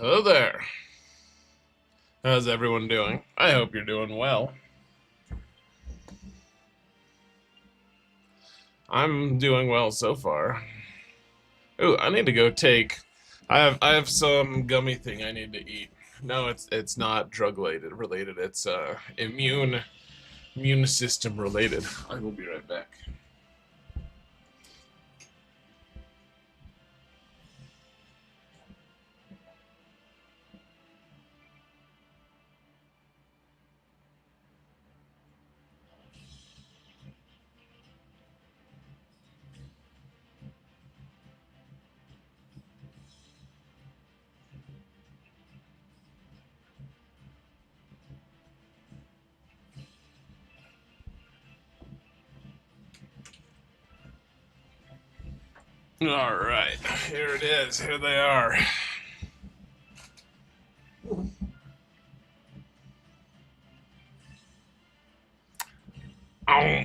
Hello there. How's everyone doing? I hope you're doing well. I'm doing well so far. Ooh, I need to go take. I have some gummy thing I need to eat. No, it's not drug related. It's immune system related. I will be right back. All right, here it is. Here they are. Oh.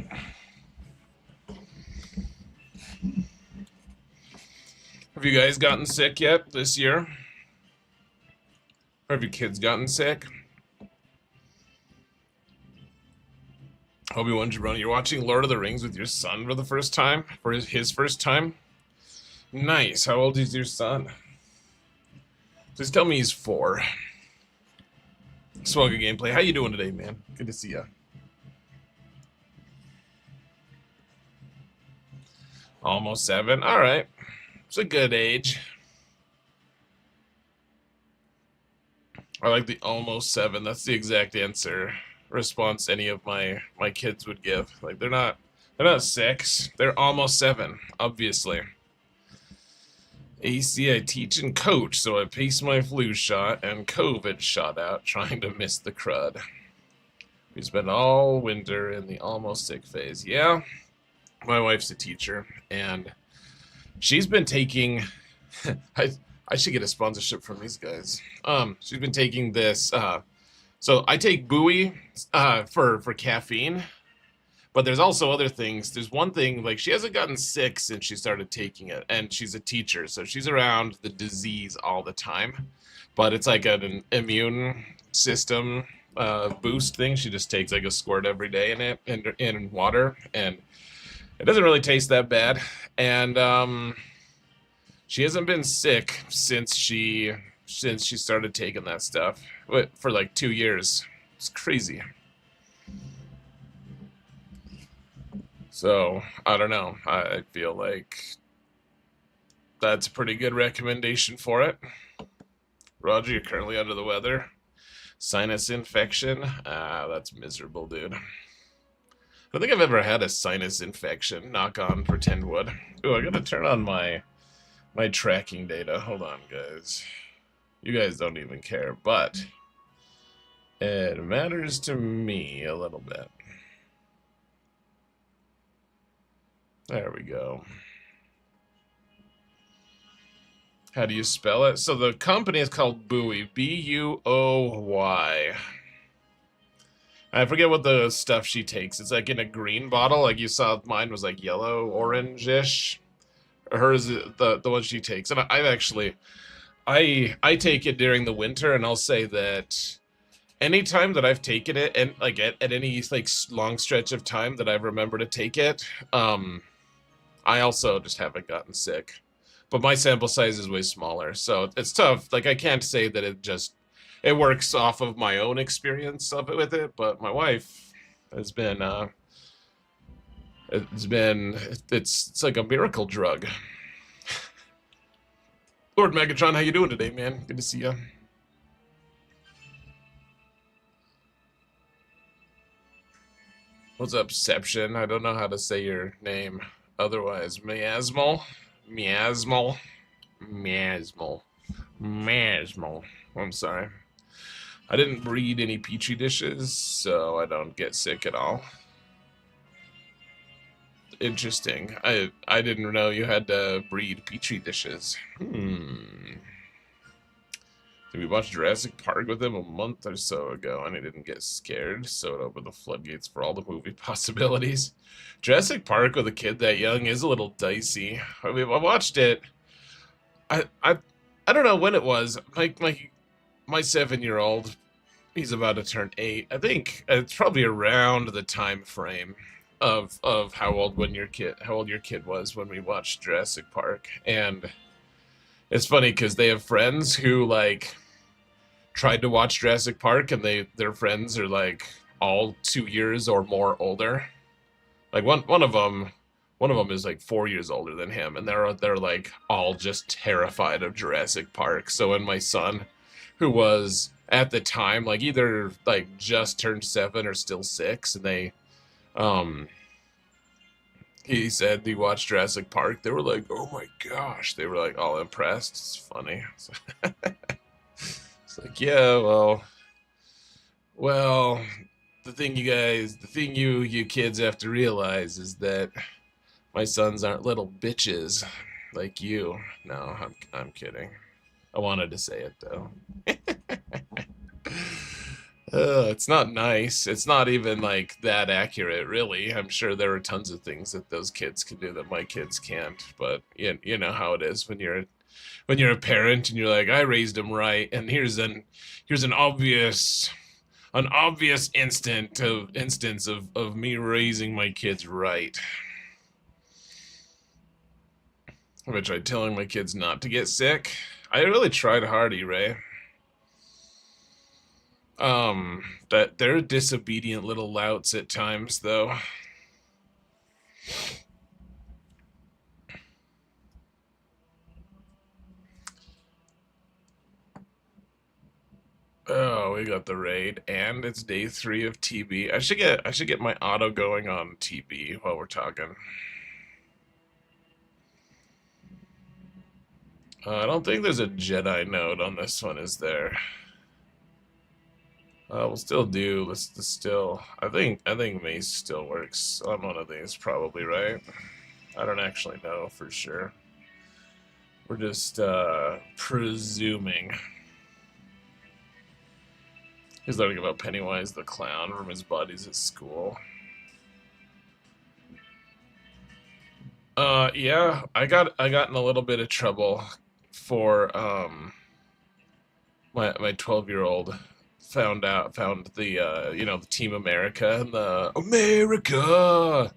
Have you guys gotten sick yet this year? Or have your kids gotten sick? Obi-Wan Jabroni, you're watching Lord of the Rings with your son for the first time? For his first time? Nice. How old is your son? Just tell me he's 4. Swgoh gameplay. How you doing today, man? Good to see ya. Almost 7. All right. It's a good age. I like the almost 7. That's the exact answer response any of my kids would give. Like they're not 6. They're almost 7, obviously. AC, I teach and coach, so I pace my flu shot and COVID shot out, trying to miss the crud. We spent all winter in the almost sick phase. Yeah, my wife's a teacher, and she's been taking. I should get a sponsorship from these guys. She's been taking this. So I take buoy for caffeine. But there's also other things. There's one thing, like she hasn't gotten sick since she started taking it, and she's a teacher, so she's around the disease all the time. But it's like an immune system boost thing. She just takes like a squirt every day in water, and it doesn't really taste that bad. And she hasn't been sick since she started taking that stuff for like 2 years. It's crazy. So, I don't know. I feel like that's a pretty good recommendation for it. Roger, you're currently under the weather. Sinus infection? That's miserable, dude. I don't think I've ever had a sinus infection. Knock on pretend wood. Ooh, I gotta turn on my tracking data. Hold on, guys. You guys don't even care, but it matters to me a little bit. There we go. How do you spell it? So the company is called Buoy. B-U-O-Y. I forget what the stuff she takes. It's like in a green bottle. Like you saw mine was like yellow, orange-ish. Hers, the one she takes. And I've actually... I take it during the winter, and I'll say that anytime that I've taken it, and like at any like long stretch of time that I've remembered to take it, I also just haven't gotten sick. But my sample size is way smaller, so it's tough. Like, I can't say that it works off of my own experience of it with it, but my wife has been, it's like a miracle drug. Lord Megatron, how you doing today, man? Good to see you. What's up, Seption? I don't know how to say your name. Otherwise, miasmal, miasmal, miasmal, miasmal. I'm sorry. I didn't breed any petri dishes, so I don't get sick at all. Interesting. I didn't know you had to breed petri dishes. Did we watch Jurassic Park with him a month or so ago, and he didn't get scared, so it opened the floodgates for all the movie possibilities. Jurassic Park with a kid that young is a little dicey. I mean, I watched it. I I don't know when it was. My 7-year-old, he's about to turn 8. I think it's probably around the time frame of how old your kid was when we watched Jurassic Park. And it's funny because they have friends who like tried to watch Jurassic Park, and their friends are like all 2 years or more older. Like one of them is like 4 years older than him, and they're like all just terrified of Jurassic Park. So when my son, who was at the time like either like just turned 7 or still 6, and um he said he watched Jurassic Park, they were like, "Oh my gosh!" They were like all impressed. It's funny. It's like, yeah, well, the thing you kids have to realize is that my sons aren't little bitches like you. No, I'm kidding. I wanted to say it though. It's not nice. It's not even like that accurate, really. I'm sure there are tons of things that those kids can do that my kids can't. But you know how it is when you're a parent and you're like, I raised them right, and here's an obvious instance of me raising my kids right. Have I tried telling my kids not to get sick? I really tried hard, E-Ray. That they're disobedient little louts at times, though. Oh, we got the raid, and it's day 3 of TB. I should get my auto going on TB while we're talking. I don't think there's a Jedi node on this one, is there? We'll still do. Let's still. I think Mace still works on one of these, probably, right? I don't actually know for sure. We're just presuming. He's learning about Pennywise the Clown from his buddies at school. Yeah, I got in a little bit of trouble for my 12-year-old found the the Team America and the America,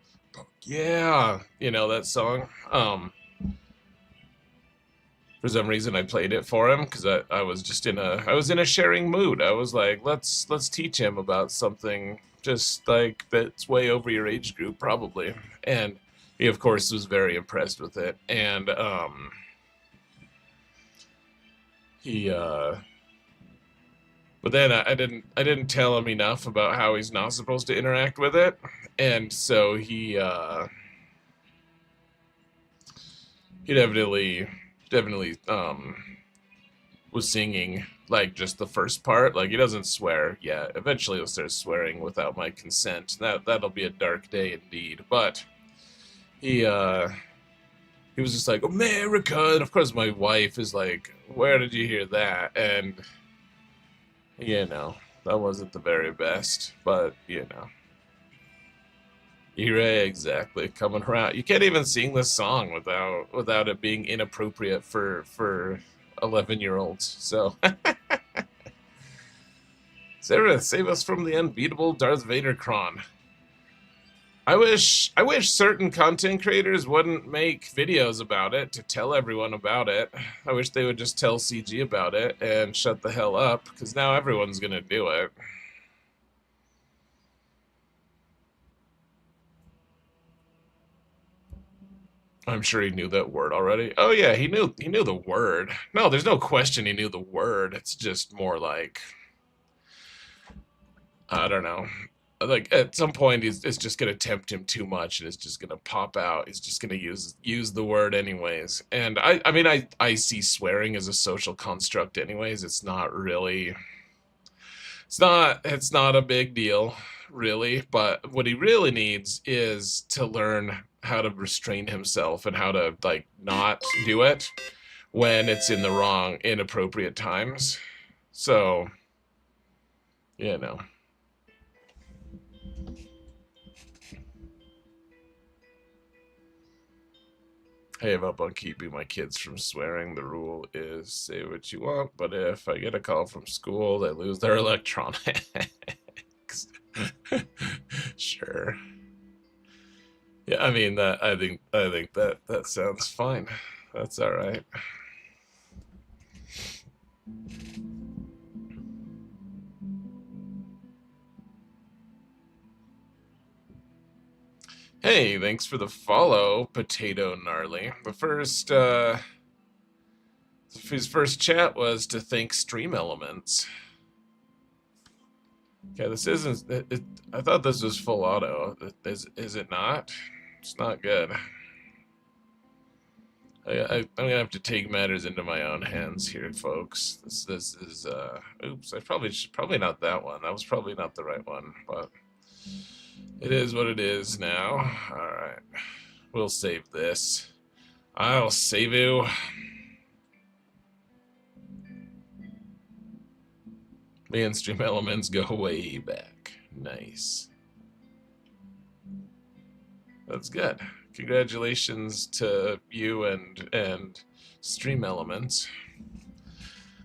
yeah, that song. For some reason I played it for him because I was just in a sharing mood. I was like, let's teach him about something just like that's way over your age group probably. And he of course was very impressed with it. And he but then I didn't tell him enough about how he's not supposed to interact with it. And so he definitely was singing like just the first part. Like he doesn't swear yet. Eventually he'll start swearing without my consent. That'll be a dark day indeed. But he was just like, America, and of course my wife is like, where did you hear that? And that wasn't the very best, but exactly, coming around. You can't even sing this song without it being inappropriate for 11-year-olds. So Sarah, save us from the unbeatable Darth Vader Cron. I wish certain content creators wouldn't make videos about it to tell everyone about it. I wish they would just tell CG about it and shut the hell up, because now everyone's gonna do it. I'm sure he knew that word already. Oh yeah, he knew the word. No, there's no question he knew the word. It's just more like, I don't know. Like at some point it's just gonna tempt him too much and it's just gonna pop out. He's just gonna use the word anyways. And I mean I see swearing as a social construct anyways. It's not really it's not a big deal, really, but what he really needs is to learn how to restrain himself and how to like not do it when it's in the wrong, inappropriate times. So, I give up on keeping my kids from swearing. The rule is say what you want, but if I get a call from school, they lose their electronics. Sure. Yeah, I mean that. I think that sounds fine. That's all right. Hey, thanks for the follow, Potato Gnarly. His first chat was to thank Stream Elements. Okay, this isn't. I thought this was full auto. Is it not? It's not good. I'm gonna have to take matters into my own hands here, folks. This is oops. Probably not that one. That was probably not the right one, but it is what it is now. All right, we'll save this. I'll save you. Me and Stream Elements go way back. Nice. That's good. Congratulations to you and Stream Elements.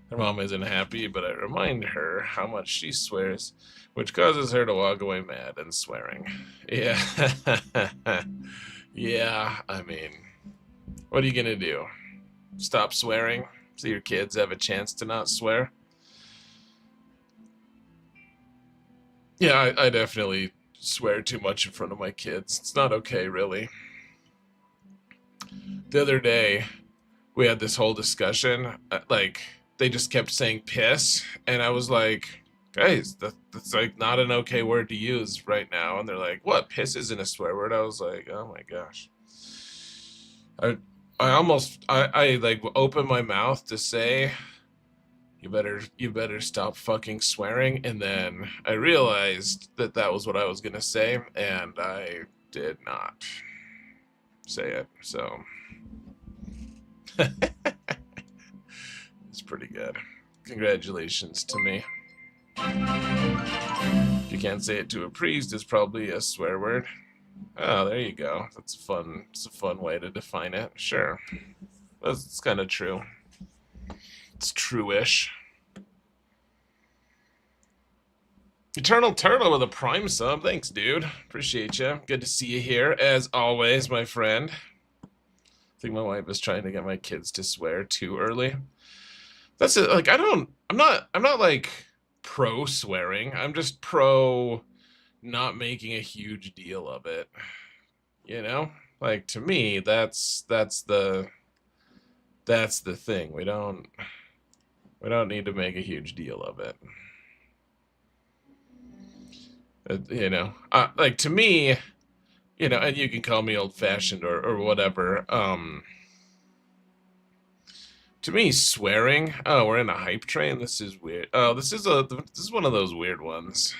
Her mom isn't happy, but I remind her how much she swears, which causes her to walk away mad and swearing. Yeah. Yeah, I mean, what are you gonna do? Stop swearing so your kids have a chance to not swear? Yeah, I definitely swear too much in front of my kids. It's not okay, really. The other day, we had this whole discussion. Like, they just kept saying piss, and I was like, guys, that's like not an okay word to use right now. And they're like, what? Piss isn't a swear word? I was like, oh my gosh. I like opened my mouth to say, you better stop fucking swearing, and then I realized that was what I was gonna say, and I did not say it, so it's pretty good. Congratulations to me. If you can't say it to a priest, it's probably a swear word. Oh, there you go. That's fun. It's a fun way to define it. Sure, that's kind of true. It's true-ish. Eternal Turtle with a Prime sub. Thanks, dude. Appreciate you. Good to see you here, as always, my friend. I think my wife is trying to get my kids to swear too early. That's it. Like, I'm not like pro swearing. I'm just pro not making a huge deal of it. You know? Like, to me, that's the thing. We don't need to make a huge deal of it. You know, like, to me, you know, and you can call me old-fashioned or whatever. To me, swearing. Oh, we're in a hype train. This is weird. Oh, this is one of those weird ones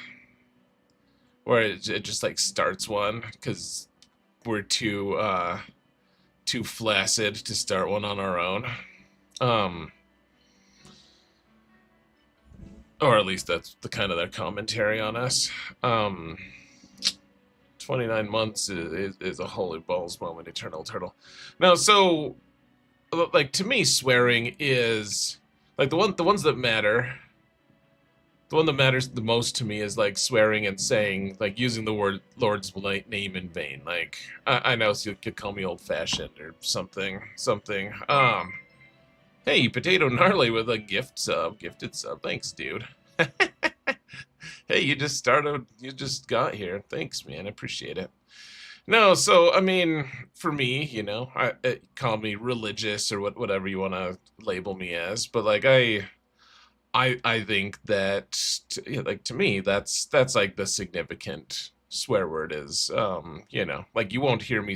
where it just like starts one because we're too flaccid to start one on our own. Or at least that's the kind of their commentary on us. 29 months is a holy balls moment, Eternal Turtle. No, so, like, to me, swearing is, like, the ones that matter. The one that matters the most to me is, like, swearing and saying, like, using the Lord's name in vain. Like, I know you could call me old-fashioned or something. Hey, Potato Gnarly with a gifted sub. Thanks, dude. Hey, you just got here. Thanks, man. I appreciate it. No, so, I mean, for me, you know, call me religious or whatever you want to label me as, but, like, I think that, like, to me, that's like the significant swear word is, you know, like, you won't hear me,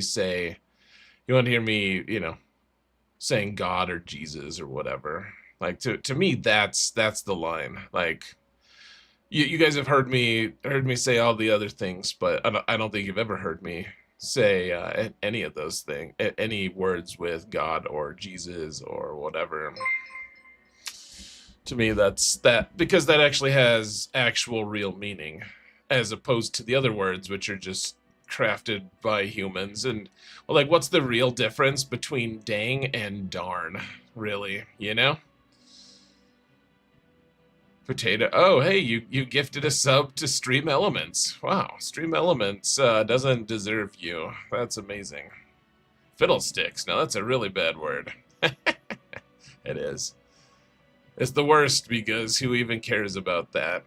you know, saying God or Jesus or whatever. Like, to me, that's the line. Like, you guys have heard me say all the other things, but I don't think you've ever heard me say any of those things, any words with God or Jesus or whatever. To me, that's because that actually has actual real meaning, as opposed to the other words, which are just crafted by humans. And, well, like, what's the real difference between dang and darn, really, you know? Potato. Oh, hey, you gifted a sub to Stream Elements. Wow, Stream Elements doesn't deserve you. That's amazing. Fiddlesticks. Now, that's a really bad word. It is. It's the worst because who even cares about that?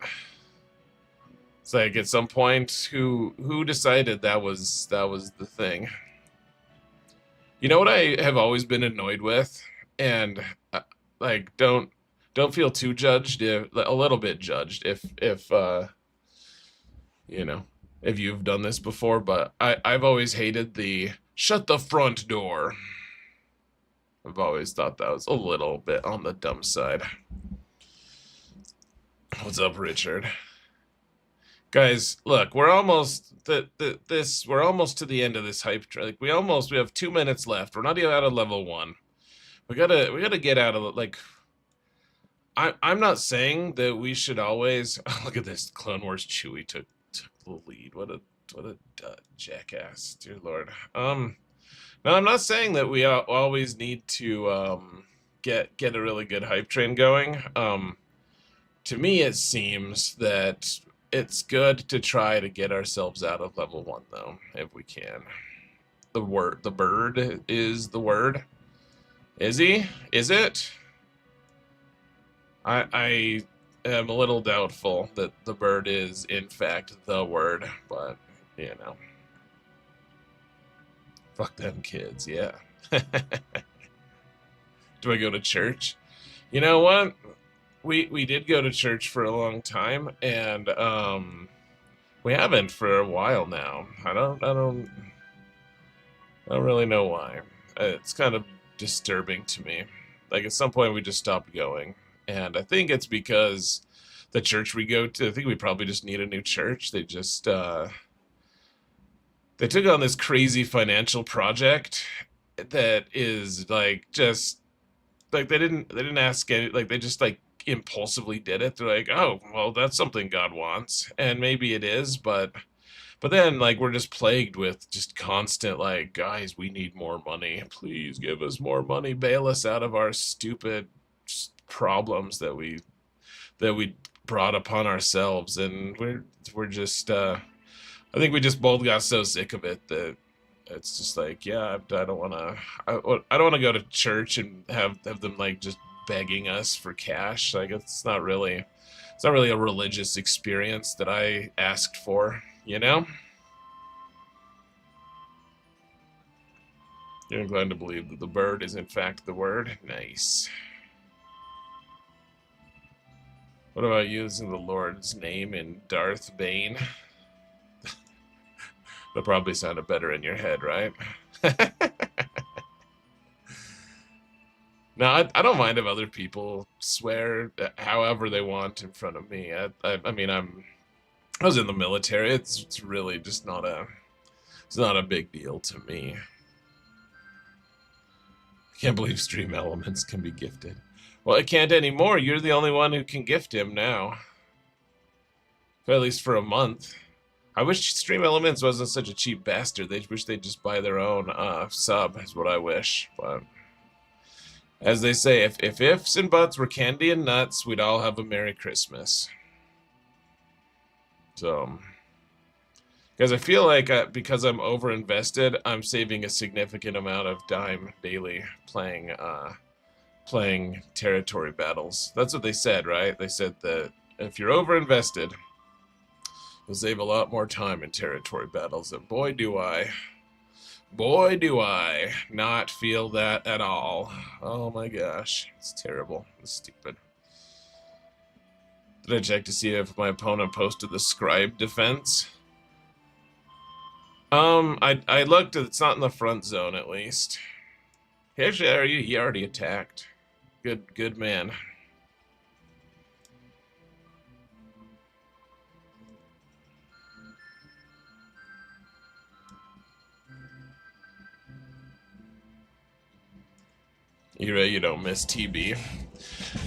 It's like at some point, who decided that was the thing? You know what I have always been annoyed with, and like don't feel too judged, if a little bit judged if you know, if you've done this before, but I've always hated the shut the front door. I've always thought that was a little bit on the dumb side. What's up, Richard? Guys, look, we're almost we're almost to the end of this hype train. Like we have 2 minutes left. We're not even out of level 1. We gotta get out of it. Like I'm not saying that we should always look at this. Clone Wars Chewie took the lead. What a jackass, dear Lord. No, I'm not saying that we always need to get a really good hype train going. To me, it seems that it's good to try to get ourselves out of level 1, though, if we can. The bird is the word. Is he? Is it? I am a little doubtful that the bird is, in fact, the word, but, you know. Fuck them kids, yeah. Do I go to church? You know what? We did go to church for a long time, and we haven't for a while now. I don't really know why. It's kind of disturbing to me. Like at some point we just stopped going, and I think it's because the church we go to, I think we probably just need a new church. They just they took on this crazy financial project that is like just like they didn't ask any, like they just like impulsively did it. They're like, oh well, that's something God wants, and maybe it is, but then like we're just plagued with just constant like, guys, we need more money, please give us more money, bail us out of our stupid problems that we brought upon ourselves. And we're just I think we just both got so sick of it that it's just like, yeah, I don't want to go to church and have them like just begging us for cash. Like it's not really a religious experience that I asked for, you know? You're inclined to believe that the bird is in fact the word? Nice. What about using the Lord's name in Darth Bane? That probably sounded better in your head, right? Now, I don't mind if other people swear however they want in front of me. I mean, I was in the military. It's really just not a big deal to me. I can't believe Stream Elements can be gifted. Well, it can't anymore. You're the only one who can gift him now. At least for a month. I wish Stream Elements wasn't such a cheap bastard. They wish they'd just buy their own sub, is what I wish. But as they say, if ifs and buts were candy and nuts, we'd all have a Merry Christmas. So, guys, I feel like because I'm over-invested, I'm saving a significant amount of dime daily playing territory battles. That's what they said, right? They said that if you're over-invested, you'll save a lot more time in territory battles, and boy do I not feel that at all. Oh my gosh, it's terrible. It's stupid. Did I check to see if my opponent posted the scribe defense? I looked. It's not in the front zone, at least. He already attacked. Good man. You don't miss TB.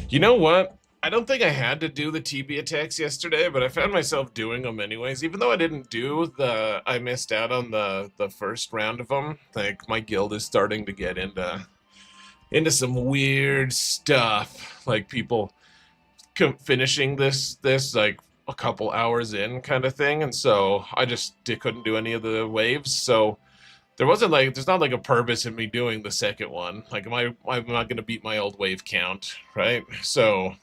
You know what? I don't think I had to do the TB attacks yesterday, but I found myself doing them anyways. Even though I didn't do I missed out on the first round of them. Like my guild is starting to get into some weird stuff, like people finishing this like a couple hours in kind of thing, and so I just couldn't do any of the waves. So there's not like a purpose in me doing the second one. Like I'm not gonna beat my old wave count, right? So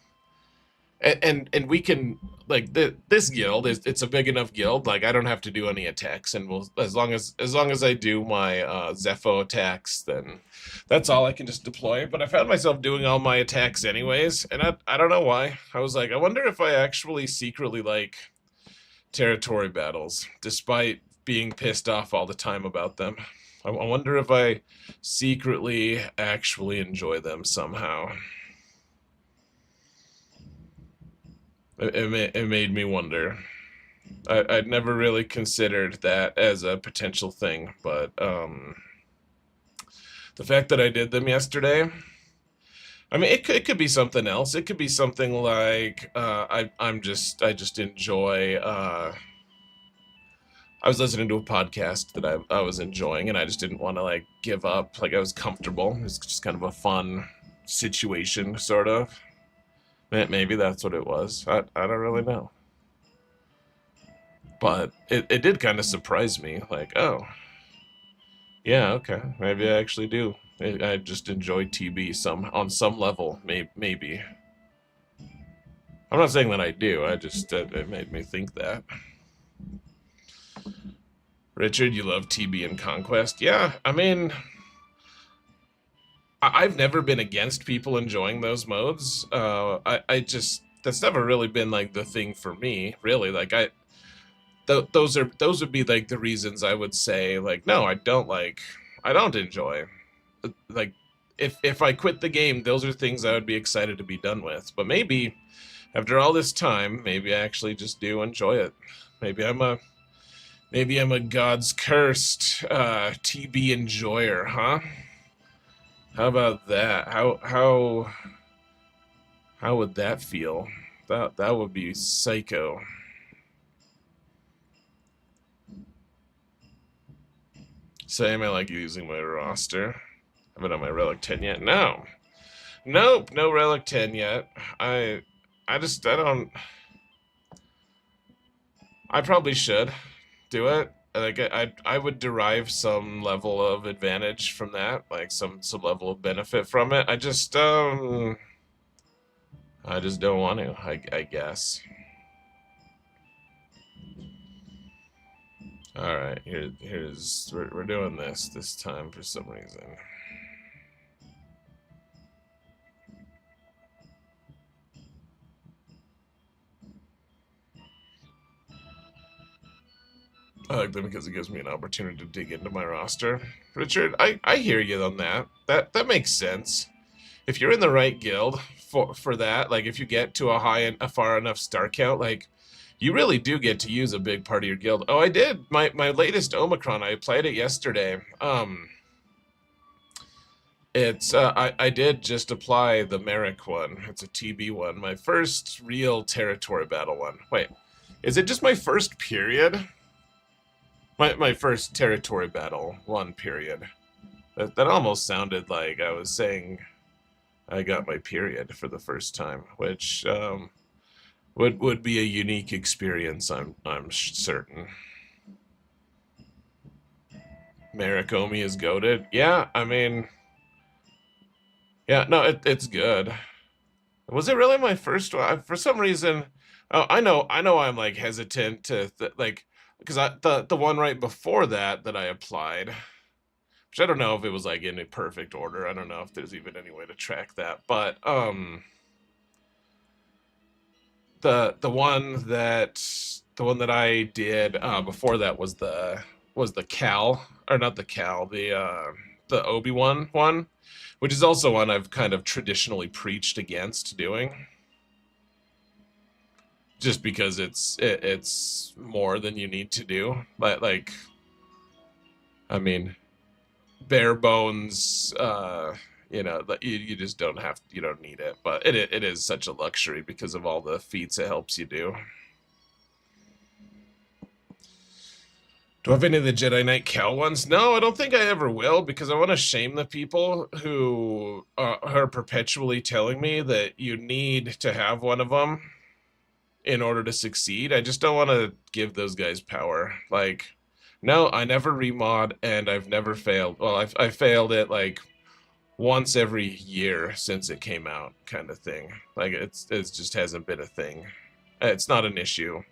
and we can like this guild it's a big enough guild, like I don't have to do any attacks, and we'll as long as I do my Zepho attacks, then that's all I can just deploy. But I found myself doing all my attacks anyways, and I don't know why. I was like, I wonder if I actually secretly like territory battles despite being pissed off all the time about them. I wonder if I secretly actually enjoy them somehow. It made me wonder. I'd never really considered that as a potential thing, but the fact that I did them yesterday, I mean, it could be something else. It could be something like I just enjoy. I was listening to a podcast that I was enjoying, and I just didn't want to like give up. Like I was comfortable. It's just kind of a fun situation, sort of. Maybe that's what it was. I don't really know. But it did kind of surprise me. Like, oh, yeah, okay. Maybe I actually do. I just enjoy TB on some level, maybe. I'm not saying that I do. I just it made me think that. Richard, you love TB and Conquest? Yeah, I mean, I've never been against people enjoying those modes. I just that's never really been like the thing for me, really. Like those would be like the reasons I would say like no, I don't enjoy. Like if I quit the game, those are things I would be excited to be done with. But maybe after all this time, maybe I actually just do enjoy it. Maybe I'm a God's cursed TB enjoyer, huh? How about that? How would that feel? That would be psycho. Same, I like using my roster. Haven't on my Relic 10 yet. No. Nope, no Relic 10 yet. I don't. I probably should do it. Like I would derive some level of advantage from that, like some level of benefit from it. I just don't want to. I guess. All right, we're doing this time for some reason. I like them because it gives me an opportunity to dig into my roster. Richard, I hear you on that. That makes sense. If you're in the right guild for that, like if you get to a far enough star count, like you really do get to use a big part of your guild. Oh, I did. My latest Omicron, I played it yesterday. It's I did just apply the Merrick one. It's a TB one. My first real territory battle one. Wait, is it just my first period? My first territory battle one period. That almost sounded like I was saying I got my period for the first time, which would be a unique experience. I'm certain. Merrick Omi is goated. Yeah, I mean, yeah, no, it's good. Was it really my first one? For some reason, oh, I know, I'm like hesitant to like because the one right before that I applied, which I don't know if it was like in a perfect order. I don't know if there's even any way to track that, but the one that I did before that was the Cal, or not the Cal, the Obi-Wan one, which is also one I've kind of traditionally preached against doing, just because it's more than you need to do. But like, I mean, bare bones, you know, you just don't have, you don't need it. But it is such a luxury because of all the feats it helps you do. Do I have any of the Jedi Knight Cal ones? No, I don't think I ever will, because I want to shame the people who are perpetually telling me that you need to have one of them in order to succeed. I just don't want to give those guys power. Like, no, I never remod, and I've never failed. Well, I failed it like once every year since it came out, kind of thing. Like, it just hasn't been a thing. It's not an issue.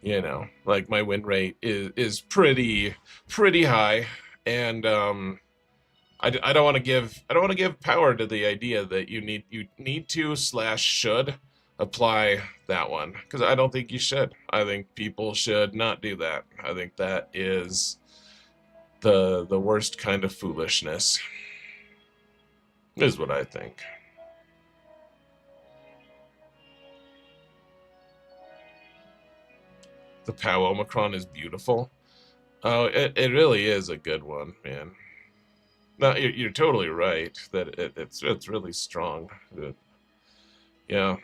You know, like my win rate is pretty high, and I don't want to give power to the idea that you need to / should apply that one, because I don't think you should. I think people should not do that. I think that is the worst kind of foolishness, is what I think. The Post-Omicron is beautiful. Oh, it really is a good one, man. No, you're totally right that it's really strong. Yeah.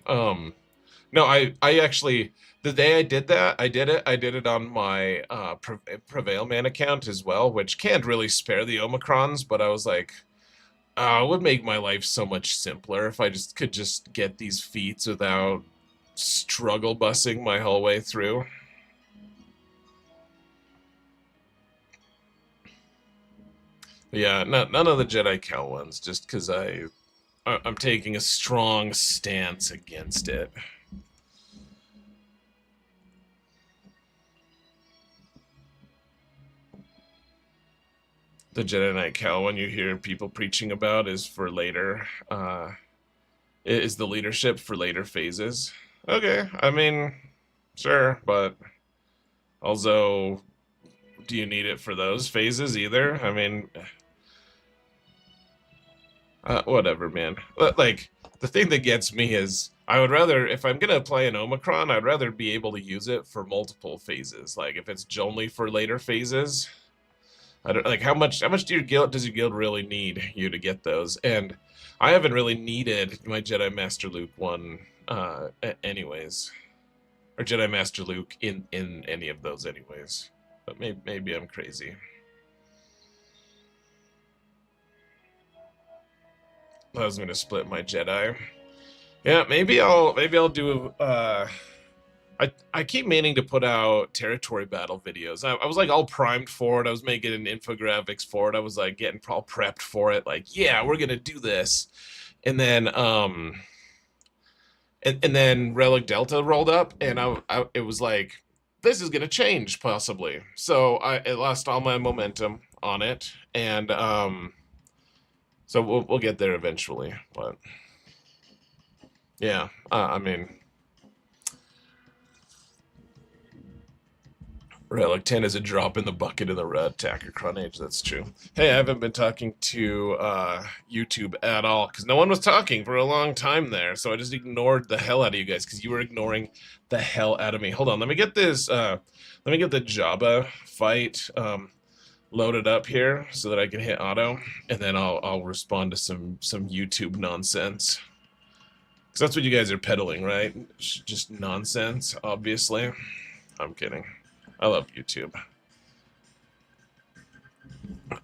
No, I actually, the day I did that, I did it on my Prevail Man account as well, which can't really spare the Omicrons, but I was like, it would make my life so much simpler if I could just get these feats without struggle bussing my whole way through. But yeah, none of the Jedi Cal ones, just because I'm taking a strong stance against it. The Jedi Knight Cal one you hear people preaching about is for later, is the leadership for later phases. Okay, I mean, sure, but also, do you need it for those phases either? I mean, whatever, man. Like, the thing that gets me is, I would rather, if I'm gonna apply an Omicron, I'd rather be able to use it for multiple phases. Like, if it's only for later phases, I don't, like, how much does your guild really need you to get those? And I haven't really needed my Jedi Master Luke one, anyways, or Jedi Master Luke in any of those anyways. But maybe I'm crazy. I was gonna split my Jedi. Yeah, maybe I'll do. I keep meaning to put out territory battle videos. I was like all primed for it. I was making an infographics for it. I was like getting all prepped for it. Like, yeah, we're gonna do this, and then and then Relic Delta rolled up, and it was like, this is gonna change possibly. So I lost all my momentum on it, and so we'll get there eventually. But yeah, I mean, Relic 10 is a drop in the bucket in the red attacker cron age. That's true. Hey, I haven't been talking to YouTube at all because no one was talking for a long time there. So I just ignored the hell out of you guys because you were ignoring the hell out of me. Hold on, let me get this. Let me get the Jabba fight loaded up here so that I can hit auto, and then I'll respond to some YouTube nonsense. Because that's what you guys are peddling, right? Just nonsense, obviously. I'm kidding. I love YouTube.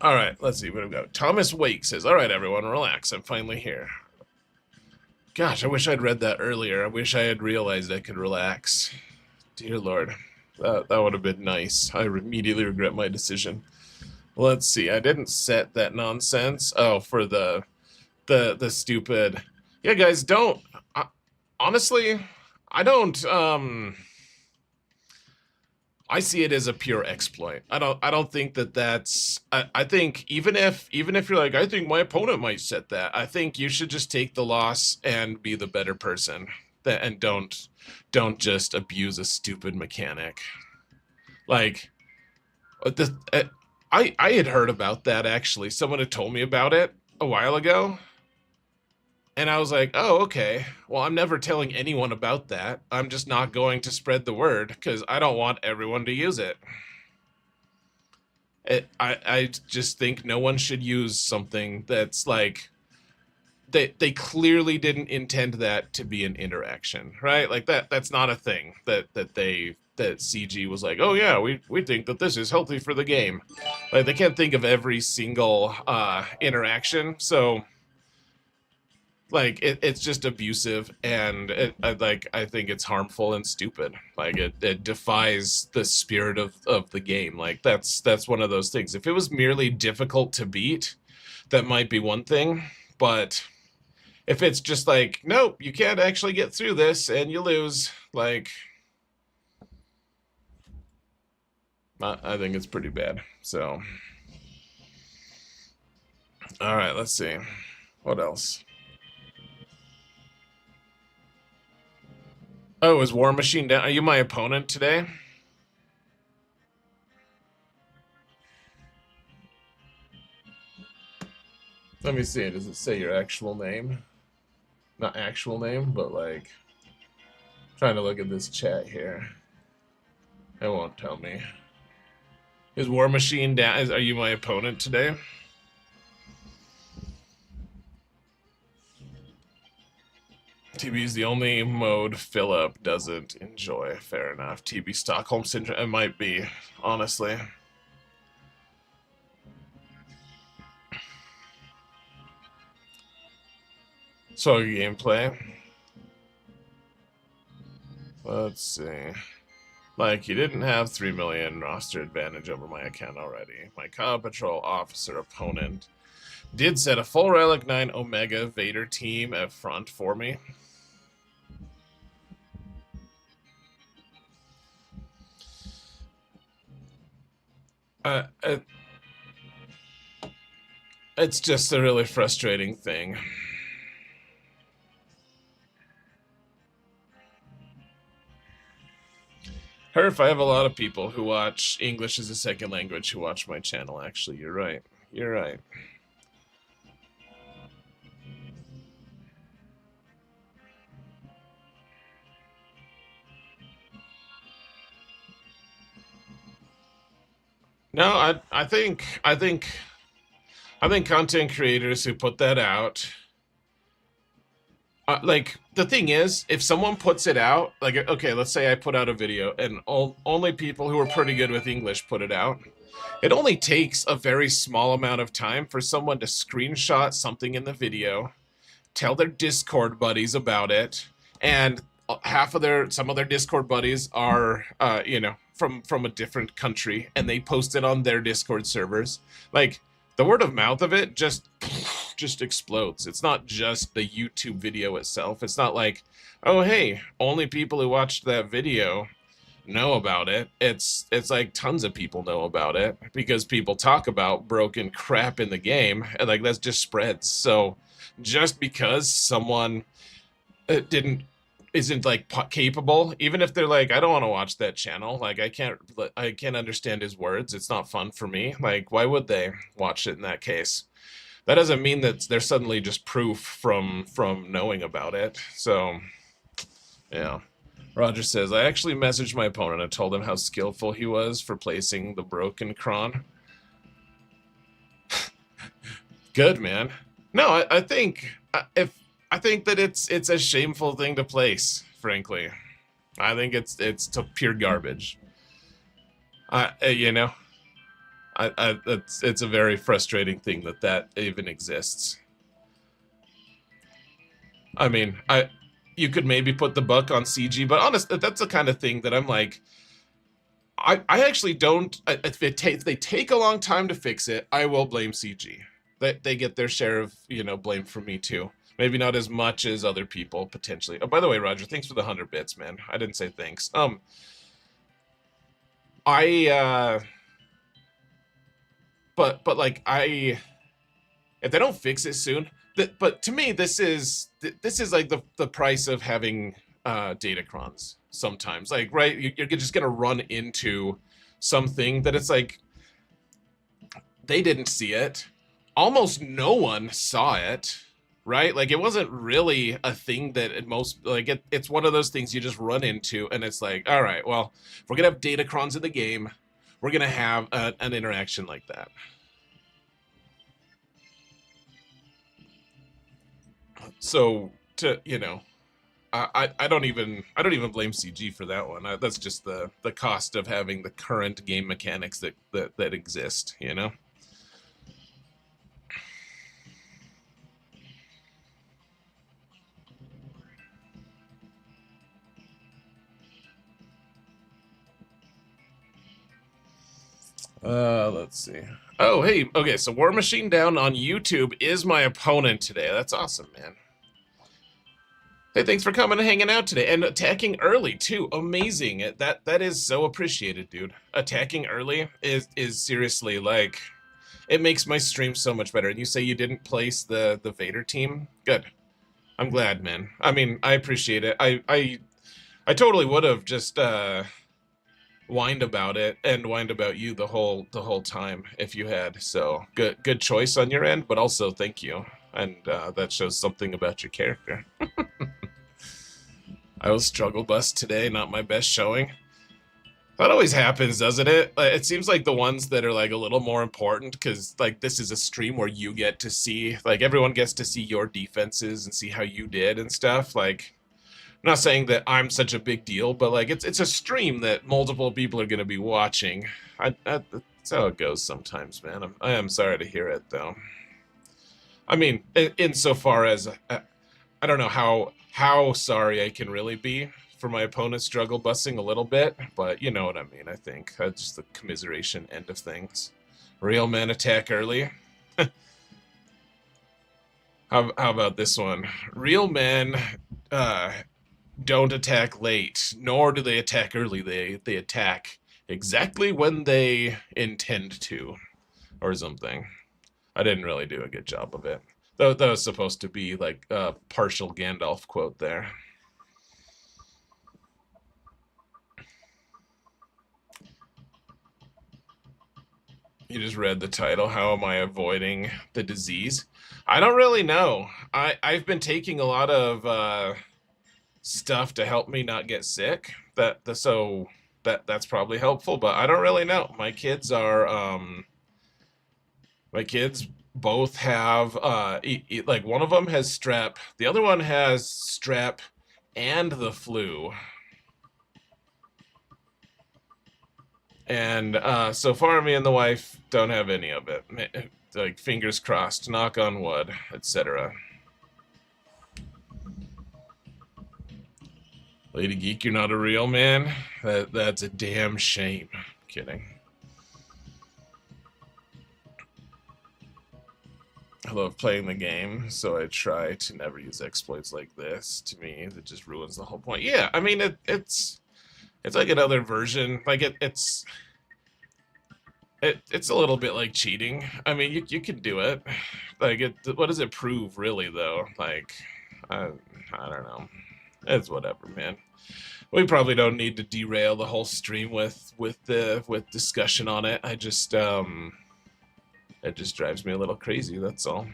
All right, let's see what we've got. Thomas Wake says, all right, everyone, relax. I'm finally here. Gosh, I wish I'd read that earlier. I wish I had realized I could relax. Dear Lord, that would have been nice. I immediately regret my decision. Let's see. I didn't set that nonsense. Oh, for the stupid. Yeah, guys, don't. Honestly, I don't. I see it as a pure exploit. I don't think that's. I think even if you're like, I think my opponent might set that. I think you should just take the loss and be the better person. And don't just abuse a stupid mechanic. Like, I had heard about that actually. Someone had told me about it a while ago. And I was like, oh, okay. Well, I'm never telling anyone about that. I'm just not going to spread the word because I don't want everyone to use it. I just think no one should use something that's like they clearly didn't intend that to be an interaction, right? Like that's not a thing that CG was like, oh yeah, we think that this is healthy for the game. Like they can't think of every single interaction, so like it's just abusive, and I think it's harmful and stupid. Like it defies the spirit of the game. Like that's one of those things. If it was merely difficult to beat, that might be one thing, but if it's just like, nope, you can't actually get through this and you lose, like, I think it's pretty bad. So, all right, let's see. What else? Oh, is War Machine down? Are you my opponent today? Let me see. Does it say your actual name? Not actual name, but like, trying to look at this chat here. It won't tell me. Is War Machine down? Are you my opponent today? TB is the only mode Philip doesn't enjoy. Fair enough. TB Stockholm Syndrome. It might be, honestly. So gameplay. Let's see. Like, you didn't have 3 million roster advantage over my account already. My Combat Patrol officer opponent did set a full Relic 9 Omega Vader team at front for me. It's just a really frustrating thing. Herf, I have a lot of people who watch English as a second language who watch my channel, actually. You're right. You're right. No, I think content creators who put that out, like, the thing is, if someone puts it out, like, okay, let's say I put out a video and only people who are pretty good with English put it out. It only takes a very small amount of time for someone to screenshot something in the video, tell their Discord buddies about it, and some of their Discord buddies are, you know, from a different country, and they post it on their Discord servers. Like, the word of mouth of it just explodes. It's not just the YouTube video itself. It's not like, oh hey, only people who watched that video know about it. It's like tons of people know about it because people talk about broken crap in the game, and like that just spreads. So just because someone isn't like capable, even if they're like, I don't want to watch that channel, like I can't understand his words, it's not fun for me, like why would they watch it in that case? That doesn't mean that they're suddenly just proof from knowing about it. So yeah. Roger says, I actually messaged my opponent and told him how skillful he was for placing the broken cron. Good, man. No, I think that it's a shameful thing to place, frankly. I think it's pure garbage. You know, it's a very frustrating thing that even exists. I mean, you could maybe put the buck on CG, but honestly, that's the kind of thing that I'm like, I actually don't. If they take a long time to fix it, I will blame CG. They get their share of, you know, blame from me too. Maybe not as much as other people, potentially. Oh, by the way, Roger, thanks for the 100 bits, man. I didn't say thanks. But like, if they don't fix it soon, but to me, this is like the price of having datacrons sometimes. Like, right, you're just gonna run into something that it's like, they didn't see it. Almost no one saw it. Right? Like, it wasn't really a thing that it's one of those things you just run into, and it's like, all right, well, if we're going to have datacrons in the game, we're going to have an interaction like that. So to I don't even blame CG for that one. That's just the cost of having the current game mechanics that exist. Let's see. Oh, hey, okay, so War Machine Down on YouTube is my opponent today. That's awesome, man. Hey, thanks for coming and hanging out today and attacking early too. Amazing. That is so appreciated, dude. Attacking early is seriously like it makes my stream so much better. And you say you didn't place the Vader team? Good. I'm glad, man. I mean, I appreciate it. I totally would have just whined about it and whined about you the whole time if you had. So good choice on your end, but also thank you. And that shows something about your character. I was struggle bus today, not my best showing. That always happens, doesn't it? It seems like the ones that are like a little more important, because like this is a stream where you get to see, like everyone gets to see your defenses and see how you did and stuff. Like, I'm not saying that I'm such a big deal, but like it's a stream that multiple people are going to be watching. That's how it goes sometimes, man. I am sorry to hear it, though. I mean, insofar as I don't know how sorry I can really be for my opponent's struggle busing a little bit, but you know what I mean, I think. Just the commiseration end of things. Real men attack early. How about this one? Real men don't attack late, nor do they attack early. They attack exactly when they intend to, or something. I didn't really do a good job of it. That was supposed to be like a partial Gandalf quote there. You just read the title. How am I avoiding the disease? I don't really know. I've been taking a lot of stuff to help me not get sick. So that's probably helpful, but I don't really know. My kids both have like one of them has strep, the other one has strep and the flu. And so far, me and the wife don't have any of it. Like, fingers crossed, knock on wood, etc. Lady Geek, you're not a real man? That's a damn shame. Kidding. I love playing the game, so I try to never use exploits like this. To me, that just ruins the whole point. Yeah, I mean, it's like another version. Like, it's a little bit like cheating. I mean, you can do it. Like, what does it prove, really, though? Like, I don't know. It's whatever, man. We probably don't need to derail the whole stream with discussion on it. It just drives me a little crazy. That's all.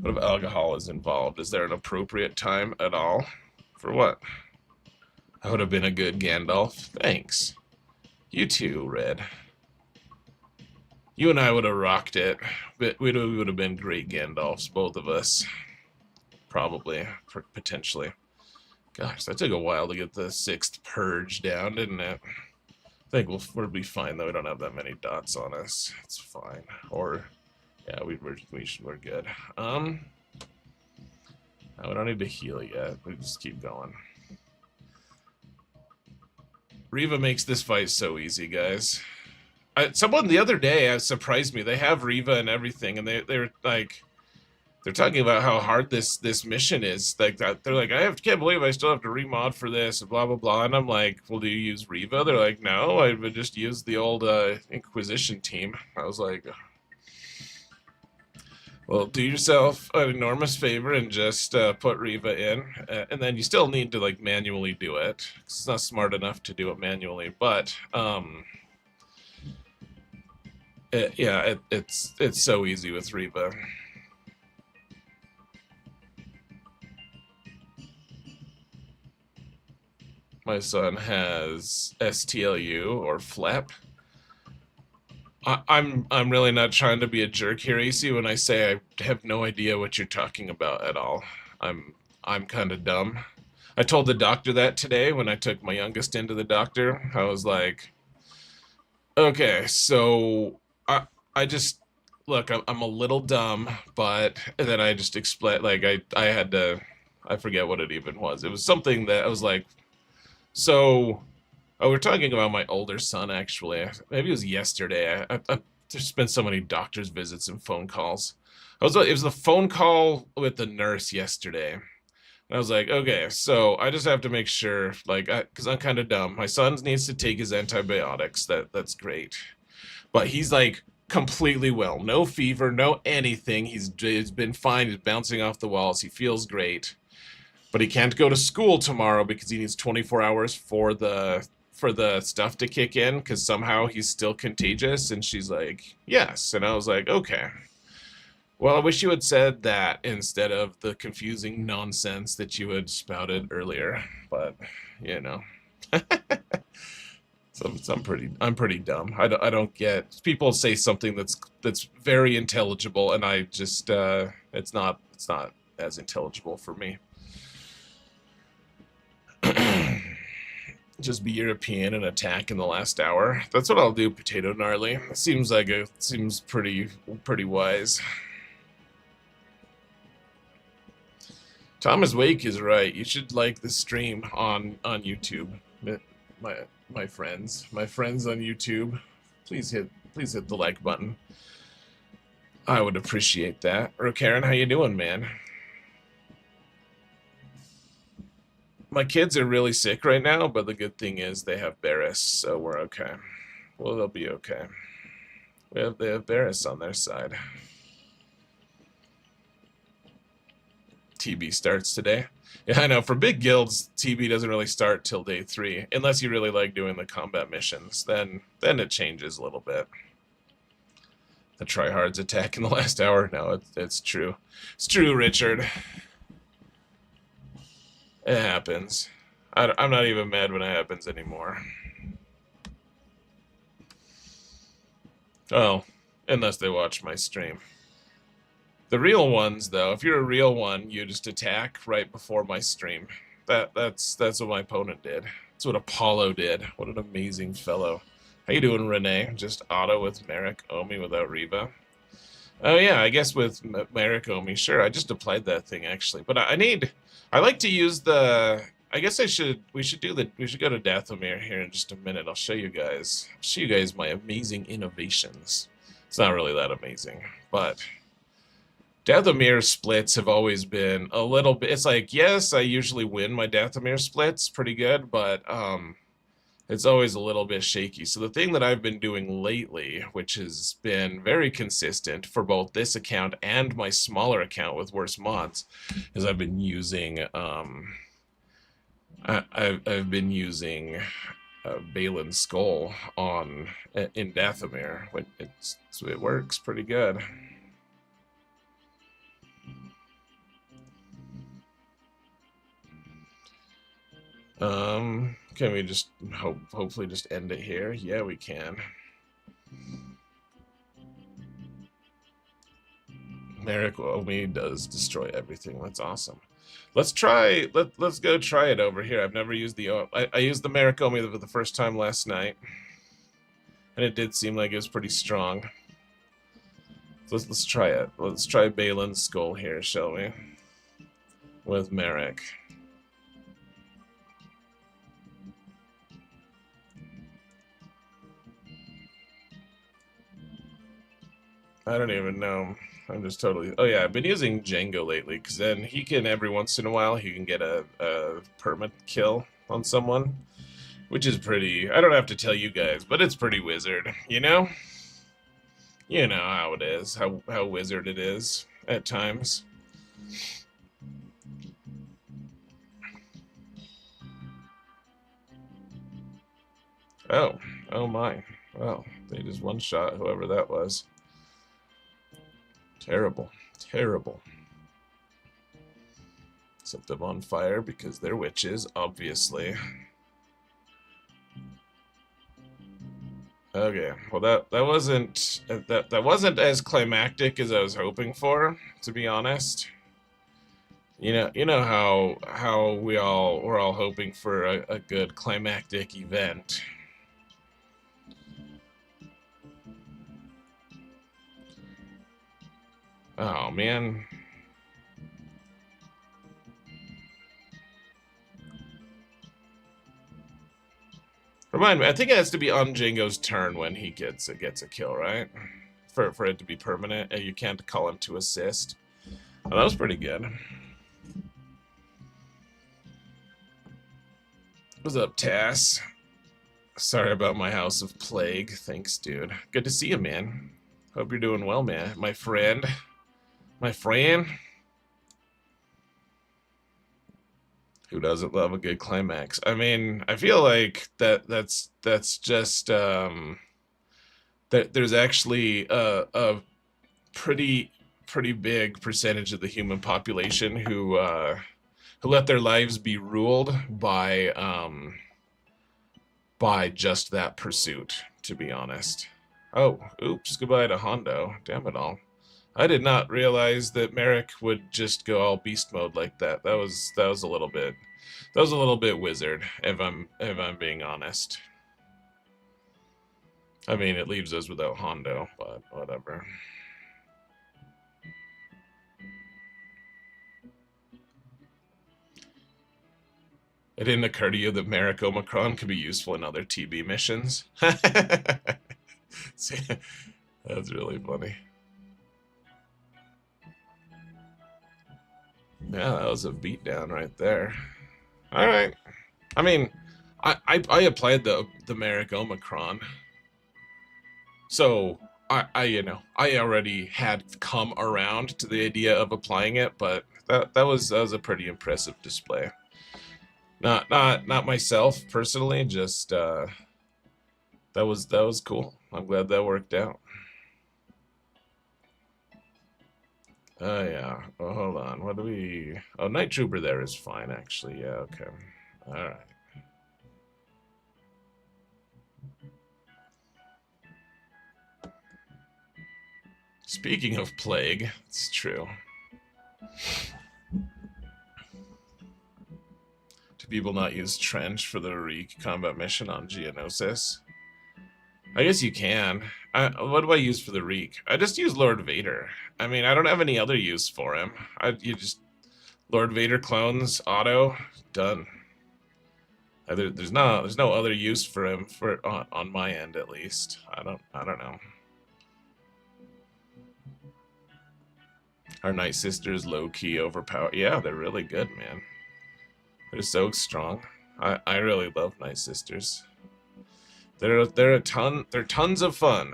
What if alcohol is involved? Is there an appropriate time at all? For what? I would have been a good Gandalf. Thanks. You too, Red. You and I would have rocked it. But we would have been great Gandalfs, both of us. Probably. Potentially. Gosh, that took a while to get the 6th purge down, didn't it? I think we'll be fine, though. We don't have that many dots on us. It's fine. Or, yeah, we're good. We don't need to heal yet. We just keep going. Riva makes this fight so easy, guys. Someone the other day surprised me. They have Riva and everything, and they're like, they're talking about how hard this mission is. Like that, they're like, can't believe I still have to remod for this, and blah blah blah. And I'm like, well, do you use Riva? They're like, no, I would just use the old Inquisition team. I was like, well, do yourself an enormous favor and just put Riva in, and then you still need to like manually do it. It's not smart enough to do it manually, but it's so easy with Riva. My son has STLU or FLAP. I'm really not trying to be a jerk here, AC, when I say I have no idea what you're talking about at all. I'm I'm kind of dumb. I told the doctor that today when I took my youngest into the doctor. I was like, okay, so I just look, I'm a little dumb, but and then I just explained like I had to I forget what it even was. It was something that I was like, so oh, we're talking about my older son actually. Maybe it was yesterday. There's been so many doctor's visits and phone calls. It was the phone call with the nurse yesterday. And I was like, okay, so I just have to make sure, like, because I'm kind of dumb. My son needs to take his antibiotics. That's great, but he's like completely well, no fever, no anything. He's been fine. He's bouncing off the walls. He feels great, but he can't go to school tomorrow because he needs 24 hours for the stuff to kick in because somehow he's still contagious. And she's like, yes, and I was like, okay. Well, I wish you had said that instead of the confusing nonsense that you had spouted earlier. But, you know, I'm pretty dumb. I don't get people say something that's very intelligible, and I just it's not as intelligible for me. Just be European and attack in the last hour. That's what I'll do, Potato Gnarly. Seems pretty wise. Thomas Wake is right. You should like the stream on YouTube. My my friends on YouTube, please hit the like button. I would appreciate that. Or Karen, how you doing, man? My kids are really sick right now, but the good thing is they have Barris, so we're okay. Well, they'll be okay. They have Barris on their side. TB starts today. Yeah, I know. For big guilds, TB doesn't really start till day 3, unless you really like doing the combat missions. Then it changes a little bit. The tryhards attack in the last hour. No, it's true. It's true, Richard. It happens. I'm not even mad when it happens anymore. Oh, unless they watch my stream. The real ones, though, if you're a real one, you just attack right before my stream. That's what my opponent did. That's what Apollo did. What an amazing fellow. How you doing, Renee? Just auto with Merrick Omi without Reva. Oh yeah, I guess with Merrick Omi, sure. I just applied that thing actually, but I like to use the. I guess we should go to Dathomir here in just a minute. I'll show you guys. My amazing innovations. It's not really that amazing, but Dathomir splits have always been a little bit. It's like, yes, I usually win my Dathomir splits pretty good, but it's always a little bit shaky. So the thing that I've been doing lately, which has been very consistent for both this account and my smaller account with worse mods, is I've been using I've been using Balin's Skull in Dathomir. It works pretty good. Can we just hopefully just end it here? Yeah, we can. Merrick Omi does destroy everything. That's awesome. Let's go try it over here. I've never used I used the Merrick Omi for the first time last night, and it did seem like it was pretty strong. So let's try it. Let's try Balin's Skull here, shall we? With Merrick. I don't even know. I'm just totally. Oh yeah, I've been using Django lately because then he can every once in a while he can get a permit kill on someone, which is pretty. I don't have to tell you guys, but it's pretty wizard. You know. You know how it is. How wizard it is at times. Oh, oh my. Well, they just one shot whoever that was. Terrible. Terrible. Set them on fire because they're witches, obviously. Okay, well that wasn't as climactic as I was hoping for, to be honest. You know how we're all hoping for a good climactic event. Oh man. Remind me, I think it has to be on Django's turn when he gets a kill, right? For it to be permanent, and you can't call him to assist. Oh, that was pretty good. What's up, Tass? Sorry about my House of Plague. Thanks, dude. Good to see you, man. Hope you're doing well, man. My friend. My friend. Who doesn't love a good climax? I mean, I feel like that's just that there's actually a pretty big percentage of the human population who let their lives be ruled by just that pursuit, to be honest. Oh, oops, goodbye to Hondo. Damn it all. I did not realize that Merrick would just go all beast mode like that. That was a little bit wizard, if I'm being honest. I mean, it leaves us without Hondo, but whatever. It didn't occur to you that Merrick Omichron could be useful in other TB missions? See, that's really funny. Yeah, that was a beatdown right there. All right. I mean, I applied the Merrick Omichron, so I already had come around to the idea of applying it, but that was a pretty impressive display. Not myself personally, just that was cool. I'm glad that worked out. Oh yeah. Oh, hold on. What do we? Oh, Night Trooper there is fine actually. Yeah. Okay. All right. Speaking of plague, it's true. Do people not use Trench for the Reek combat mission on Geonosis? I guess you can. What do I use for the Reek? I just use Lord Vader. I mean, I don't have any other use for him. You just Lord Vader clones auto done. There's no other use for him on my end at least. I don't know. Our Night Sisters low key overpowered. Yeah, they're really good, man. They're so strong. I really love Night Sisters. They're tons of fun.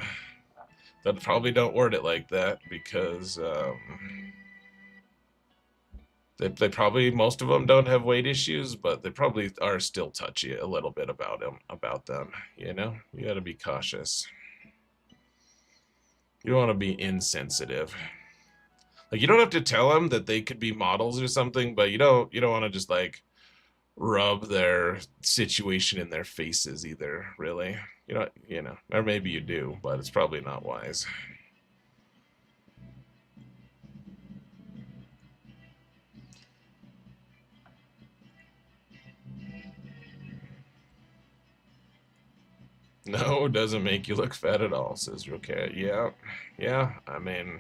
That probably don't word it like that because they probably, most of them don't have weight issues, but they probably are still touchy a little bit about them. You know, you got to be cautious. You don't want to be insensitive. Like, you don't have to tell them that they could be models or something, but you don't want to just like rub their situation in their faces either, really. You know, or maybe you do, but it's probably not wise. No, it doesn't make you look fat at all, says Rocat. Yeah, I mean,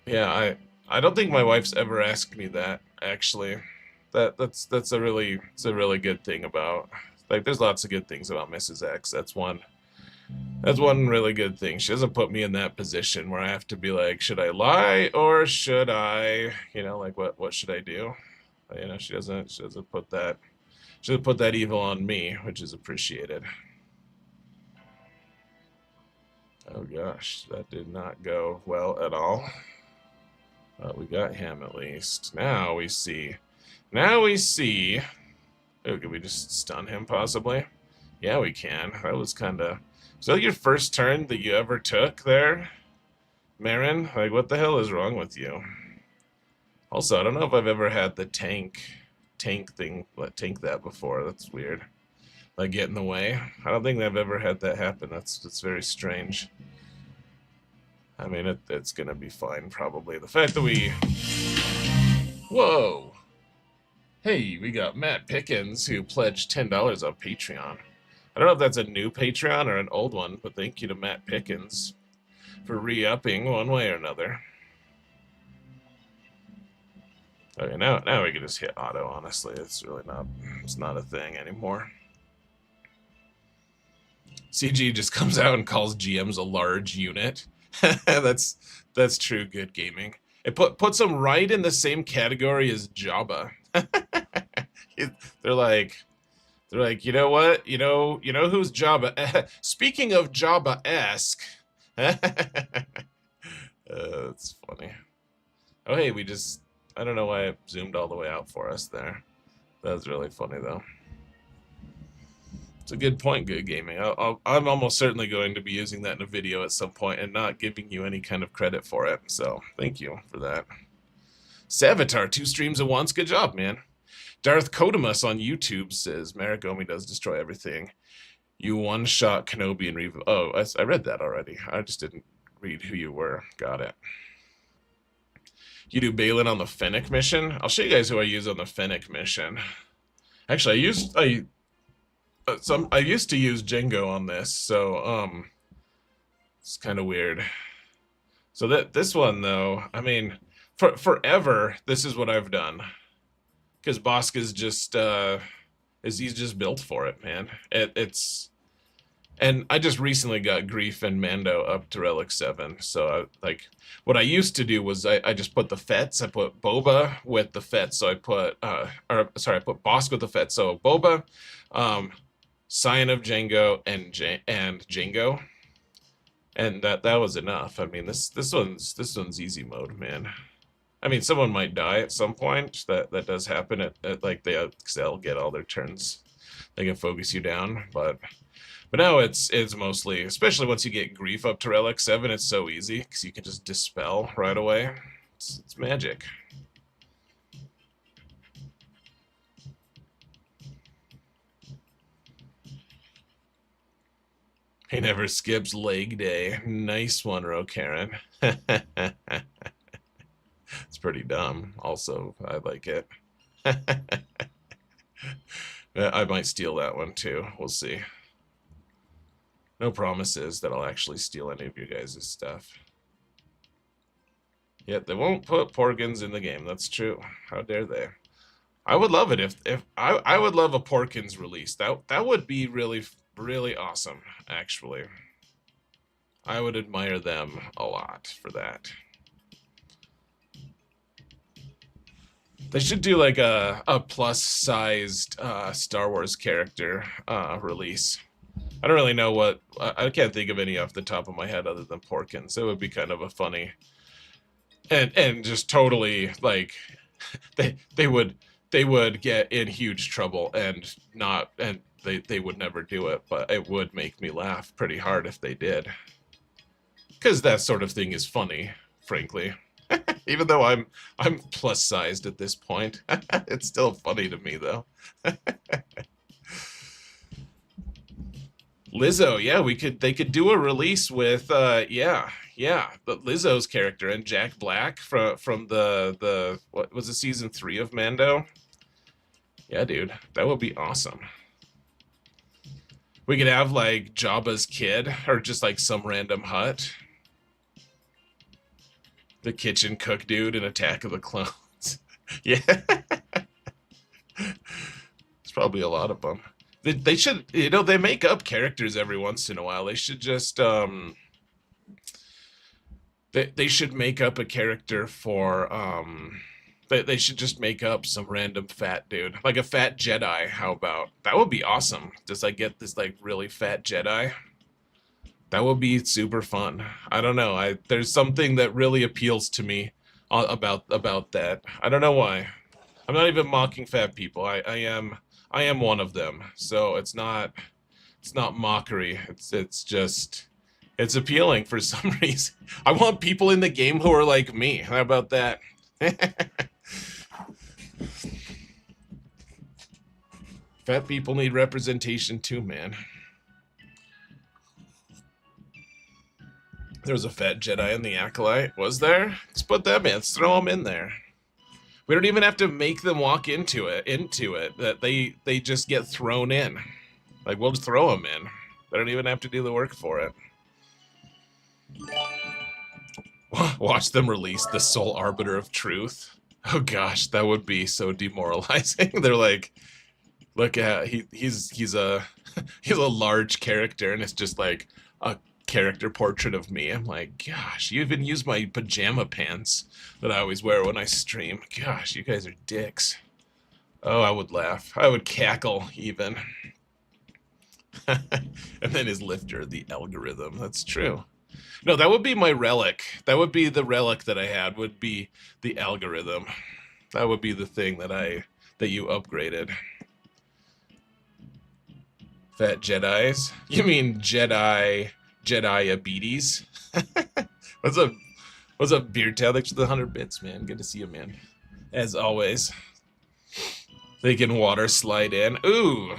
yeah, I don't think my wife's ever asked me that, actually. That's a really good thing about, like, there's lots of good things about Mrs. X. That's one really good thing. She doesn't put me in that position where I have to be like, should I lie or should I, like what should I do? She doesn't put that evil on me, which is appreciated. Oh gosh, that did not go well at all. We got him at least. Now we see. Oh, can we just stun him possibly? Yeah, we can. That was kind of. Was that your first turn that you ever took there, Marin? Like, what the hell is wrong with you? Also, I don't know if I've ever had the tank tank that before. That's weird. Like, get in the way. I don't think I've ever had that happen. That's very strange. I mean, it's gonna be fine, probably. The fact that we... Whoa! Hey, we got Matt Pickens, who pledged $10 on Patreon. I don't know if that's a new Patreon or an old one, but thank you to Matt Pickens for re-upping one way or another. Okay, now we can just hit auto, honestly. It's not a thing anymore. CG just comes out and calls GMs a large unit. That's true good gaming. It puts them right in the same category as Jabba. They're like, you know what? You know who's Jabba? Speaking of Jabba-esque, that's funny. Oh hey, I don't know why it zoomed all the way out for us there. That was really funny though. It's a good point, good gaming. I'm almost certainly going to be using that in a video at some point and not giving you any kind of credit for it. So thank you for that. Savitar, 2 streams at once. Good job, man. Darth Kodamus on YouTube says, Merrick Omi does destroy everything. You one-shot Kenobi and Reva. Oh, I read that already. I just didn't read who you were. Got it. You do Balin on the Fennec mission? I'll show you guys who I use on the Fennec mission. Actually, I used to use Django on this, so it's kind of weird. So this one though, I mean, forever this is what I've done, because Bosk is just he's just built for it, man. And I just recently got Grief and Mando up to Relic 7, so what I used to do was I just put the Fets. I put Boba with the Fets, so I put I put Bosk with the Fets, so Boba, Scion of Django and Django, and that was enough. I mean, this one's easy mode, man. I mean, someone might die at some point. That does happen at like they'll get all their turns. They can focus you down, but now it's mostly, especially once you get Grief up to Relic 7, it's so easy because you can just dispel right away. It's magic. He never skips leg day. Nice one, Karen. It's pretty dumb. Also, I like it. I might steal that one too. We'll see. No promises that I'll actually steal any of you guys' stuff. Yet they won't put Porkins in the game. That's true. How dare they? I would love it if I would love a Porkins release. That would be really awesome, actually. I would admire them a lot for that. They should do like a plus-sized Star Wars character release. I don't really know what... I can't think of any off the top of my head other than Porkins. It would be kind of a funny... And just totally, like... They would get in huge trouble and they would never do it, but it would make me laugh pretty hard if they did. Because that sort of thing is funny, frankly. Even though I'm plus-sized at this point. It's still funny to me, though. Lizzo, yeah, they could do a release with yeah, but Lizzo's character and Jack Black from the what was it, season 3 of Mando? Yeah, dude, that would be awesome. We could have like Jabba's kid, or just like some random hut. The kitchen cook dude in Attack of the Clones. Yeah. There's probably a lot of them. They should, they make up characters every once in a while. They should just, they should make up a character for, they should just make up some random fat dude. Like a fat Jedi, how about? That would be awesome. Just like get this like really fat Jedi. That would be super fun. I don't know. There's something that really appeals to me about that. I don't know why. I'm not even mocking fat people. I am one of them. So it's not mockery. It's just appealing for some reason. I want people in the game who are like me. How about that? Fat people need representation too, man. There was a fat Jedi in the Acolyte. Was there? Let's put them in. Let's throw them in there. We don't even have to make them walk into it. That they just get thrown in. Like, we'll just throw them in. They don't even have to do the work for it. Watch them release the sole arbiter of truth. Oh gosh, that would be so demoralizing. They're like, look at he's a he's a large character, and it's just like a character portrait of me. I'm like, gosh, you even use my pajama pants that I always wear when I stream. Gosh, you guys are dicks. Oh, I would laugh. I would cackle even. And then his lifter, the algorithm. That's true. No, that would be my relic. That would be the relic that I had, would be the algorithm. That would be the thing that you upgraded. Fat Jedis? You mean Jedi-abetes? What's up, Beard Tail? Thanks for the 100 bits, man. Good to see you, man. As always. They can water slide in. Ooh!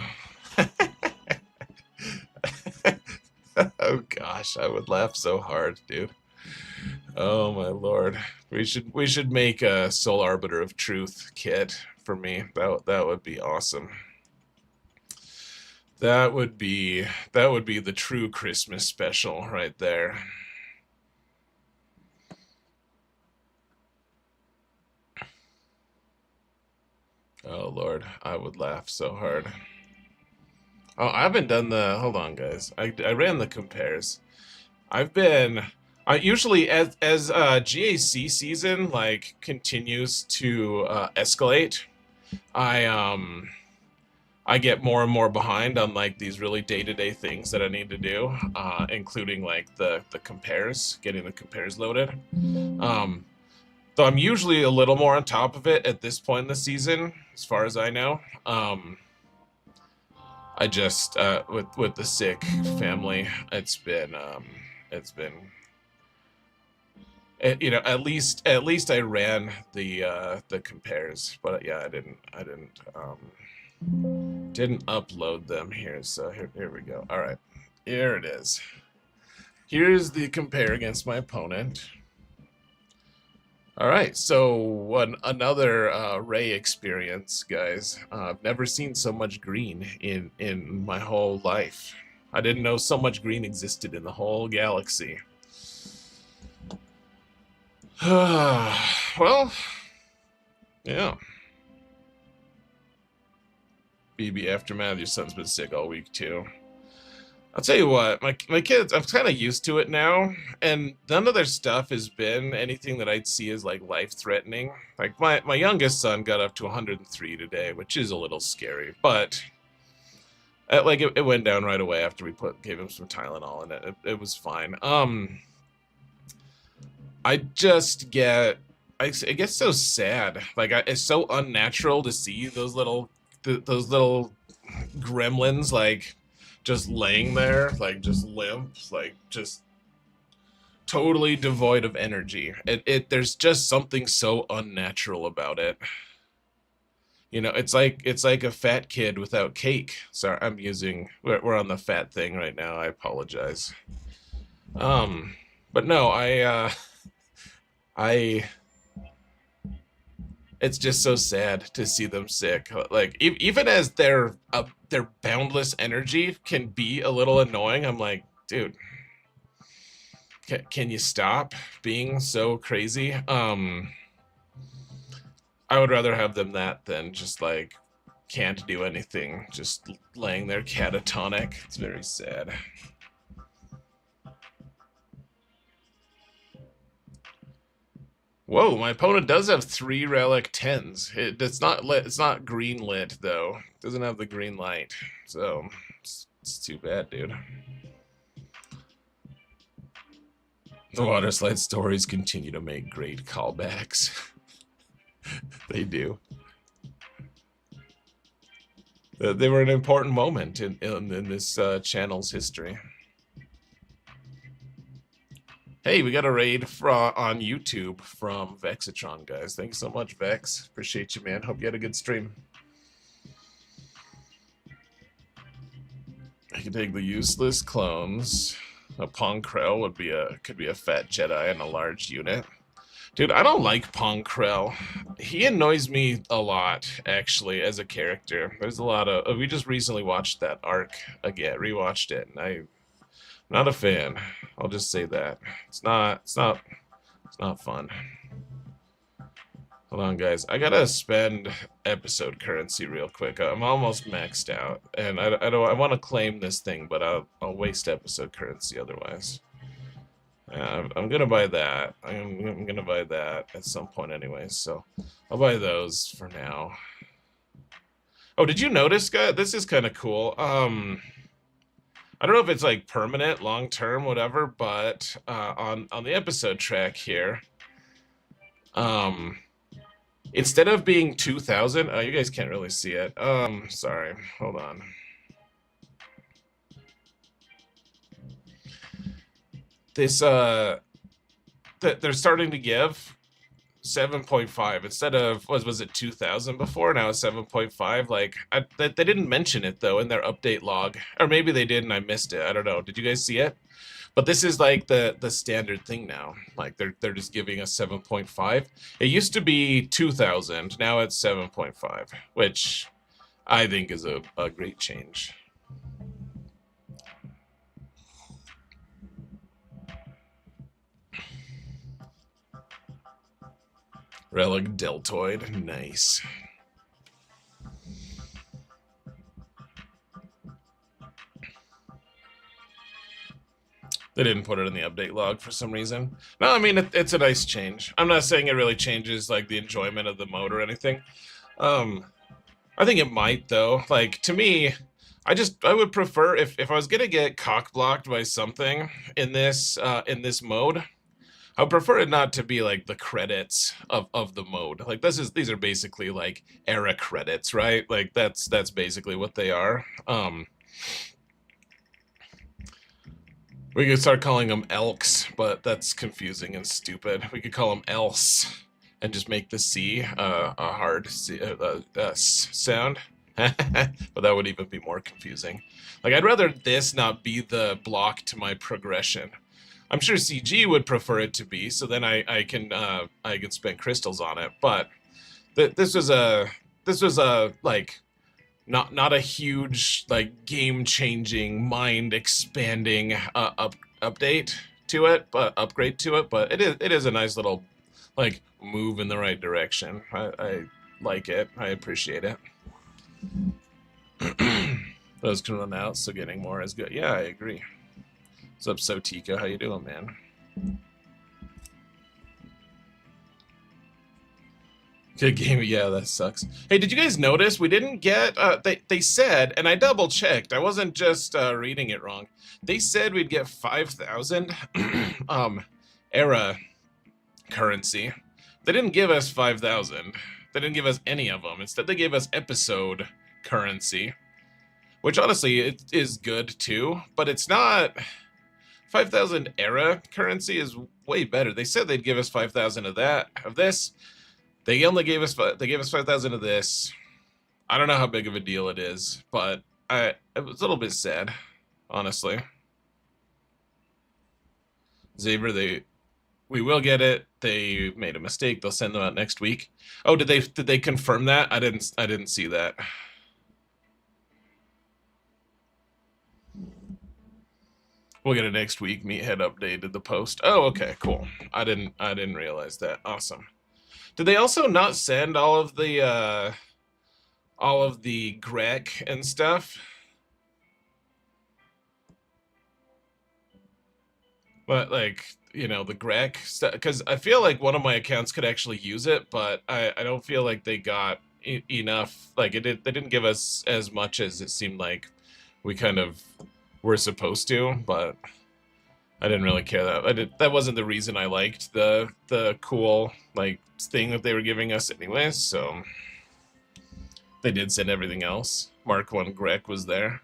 Oh gosh, I would laugh so hard, dude. Oh my lord. We should make a Soul Arbiter of Truth kit for me. That would be awesome. That would be the true Christmas special right there. Oh lord, I would laugh so hard. Oh, I haven't done the... Hold on, guys. I ran the compares. I've been... usually, as GAC season, like, continues to escalate, I get more and more behind on, like, these really day-to-day things that I need to do, including, like, the compares, getting the compares loaded. So I'm usually a little more on top of it at this point in the season, as far as I know. I just with the sick family, it's been you know, at least I ran the compares, but yeah, I didn't upload them here. So here we go. All right, here it is. Here's the compare against my opponent. All right, so another Ray experience, guys. I've never seen so much green in my whole life. I didn't know so much green existed in the whole galaxy. Well, yeah. BB Aftermath, your son's been sick all week too. I'll tell you what, my kids, I'm kind of used to it now, and none of their stuff has been anything that I'd see as, like, life-threatening. Like, my youngest son got up to 103 today, which is a little scary, but, like, it went down right away after we gave him some Tylenol, and it was fine. I just get, it gets so sad. Like, it's so unnatural to see those little gremlins, like, just laying there, like, just limp, like, just totally devoid of energy. There's just something so unnatural about it. You know, it's like a fat kid without cake. Sorry, we're on the fat thing right now. I apologize. But no, it's just so sad to see them sick. Like, even as their boundless energy can be a little annoying, I'm like, dude, can you stop being so crazy? I would rather have them that than just, like, can't do anything, just laying there catatonic. It's very sad. Whoa, my opponent does have 3 Relic 10s. It's not lit. It's not green lit, though. It doesn't have the green light. So, it's too bad, dude. The water slide stories continue to make great callbacks. They do. They were an important moment in this channel's history. Hey, we got a raid on YouTube from Vexatron, guys. Thanks so much, Vex. Appreciate you, man. Hope you had a good stream. You take the useless clones. A Pong Krell could be a fat Jedi in a large unit. Dude, I don't like Pong Krell. He annoys me a lot, actually, as a character. There's a lot of... we just recently watched that arc again, rewatched it, and I'm not a fan. I'll just say that. It's not fun. Hold on, guys. I gotta spend episode currency real quick. I'm almost maxed out, and I want to claim this thing, but I'll waste episode currency otherwise. I'm gonna buy that. I'm gonna buy that at some point anyway, so I'll buy those for now. Oh, did you notice, guys? This is kind of cool. I don't know if it's like permanent, long term, whatever, but on the episode track here, instead of being 2,000, oh, you guys can't really see it. Sorry, hold on. This they're starting to give 7.5 instead of was it 2,000 before? Now it's 7.5. Like they didn't mention it though in their update log, or maybe they did and I missed it. I don't know. Did you guys see it? But this is like the standard thing now. Like they're just giving us 7.5. It used to be 2,000. Now it's 7.5, which I think is a great change. Relic Deltoid, nice. They didn't put it in the update log for some reason. No, I mean, it's a nice change. I'm not saying it really changes, like, the enjoyment of the mode or anything. I think it might, though. Like, to me, I would prefer, if I was gonna get cock-blocked by something in this mode, I would prefer it not to be like the credits of the mode. Like these are basically like era credits, right? Like that's basically what they are. We could start calling them elks, but that's confusing and stupid. We could call them else and just make the C a hard C, sound. But that would even be more confusing. Like I'd rather this not be the block to my progression. I'm sure CG would prefer it to be, so then I can spend crystals on it. But this was a like not a huge like game changing, mind expanding update to it, but upgrade to it. But it is a nice little like move in the right direction. I like it. I appreciate it. Those can run out, so getting more is good. Yeah, I agree. What's up, Sotika? How you doing, man? Good game. Yeah, that sucks. Hey, did you guys notice we didn't get... they said, and I double-checked. I wasn't just reading it wrong. They said we'd get 5,000 era currency. They didn't give us 5,000. They didn't give us any of them. Instead, they gave us episode currency, which honestly it is good too, but it's not... 5,000 era currency is way better. They said they'd give us 5,000 of this. They only gave us 5,000 of this. I don't know how big of a deal it is, but it was a little bit sad, honestly. Zaber, we will get it. They made a mistake. They'll send them out next week. Oh, did they confirm that? I didn't see that. We'll get it next week. Meathead updated the post. Oh, okay, cool. I didn't realize that. Awesome. Did they also not send all of the Grec and stuff? But like, you know, the Grec stuff, because I feel like one of my accounts could actually use it, but I don't feel like they got enough. Like they didn't give us as much as it seemed like we kind of were supposed to, but I didn't really care that wasn't the reason I liked the cool like thing that they were giving us anyways, so they did send everything else. Mark 1 Grec was there.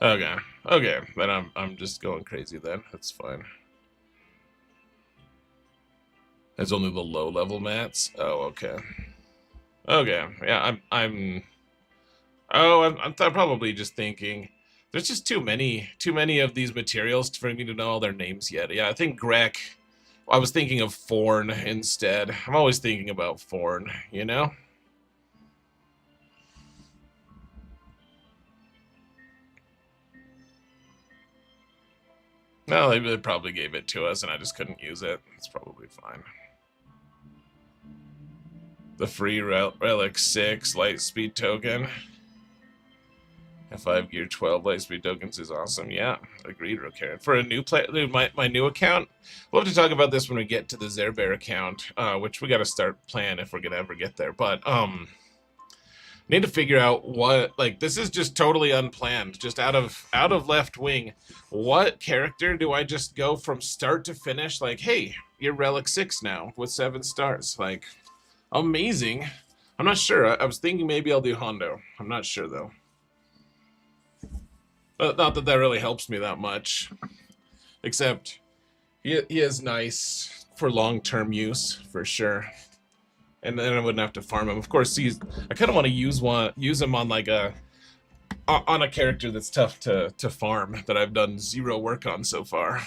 Okay, then I'm just going crazy then. That's fine. It's only the low level mats. Oh, okay. Okay, yeah, I'm probably just thinking There's just too many of these materials for me to know all their names yet. Yeah, I think Grek. I was thinking of Forn instead. I'm always thinking about Forn, you know? No, they probably gave it to us and I just couldn't use it. It's probably fine. The free Relic 6 Lightspeed token. F5 Gear 12 Lightspeed tokens is awesome. Yeah, agreed, Rokaren. For a new player, my new account, we'll have to talk about this when we get to the Zerbear account, which we got to start planning if we're going to ever get there. But, need to figure out what, like, this is just totally unplanned, just out of left wing. What character do I just go from start to finish? Like, hey, you're Relic 6 now with 7 stars. Like, amazing. I'm not sure. I was thinking maybe I'll do Hondo. I'm not sure, though. Not that that really helps me that much. Except, he is nice for long-term use, for sure. And then I wouldn't have to farm him. Of course, I kind of want to use him on like on a character that's tough to farm, that I've done 0 work on so far.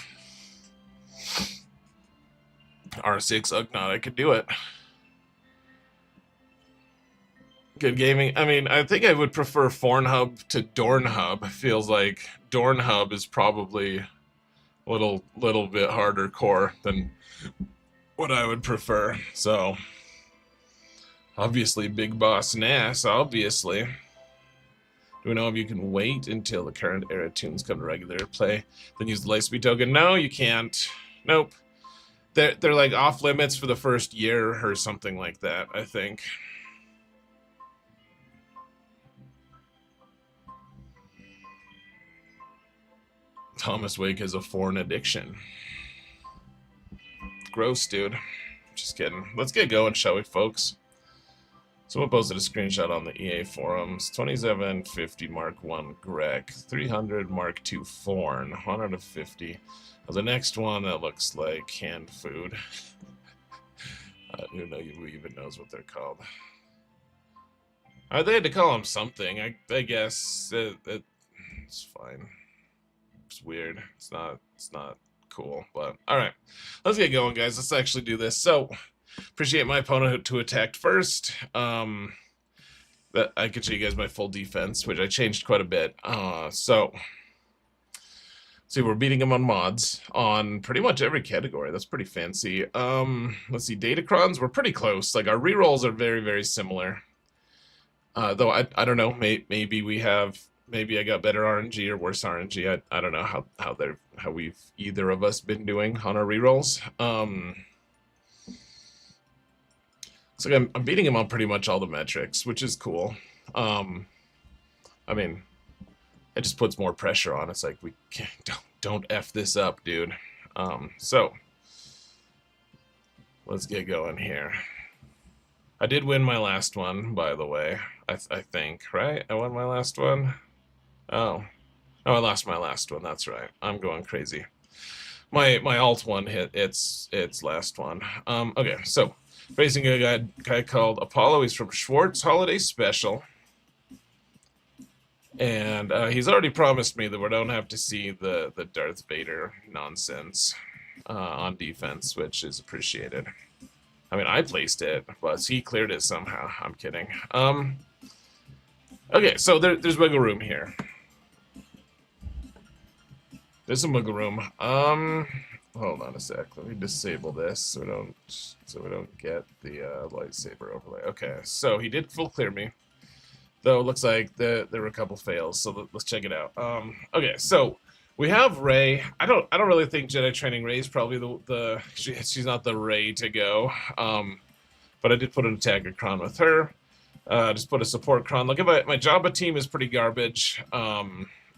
R6 Ugnaught, I could do it. Good gaming. I mean, I think I would prefer Fornhub to Dornhub. Feels like Dornhub is probably a little bit harder core than what I would prefer. So, obviously, Big Boss Nass, obviously. Do we know if you can wait until the current era tunes come to regular play, then use the Lightspeed token? No, you can't. Nope. They're like off limits for the first year or something like that, I think. Thomas Wake has a foreign addiction. Gross, dude. Just kidding. Let's get going, shall we, folks? Someone posted a screenshot on the EA forums. 2750 Mark 1 Grek, 300 Mark 2 Forn, 150. Well, the next one that looks like canned food. Who even knows what they're called? They had to call them something. I guess it's fine. It's weird. It's not cool, but all right. Let's get going, guys. Let's actually do this. So, appreciate my opponent who attacked first. That I could show you guys my full defense, which I changed quite a bit. So, see, we're beating him on mods on pretty much every category. That's pretty fancy. Let's see, Datacrons, we're pretty close. Like, our rerolls are very, very similar. Though I don't know. Maybe we have. Maybe I got better RNG or worse RNG. I don't know how we've either of us been doing on our rerolls. So I'm beating him on pretty much all the metrics, which is cool. I mean, it just puts more pressure on. It's like we don't F this up, dude. So let's get going here. I did win my last one, by the way. I think, right? I won my last one. Oh, I lost my last one. That's right. I'm going crazy. My alt one hit its last one. Okay, so facing a guy called Apollo. He's from Schwartz Holiday Special, and he's already promised me that we don't have to see the Darth Vader nonsense on defense, which is appreciated. I mean, I placed it, but he cleared it somehow. I'm kidding. Okay, so there's wiggle room here. There's some wiggle room. Hold on a sec. Let me disable this so we don't get the lightsaber overlay. Okay, so he did full clear me, though it looks like there were a couple fails. So let's check it out. Okay, so we have Rey. I don't really think Jedi Training Rey is probably she's not the Rey to go. But I did put an attacker cron with her. Just put a support cron. Look at my Jabba team is pretty garbage.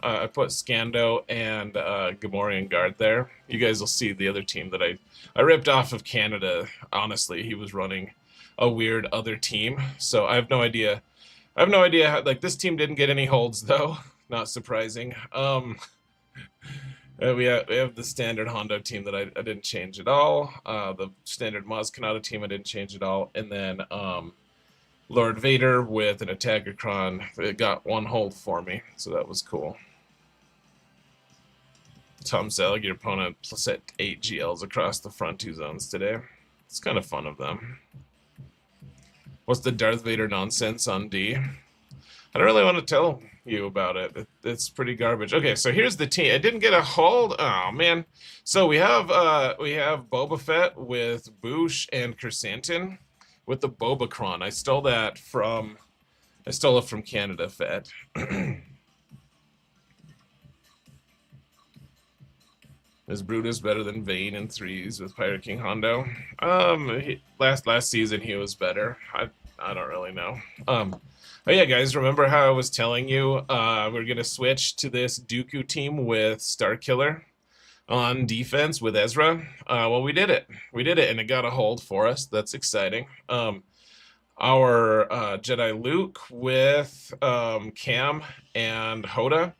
I put Scando and Gamorrean Guard there. You guys will see the other team that I ripped off of Canada. Honestly, he was running a weird other team, so I have no idea. I have no idea how, like, this team didn't get any holds though. Not surprising. We have the standard Hondo team that I didn't change at all. The standard Maz Kanata team I didn't change at all, and then Lord Vader with an attacker cron. It got one hold for me, so that was cool. Tom Selleck, your opponent set 8 GLs across the front 2 zones today. It's kind of fun of them. What's the Darth Vader nonsense on D? I don't really want to tell you about it. It's pretty garbage. Okay, so here's the team. I didn't get a hold. Oh man. So we have Boba Fett with Boosh and Chrysanthemum with the Bobacron. I stole it from Canada Fett. Is Brutus better than Vayne in 3s with Pirate King Hondo? Last season he was better. I don't really know. Oh yeah, guys, remember how I was telling you we're gonna switch to this Dooku team with Starkiller on defense with Ezra? Well, we did it. We did it, and it got a hold for us. That's exciting. Our Jedi Luke with Cam and Hoda.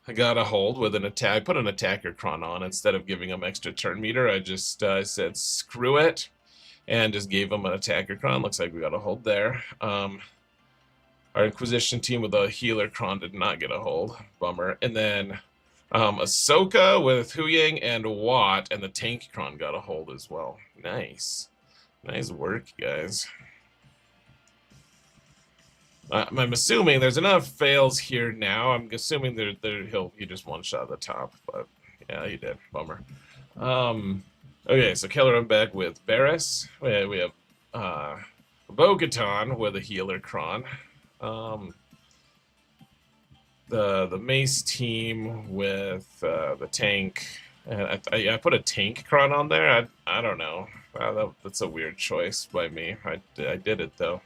I got a hold with an attack. I put an attacker cron on instead of giving him extra turn meter. I just said screw it and just gave him an attacker cron. Looks like we got a hold there. Our Inquisition team with a healer cron did not get a hold. Bummer. And then Ahsoka with Huyang and Watt, and the tank cron got a hold as well. Nice. Nice work, guys. I'm assuming there's enough fails here now. I'm assuming he just one-shot the top, but yeah, he did. Bummer. Okay, so Keller, I'm back with Barris. We have Bo-Katan with a healer cron. The Mace team with the tank. I put a tank cron on there. I don't know. Wow, that's a weird choice by me. I did it though.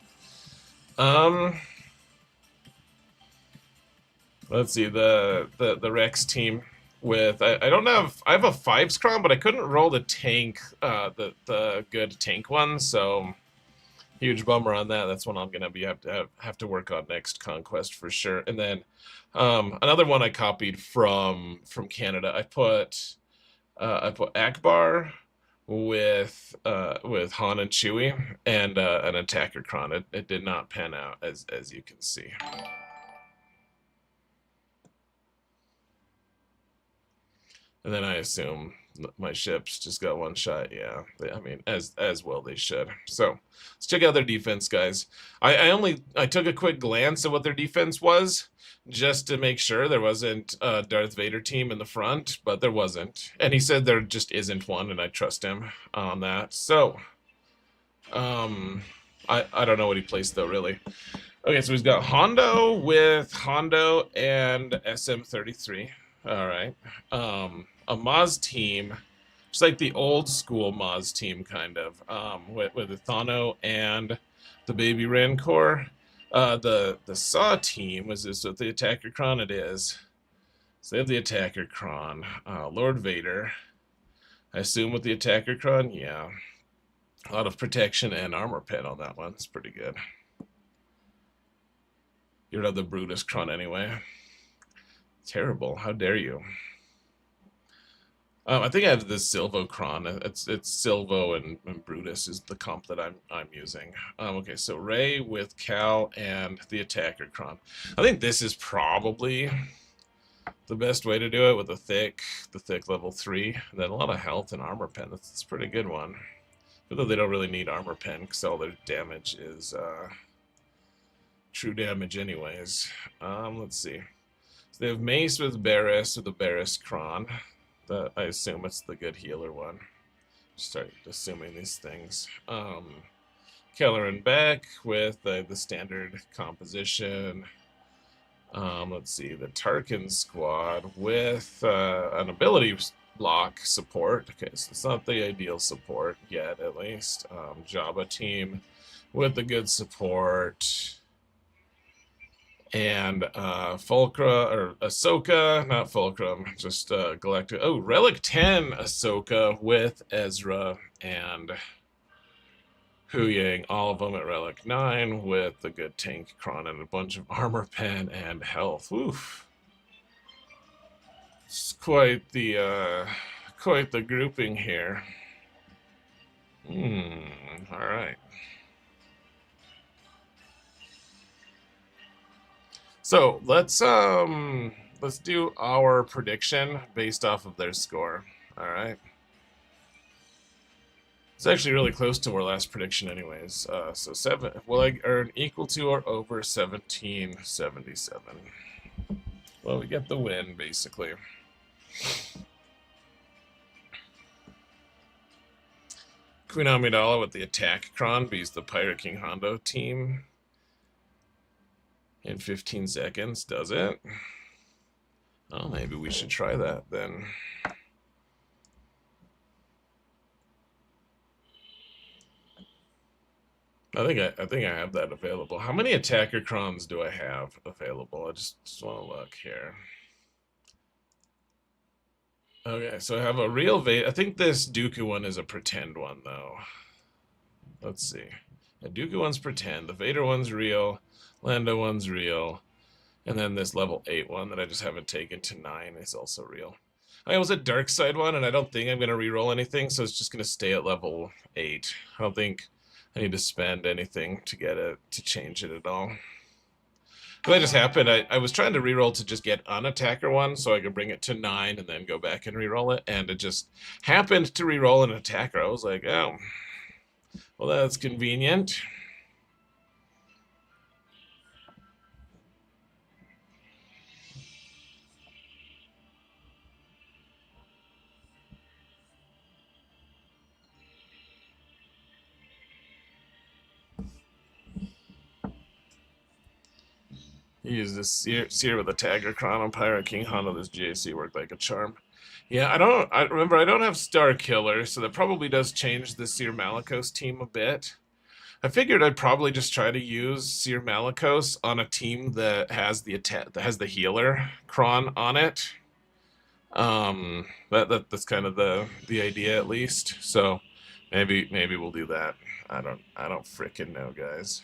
Let's see, the Rex team with I don't have I have a 5s cron, but I couldn't roll the tank the good tank one, so huge bummer on that. That's one I'm gonna have to work on next conquest for sure. And then another one I copied from Canada. I put Akbar with Han and Chewie and an attacker cron. It did not pan out as you can see. And then I assume my ships just got one shot. Yeah, I mean, as well they should. So let's check out their defense, guys. I took a quick glance at what their defense was just to make sure there wasn't a Darth Vader team in the front, but there wasn't. And he said there just isn't one, and I trust him on that. So I don't know what he placed though, really. Okay, so he's got Hondo with Hondo and SM33. All right. A Maz team, just like the old school Maz team, kind of, with the Thano and the Baby Rancor. The Saw team, was this with the attacker cron? It is. So they have the attacker cron. Lord Vader, I assume with the attacker cron, yeah. A lot of protection and armor pen on that one. It's pretty good. You're not the Brutus cron anyway. Terrible. How dare you? I think I have the Silvo cron. It's Silvo and Brutus is the comp that I'm using. Okay, so Ray with Cal and the attacker cron. I think this is probably the best way to do it with the thick level 3, and then a lot of health and armor pen. That's a pretty good one. Although they don't really need armor pen because all their damage is true damage anyways. Let's see. So they have Mace with Barris with the Barris cron. I assume it's the good healer one. Start assuming these things. Keller and Beck with the standard composition. Let's see, the Tarkin squad with an ability block support. Okay, so it's not the ideal support yet, at least. Jabba team with the good support. And Fulcra, or Ahsoka, not Fulcrum, just Galactic. Oh, Relic 10 Ahsoka with Ezra and Huyang, all of them at Relic 9 with the good tank cron and a bunch of armor pen and health. Oof. It's quite the grouping here. All right. So let's let's do our prediction based off of their score. All right. It's actually really close to our last prediction, anyways. So 7. Will I earn equal to or over 1777? Well, we get the win, basically. Queen Amidala with the attack cron beats the Pirate King Hondo team in 15 seconds, does it? Oh, maybe we should try that then. I think I have that available. How many attacker crons do I have available? I just want to look here. Okay, so I have a real Vader. I think this Dooku one is a pretend one, though. Let's see. The Dooku one's pretend. The Vader one's real. Lando one's real. And then this level 8 one that I just haven't taken to 9 is also real. I was a dark side one, and I don't think I'm going to reroll anything, so it's just going to stay at level 8. I don't think I need to spend anything to get it, to change it at all. That just happened. I was trying to reroll to just get an attacker one so I could bring it to 9 and then go back and reroll it, and it just happened to reroll an attacker. I was like, oh, well, that's convenient. Use this seer with a Tagger Crown on Pirate King Hondo. This GAC worked like a charm. Yeah, I remember I don't have Star Killer, so that probably does change the Seer Malicos team a bit. I figured I'd probably just try to use Seer Malicos on a team that has the healer Kron on it. That's kind of the idea at least. So maybe we'll do that. I don't frickin' know, guys.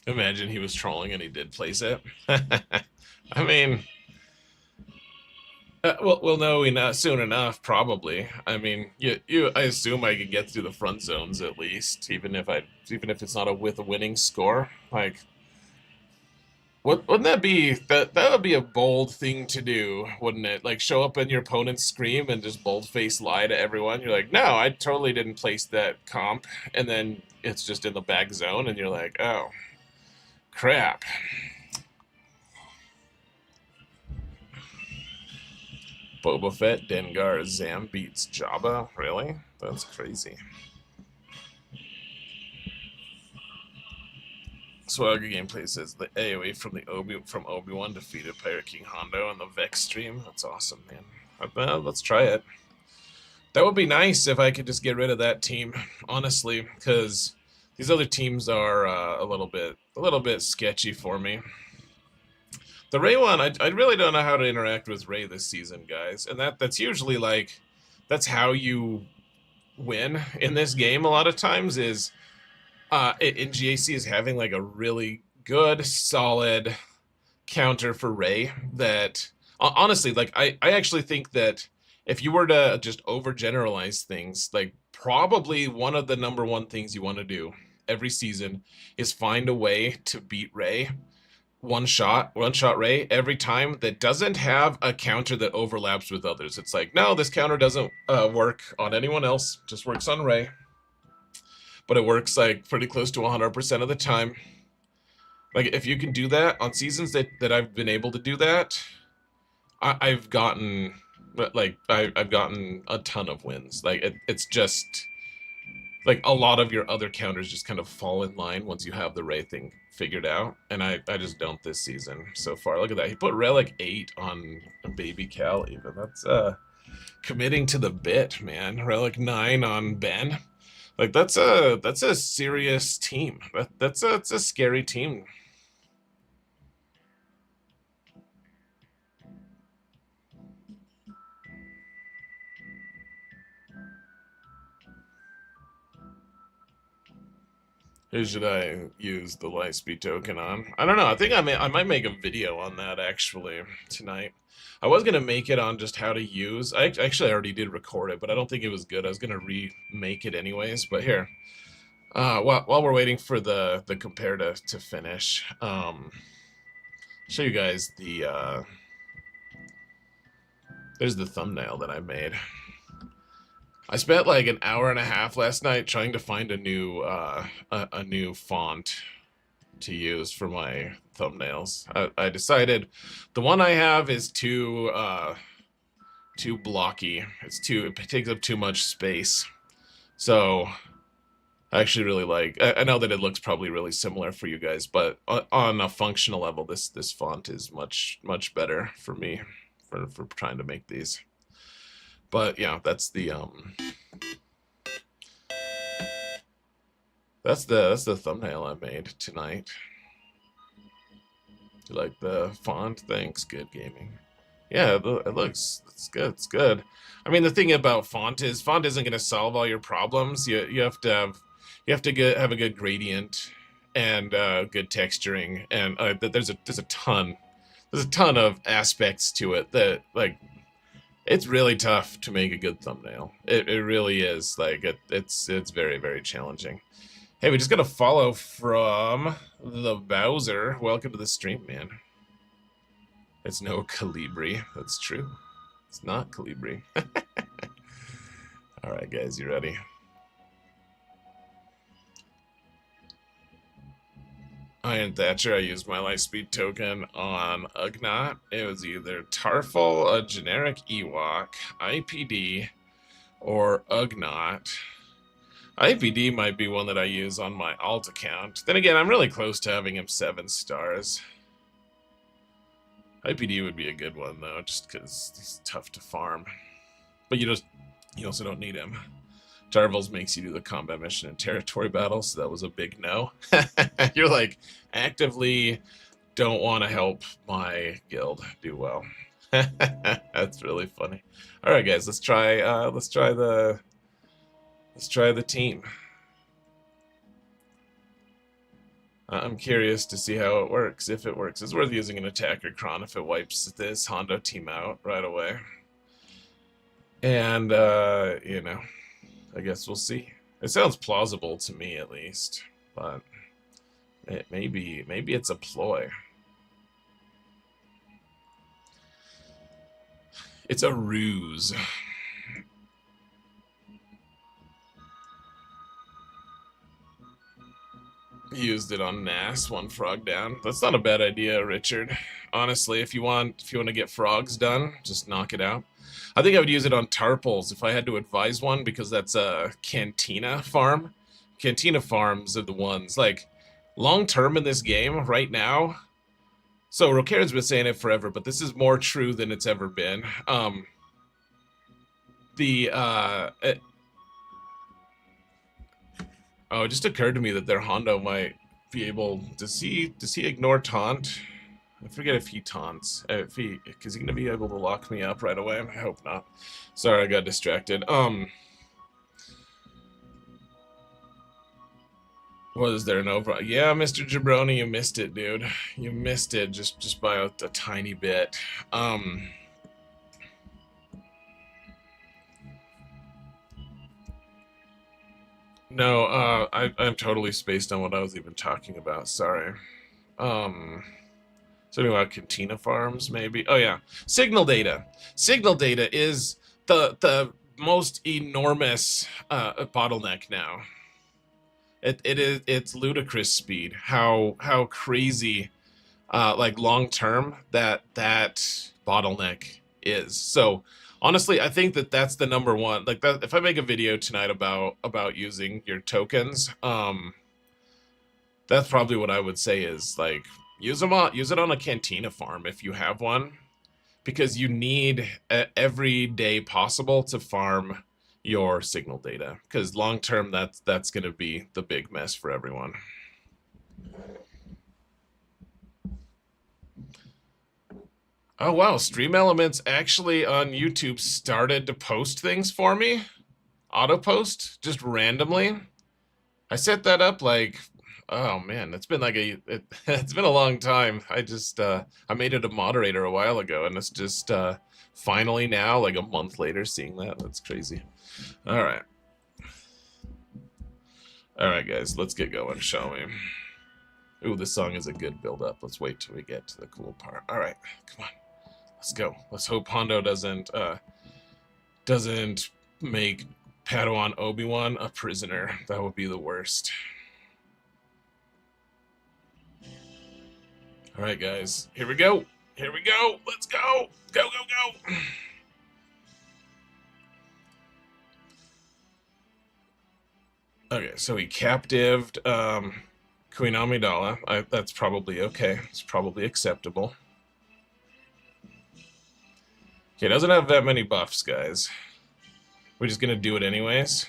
Imagine he was trolling and he did place it. I mean, we'll know soon enough, probably. I mean, I assume I could get through the front zones at least, even if it's not with a winning score. Like, wouldn't that be that would be a bold thing to do, wouldn't it? Like, show up in your opponent's scream and just bold-faced lie to everyone. You're like, no, I totally didn't place that comp, and then it's just in the back zone, and you're like, oh. Crap. Boba Fett, Dengar, Zam beats Jabba? Really? That's crazy. Swagger Gameplay says the AoE from Obi-Wan defeated Pirate King Hondo on the Vex stream. That's awesome, man. Let's try it. That would be nice if I could just get rid of that team, honestly, because these other teams are a little bit sketchy for me. The Rey one, I really don't know how to interact with Rey this season, guys. And that's usually like, that's how you win in this game a lot of times is, in GAC is having like a really good, solid counter for Rey that, honestly, like I actually think that if you were to just overgeneralize things, like probably one of the #1 things you want to do every season is find a way to beat Rey one shot Rey every time that doesn't have a counter that overlaps with others. It's like, no, this counter doesn't work on anyone else, just works on Rey, but it works like pretty close to 100% of the time. Like, if you can do that on seasons that I've been able to do that, I've gotten I've gotten a ton of wins. Like, it's just like a lot of your other counters just kind of fall in line once you have the Rey thing figured out, and I just don't this season so far. Look at that. He put Relic 8 on a baby Cal even. That's committing to the bit, man. Relic 9 on Ben. Like, that's a serious team. It's a scary team. Who should I use the Lightspeed token on? I don't know. I think I might make a video on that actually tonight. I was gonna make it on just how to use. I already did record it, but I don't think it was good. I was gonna remake it anyways. But here, While we're waiting for the compare to finish, show you guys there's the thumbnail that I made. I spent like an hour and a half last night trying to find a new font to use for my thumbnails. I decided the one I have is too blocky. It takes up too much space. So I actually really like. I know that it looks probably really similar for you guys, but on a functional level, this font is much better for me for trying to make these. But yeah, that's the thumbnail I made tonight. You like the font? Thanks, good gaming. Yeah, it's good. It's good. I mean, the thing about font isn't going to solve all your problems. You have to have a good gradient and good texturing, and there's a ton of aspects to it that, like, it's really tough to make a good thumbnail. It really is. Like, it's very, very challenging. Hey, we just got a follow from the Bowser. Welcome to the stream, man. It's no Calibri. That's true. It's not Calibri. All right, guys, you ready? Iron Thatcher, I used my Lightspeed token on Ugnaught. It was either Tarful, a generic Ewok, IPD, or Ugnaught. IPD might be one that I use on my alt account. Then again, I'm really close to having him 7 stars. IPD would be a good one, though, just because he's tough to farm. But you also don't need him. Tarvals makes you do the combat mission and territory battle, so that was a big no. You're like, actively don't want to help my guild do well. That's really funny. All right, guys, let's try the team. I'm curious to see how it works. If it works, it's worth using an attacker cron if it wipes this Hondo team out right away. And you know, I guess we'll see. It sounds plausible to me, at least, but maybe it's a ploy. It's a ruse. Used it on Nass, 1 frog down. That's not a bad idea, Richard. Honestly, if you want to get frogs done, just knock it out. I think I would use it on Tarpals if I had to advise one, because that's a Cantina farm. Cantina farms are the ones, like, long term in this game right now. So Rokaren's been saying it forever, but this is more true than it's ever been. Oh, it just occurred to me that their Hondo might be able. Does he ignore taunt? I forget if he taunts. Is he gonna be able to lock me up right away? I hope not. Sorry, I got distracted. Was there an over? Yeah, Mr. Jabroni, you missed it, dude. You missed it just by a tiny bit. No, I'm totally spaced on what I was even talking about. Sorry. Something about Cantina Farms, maybe. Oh yeah, signal data. Signal data is the most enormous bottleneck now. It's ludicrous speed. How crazy, like, long term that bottleneck is. So honestly, I think that's the number one. Like, that, if I make a video tonight about using your tokens, that's probably what I would say is, like, use it on a Cantina farm if you have one, because you need every day possible to farm your signal data, because long term that's going to be the big mess for everyone. Oh wow, Stream Elements actually on YouTube started to post things for me. Auto post, just randomly. I set that up like, oh man, it's been like it's been a long time. I made it a moderator a while ago, and it's just finally now, like a month later, seeing that. That's crazy. All right. Alright, guys, let's get going, shall we? Ooh, this song is a good build-up. Let's wait till we get to the cool part. Alright, come on. Let's go. Let's hope Hondo doesn't make Padawan Obi-Wan a prisoner. That would be the worst. Alright, guys. Here we go. Here we go. Let's go. Go, go, go. Okay, so he captived Queen Amidala. That's probably okay. It's probably acceptable. Okay, doesn't have that many buffs, guys. We're just gonna do it anyways.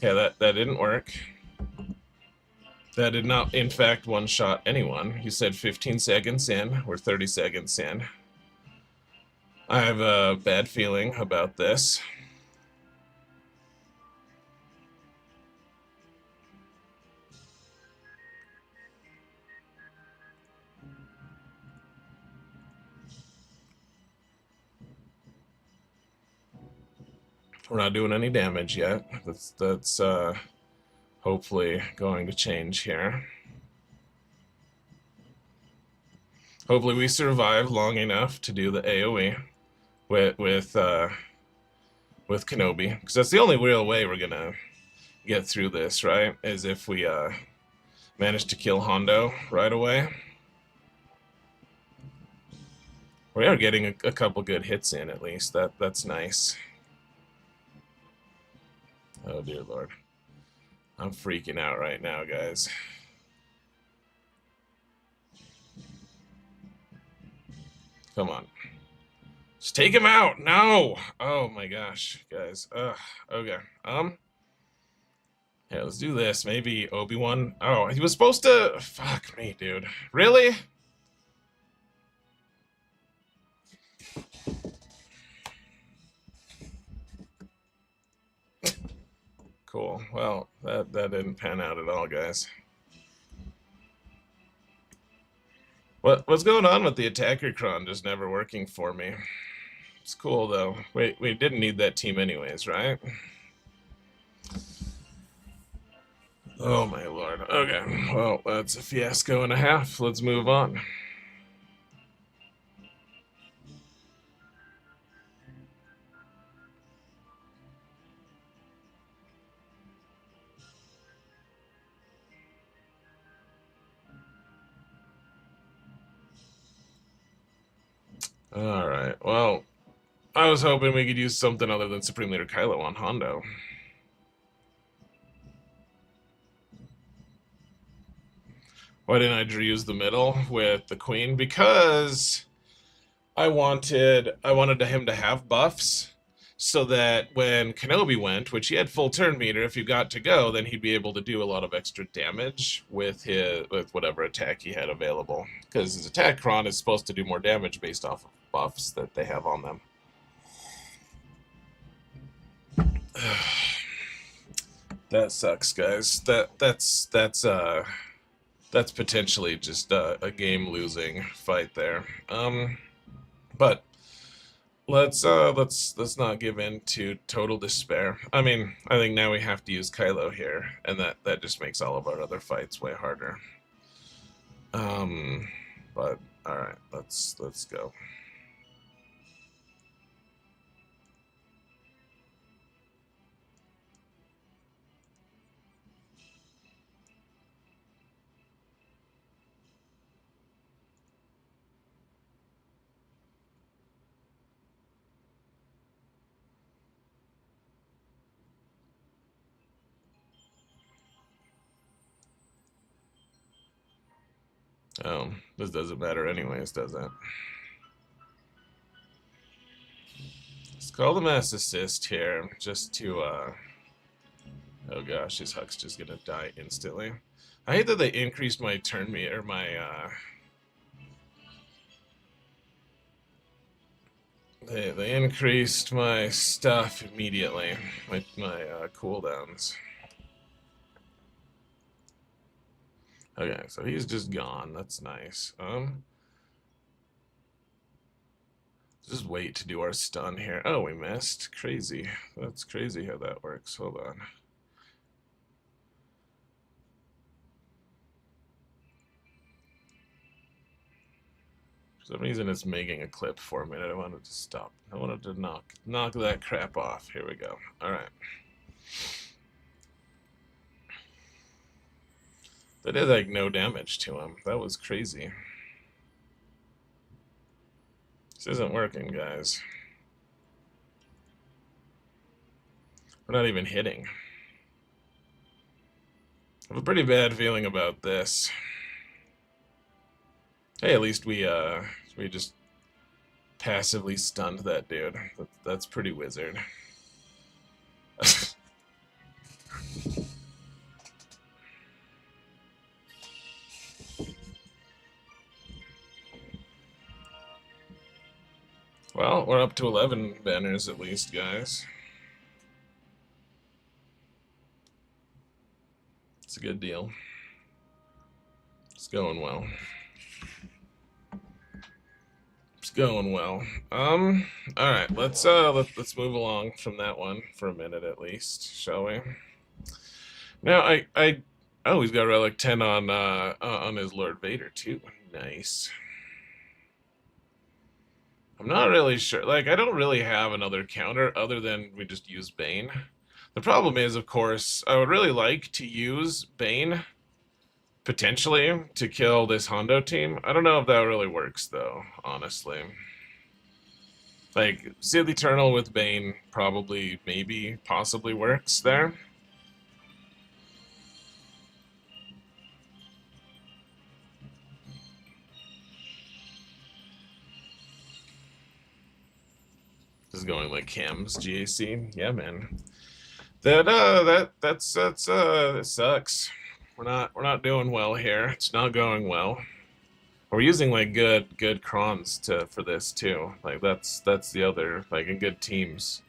Yeah, that didn't work. That did not, in fact, one-shot anyone. He said 15 seconds in. We're 30 seconds in. I have a bad feeling about this. We're not doing any damage yet. That's hopefully going to change here. Hopefully we survive long enough to do the AoE with Kenobi, because that's the only real way we're gonna get through this, right? Is if we manage to kill Hondo right away. We are getting a couple good hits in, at least. That's nice. Oh dear Lord. I'm freaking out right now, guys. Come on. Just take him out! No! Oh my gosh, guys. Ugh. Okay. Yeah, let's do this. Maybe Obi-Wan. Oh, he was supposed to. Fuck me, dude. Really? Cool. Well, that didn't pan out at all, guys. What's going on with the attacker cron just never working for me? It's cool though. We didn't need that team anyways, right? Oh my lord. Okay. Well, that's a fiasco and a half. Let's move on. Alright, well, I was hoping we could use something other than Supreme Leader Kylo on Hondo. Why didn't I use the middle with the Queen? Because I wanted him to have buffs, so that when Kenobi went, which he had full turn meter, if you got to go, then he'd be able to do a lot of extra damage with whatever attack he had available. Because his attack cron is supposed to do more damage based off of buffs that they have on them. That sucks, guys. That's potentially just a game-losing fight there. But let's not give in to total despair. I mean, I think now we have to use Kylo here, and that just makes all of our other fights way harder. But all right, let's go. Oh, this doesn't matter anyways, does it? Let's call the Mass Assist here, just to, oh gosh, his Huck's just gonna die instantly. I hate that they increased my turn meter, they increased my stuff immediately, my cooldowns. Okay, so he's just gone. That's nice. Just wait to do our stun here. Oh, we missed. Crazy. That's crazy how that works. Hold on. For some reason it's making a clip for me and I wanted to stop. I wanted to knock that crap off. Here we go. Alright. That did like no damage to him. That was crazy. This isn't working, guys. We're not even hitting. I have a pretty bad feeling about this. Hey, at least we just passively stunned that dude. That's pretty wizard. Well, we're up to 11 banners at least, guys. It's a good deal. It's going well. It's going well. All right, let's move along from that one for a minute at least, shall we? Now oh, he's got Relic 10 on his Lord Vader too. Nice. I'm not really sure. Like, I don't really have another counter other than we just use Bane. The problem is, of course, I would really like to use Bane, potentially, to kill this Hondo team. I don't know if that really works, though, honestly. Like, Sith Eternal with Bane probably, maybe, possibly works there. This is going like Cam's GAC. Yeah, man. That sucks. We're not doing well here. It's not going well. We're using like good crons for this too. Like that's the other, like, in good teams.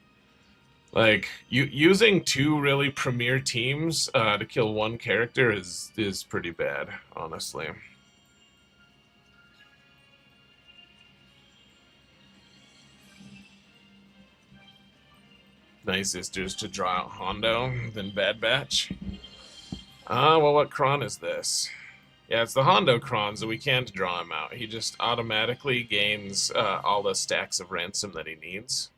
Like using two really premier teams to kill one character is pretty bad, honestly. Nice Sisters to draw out Hondo, then Bad Batch. Well, what Kron is this? Yeah, it's the Hondo Kron, so we can't draw him out. He just automatically gains all the stacks of ransom that he needs.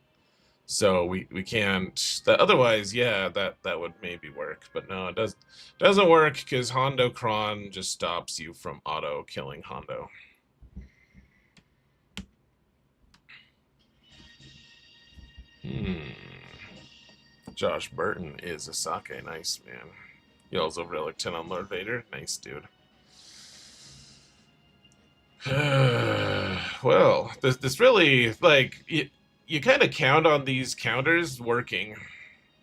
So we can't. Otherwise, yeah, that would maybe work. But no, it doesn't work because Hondo Kron just stops you from auto killing Hondo. Josh Burton is a sake. Nice, man. He also Relic 10 on Lord Vader. Nice, dude. Well, this really, like, you kind of count on these counters working,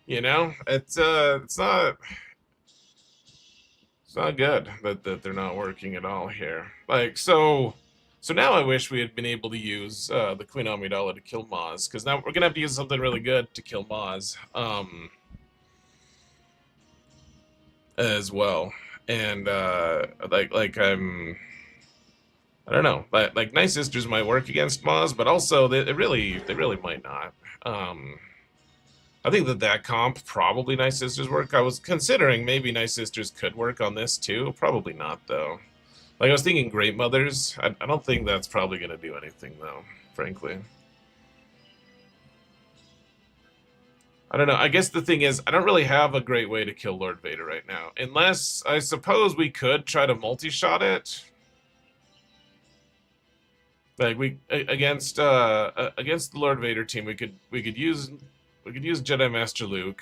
you know? It's not good that they're not working at all here. Like, so now I wish we had been able to use the Queen Amidala to kill Maz, because now we're gonna have to use something really good to kill Maz, as well. And I don't know, like Nice Sisters might work against Maz, but also they really might not. I think that comp probably Nice Sisters work. I was considering maybe Nice Sisters could work on this too. Probably not though. Like, I was thinking Great Mothers. I don't think that's probably going to do anything, though, frankly. I don't know. I guess the thing is, I don't really have a great way to kill Lord Vader right now. Unless, I suppose we could try to multi-shot it. Like, against the Lord Vader team, we could use Jedi Master Luke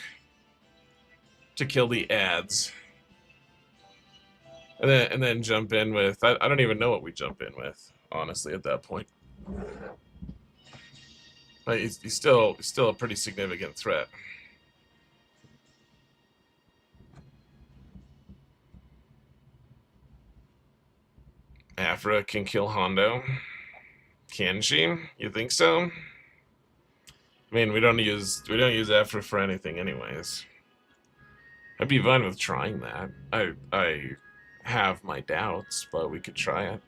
to kill the ads. And then jump in with, I don't even know what we jump in with, honestly, at that point. But he's still a pretty significant threat. Afra can kill Hondo. Can she? You think so? I mean, we don't use Afra for anything anyways. I'd be fine with trying that. I have my doubts, but we could try it.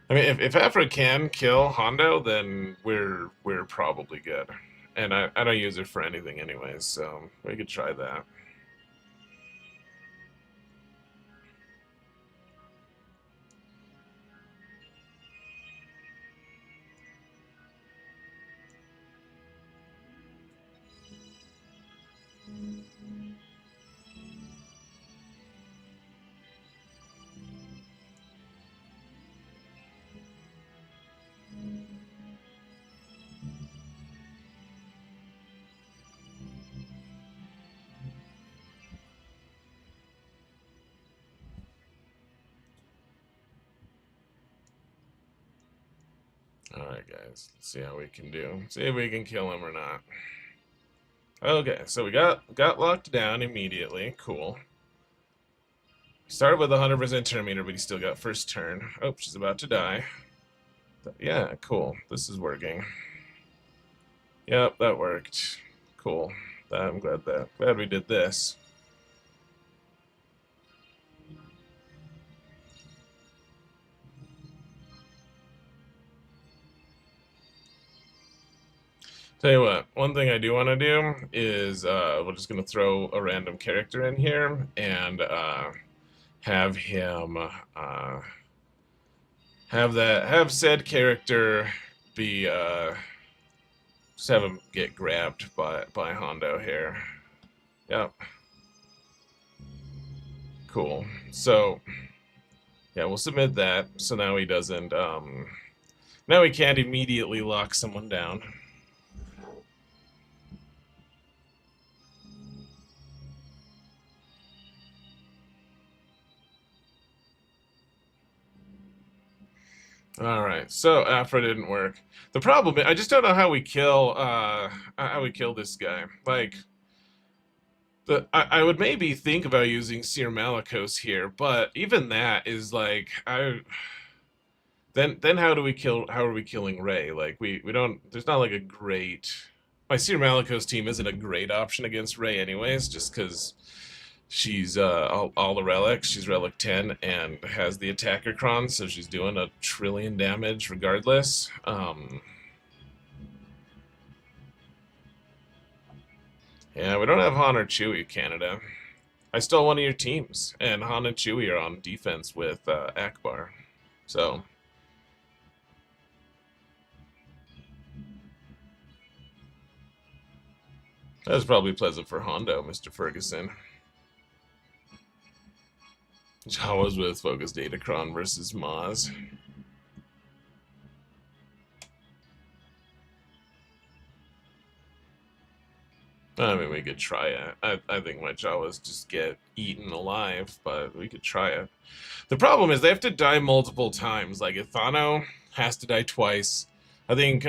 I mean, if Afra can kill Hondo, then we're probably good. And I don't use her for anything anyways, so we could try that. Alright, guys. Let's see how we can do. See if we can kill him or not. Okay, so we got locked down immediately. Cool. He started with 100% turn meter, but he still got first turn. Oh, she's about to die. Yeah, cool. This is working. Yep, that worked. Cool. I'm glad we did this. Tell you what, one thing I do want to do is we're just going to throw a random character in here and have him have said character be just have him get grabbed by Hondo here. Yep. Cool. So yeah, we'll submit that. So now he doesn't now he can't immediately lock someone down. All right, so Afro didn't work. The problem is, I just don't know how we kill this guy. Like, I would maybe think about using Seer Malicos here, but even that is like then how are we killing Ray? Like we don't, there's not like a great, my Seer Malicos team isn't a great option against Ray anyways, just because she's all the relics. She's relic 10 and has the attacker cron, so she's doing a trillion damage regardless. Yeah, we don't have Han or Chewie, Canada. I stole one of your teams, and Han and Chewie are on defense with Akbar. So that was probably pleasant for Hondo, Mr. Ferguson. Jawas with Focus Datacron versus Maz. I mean, we could try it. I think my Jawas just get eaten alive, but we could try it. The problem is they have to die multiple times. Like Ithano has to die twice. I think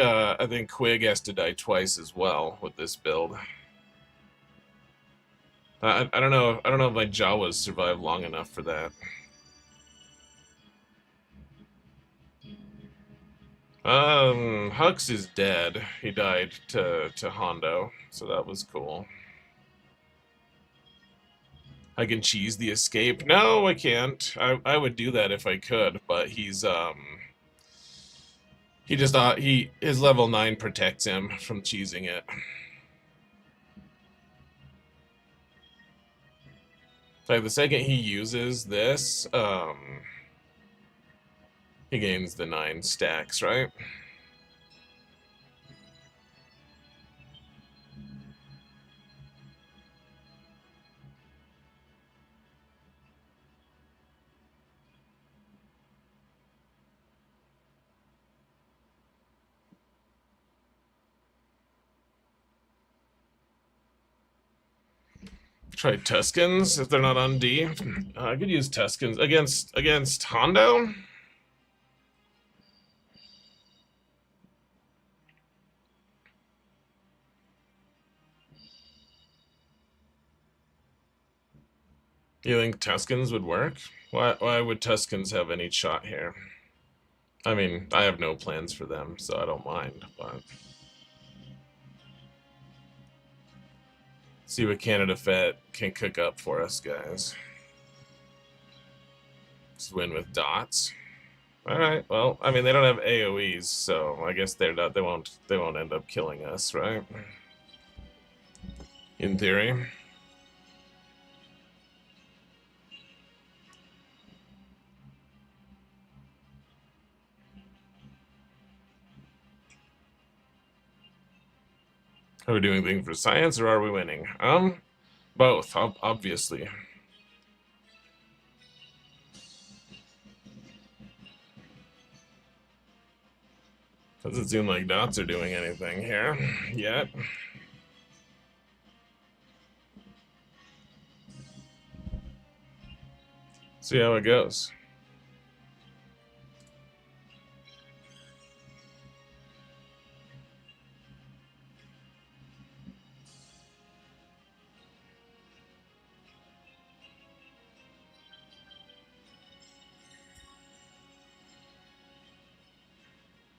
Quig has to die twice as well with this build. I don't know. I don't know if my Jawas survive long enough for that. Hux is dead. He died to Hondo, so that was cool. I can cheese the escape. No, I can't. I would do that if I could, but he's his level 9 protects him from cheesing it. Like the second he uses this, he gains the 9 stacks, right? Try Tuscans if they're not on D. I could use Tuscans against Hondo. You think Tuscans would work? Why would Tuscans have any shot here? I mean, I have no plans for them, so I don't mind, but see what Canada Fett can cook up for us, guys. Just win with dots. All right. Well, I mean, they don't have AOE's, so I guess they're not. They won't end up killing us, right? In theory. Are we doing anything for science, or are we winning? Both, obviously. Doesn't seem like dots are doing anything here yet. See how it goes.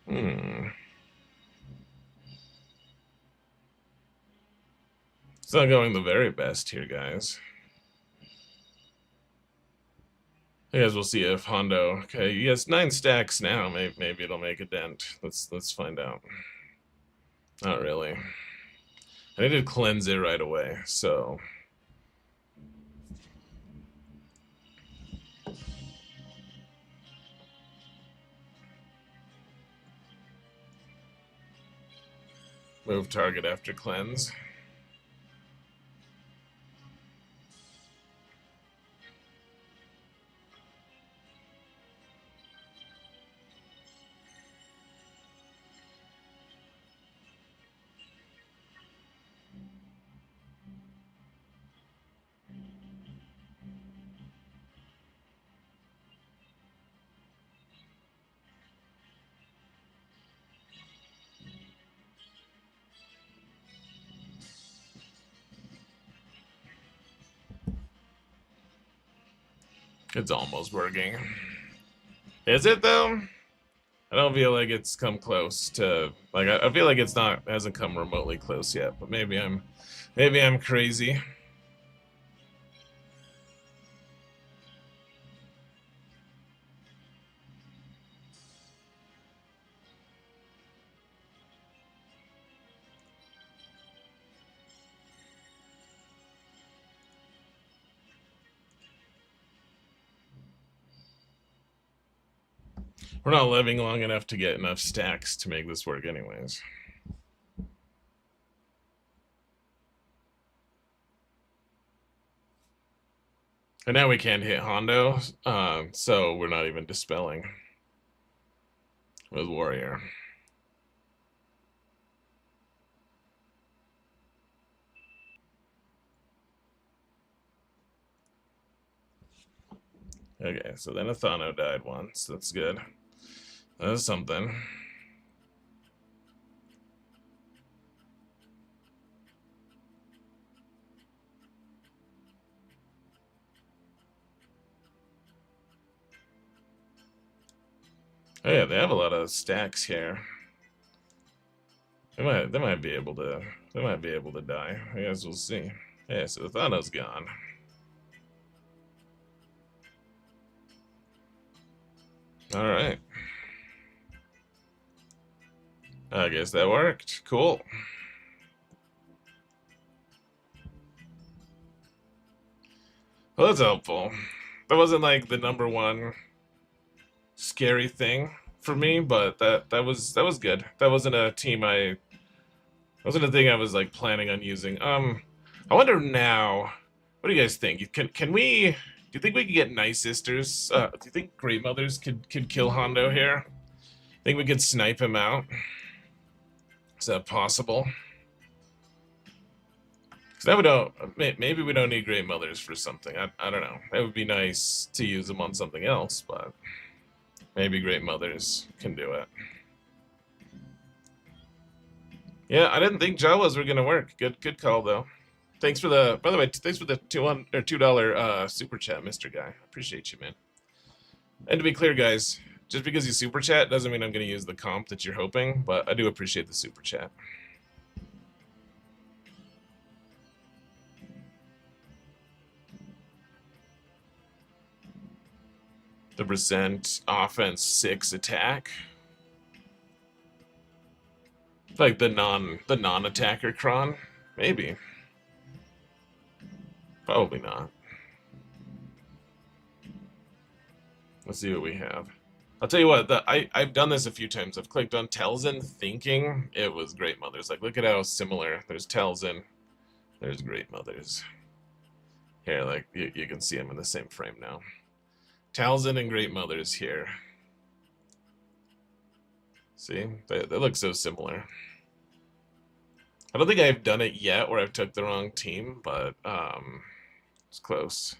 Hmm. It's not going the very best here, guys. I guess we'll see if Hondo. Okay, he has 9 stacks now. Maybe it'll make a dent. Let's find out. Not really. I need to cleanse it right away. So move target after cleanse. It's almost working. Is it though? I don't feel like it's come close to like I feel like it's not hasn't come remotely close yet, but maybe I'm crazy. We're not living long enough to get enough stacks to make this work anyways. And now we can't hit Hondo, so we're not even dispelling with Warrior. Okay, so then Athano died once. That's good. That's something. Oh yeah, they have a lot of stacks here. They might be able to die. I guess we'll see. Yeah, so Athano's gone. All right. I guess that worked. Cool. Well, that's helpful. That wasn't like the #1 scary thing for me, but that was good. That wasn't a thing I was like planning on using. I wonder now, what do you guys think? Can we? Do you think we could get Night Sisters? Do you think Great Mothers could kill Hondo here? Think we could snipe him out? Is that possible? Because now we don't. Maybe we don't need Great Mothers for something. I don't know. It would be nice to use them on something else, but maybe Great Mothers can do it. Yeah, I didn't think Jawas were gonna work. Good call though. Thanks for the. By the way, thanks for the $2 super chat, Mr. Guy. Appreciate you, man. And to be clear, guys, just because you super chat doesn't mean I'm gonna use the comp that you're hoping, but I do appreciate the super chat. The percent offense 6 attack. Like the non-attacker cron? Maybe. Probably not. Let's see what we have. I'll tell you what, I've done this a few times. I've clicked on Telzin thinking it was Great Mothers. Like, look at how similar. There's Telzin. There's Great Mothers. Here, like, you can see them in the same frame now. Talzin and Great Mothers here. See? They look so similar. I don't think I've done it yet where I've took the wrong team, but it's close.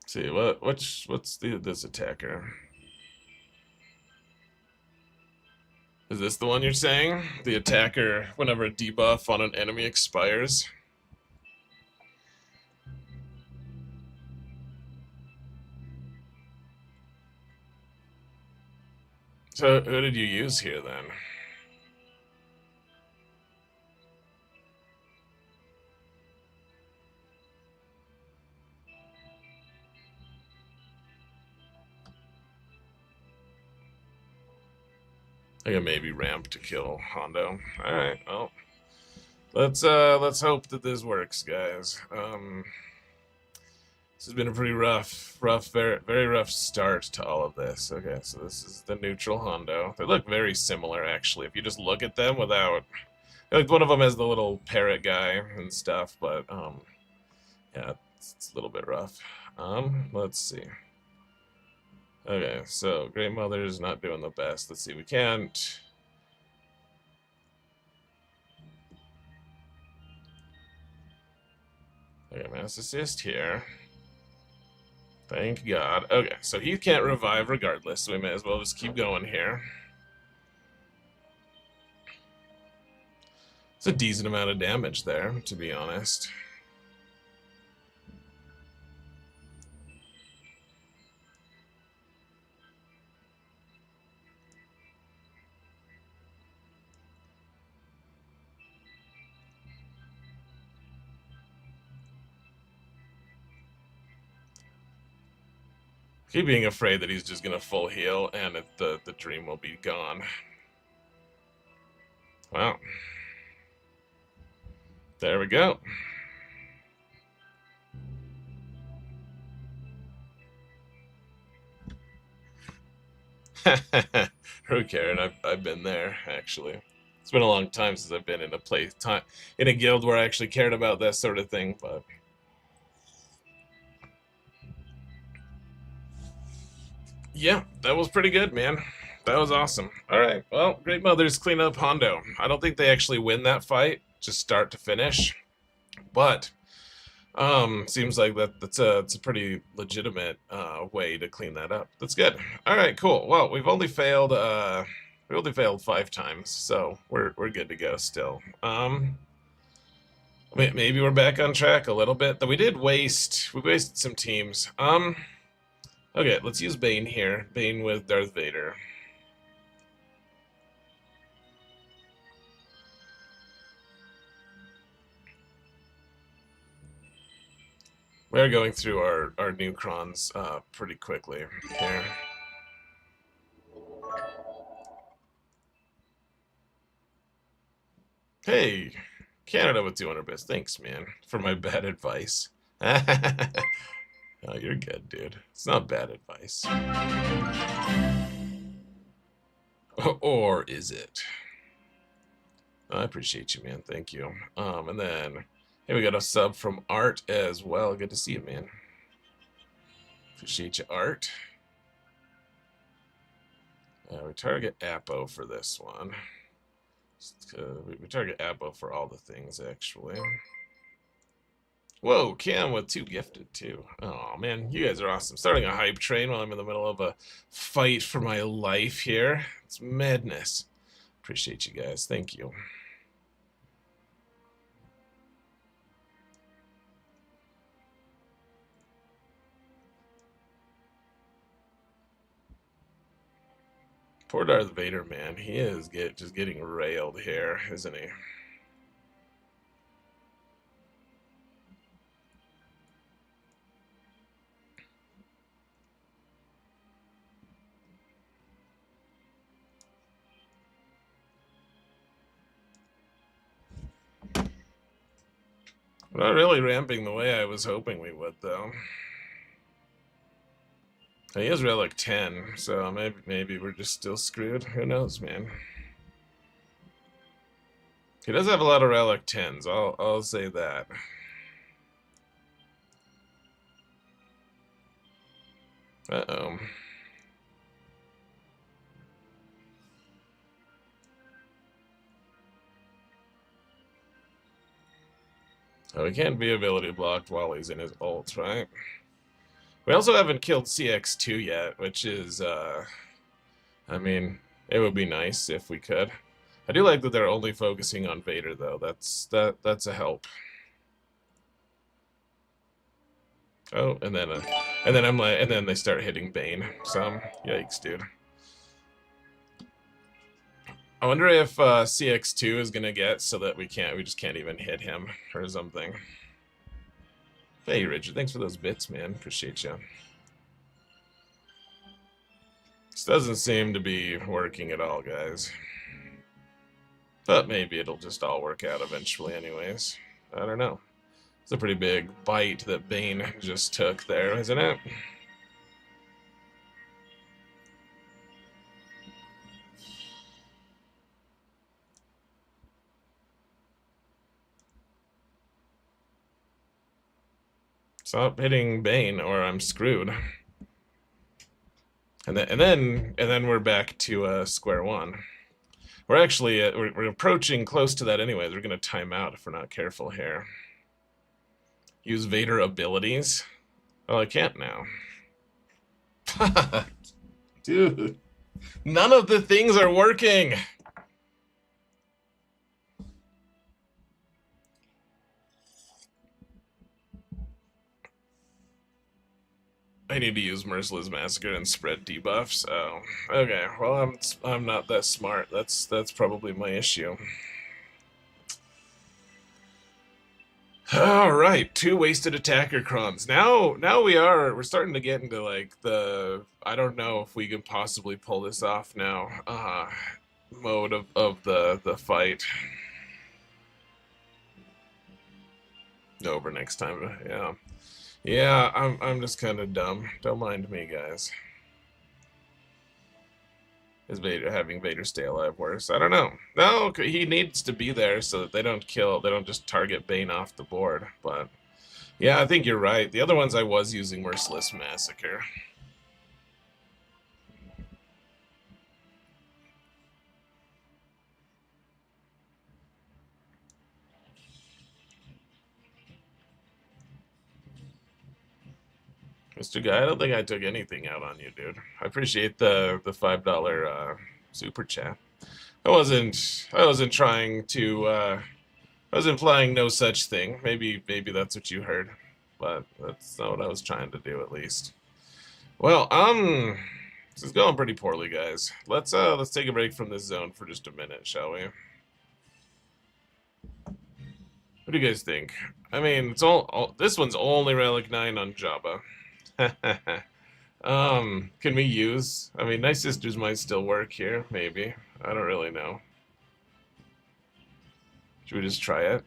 See what's this attacker? Is this the one you're saying? The attacker, whenever a debuff on an enemy expires? So, who did you use here, then? I can maybe ramp to kill Hondo. Alright, well. Let's hope that this works, guys. This has been a pretty very rough start to all of this. Okay, so this is the neutral Hondo. They look very similar, actually, if you just look at them without... Like, one of them has the little parrot guy and stuff, but, yeah, it's a little bit rough. Let's see. Okay, so Great Mother's not doing the best. Let's see, we can't... Okay, Mass Assist here. Thank God. Okay, so he can't revive regardless, so we may as well just keep going here. It's a decent amount of damage there, to be honest. Keep being afraid that he's just gonna full heal and the dream will be gone. Well, there we go. Who cares? I've been there, actually. It's been a long time since I've been in a guild where I actually cared about that sort of thing, but yeah, that was pretty good, man. That was awesome. Alright, well, Great Mothers clean up Hondo. I don't think they actually win that fight, just start to finish. But, seems like it's a pretty legitimate way to clean that up. That's good. Alright, cool. Well, we've only failed 5 times, so we're good to go still. Maybe we're back on track a little bit. Though we wasted some teams. Okay, let's use Bane here. Bane with Darth Vader. We're going through our new crons pretty quickly here. Hey, Canada with 200 bits. Thanks, man, for my bad advice. Oh, you're good, dude. It's not bad advice. Or is it? I appreciate you, man. Thank you. And then, hey, we got a sub from Art as well. Good to see you, man. Appreciate you, Art. We target Apo for this one. We target Apo for all the things, actually. Whoa, Cam with 2 gifted, too. Oh, man, you guys are awesome. Starting a hype train while I'm in the middle of a fight for my life here. It's madness. Appreciate you guys. Thank you. Poor Darth Vader, man. He is just getting railed here, isn't he? We're not really ramping the way I was hoping we would, though. He is Relic 10, so maybe we're just still screwed. Who knows, man? He does have a lot of Relic 10s, I'll say that. Uh-oh. Oh, he can't be ability blocked while he's in his ult, right? We also haven't killed CX2 yet, which is, I mean, it would be nice if we could. I do like that they're only focusing on Vader, though. That's a help. Oh, and then they start hitting Bane. Some yikes, dude. I wonder if CX2 is gonna get so that we just can't even hit him or something. Hey, Richard, thanks for those bits, man. Appreciate you. This doesn't seem to be working at all, guys. But maybe it'll just all work out eventually anyways. I don't know. It's a pretty big bite that Bane just took there, isn't it? Stop hitting Bane or I'm screwed. And then we're back to square one. We're actually we're approaching close to that anyways. We're gonna time out if we're not careful here. Use Vader abilities. Oh, I can't now. Dude, none of the things are working. I need to use Merciless Massacre and spread debuffs. Oh, okay. Well, I'm not that smart. That's probably my issue. All right, 2 wasted attacker crons. Now we're starting to get into like the I don't know if we can possibly pull this off now. Mode of the fight. Over next time. Yeah. Yeah, I'm just kind of dumb. Don't mind me, guys. Is Vader having Vader stay alive worse? I don't know. No, he needs to be there so that they don't just target Bane off the board. But yeah, I think you're right. The other ones I was using Merciless Massacre. Mr. Guy, I don't think I took anything out on you, dude. I appreciate the $5 super chat. I wasn't trying to I was implying no such thing. Maybe that's what you heard, but that's not what I was trying to do, at least. Well, this is going pretty poorly, guys. Let's take a break from this zone for just a minute, shall we? What do you guys think? I mean, it's all this one's only Relic 9 on Jabba. Can we use? I mean, Nice Sisters might still work here, maybe. I don't really know. Should we just try it?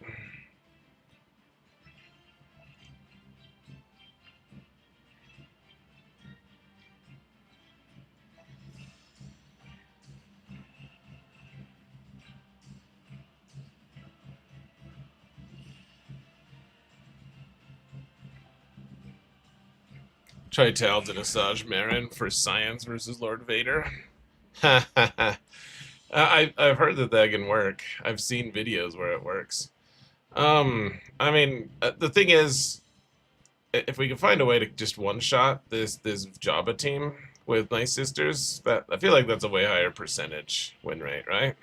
Try Talon Asajj Marin for Science versus Lord Vader. I've heard that can work. I've seen videos where it works. I mean, the thing is, if we can find a way to just one-shot this Jabba team with Nice Sisters, that I feel like that's a way higher percentage win rate, right?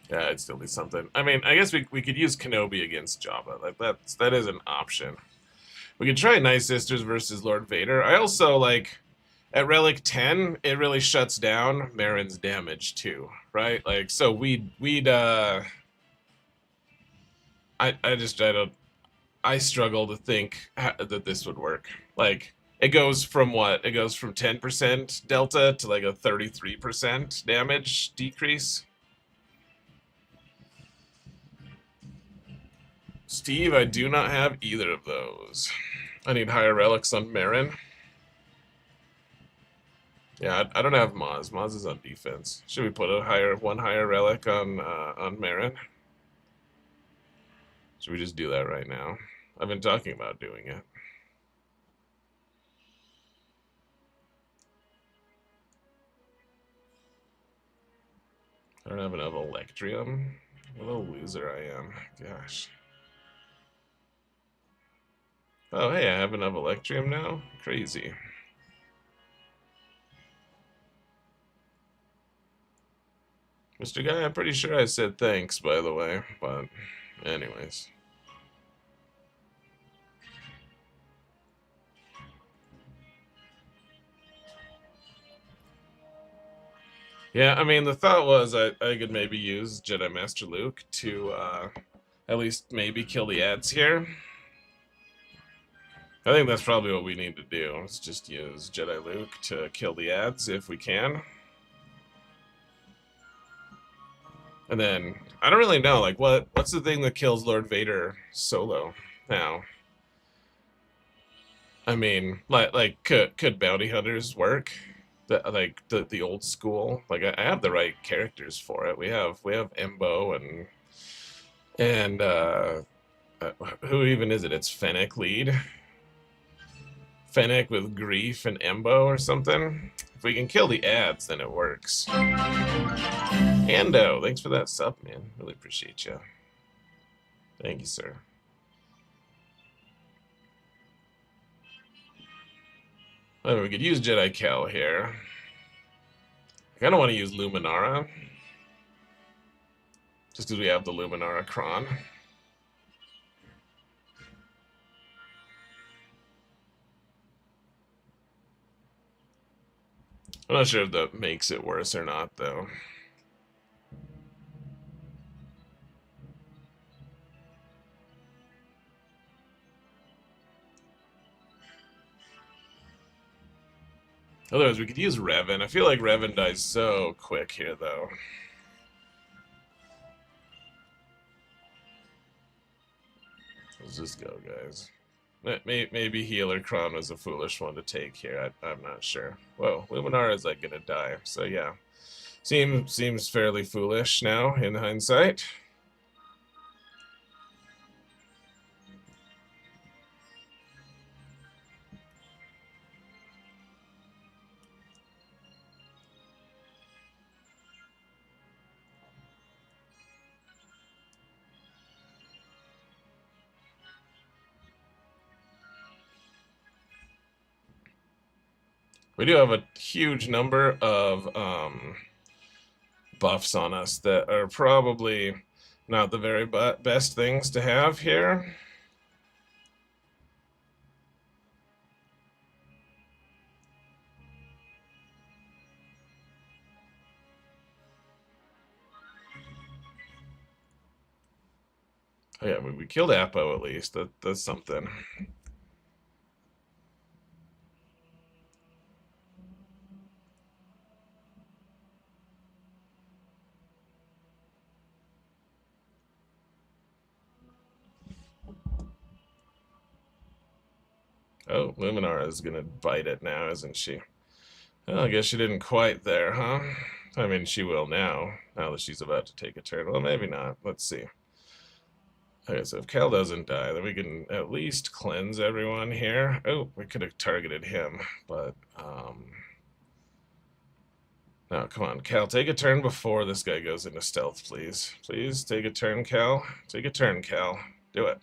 Yeah, it'd still be something. I mean, I guess we could use Kenobi against Jabba. Like that is an option. We could try Nice Sisters versus Lord Vader. I also like at Relic 10, it really shuts down Marin's damage too, right? Like so we'd I struggle to think that this would work. Like it goes from what? It goes from 10% delta to like a 33% damage decrease. Steve, I do not have either of those. I need higher relics on Marin. Yeah, I don't have Maz. Maz is on defense. Should we put one higher relic on Marin? Should we just do that right now? I've been talking about doing it. I don't have enough Electrium. What a loser I am. Gosh. Oh, hey, I have enough Electrium now? Crazy. Mr. Guy, I'm pretty sure I said thanks, by the way, but anyways. Yeah, I mean, the thought was I could maybe use Jedi Master Luke to at least maybe kill the ads here. I think that's probably what we need to do. Is just use Jedi Luke to kill the ads if we can. And then I don't really know, like what's the thing that kills Lord Vader solo now? I mean, like could bounty hunters work? Like the old school. Like I have the right characters for it. We have Embo and who even is it? It's Fennec lead. Fennec with Grief and Embo or something. If we can kill the ads, then it works. Ando, thanks for that sub, man. Really appreciate you. Thank you, sir. Well, we could use Jedi Cal here. I kind of want to use Luminara. Just because we have the Luminara Kron. I'm not sure if that makes it worse or not, though. Otherwise, we could use Revan. I feel like Revan dies so quick here, though. Let's just go, guys. Maybe Healer Kron was a foolish one to take here. I'm not sure. Whoa, Luminara is like gonna die. So yeah, seems fairly foolish now in hindsight. We do have a huge number of buffs on us that are probably not the very best things to have here. Oh yeah, we killed Apo at least. That's something. Oh, Luminara is gonna bite it now, isn't she? Well, I guess she didn't quite there, huh? I mean, she will now, now that she's about to take a turn. Well, maybe not. Let's see. Okay, so if Cal doesn't die, then we can at least cleanse everyone here. Oh, we could have targeted him, but, no, come on, Cal, take a turn before this guy goes into stealth, please. Please, take a turn, Cal. Take a turn, Cal. Do it.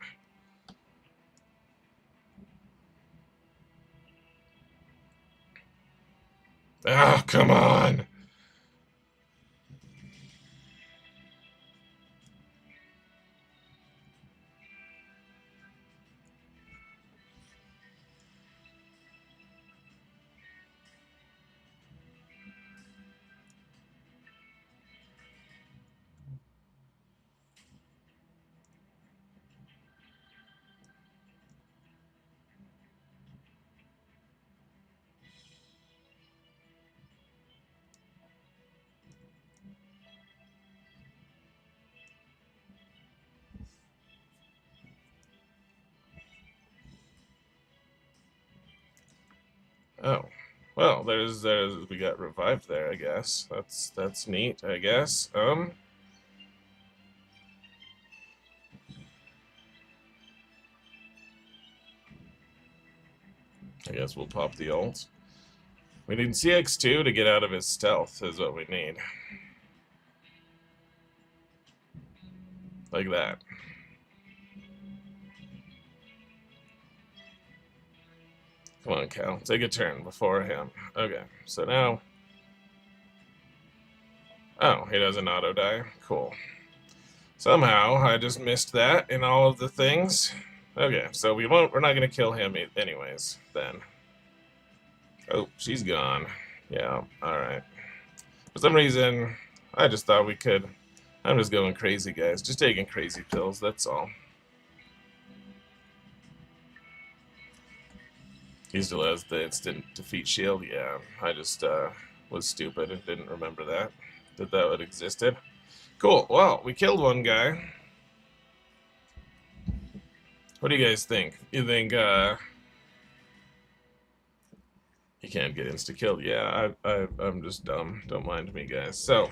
Oh, come on! Oh. Well, there's we got revived there, I guess. That's neat, I guess. I guess we'll pop the ult. We need CX2 to get out of his stealth is what we need. Like that. Come on, Cal. Take a turn before him. Okay, so now... Oh, he doesn't auto-die. Cool. Somehow, I just missed that in all of the things. Okay, so we're not gonna kill him anyways, then. Oh, she's gone. Yeah, alright. For some reason, I just thought we could. I'm just going crazy, guys. Just taking crazy pills, that's all. He still has the instant defeat shield. Yeah, I just was stupid and didn't remember that would existed. Cool. Well, we killed one guy. What do you guys think? You think he can't get insta killed? Yeah, I'm just dumb. Don't mind me, guys. So,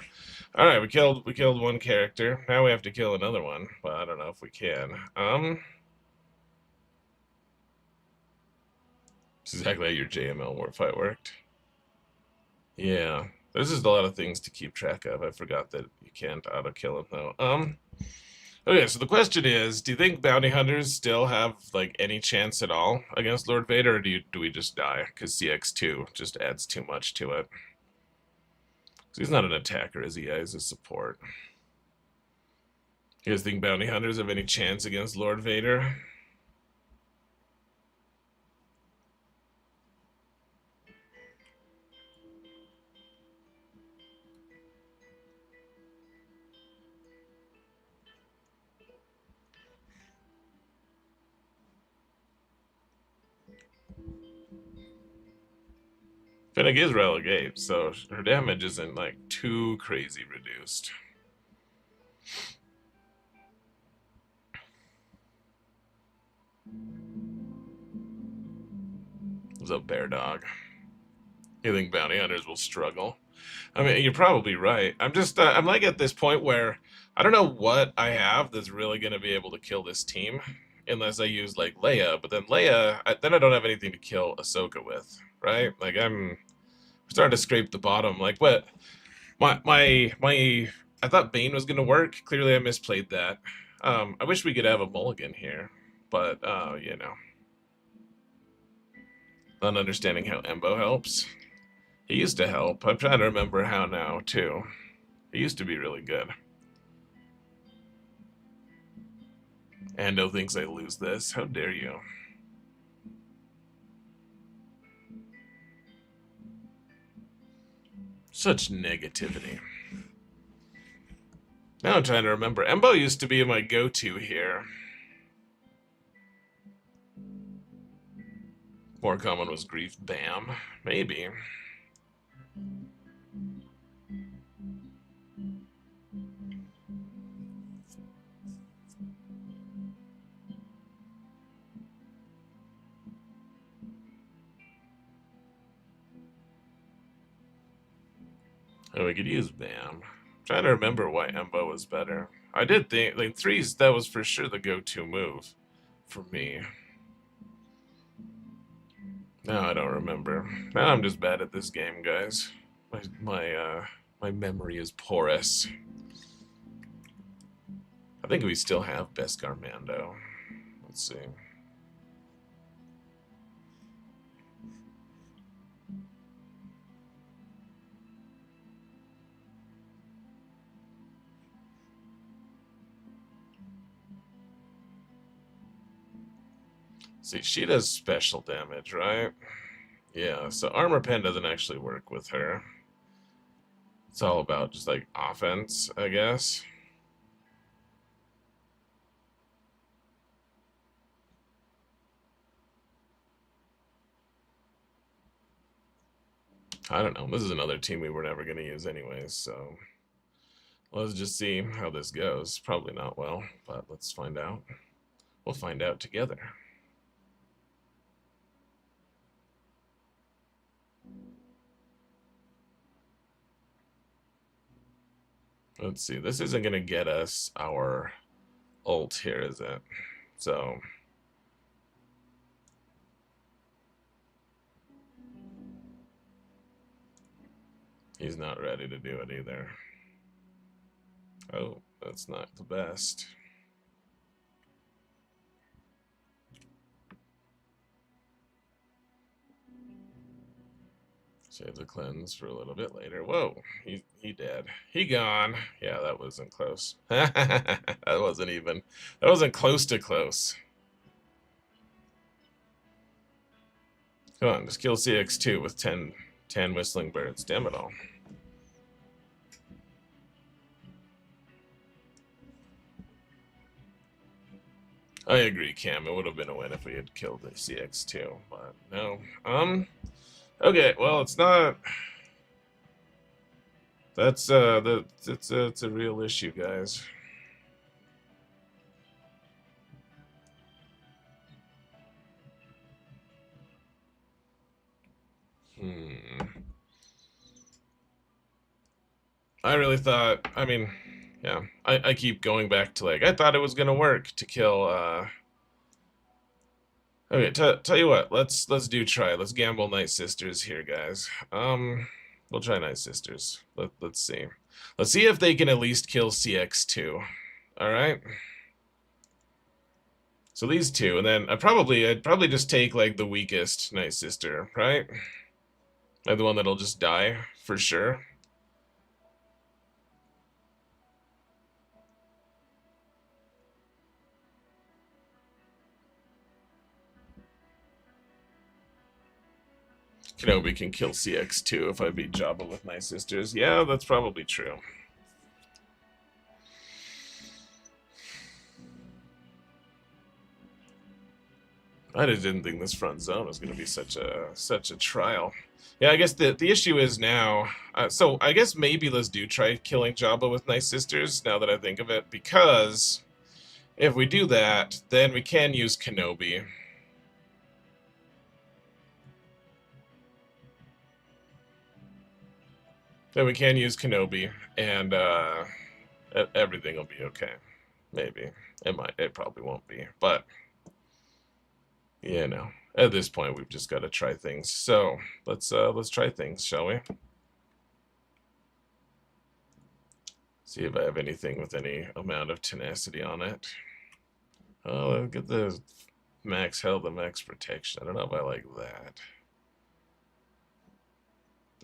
all right, we killed one character. Now we have to kill another one. Well, I don't know if we can. This is exactly how your JML war fight worked. Yeah, there's just a lot of things to keep track of. I forgot that you can't auto kill him though. Okay, so the question is, do you think bounty hunters still have like any chance at all against Lord Vader, or do we just die? Because CX2 just adds too much to it. So he's not an attacker, is he? He's a support. You guys think bounty hunters have any chance against Lord Vader? Finnick is Relic 8, so her damage isn't like too crazy reduced. What's up, Bear Dog? You think bounty hunters will struggle? I mean, you're probably right. I'm just, I'm like at this point where I don't know what I have that's really going to be able to kill this team unless I use like Leia, but then Leia, then I don't have anything to kill Ahsoka with, right? Like I'm starting to scrape the bottom. Like what? I thought Bane was going to work. Clearly I misplayed that. I wish we could have a mulligan here, but, you know. Not understanding how Embo helps. He used to help. I'm trying to remember how now, too. He used to be really good. Ando thinks I lose this. How dare you? Such negativity. Now I'm trying to remember. Embo used to be my go-to here. More common was Grief Bam. Maybe. Oh, we could use Bam. I'm trying to remember why Embo was better. I did think, like, threes, that was for sure the go-to move for me. Now I don't remember. Now I'm just bad at this game, guys. My memory is porous. I think we still have Beskar Mando. Let's see. See, she does special damage, right? Yeah, so Armor Pen doesn't actually work with her. It's all about just like offense, I guess. I don't know. This is another team we were never going to use anyways, so let's just see how this goes. Probably not well, but let's find out. We'll find out together. Let's see. This isn't going to get us our ult here, is it? So he's not ready to do it either. Oh, that's not the best. Save the cleanse for a little bit later. Whoa, he dead. He gone. Yeah, that wasn't close. That wasn't close to close. Come on, just kill CX2 with 10 whistling birds. Damn it all. I agree, Cam. It would have been a win if we had killed the CX2, but no. Okay, well, it's not. That's it's a real issue, guys. I really thought. I mean, yeah. I keep going back to like I thought it was gonna work to kill. Okay, tell you what. Let's do try. Let's gamble Night Sisters here, guys. We'll try Night Sisters. Let's see. Let's see if they can at least kill CX2. All right. So these two, and then I'd probably just take like the weakest Night Sister, right? Like the one that'll just die for sure. Kenobi can kill CX2 if I beat Jabba with Night Sisters. Yeah, that's probably true. I just didn't think this front zone was going to be such a trial. Yeah, I guess the issue is now. So I guess maybe let's do try killing Jabba with Night Sisters. Now that I think of it, because if we do that, then we can use Kenobi. Then we can use Kenobi, and everything will be okay. Maybe it might. It probably won't be, but. You know, at this point, we've just got to try things. So let's try things, shall we? See if I have anything with any amount of tenacity on it. Oh, look at the max health and max protection. I don't know if I like that.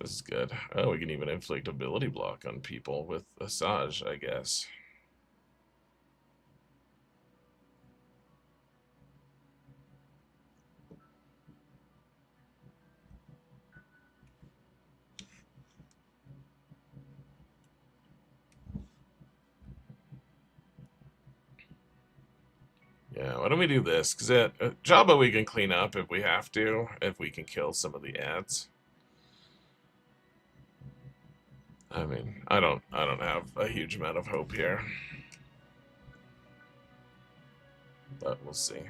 This is good. Oh, we can even inflict ability block on people with Asajj, I guess. Yeah, why don't we do this? Because Jabba we can clean up if we have to, if we can kill some of the ads. I mean, I don't have a huge amount of hope here. But we'll see.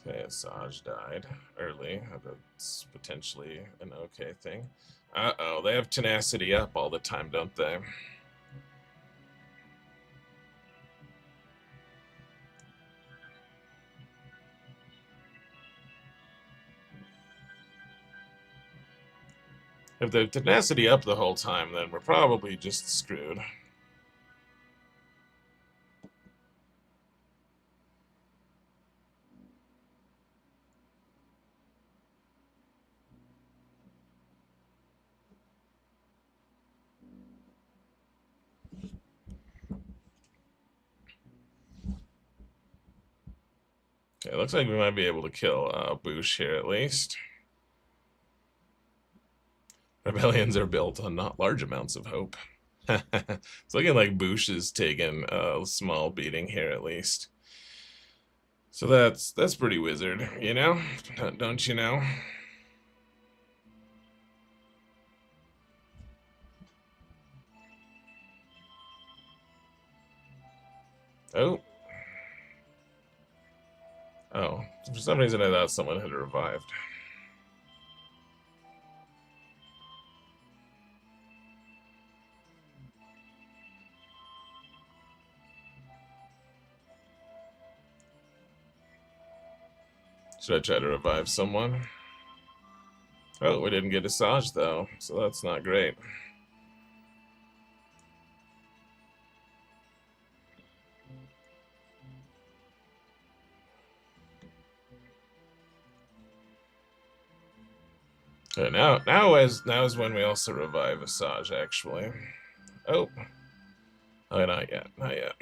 Okay, Asajj died early. That's potentially an okay thing. Uh-oh, they have tenacity up all the time, don't they? If they have tenacity up the whole time, then we're probably just screwed. Okay, looks like we might be able to kill Boosh here at least. Rebellions are built on not large amounts of hope. It's looking like Boosh is taking a small beating here at least. So that's pretty wizard, you know? Don't you know? Oh. Oh, for some reason I thought someone had revived. Should I try to revive someone? Oh, we didn't get Asajj though, so that's not great. Okay, now is when we also revive Asajj actually. Oh, not yet, not yet.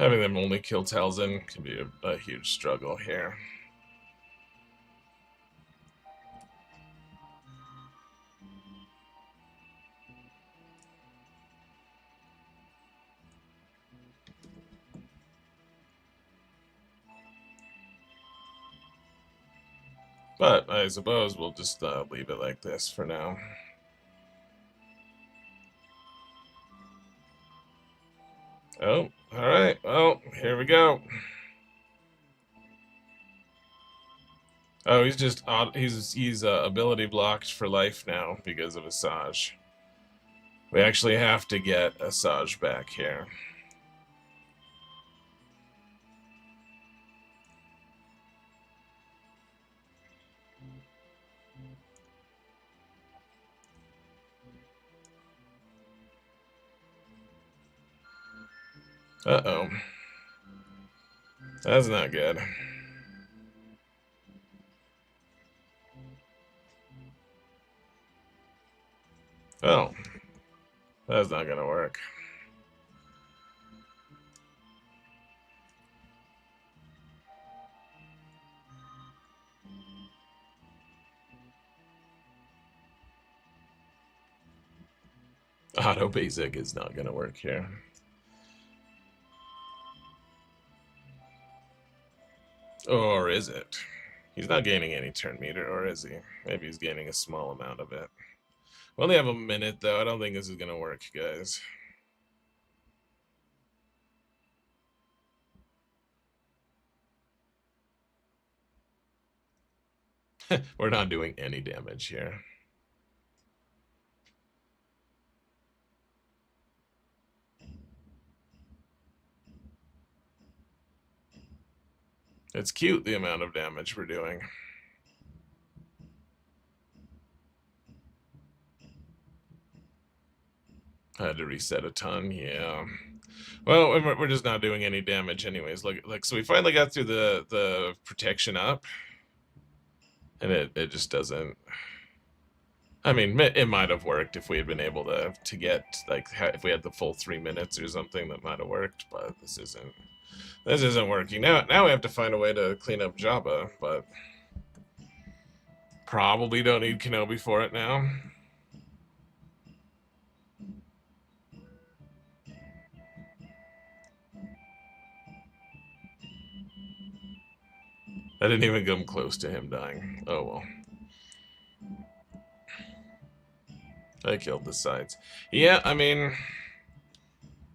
Having them only kill Talzin can be a huge struggle here. But I suppose we'll just leave it like this for now. Oh, alright, well, here we go. Oh, he's just he's ability blocked for life now because of Asajj. We actually have to get Asajj back here. Uh-oh. That's not good. Oh, that's not gonna work. Auto basic is not gonna work here. Or is it? He's not gaining any turn meter, or is he? Maybe he's gaining a small amount of it. We only have a minute, though. I don't think this is gonna work, guys. We're not doing any damage here. It's cute, the amount of damage we're doing. I had to reset a ton, yeah. Well, we're just not doing any damage anyways. Look, so we finally got through the protection up, and it just doesn't. I mean, it might have worked if we had been able to get, like, if we had the full 3 minutes or something, that might have worked, but this isn't working. Now we have to find a way to clean up Jabba, but probably don't need Kenobi for it now. I didn't even come close to him dying. Oh well. I killed the sides. Yeah, I mean,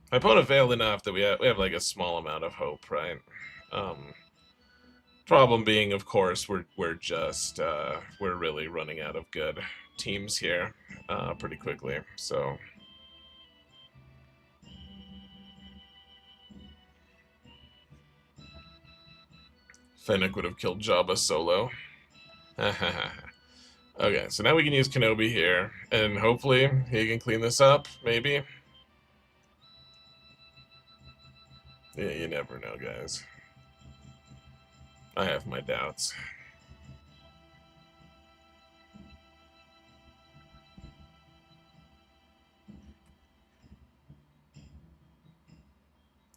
my opponent failed enough that we have like a small amount of hope, right? Problem being, of course, we're just we're really running out of good teams here pretty quickly. So Fennec would have killed Jabba solo. Okay, so now we can use Kenobi here, and hopefully he can clean this up, maybe. Yeah, you never know, guys. I have my doubts.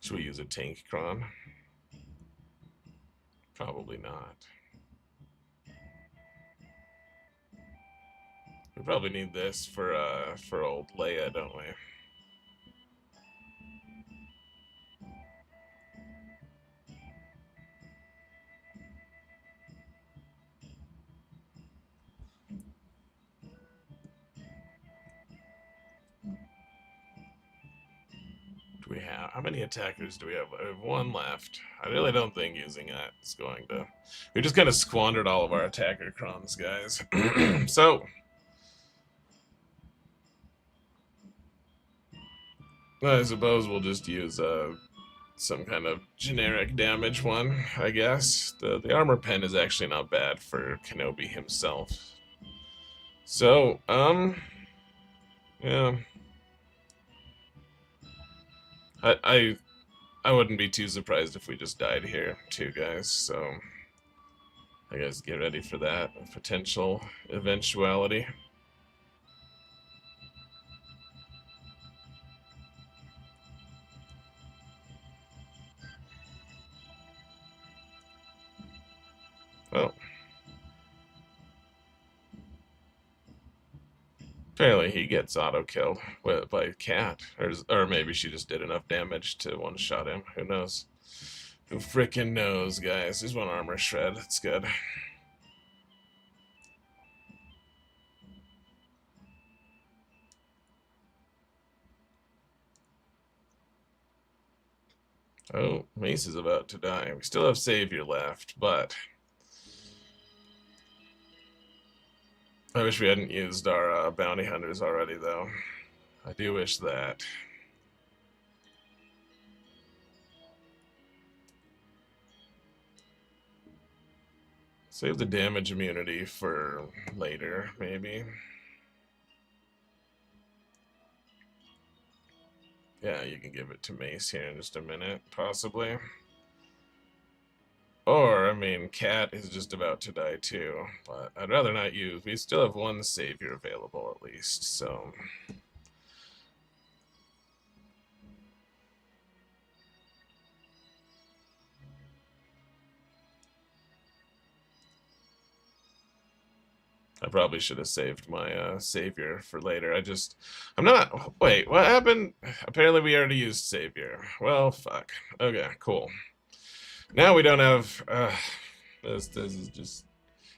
Should we use a tank cron? Probably not. We probably need this for old Leia, don't we? Do we have, how many attackers do we have? I have one left. I really don't think using that is going to. We just kind of squandered all of our attacker crons, guys. So I suppose we'll just use some kind of generic damage one, I guess. The armor pen is actually not bad for Kenobi himself. So, yeah. I wouldn't be too surprised if we just died here too, guys, so I guess get ready for that potential eventuality. Oh. Apparently he gets auto-killed by a cat. Or maybe she just did enough damage to one-shot him. Who knows? Who frickin' knows, guys? There's one armor shred. That's good. Oh, Mace is about to die. We still have Savior left, but I wish we hadn't used our bounty hunters already, though. I do wish that. Save the damage immunity for later, maybe. Yeah, you can give it to Mace here in just a minute, possibly. Or, I mean, Cat is just about to die too, but I'd rather not use. We still have one Savior available at least, so. I probably should have saved my Savior for later. I'm not. Wait, what happened? Apparently, we already used Savior. Well, fuck. Okay, cool. Now we don't have. This is just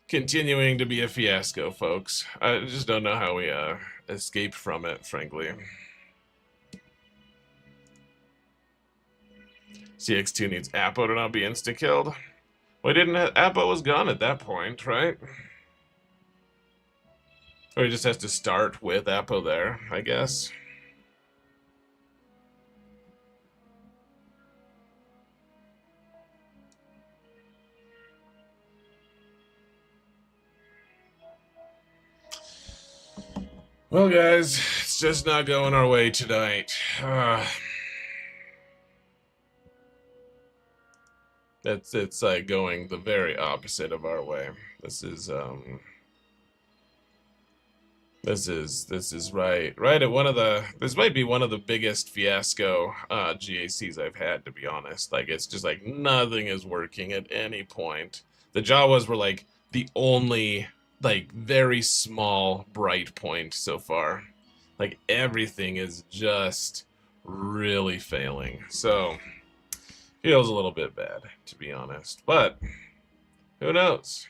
continuing to be a fiasco, folks. I just don't know how we escaped from it, frankly. CX2 needs Apo to not be insta-killed. Well, didn't Apo was gone at that point, right? Or he just has to start with Apo there, I guess. Well, guys, it's just not going our way tonight. It's like going the very opposite of our way. This is right at one of the, this might be one of the biggest fiasco GACs I've had, to be honest. Like, it's just like nothing is working at any point. The Jawas were like the only like very small bright point so far. Like, everything is just really failing. So feels a little bit bad, to be honest. But who knows?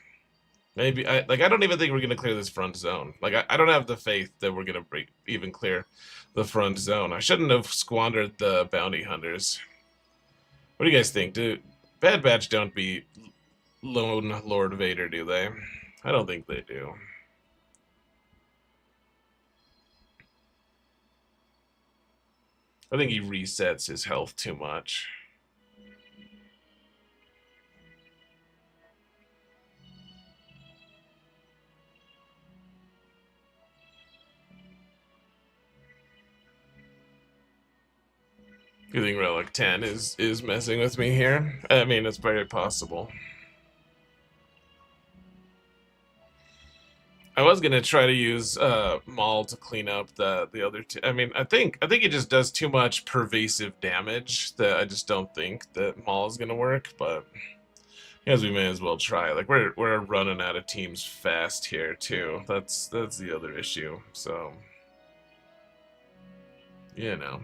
Maybe I don't even think we're gonna clear this front zone. Like, I don't have the faith that we're gonna even clear the front zone. I shouldn't have squandered the bounty hunters. What do you guys think? Do Bad Batch don't beat Lone Lord Vader, do they? I don't think they do. I think he resets his health too much. You think Relic 10 is messing with me here? I mean, it's very possible. I was gonna try to use Maul to clean up the other two. I mean, I think it just does too much pervasive damage that I just don't think that Maul is gonna work. But I guess we may as well try. Like, we're running out of teams fast here too. That's the other issue. So, you know.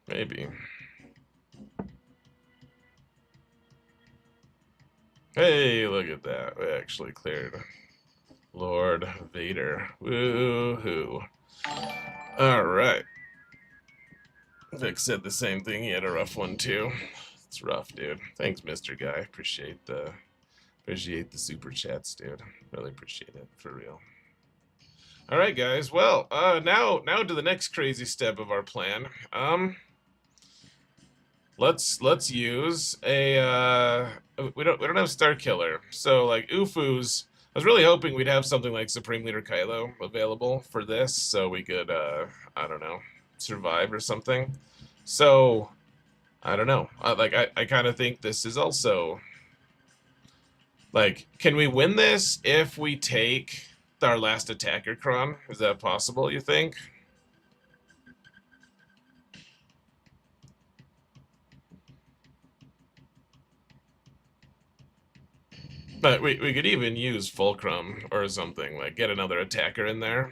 Maybe. Hey, look at that. We actually cleared Lord Vader. Woohoo. Alright. Vic said the same thing. He had a rough one too. It's rough, dude. Thanks, Mr. Guy. Appreciate the super chats, dude. Really appreciate it, for real. All right, guys. Well, now to the next crazy step of our plan. Let's use a we don't have Star Killer, so like Ufu's. I was really hoping we'd have something like Supreme Leader Kylo available for this, so we could I don't know, survive or something. So I don't know. I kind of think this is also like, can we win this if we take our last attacker cron? Is that possible, you think? But we could even use Fulcrum or something, like get another attacker in there.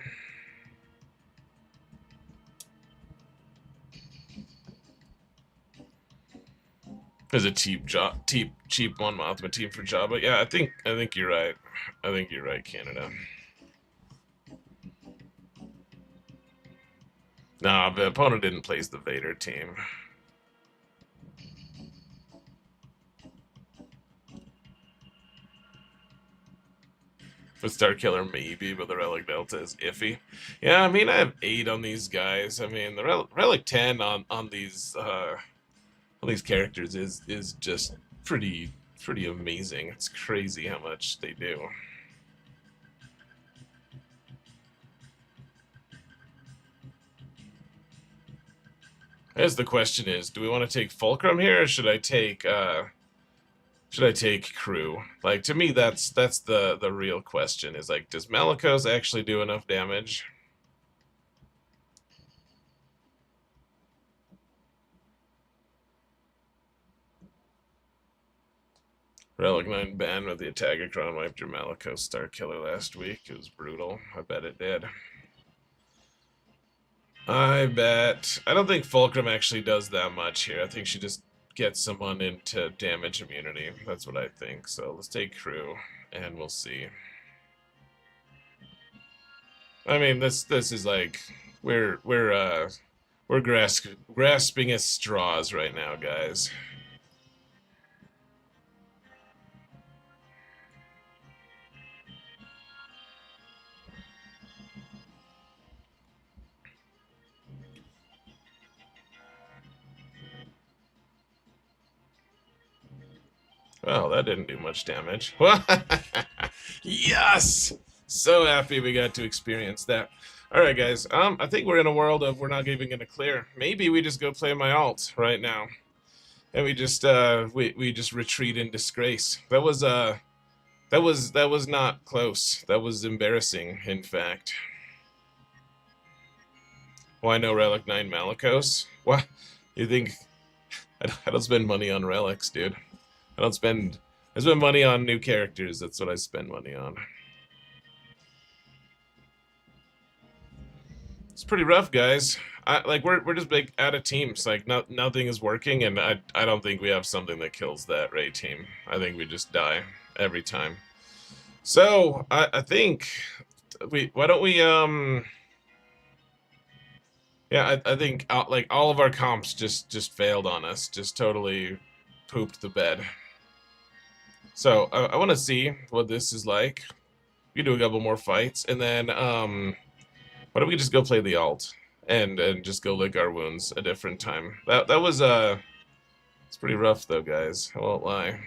As a cheap one Mothma team for Jabba. Yeah, I think you're right. I think you're right, Canada. Nah, the opponent didn't place the Vader team. The Star Killer maybe, but the Relic Delta is iffy. Yeah, I mean I have 8 on these guys. I mean the Relic 10 on these characters is just pretty amazing. It's crazy how much they do. I guess the question is, do we want to take Fulcrum here, or should I take Crew? Like, to me, that's the real question. Is like, does Malicos actually do enough damage? Relic 9 banned with the Attagacron wiped your Malicos Star Killer last week. It was brutal. I bet it did. I bet. I don't think Fulcrum actually does that much here. I think she just gets someone into damage immunity. That's what I think. So let's take Crew, and we'll see. I mean, this is like we're grasping at straws right now, guys. Well, that didn't do much damage. Yes! So happy we got to experience that. Alright, guys. I think we're in a world of we're not even gonna clear. Maybe we just go play my alt right now. And we just we just retreat in disgrace. That was not close. That was embarrassing, in fact. Why no Relic 9 Malicos? What? You think I don't spend money on relics, dude. I spend money on new characters. That's what I spend money on. It's pretty rough, guys. We're just big out of teams. Like nothing is working, and I don't think we have something that kills that Ray team. I think we just die every time. So I think why don't we yeah, I think like all of our comps just failed on us. Just totally pooped the bed. So I want to see what this is like. We do a couple more fights, and then why don't we just go play the alt and just go lick our wounds a different time. That was it's pretty rough though, guys. I won't lie.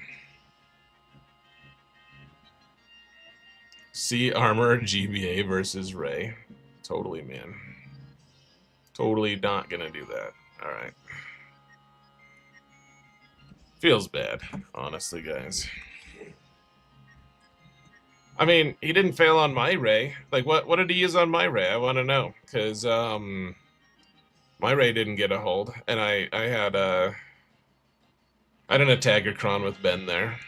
C armor GBA versus Ray. Totally, man. Totally not gonna do that. All right. Feels bad, honestly, guys. I mean, he didn't fail on my Ray. Like, what did he use on my Ray? I want to know, because my Ray didn't get a hold, and I had an Attagacron with Ben there.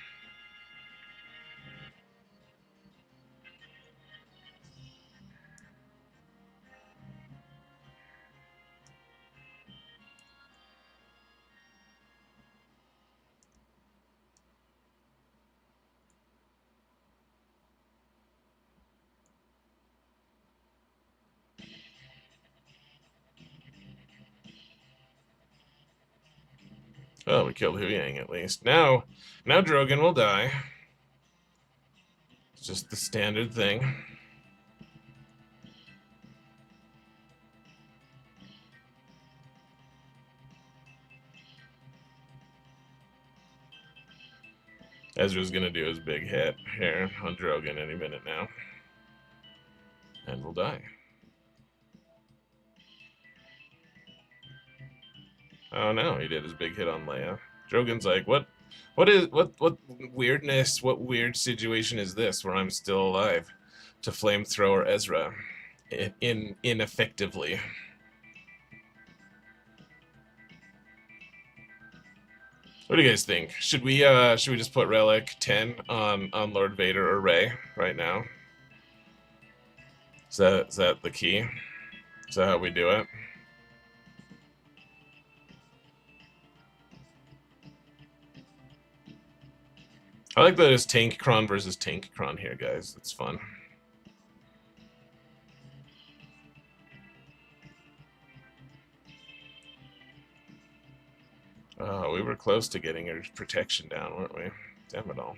Oh, we killed Huyang at least. Now Drogon will die. It's just the standard thing. Ezra's gonna do his big hit here on Drogon any minute now. And we'll die. Oh no, he did his big hit on Leia. Drogon's like, what weirdness, what weird situation is this where I'm still alive to flamethrower Ezra ineffectively? What do you guys think? Should we just put Relic 10 on Lord Vader or Rey right now? Is that the key? Is that how we do it? I like that it's Tankcron versus Tankcron here, guys. It's fun. Oh, we were close to getting her protection down, weren't we? Damn it all.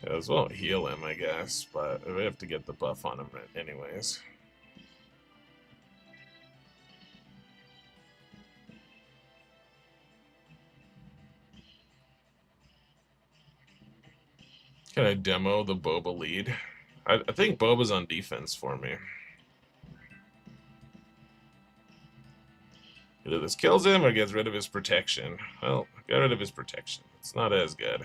Yeah, this won't heal him, I guess, but we have to get the buff on him anyways. Can I demo the Boba lead? I think Boba's on defense for me. Either this kills him or gets rid of his protection. Well, get rid of his protection. It's not as good.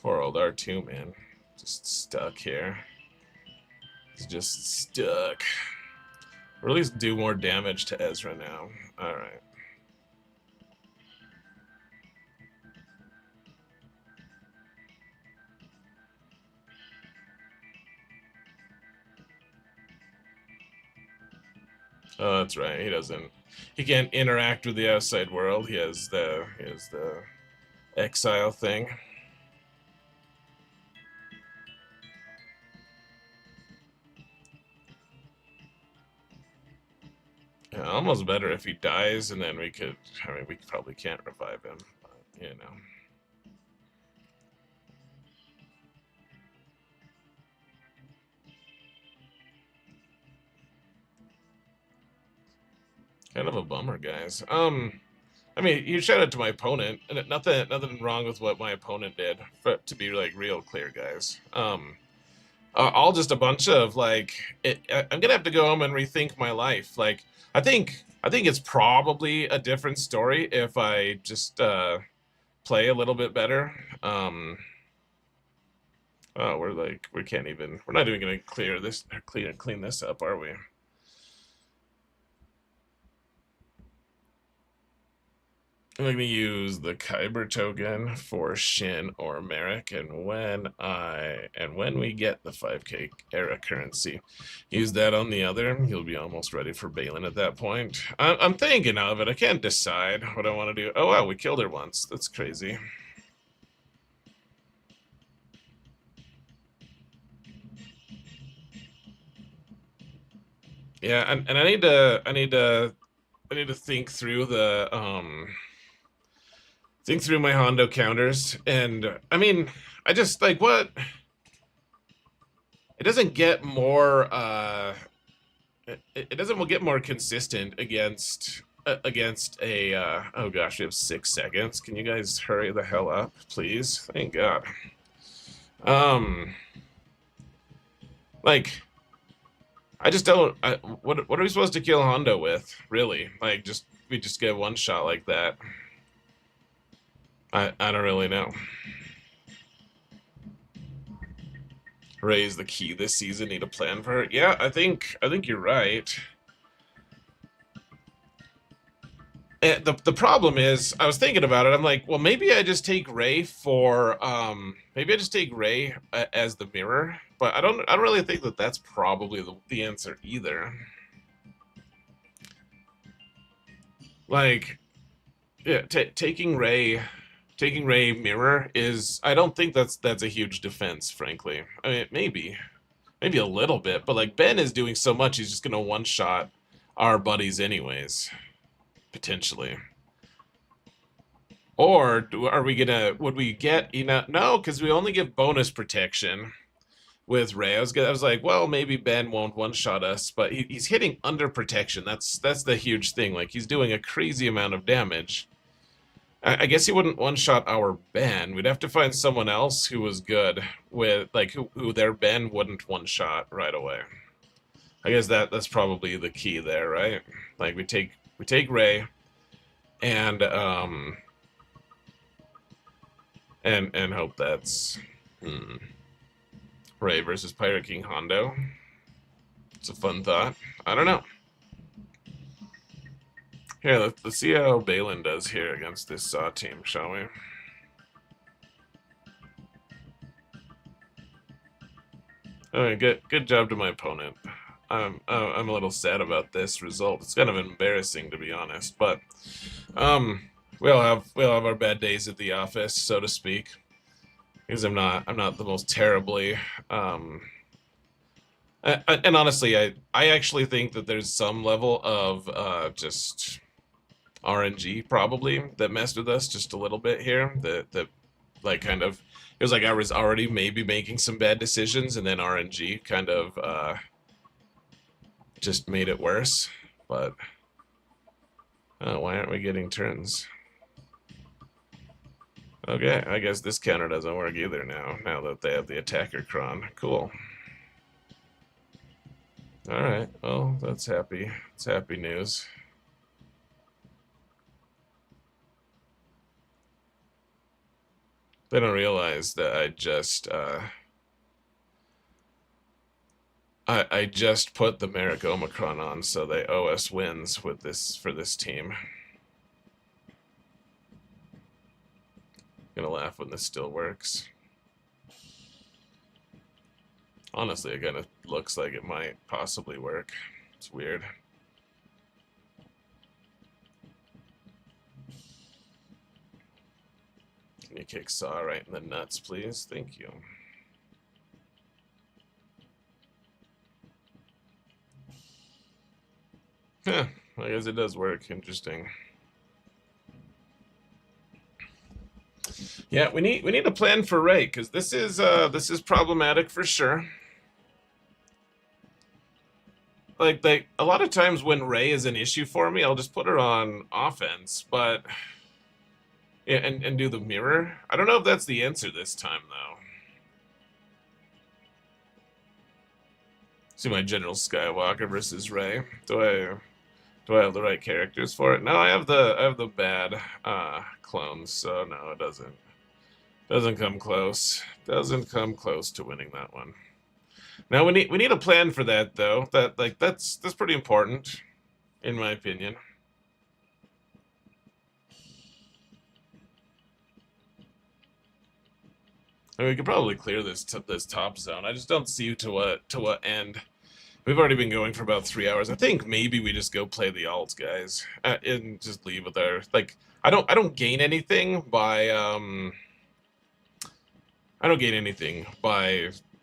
Poor old R2, man. Just stuck here. He's just stuck. Or at least do more damage to Ezra now. Alright. Oh, that's right. He can't interact with the outside world. He has the exile thing. Yeah, almost better if he dies, and then we probably can't revive him, but, you know. Kind of a bummer, guys. I mean, you shout out to my opponent, and nothing wrong with what my opponent did, to be like real clear, guys. All just a bunch of like, I'm gonna have to go home and rethink my life. Like, I think it's probably a different story if I just play a little bit better. Oh, we're not even gonna clean this up, are we? I'm going to use the Kyber token for Shin or Merrick, and when we get the 5k era currency, use that on the other. You'll be almost ready for Balin at that point. I'm thinking of it. I can't decide what I want to do. Oh wow, we killed her once. That's crazy. Yeah, and I need to think through think through my Hondo counters, and I mean, I just like what it doesn't get more it doesn't get more consistent against a oh gosh, we have 6 seconds. Can you guys hurry the hell up, please? Thank God. Like, I just don't. What are we supposed to kill Hondo with, really? Like, we just get one shot like that. I don't really know. Rey's the key this season. Need a plan for her. Yeah, I think you're right. And the problem is, I was thinking about it. I'm like, well, maybe I just take Rey for maybe I just take Rey as the mirror. But I don't really think that that's probably the answer either. Like, yeah, taking Rey mirror is, I don't think that's a huge defense, frankly. I mean, maybe a little bit, but like Ben is doing so much, he's just gonna one shot our buddies anyways, potentially. Or would we get no, because we only give bonus protection with Rey. I was like, well, maybe Ben won't one shot us, but he's hitting under protection. That's the huge thing. Like, he's doing a crazy amount of damage. I guess he wouldn't one-shot our Ben. We'd have to find someone else who was good with, like, who their Ben wouldn't one-shot right away. I guess that's probably the key there, right? Like, we take and hope that's Ray versus Pirate King Hondo. It's a fun thought. I don't know. Here, let's see how Balin does here against this Saw team, shall we? Alright, good job to my opponent. I'm a little sad about this result. It's kind of embarrassing, to be honest, but we all have our bad days at the office, so to speak. Because I'm not the most terribly and honestly, I actually think that there's some level of just RNG probably that messed with us just a little bit here. That like kind of it was like I was already maybe making some bad decisions, and then RNG kind of just made it worse. But why aren't we getting turns? Okay, I guess this counter doesn't work either now that they have the attacker cron. Cool. Alright, well, that's happy. It's happy news. They don't realize that I just put the Merrick Omichron on, so they owe us wins with for this team. Gonna laugh when this still works. Honestly, it kind of looks like it might possibly work. It's weird. Can you kick Saw right in the nuts, please? Thank you. Huh, I guess it does work. Interesting. Yeah, we need a plan for Ray, because this is problematic for sure. Like a lot of times when Ray is an issue for me, I'll just put her on offense, but yeah, and do the mirror. I don't know if that's the answer this time though. See my General Skywalker versus Ray. Do I have the right characters for it? No, I have the bad clones, so no, it doesn't come close. Doesn't come close to winning that one. Now we need a plan for that though. That's pretty important, in my opinion. I mean, we could probably clear this top zone. I just don't see to what end. We've already been going for about 3 hours. I think maybe we just go play the alt, guys, and just leave with our I don't gain anything by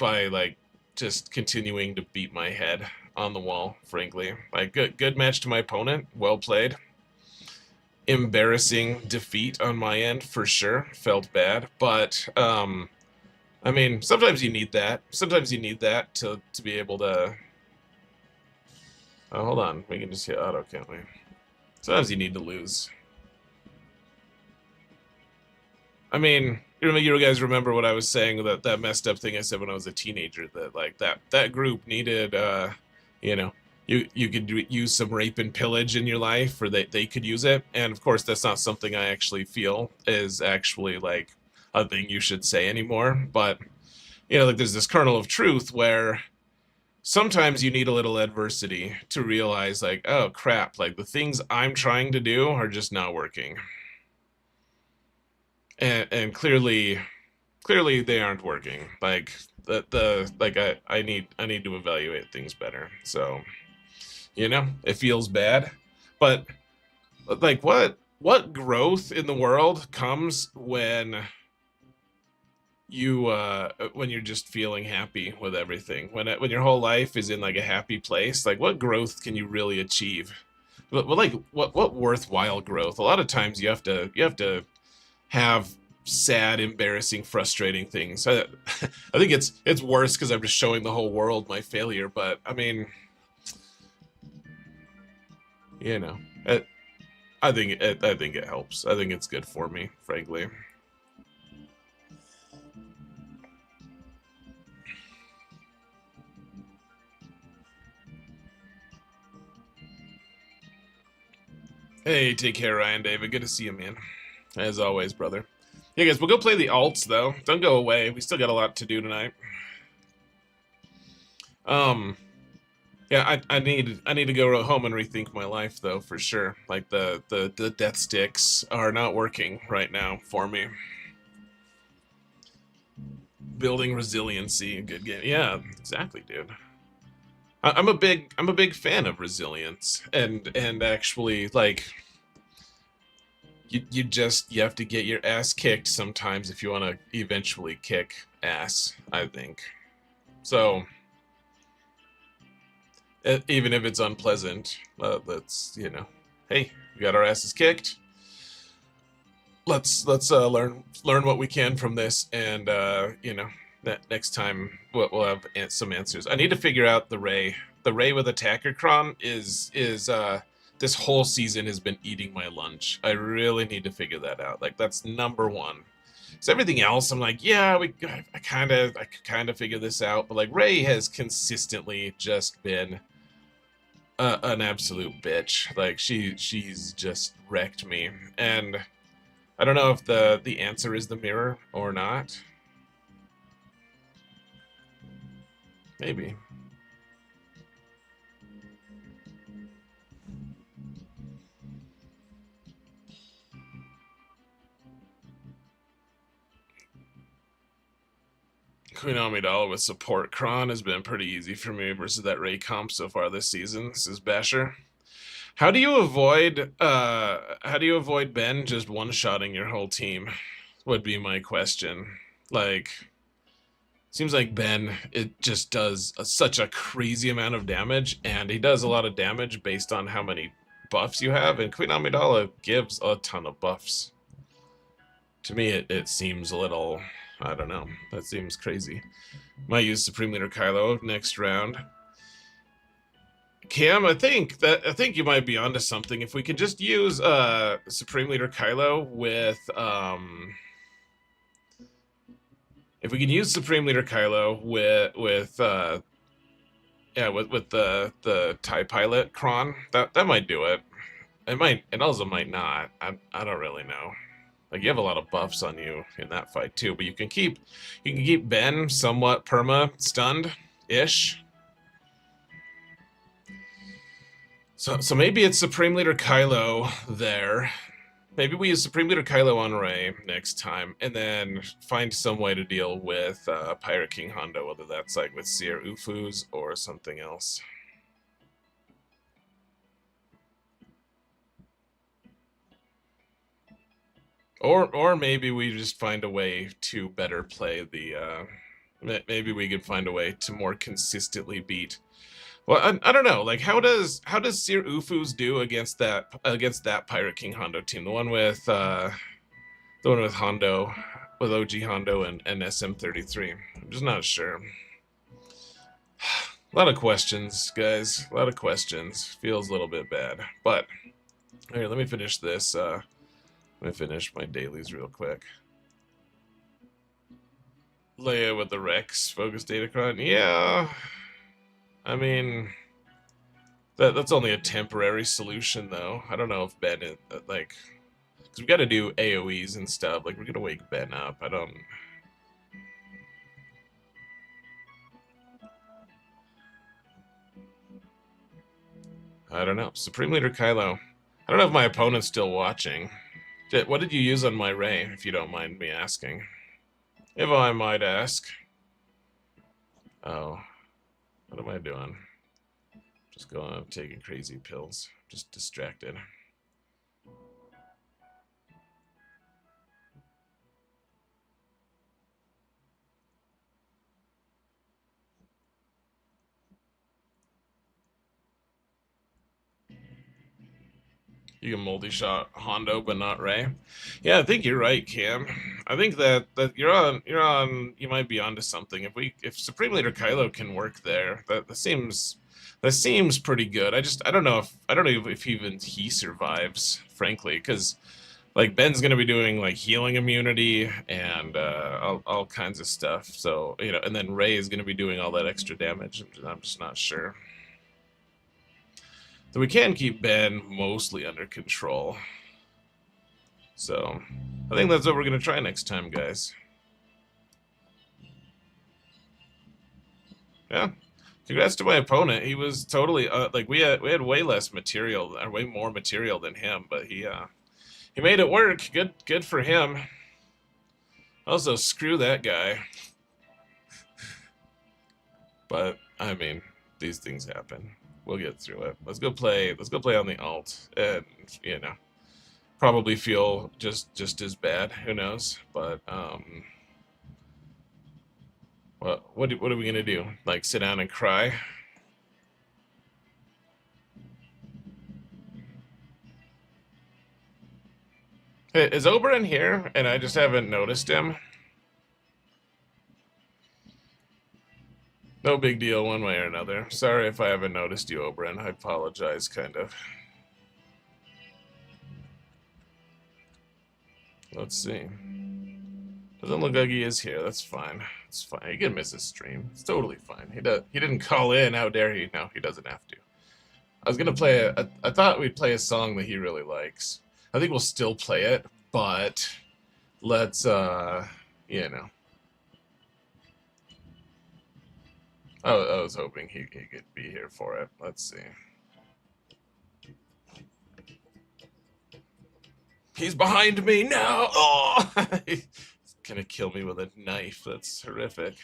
like just continuing to beat my head on the wall. Frankly, like good match to my opponent. Well played. Embarrassing defeat on my end for sure. Felt bad, but I mean, sometimes you need that. Sometimes you need that to be able to. Oh, hold on. We can just hit auto, can't we? Sometimes you need to lose. I mean, you guys remember what I was saying, that messed up thing I said when I was a teenager, that like that group needed, you know, you could use some rape and pillage in your life, or they could use it. And of course, that's not something I actually feel is actually like a thing you should say anymore. But you know, like there's this kernel of truth where sometimes you need a little adversity to realize, like, oh crap, like the things I'm trying to do are just not working. And clearly they aren't working. Like I need to evaluate things better. So, you know, it feels bad, but like what growth in the world comes when you're just feeling happy with everything, when your whole life is in like a happy place? Like what growth can you really achieve? Like what worthwhile growth? A lot of times you have to have sad, embarrassing, frustrating things. I think it's worse because I'm just showing the whole world my failure. But I mean, you know, I think it helps. I think it's good for me, frankly. Hey, take care, Ryan David. Good to see you, man. As always, brother. Yeah, guys, we'll go play the alts though. Don't go away. We still got a lot to do tonight. Yeah, I need to go home and rethink my life though, for sure. Like the death sticks are not working right now for me. Building resiliency, good game. Yeah, exactly, dude. I'm a big fan of resilience and actually like you have to get your ass kicked sometimes if you want to eventually kick ass, I think. So even if it's unpleasant, let's hey, we got our asses kicked. Let's learn what we can from this, and next time we'll have some answers. I need to figure out the Ray. The Ray with attacker cron is this whole season has been eating my lunch. I really need to figure that out. Like that's number one. So everything else, I'm like, yeah, I kind of figure this out, but like Ray has consistently just been an absolute bitch. Like she's just wrecked me, and I don't know if the answer is the mirror or not. Maybe. Queen Amidala with support Kron has been pretty easy for me versus that Ray comp so far this season. This is Basher. How do you avoid Ben just one-shotting your whole team? Would be my question. Like, seems like Ben, it just does such a crazy amount of damage, and he does a lot of damage based on how many buffs you have, and Queen Amidala gives a ton of buffs. To me, it seems a little, I don't know, that seems crazy. Might use Supreme Leader Kylo next round. Cam, I think you might be onto something. If we could just use Supreme Leader Kylo with if we can use Supreme Leader Kylo with the TIE Pilot Kron, that might do it. It also might not. I don't really know. Like you have a lot of buffs on you in that fight too, but you can keep Ben somewhat perma stunned ish. So maybe it's Supreme Leader Kylo there. Maybe we use Supreme Leader Kylo on Rey next time, and then find some way to deal with Pirate King Hondo, whether that's like with Seer Ufus or something else. Or maybe we just find a way to better play the. Maybe we could find a way to more consistently beat. Well, I don't know. Like, how does Seer Ufus do against that Pirate King Hondo team? The one with Hondo, with OG Hondo and SM33. I'm just not sure. A lot of questions, guys. A lot of questions. Feels a little bit bad, but here, let me finish this. Let me finish my dailies real quick. Leia with the Rex focus datacron. Yeah. I mean, that's only a temporary solution, though. I don't know if Ben is, like, because we got to do AoEs and stuff. Like, we're gonna wake Ben up. I don't know. Supreme Leader Kylo. I don't know if my opponent's still watching. What did you use on my Rey, if you don't mind me asking? If I might ask. Oh. What am I doing? Just going on taking crazy pills. Just distracted. You can multi-shot Hondo, but not Rey. Yeah, I think you're right, Cam. I think that you're on. You might be onto something. If Supreme Leader Kylo can work there, that seems pretty good. I don't know if even he survives, frankly, because like Ben's gonna be doing like healing immunity and all kinds of stuff. So and then Rey is gonna be doing all that extra damage. I'm just not sure. So we can keep Ben mostly under control. So, I think that's what we're going to try next time, guys. Yeah. Congrats to my opponent. He was totally like we had way less material, or way more material than him, but he made it work. Good for him. Also, screw that guy. But I mean, these things happen. We'll get through it. Let's go play on the alt, and you know, probably feel just as bad. Who knows? But what are we gonna do? Like sit down and cry? Hey, is Oberon here? And I just haven't noticed him. No big deal, one way or another. Sorry if I haven't noticed you, Oberon. I apologize, kind of. Let's see. Doesn't look like he is here. That's fine. It's fine. He can miss his stream. It's totally fine. He didn't call in. How dare he? No, he doesn't have to. I was gonna play I thought we'd play a song that he really likes. I think we'll still play it, but let's you know. I was hoping he could be here for it. Let's see. He's behind me now. Oh, he's gonna kill me with a knife. That's horrific.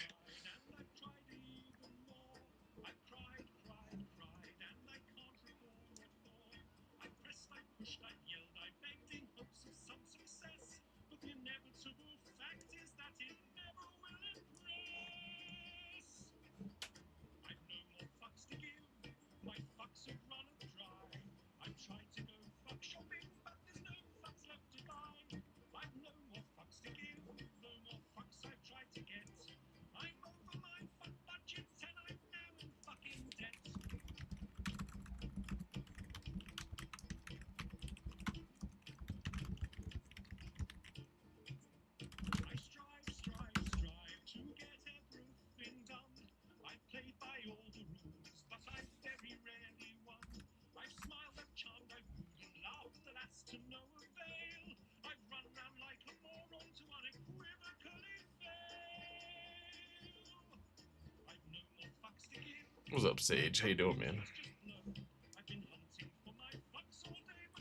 What's up, Sage? How you doing, man?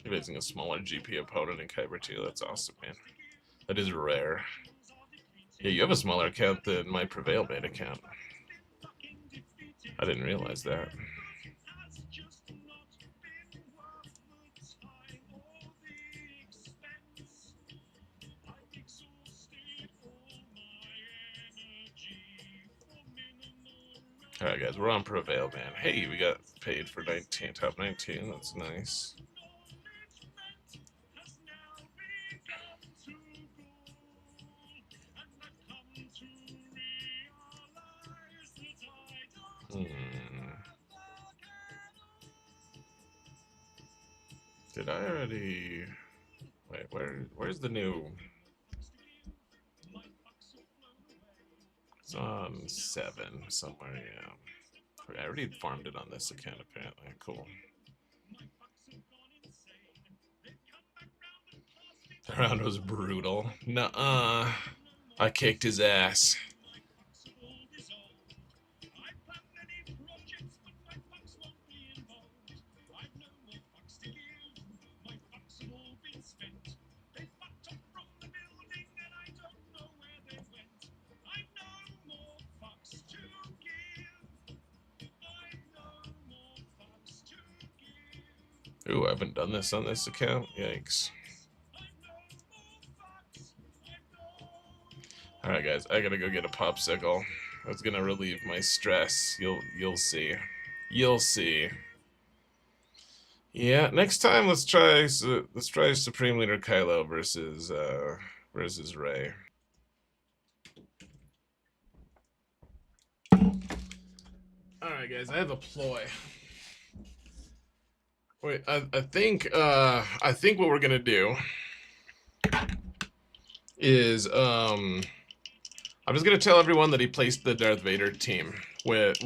You're facing a smaller GP opponent in Kyber too. That's awesome, man. That is rare. Yeah, you have a smaller account than my Prevail Bait account. I didn't realize that. Alright guys, we're on Prevail, man. Hey, we got paid for 19, top 19, that's nice. Did I already... Wait, where's the new... It's on 7 somewhere, yeah. I already farmed it on this account, apparently. Cool. The round was brutal. Nuh-uh. I kicked his ass. Ooh, I haven't done this on this account. Yikes. Alright guys, I gotta go get a popsicle. That's gonna relieve my stress. You'll see. You'll see. Yeah, next time let's try Supreme Leader Kylo versus Rey. Alright guys, I have a ploy. Wait, I think what we're gonna do is I'm just gonna tell everyone that he placed the Darth Vader team with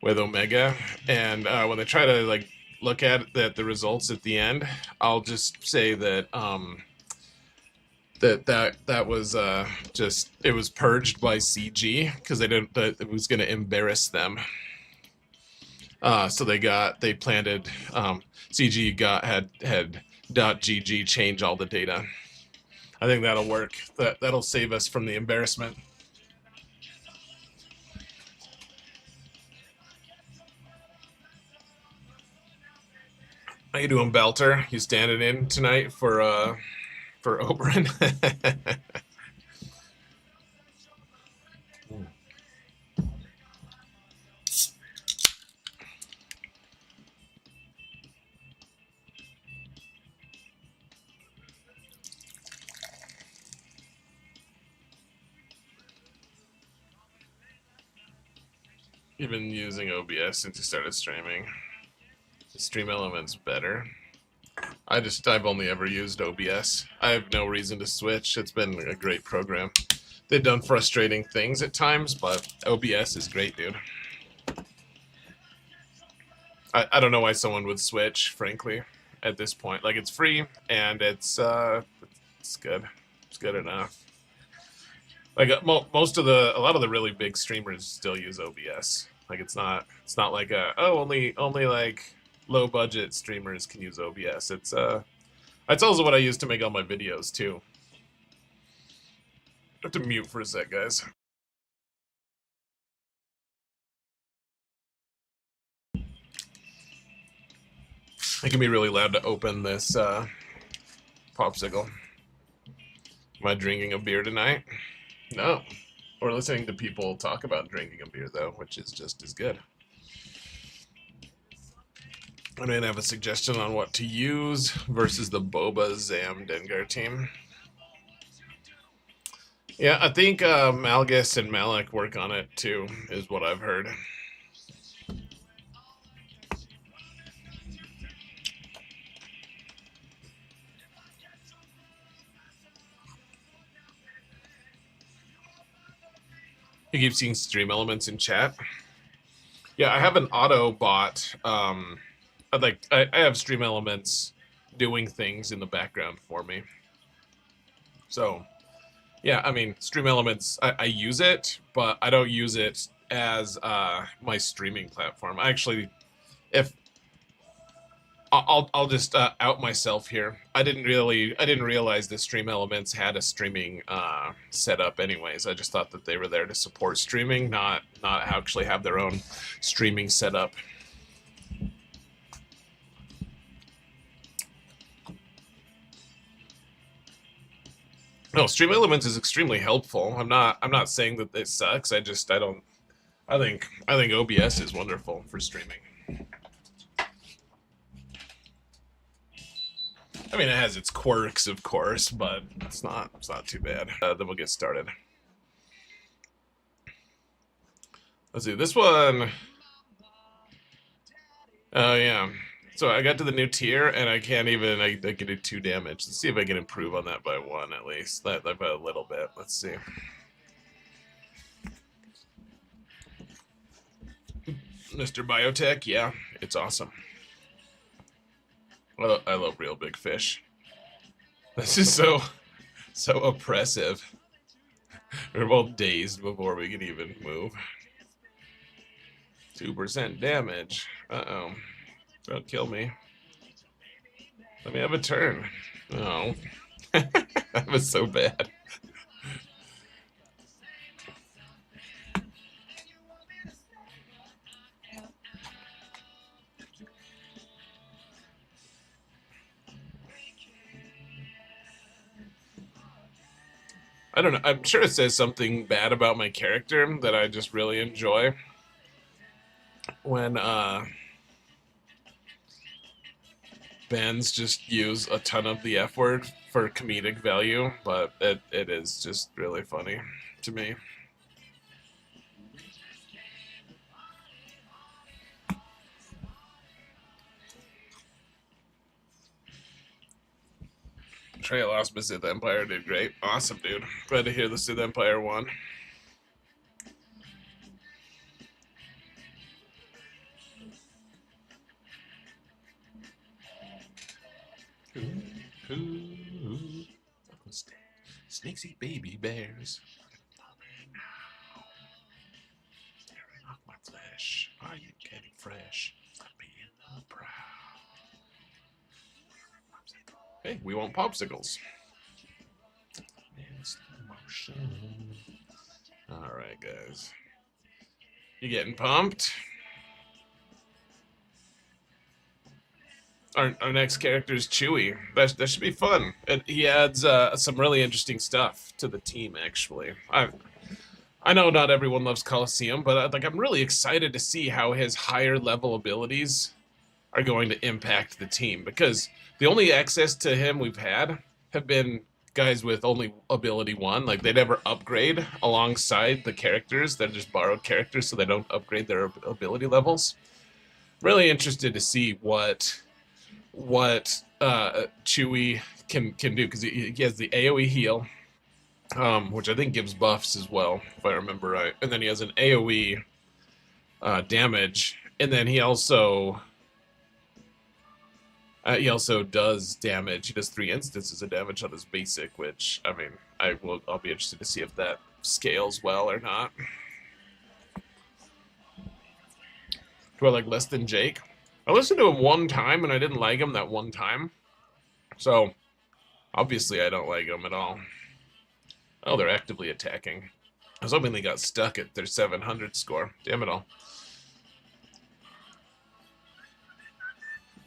Omega, and when they try to like look at the results at the end, I'll just say that that was just, it was purged by CG because they didn't, it was going to embarrass them. So they planted, CG had .gg change all the data. I think that'll work. That'll save us from the embarrassment. How you doing, Belter? You standing in tonight for Oberon? You've been using OBS since you started streaming. Stream Element's better. I've only ever used OBS. I have no reason to switch. It's been a great program. They've done frustrating things at times, but OBS is great, dude. I don't know why someone would switch, frankly, at this point. Like, it's free, and it's good. It's good enough. Like, a lot of the really big streamers still use OBS. Like, it's not like only like low budget streamers can use OBS. It's also what I use to make all my videos too. I have to mute for a sec, guys. It can be really loud to open this popsicle. Am I drinking a beer tonight? No. We're listening to people talk about drinking a beer, though, which is just as good. I didn't have a suggestion on what to use versus the Boba Zam Dengar team. Yeah, I think Malgus and Malik work on it, too, is what I've heard. You keep seeing stream elements in chat. Yeah, I have an auto bot. I have stream elements doing things in the background for me. So, yeah, I mean, stream elements, I use it, but I don't use it as my streaming platform. Actually, I'll just out myself here. I didn't realize the Stream Elements had a streaming setup. Anyways, I just thought that they were there to support streaming, not actually have their own streaming setup. No, Stream Elements is extremely helpful. I'm not saying that it sucks. I think OBS is wonderful for streaming. I mean, it has its quirks, of course, but it's not too bad. Then we'll get started. Let's see, this one. Oh, yeah. So I got to the new tier, and I can't even, I can do 2 damage. Let's see if I can improve on that by 1, at least. That by a little bit. Let's see. Mr. Biotech, yeah, it's awesome. I love real big fish. This is so oppressive. We're both dazed before we can even move. 2% damage. Uh-oh. Don't kill me. Let me have a turn. Oh. That was so bad. I don't know. I'm sure it says something bad about my character that I just really enjoy. When bands just use a ton of the F word for comedic value, but it is just really funny to me. Trey lost, but Sith Empire did great. Awesome, dude. Glad to hear the Sith Empire won. Ooh. Snakes eat baby bears. Off my flesh. Are you getting fresh? I'm being proud. Hey, we want popsicles. It's the motion. Alright, guys. You getting pumped? Our next character is Chewy. That should be fun. And he adds some really interesting stuff to the team, actually. I know not everyone loves Coliseum, but like I'm really excited to see how his higher level abilities are going to impact the team, because the only access to him we've had have been guys with only ability 1. Like, they never upgrade alongside the characters. They're just borrowed characters, so they don't upgrade their ability levels. Really interested to see what Chewy can do, because he has the AoE heal, which I think gives buffs as well, if I remember right. And then he has an AoE damage, and then he also does damage. He does 3 instances of damage on his basic, which, I mean, I'll be interested to see if that scales well or not. Do I like less than Jake? I listened to him one time, and I didn't like him that one time. So, obviously I don't like him at all. Oh, they're actively attacking. I was hoping they got stuck at their 700 score. Damn it all.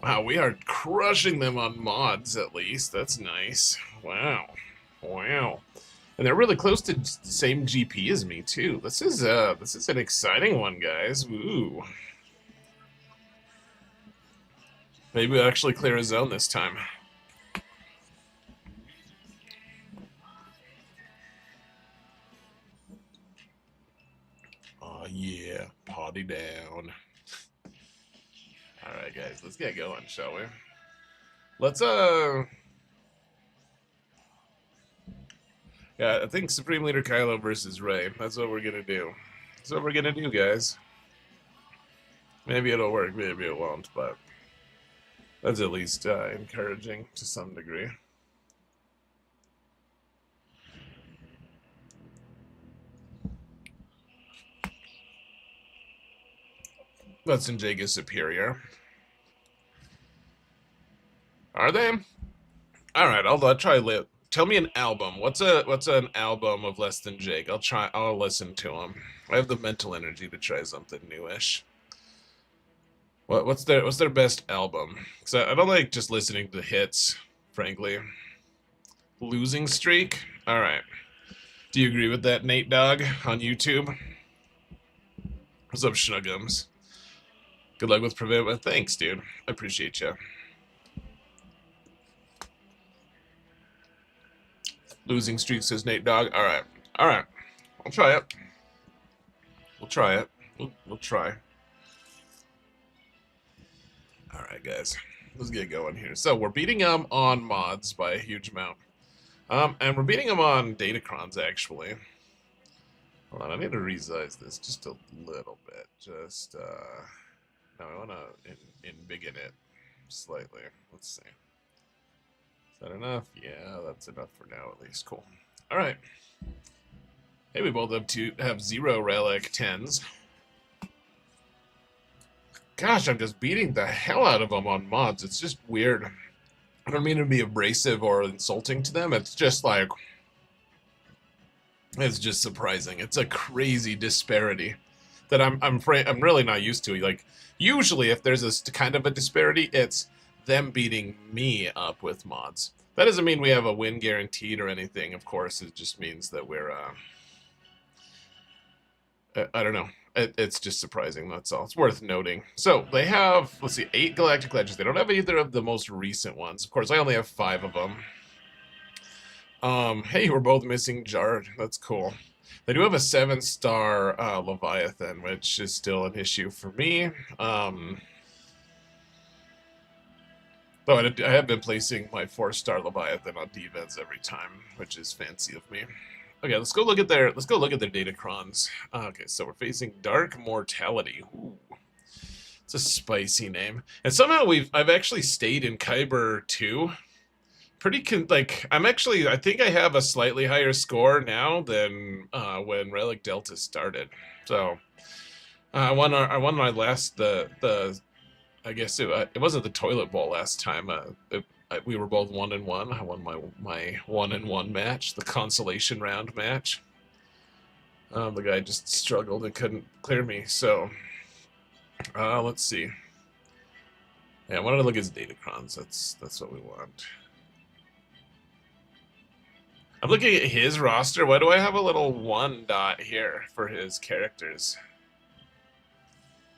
Wow, we are crushing them on mods, at least. That's nice. Wow. Wow. And they're really close to the same GP as me, too. This is an exciting one, guys. Ooh. Maybe we'll actually clear a zone this time. Oh, yeah. Party down. Alright, guys. Let's get going, shall we? Let's, yeah, I think Supreme Leader Kylo versus Rey. That's what we're gonna do. That's what we're gonna do, guys. Maybe it'll work, maybe it won't, but that's at least encouraging to some degree. Let's and Jake is superior. Are they? Alright, I'll try lit. Tell me an album. What's an album of Less Than Jake? I'll listen to them. I have the mental energy to try something newish. What's their best album? Because I don't like just listening to hits, frankly. Losing Streak? Alright. Do you agree with that, Nate Dog, on YouTube? What's up, Schnuggums? Good luck with Prevent. Thanks, dude. I appreciate you. Losing Streak, says Nate Dog. Alright. Alright. I'll try it. We'll try it. We'll try. Alright, guys. Let's get going here. So, we're beating them on mods by a huge amount. And we're beating them on Datacrons, actually. Hold on, I need to resize this just a little bit. Just, no, I want to embiggen it slightly. Let's see. Is that enough? Yeah, that's enough for now, at least. Cool. Alright. Hey, we both have 0 Relic 10s. Gosh, I'm just beating the hell out of them on mods. It's just weird. I don't mean to be abrasive or insulting to them. It's just like... it's just surprising. It's a crazy disparity that I'm really not used to. Like, usually if there's a kind of a disparity, it's them beating me up with mods. That doesn't mean we have a win guaranteed or anything, of course. It just means that we're, I don't know. It's just surprising, that's all. It's worth noting. So, they have, let's see, 8 Galactic Legends. They don't have either of the most recent ones. Of course, I only have 5 of them. Hey, we're both missing Jard. That's cool. They do have a 7-star Leviathan, which is still an issue for me. Though I have been placing my 4-star Leviathan on defense every time, which is fancy of me. Okay, let's go look at their Datacrons. Okay, so we're facing Dark Mortality. Ooh. It's a spicy name. And somehow I've actually stayed in Kyber 2 I'm actually, I think I have a slightly higher score now than when Relic Delta started. So I won my last I guess it wasn't the toilet bowl last time. We were both 1-1. I won my 1-1 match, the consolation round match. The guy just struggled and couldn't clear me. So let's see. Yeah, I wanted to look at his datacrons. That's what we want. I'm looking at his roster. Why do I have a little 1 dot here for his characters?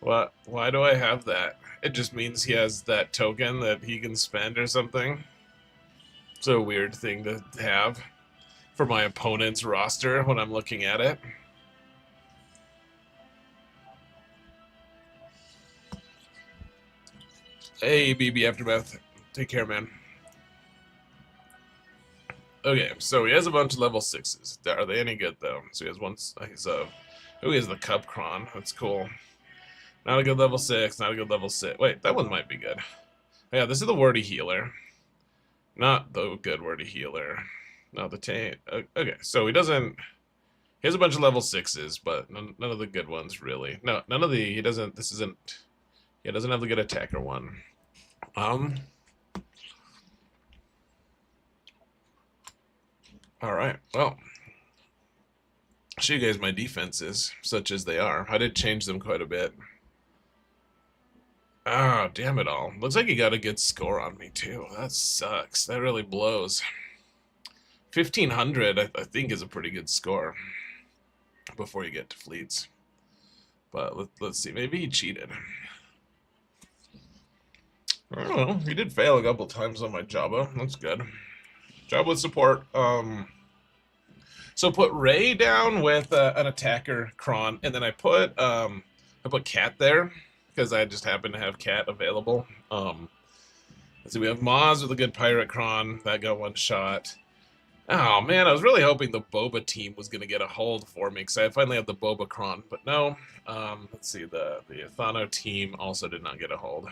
What? Why do I have that? It just means he has that token that he can spend or something. It's a weird thing to have for my opponent's roster when I'm looking at it. Hey, BB Aftermath. Take care, man. Okay, so he has a bunch of level 6s. Are they any good, though? So he has one... he has the Cupcron. That's cool. Not a good level 6, not a good level 6. Wait, that one might be good. Yeah, this is the wordy healer. Not the good wordy healer. No, the tank. Okay, so he doesn't... He has a bunch of level 6s, but none of the good ones, really. No, none of the... He doesn't... This isn't... He doesn't have the good attacker one. Alright, well. I'll show you guys my defenses, such as they are. I did change them quite a bit. Ah, damn it all. Looks like he got a good score on me, too. That sucks. That really blows. 1,500, I think, is a pretty good score before you get to fleets. But let's see. Maybe he cheated. I don't know. He did fail a couple times on my Jabba. That's good. Jabba with support. So put Ray down with an attacker Kron, and then I put Cat there because I just happen to have Cat available. Let's see, we have Maz with a good Pirate Kron. That got 1 shot. Oh man, I was really hoping the Boba team was gonna get a hold for me because I finally have the Boba Kron, but no. Let's see, the Athano team also did not get a hold.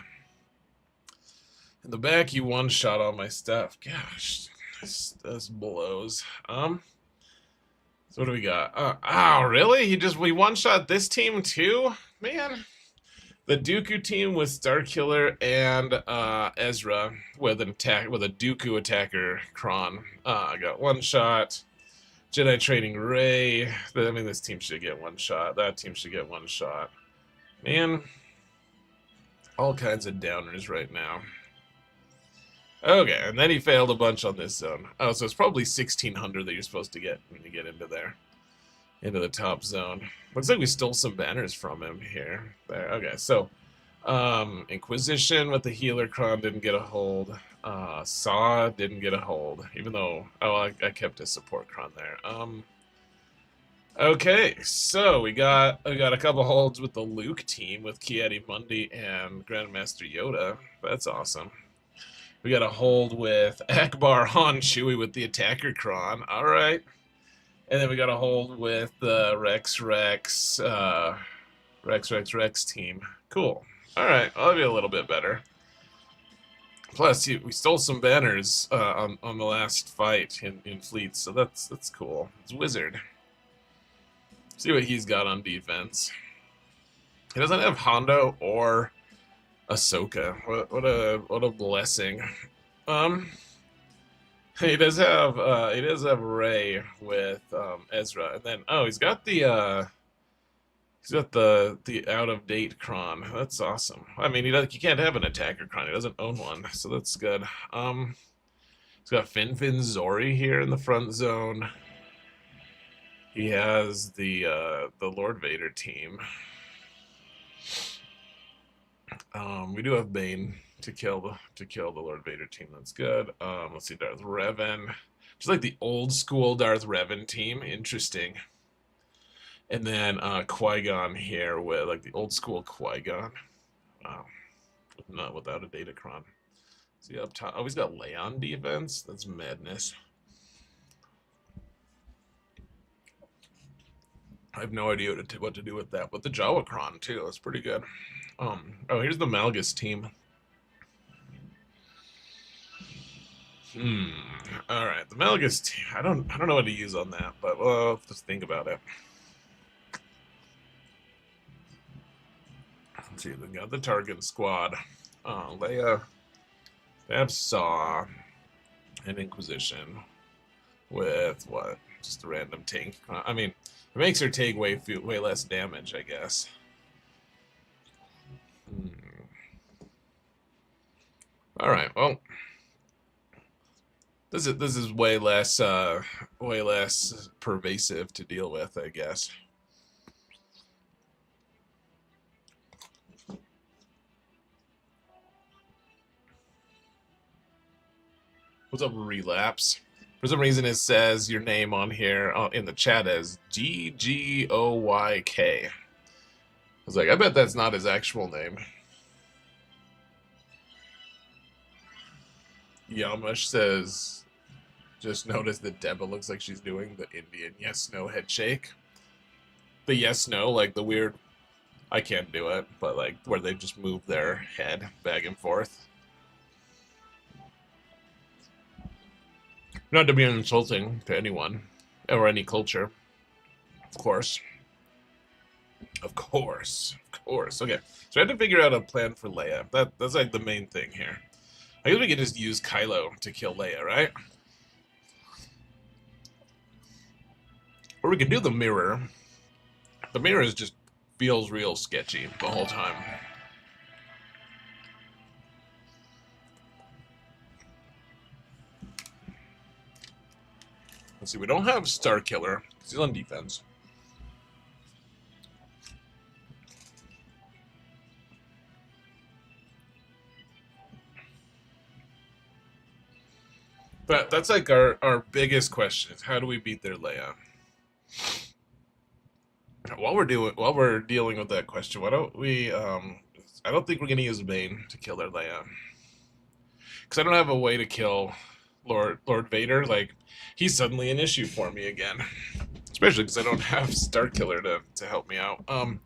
In the back, he 1-shot all my stuff. Gosh, this blows. So what do we got? Oh, really? We 1-shot this team too? Man. The Dooku team with Starkiller and Ezra with a Dooku attacker Kron. I got 1 shot. Jedi training Rey. I mean, this team should get 1 shot. That team should get 1 shot. Man, all kinds of downers right now. Okay, and then he failed a bunch on this zone. Oh, so it's probably 1,600 that you're supposed to get when you get into there. Into the top zone. Looks like we stole some banners from him here. There. Okay, so Inquisition with the healer Kron didn't get a hold. Saw didn't get a hold, even though I kept a support Kron there. Okay, so we got a couple holds with the Luke team with Kiadi Mundi and Grandmaster Yoda. That's awesome. We got a hold with Akbar Han Chewie with the attacker Kron. All right. And then we got a hold with the Rex team. Cool. All right, I'll be a little bit better. Plus, we stole some banners on the last fight in fleets, so that's cool. It's Wizard. See what he's got on defense. He doesn't have Hondo or Ahsoka. What a blessing. He does have Rey with Ezra, and then he's got the out of date Kron. That's awesome. I mean, he can't have an attacker Kron. He doesn't own one, so that's good. He's got Fin Zori here in the front zone. He has the Lord Vader team. We do have Bane to kill the Lord Vader team. That's good. Let's see, Darth Revan. Just like the old school Darth Revan team. Interesting. And then Qui-Gon here with like the old school Qui-Gon. Wow. Not without a Datacron. See up top. Oh, he's got Leia defense. That's madness. I have no idea what to do with that. But the Jawa-Cron too. That's pretty good. Oh, here's the Malgus team. All right, the Malagus. I don't know what to use on that, but well, let's think about it. Let's see. We got the Target squad. Leia. They have Saw and Inquisition with what? Just a random tank. I mean, it makes her take way less damage, I guess. All right. Well, this is way less pervasive to deal with, I guess. What's up, Relapse? For some reason, it says your name on here in the chat as GGOYK. I was like, I bet that's not his actual name. Yamash says, just notice that Deba looks like she's doing the Indian yes-no head shake. The yes-no, like the weird, I can't do it, but like where they just move their head back and forth. Not to be insulting to anyone or any culture, of course. Of course. Okay, so I had to figure out a plan for Leia. That's like the main thing here. I guess we could just use Kylo to kill Leia, right? Or we could do the mirror. The mirror just feels real sketchy the whole time. Let's see, we don't have Star Killer. He's on defense. But that's like our biggest question is how do we beat their Leia? While we're dealing with that question, why don't we I don't think we're gonna use Bane to kill their Leia. Because I don't have a way to kill Lord Vader. Like, he's suddenly an issue for me again. Especially because I don't have Star Killer to help me out. I'm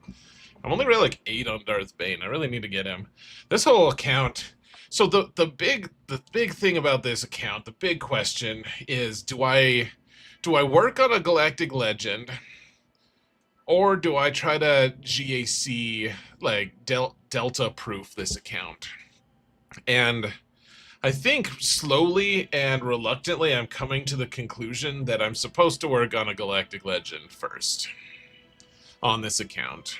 only really like 8 on Darth Bane. I really need to get him. This whole account. So the big thing about this account, the big question is, do I work on a Galactic Legend, or do I try to GAC like Delta proof this account? And I think slowly and reluctantly I'm coming to the conclusion that I'm supposed to work on a Galactic Legend first on this account.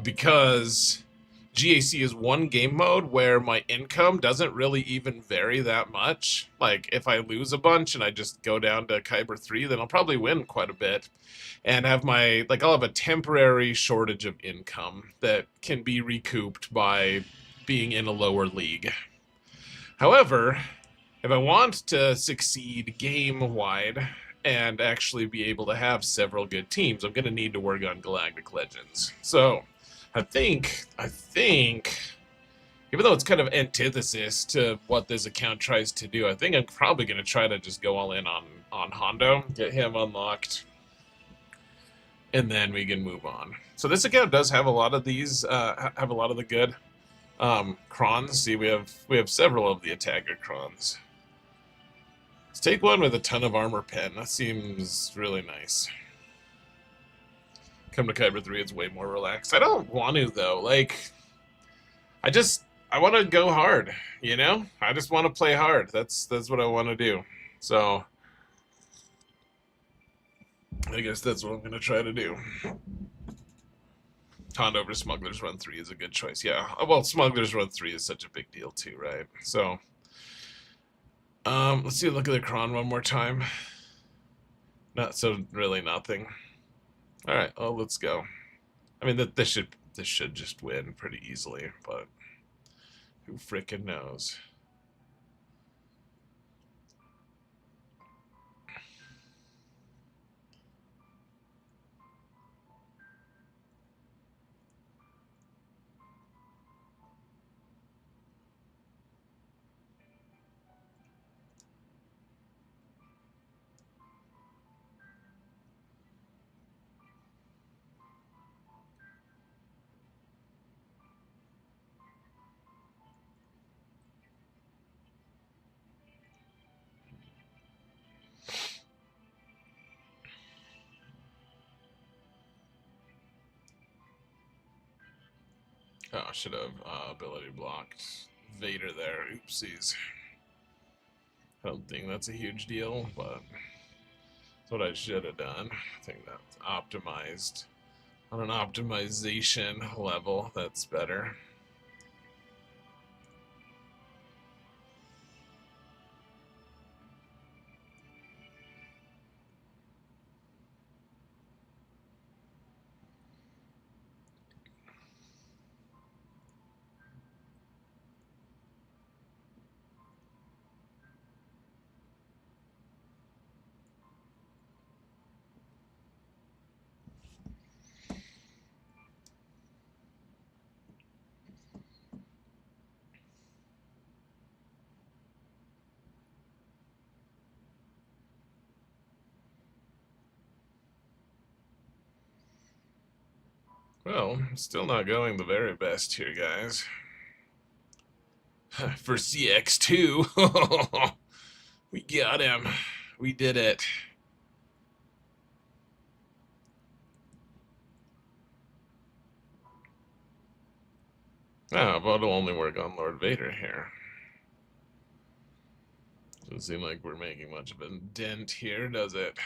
Because GAC is one game mode where my income doesn't really even vary that much. Like, if I lose a bunch and I just go down to Kyber 3, then I'll probably win quite a bit. And have I'll have a temporary shortage of income that can be recouped by being in a lower league. However, if I want to succeed game-wide and actually be able to have several good teams, I'm going to need to work on Galactic Legends. So, I think, even though it's kind of antithesis to what this account tries to do, I think I'm probably going to try to just go all in on Hondo, get him unlocked, and then we can move on. So this account does have a lot of these, have a lot of the good Krons. See, we have several of the attacker Krons. Let's take one with a ton of armor pen. That seems really nice. Come to Kyber 3, it's way more relaxed. I don't want to, though. Like, I want to go hard, you know? I just want to play hard. That's what I want to do. So, I guess that's what I'm going to try to do. Hondo over Smuggler's Run 3 is a good choice. Yeah, well, Smuggler's Run 3 is such a big deal, too, right? So, let's see, look at the Kron one more time. Not so, really nothing. All right, well, let's go. I mean, this should just win pretty easily, but who frickin' knows? Oh, I should have ability blocked Vader there. Oopsies. I don't think that's a huge deal, but that's what I should have done. I think that's optimized. On an optimization level, that's better. Well, still not going the very best here, guys. For CX2, we got him. We did it. Oh, but it'll only work on Lord Vader here. Doesn't seem like we're making much of a dent here, does it?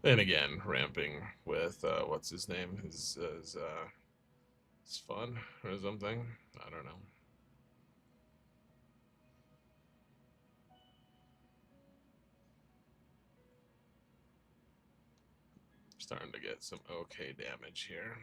Then again, ramping with, what's his name? Is fun or something? I don't know. Starting to get some okay damage here.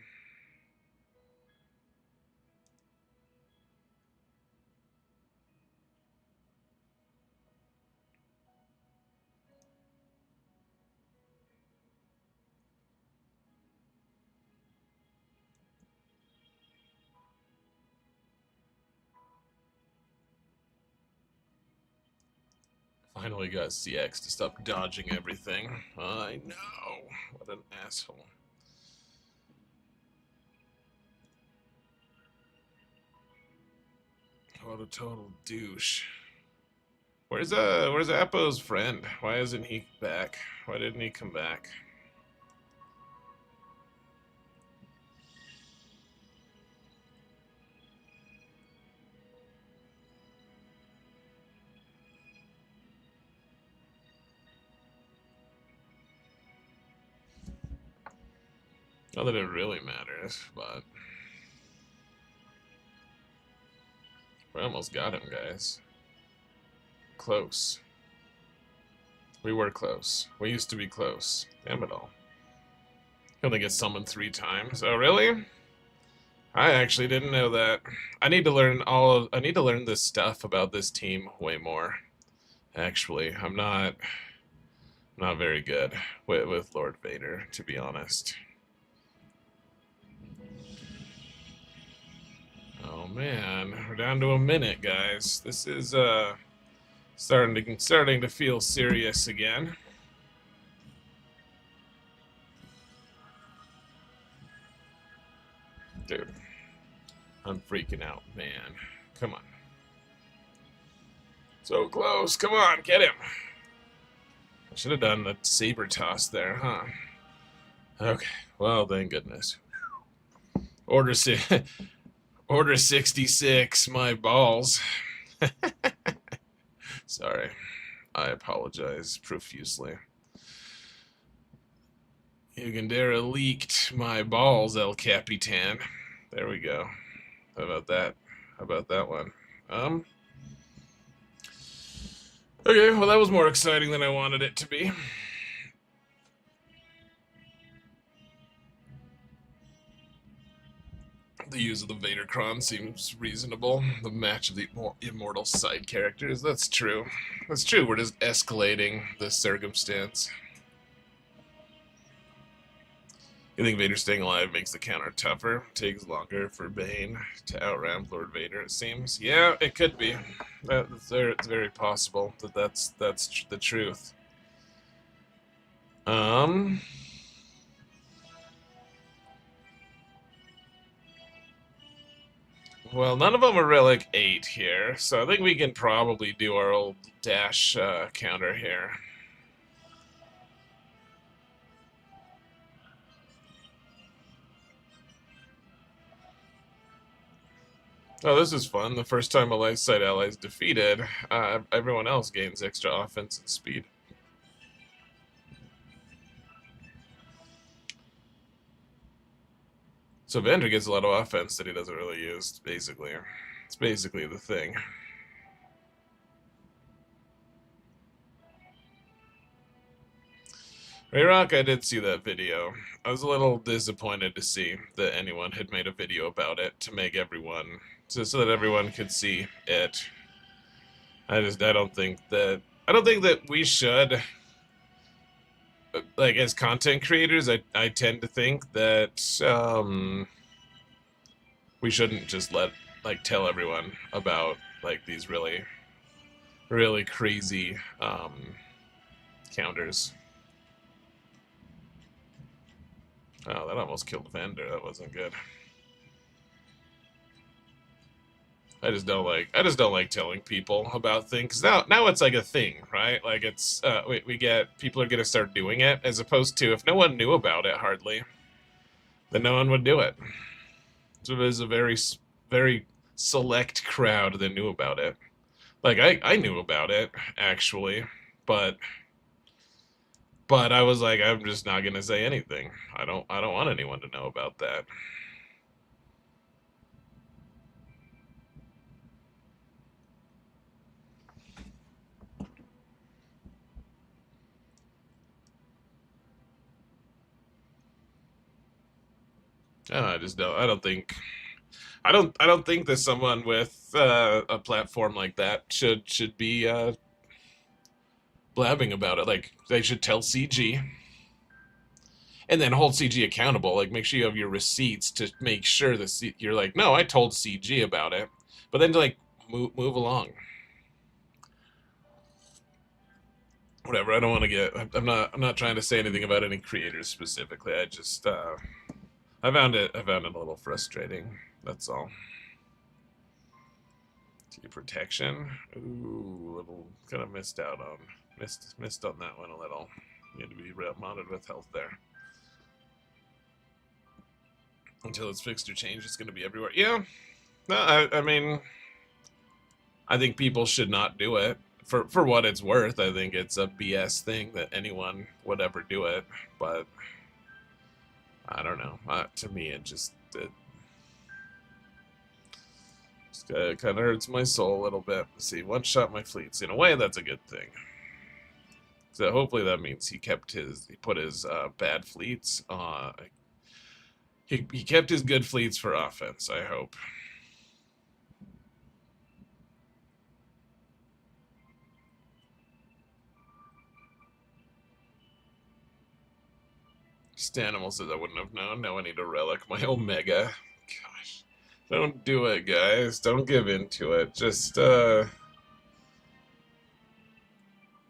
Finally got CX to stop dodging everything. I know. What an asshole. What a total douche. Where's Appo's friend? Why isn't he back? Why didn't he come back? Not that it really matters, but we almost got him, guys. Close. We were close. We used to be close. Damn it all. He only gets summoned 3 times. Oh, really? I actually didn't know that. I need to learn this stuff about this team way more. Actually, I'm not very good with Lord Vader, to be honest. Oh man, we're down to a minute, guys. This is starting to feel serious again. Dude, I'm freaking out, man. Come on. So close. Come on, get him. I should have done the saber toss there, huh? Okay. Well, thank goodness. Order 66, my balls. Sorry. I apologize profusely. Ugandera leaked my balls, El Capitan. There we go. How about that? How about that one? Okay, well that was more exciting than I wanted it to be. The use of the Vadercron seems reasonable. The match of the immortal side characters, that's true. That's true, we're just escalating the circumstance. You think Vader staying alive makes the counter tougher? Takes longer for Bane to outramp Lord Vader, it seems. Yeah, it could be. It's very possible that that's the truth. Well, none of them are Relic 8 here, so I think we can probably do our old dash counter here. Oh, this is fun. The first time a light side ally is defeated, everyone else gains extra offense and speed. So Vander gets a lot of offense that he doesn't really use, basically. It's basically the thing. Rayrock, I did see that video. I was a little disappointed to see that anyone had made a video about it to make everyone, so that everyone could see it. I don't think that we should, like, as content creators, I tend to think that, we shouldn't just tell everyone about, like, these really, really crazy, counters. Oh, that almost killed Vander. That wasn't good. I just don't like telling people about things. Now it's like a thing, right? Like it's we get people are gonna start doing it, as opposed to if no one knew about it hardly, then no one would do it. So there's a very select crowd that knew about it. Like I knew about it actually, but I was like, I'm just not gonna say anything. I don't want anyone to know about that. I just don't. I don't think that someone with a platform like that should be blabbing about it. Like they should tell CG and then hold CG accountable. Like make sure you have your receipts to make sure that you're like, no, I told CG about it. But then to like move along. Whatever. I don't want to get. I'm not trying to say anything about any creators specifically. I just I found it a little frustrating. That's all. Protection. Ooh, little kind of missed out on missed on that one a little. Need to be mounted with health there. Until it's fixed or changed, it's going to be everywhere. Yeah. No, I mean, I think people should not do it. For what it's worth, I think it's a BS thing that anyone would ever do it. But I don't know. To me, it kind of hurts my soul a little bit. See, one shot my fleets. In a way, that's a good thing. So hopefully that means he put his bad fleets. He kept his good fleets for offense. I hope. Stanimal says I wouldn't have known. Now I need a relic. My Omega. Gosh. Don't do it, guys. Don't give in to it. Just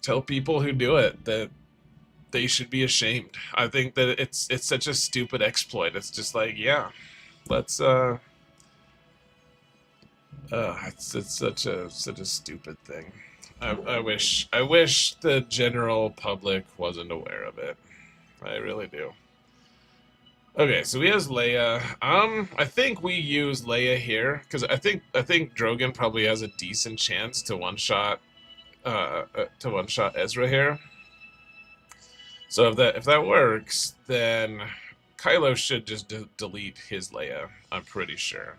tell people who do it that they should be ashamed. I think that it's such a stupid exploit. It's just like, yeah, let's it's such a stupid thing. I wish the general public wasn't aware of it. I really do. Okay, so he has Leia. I think we use Leia here because I think Drogon probably has a decent chance to one shot Ezra here. So if that works, then Kylo should just delete his Leia. I'm pretty sure.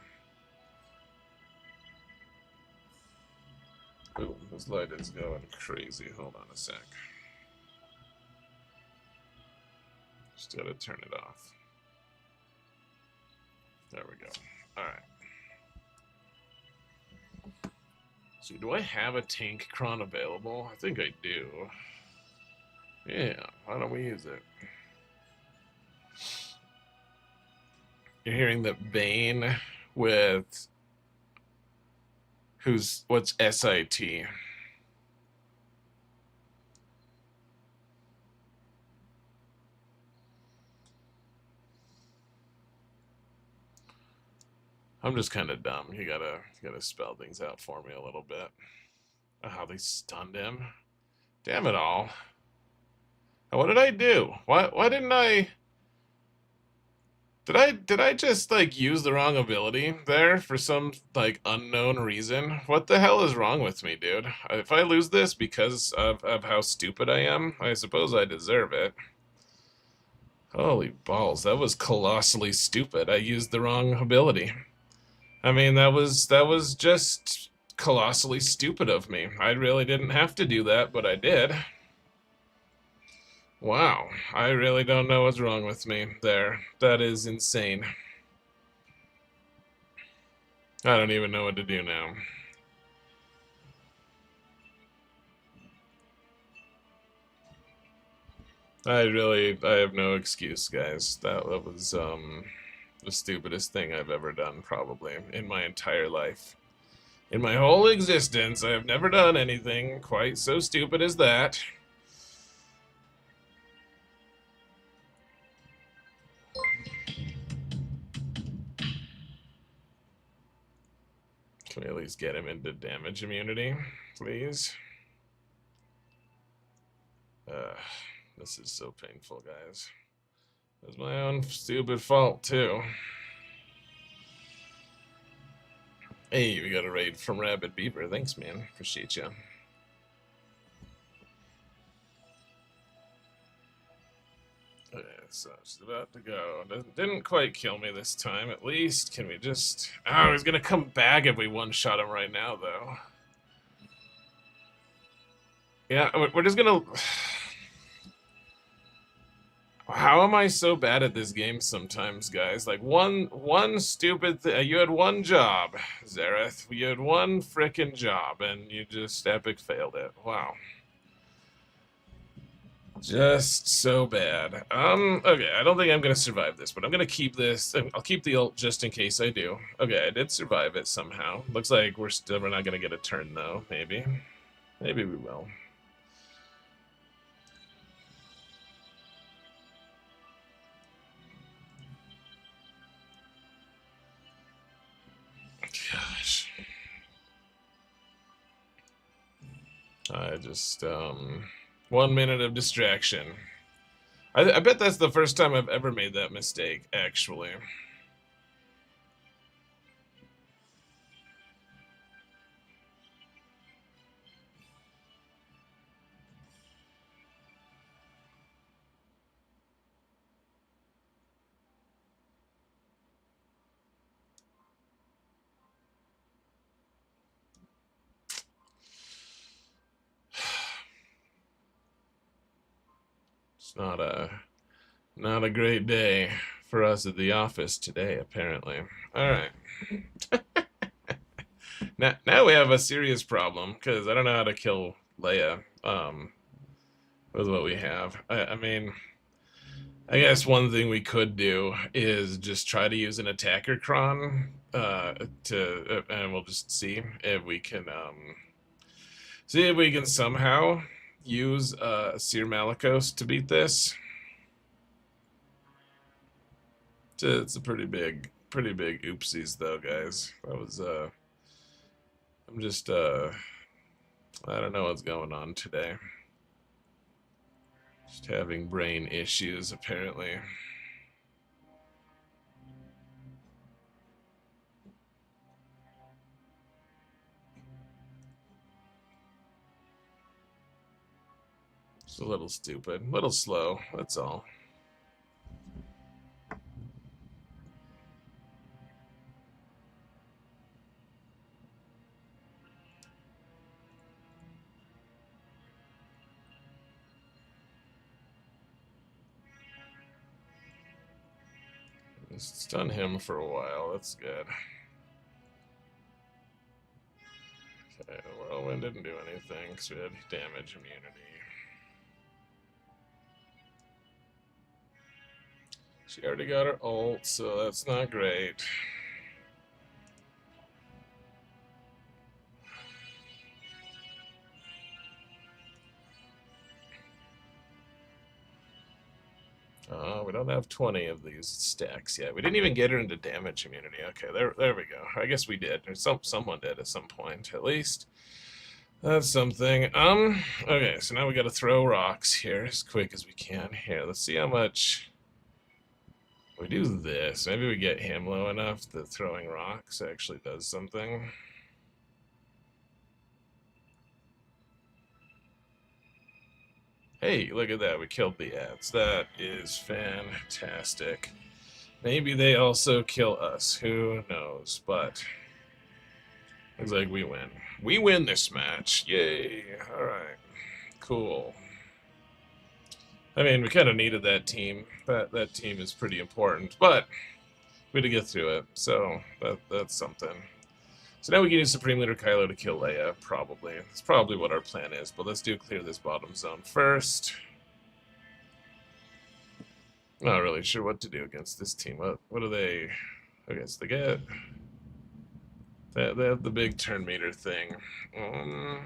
Ooh, this light is going crazy. Hold on a sec. Just gotta turn it off. There we go. Alright. So do I have a tank cron available? I think I do. Yeah, why don't we use it? You're hearing that Bane with what's SIT? I'm just kind of dumb. You gotta spell things out for me a little bit. How they stunned him. Damn it all. What did I do? Why didn't I? Did I just like use the wrong ability there for some like unknown reason? What the hell is wrong with me, dude? If I lose this because of how stupid I am, I suppose I deserve it. Holy balls, that was colossally stupid. I used the wrong ability. I mean, that was just colossally stupid of me. I really didn't have to do that, but I did. Wow, I really don't know what's wrong with me there. That is insane. I don't even know what to do now. I have no excuse, guys. That was the stupidest thing I've ever done, probably, in my entire life. In my whole existence, I have never done anything quite so stupid as that. Can we at least get him into damage immunity, please? This is so painful, guys. It's my own stupid fault, too. Hey, we got a raid from Rabbit Beaver. Thanks, man. Appreciate you. Okay, so she's about to go. Didn't quite kill me this time, at least. Can we just... Oh, he's gonna come back if we one-shot him right now, though. Yeah, we're just gonna... How am I so bad at this game sometimes, guys? Like, one stupid thing. You had one job, Zareth. You had one frickin' job, and you just epic failed it. Wow. Just so bad. Okay, I don't think I'm gonna survive this, but I'm gonna keep this. I'll keep the ult just in case I do. Okay, I did survive it somehow. Looks like we're not gonna get a turn, though. Maybe. Maybe we will. Gosh. I just, 1 minute of distraction. I bet that's the first time I've ever made that mistake, actually. It's not a great day for us at the office today, apparently. All right. Now we have a serious problem because I don't know how to kill Leia. With what we have. I mean, I guess one thing we could do is just try to use an attacker cron and we'll just see if we can somehow use Seer Malicos to beat this. It's a pretty big oopsies though, guys. That was I'm just I don't know what's going on today. Just having brain issues apparently. Just a little stupid, a little slow, that's all. Stun him for a while, that's good. Okay, Whirlwind didn't do anything because we had damage immunity. She already got her ult, so that's not great. We don't have 20 of these stacks yet. We didn't even get her into damage immunity. Okay, there we go. I guess we did. Or someone did at some point, at least. That's something. Okay, so now we gotta throw rocks here as quick as we can. Here, let's see how much... We do this. Maybe we get him low enough that throwing rocks actually does something. Hey, look at that. We killed the ads. That is fantastic. Maybe they also kill us. Who knows? But looks like we win. We win this match. Yay. Alright. Cool. I mean, we kind of needed that team. That team is pretty important. But we had to get through it. So that's something. So now we can use Supreme Leader Kylo to kill Leia, probably. That's probably what our plan is, but let's clear this bottom zone first. Not really sure what to do against this team. What do they... I guess they get... They have the big turn meter thing. I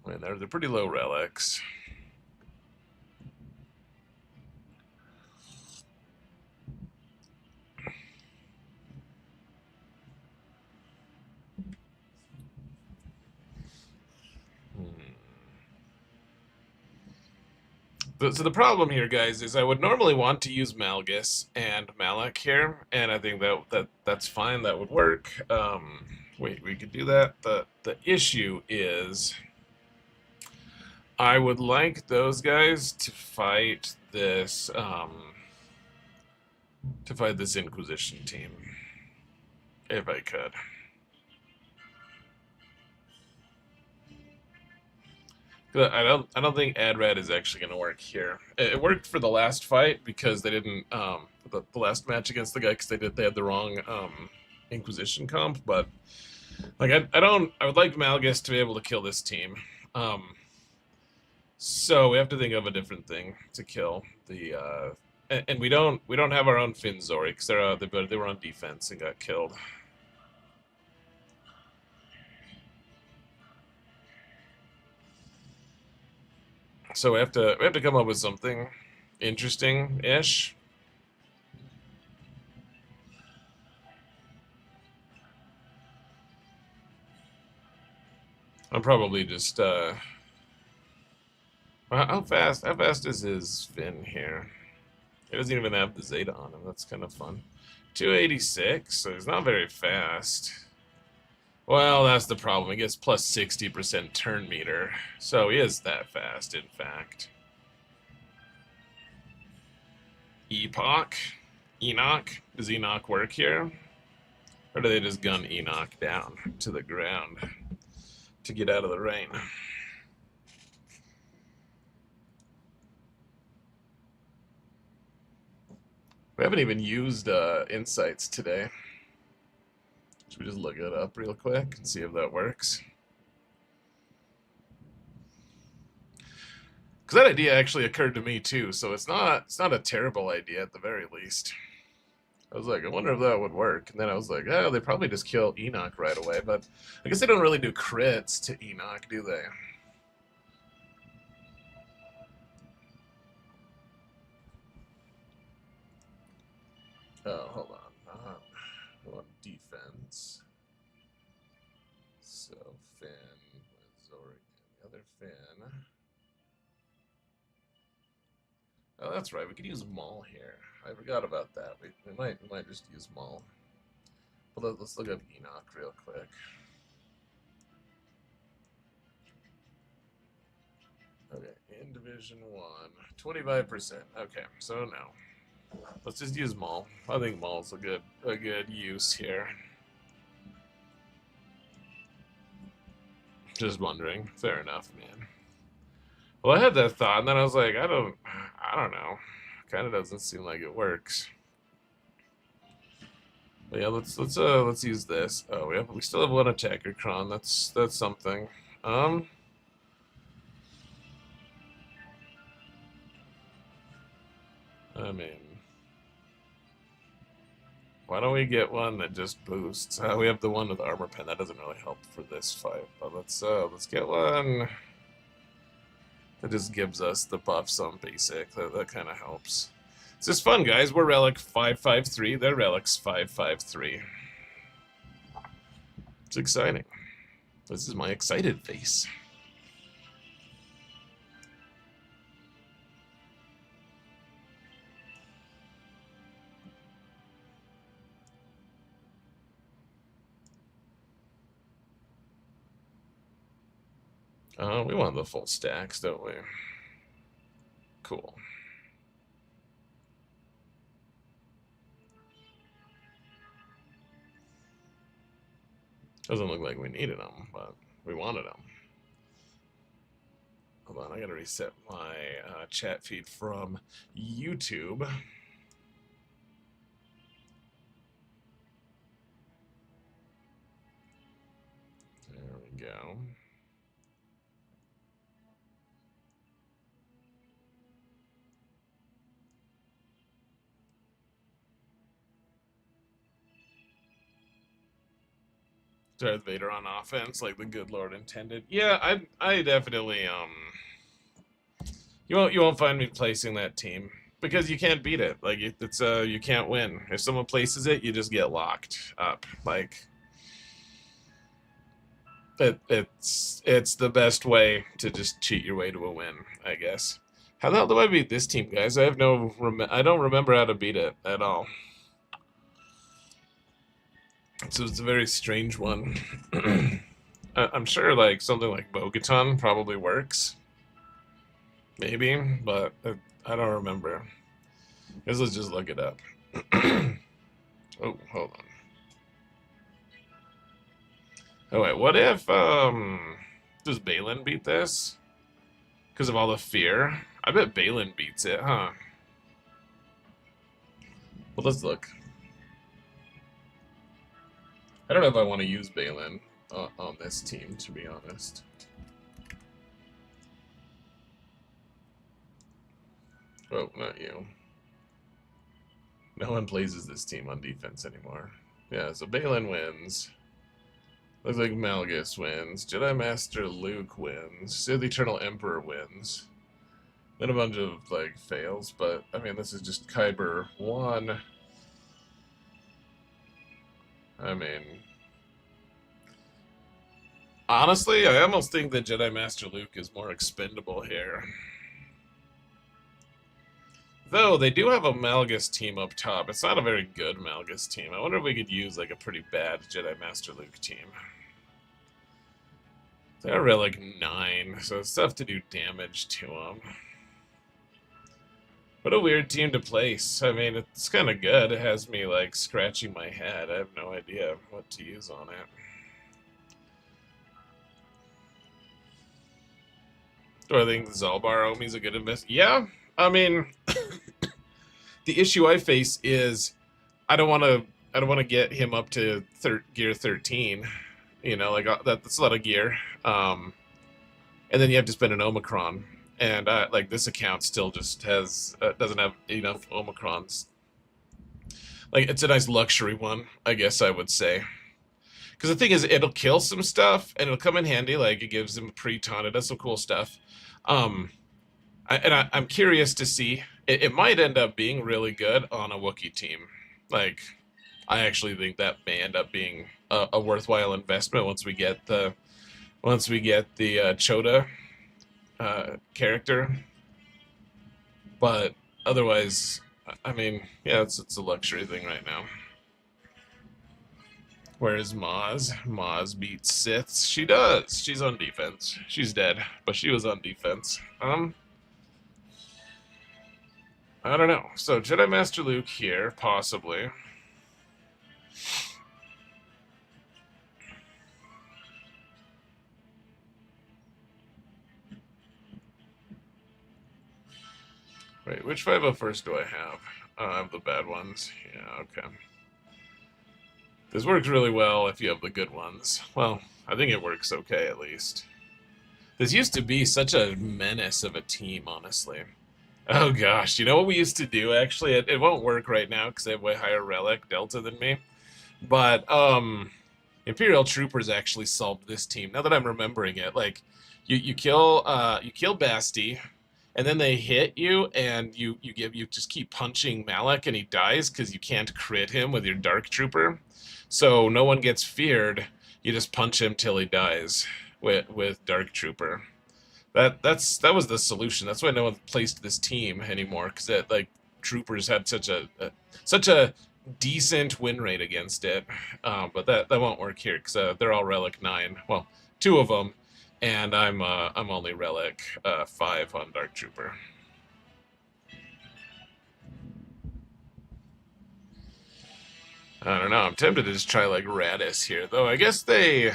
mean, they're pretty low relics. So the problem here, guys, is I would normally want to use Malgus and Malak here, and I think that's fine. That would work. We could do that. The issue is I would like those guys to fight this Inquisition team, if I could. I don't think Adrad is actually going to work here. It worked for the last fight because they didn't the last match against the guy because they had the wrong Inquisition comp. But like I would like Malgus to be able to kill this team. So we have to think of a different thing to kill the and we don't have our own Finn Zori because they were on defense and got killed. So we have to come up with something interesting-ish. I'm probably just how fast is his Finn here? He doesn't even have the Zeta on him. That's kind of fun. 286, so he's not very fast. Well, that's the problem. He gets plus 60% turn meter. So he is that fast, in fact. Epoch? Enoch? Does Enoch work here? Or do they just gun Enoch down to the ground to get out of the rain? We haven't even used insights today. Should we just look it up real quick and see if that works? Because that idea actually occurred to me too, so it's not a terrible idea at the very least. I was like, I wonder if that would work. And then I was like, oh, they probably just kill Enoch right away. But I guess they don't really do crits to Enoch, do they? Oh, hold on. Defense. So Finn, Zori, the other Finn. Oh, that's right. We could use Maul here. I forgot about that. We might just use Maul. But let's look up Enoch real quick. Okay, in Division 1, 25%. Okay, so no. Let's just use Maul. I think Maul's a good use here. Just wondering. Fair enough, man. Well, I had that thought, and then I was like, I don't know. Kind of doesn't seem like it works. But yeah, let's use this. Oh, we still have one attacker cron. That's something. I mean, why don't we get one that just boosts? We have the one with armor pen. That doesn't really help for this fight. But let's get one that just gives us the buffs on basic. That kind of helps. It's just fun, guys. We're Relic 553. They're Relics 553. It's exciting. This is my excited face. We want the full stacks, don't we? Cool. Doesn't look like we needed them, but we wanted them. Hold on, I gotta reset my chat feed from YouTube. There we go. Darth Vader on offense, like the good Lord intended. Yeah, I definitely you won't find me placing that team because you can't beat it. Like it's you can't win. If someone places it, you just get locked up. Like it's the best way to just cheat your way to a win, I guess. How the hell do I beat this team, guys? I don't remember how to beat it at all. So it's a very strange one. I'm sure like something like Bo-Katan probably works. Maybe, but I don't remember. Guess let's just look it up. Oh, hold on. Oh wait, what if does Balin beat this? Because of all the fear? I bet Balin beats it, huh? Well, let's look. I don't know if I want to use Balin on this team, to be honest. Oh, not you. No one plays as this team on defense anymore. Yeah, so Balin wins. Looks like Malgus wins. Jedi Master Luke wins. Sith Eternal Emperor wins. Then a bunch of, like, fails, but, I mean, this is just Kyber 1. I mean... Honestly, I almost think that Jedi Master Luke is more expendable here. Though, they do have a Malgus team up top. It's not a very good Malgus team. I wonder if we could use, like, a pretty bad Jedi Master Luke team. They're Relic 9, so it's tough to do damage to them. What a weird team to place. I mean, it's kind of good. It has me, like, scratching my head. I have no idea what to use on it. Do I think Zalbar Omi's a good investment? Yeah, I mean, the issue I face is I don't want to get him up to gear 13. You know, like that's a lot of gear. And then you have to spend an Omicron, and like this account still just has doesn't have enough Omicrons. Like it's a nice luxury one, I guess I would say. Because the thing is, it'll kill some stuff, and it'll come in handy. Like it gives him a pre-taunt. It does some cool stuff. I'm curious to see. It might end up being really good on a Wookiee team. Like, I actually think that may end up being a worthwhile investment once we get the Chota character. But otherwise, I mean, yeah, it's a luxury thing right now. Where is Maz? Maz beats Siths. She does. She's on defense. She's dead, but she was on defense. I don't know. So Jedi Master Luke here, possibly. Wait, which 501st do I have? I have the bad ones. Yeah, okay. This works really well if you have the good ones. Well, I think it works okay, at least. This used to be such a menace of a team, honestly. Oh gosh, you know what we used to do, actually? It won't work right now, because they have way higher Relic Delta than me. But, Imperial Troopers actually solved this team, now that I'm remembering it. Like, you kill Basti, and then they hit you, and you just keep punching Malak, and he dies, because you can't crit him with your Dark Trooper. So no one gets feared, You just punch him till he dies with Dark Trooper. That was the solution. That's why no one placed this team anymore, because like troopers had such a decent win rate against it. But that won't work here because they're all Relic 9. Well, two of them, and I'm only Relic 5 on Dark Trooper. I don't know. I'm tempted to just try like Radis here, though. I guess they,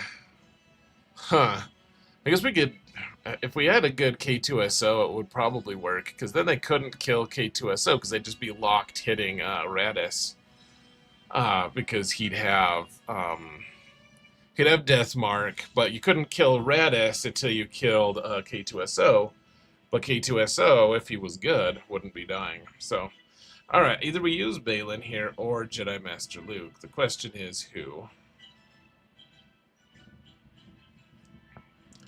I guess we could. If we had a good K2SO, it would probably work, because then they couldn't kill K2SO, because they'd just be locked hitting Radis. Because he'd have Death Mark, but you couldn't kill Radis until you killed K2SO. But K2SO, if he was good, wouldn't be dying. So, alright, either we use Balin here or Jedi Master Luke. The question is who?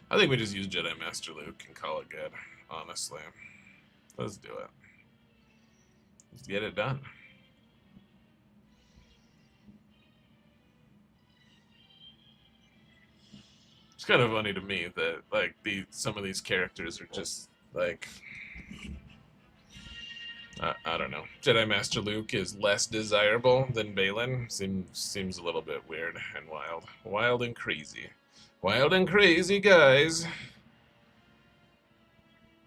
I think we just use Jedi Master Luke and call it good, honestly. Let's do it. Let's get it done. It's kind of funny to me that like some of these characters are just like I don't know. Jedi Master Luke is less desirable than Balin. Seems a little bit weird and wild. Wild and crazy. Wild and crazy, guys.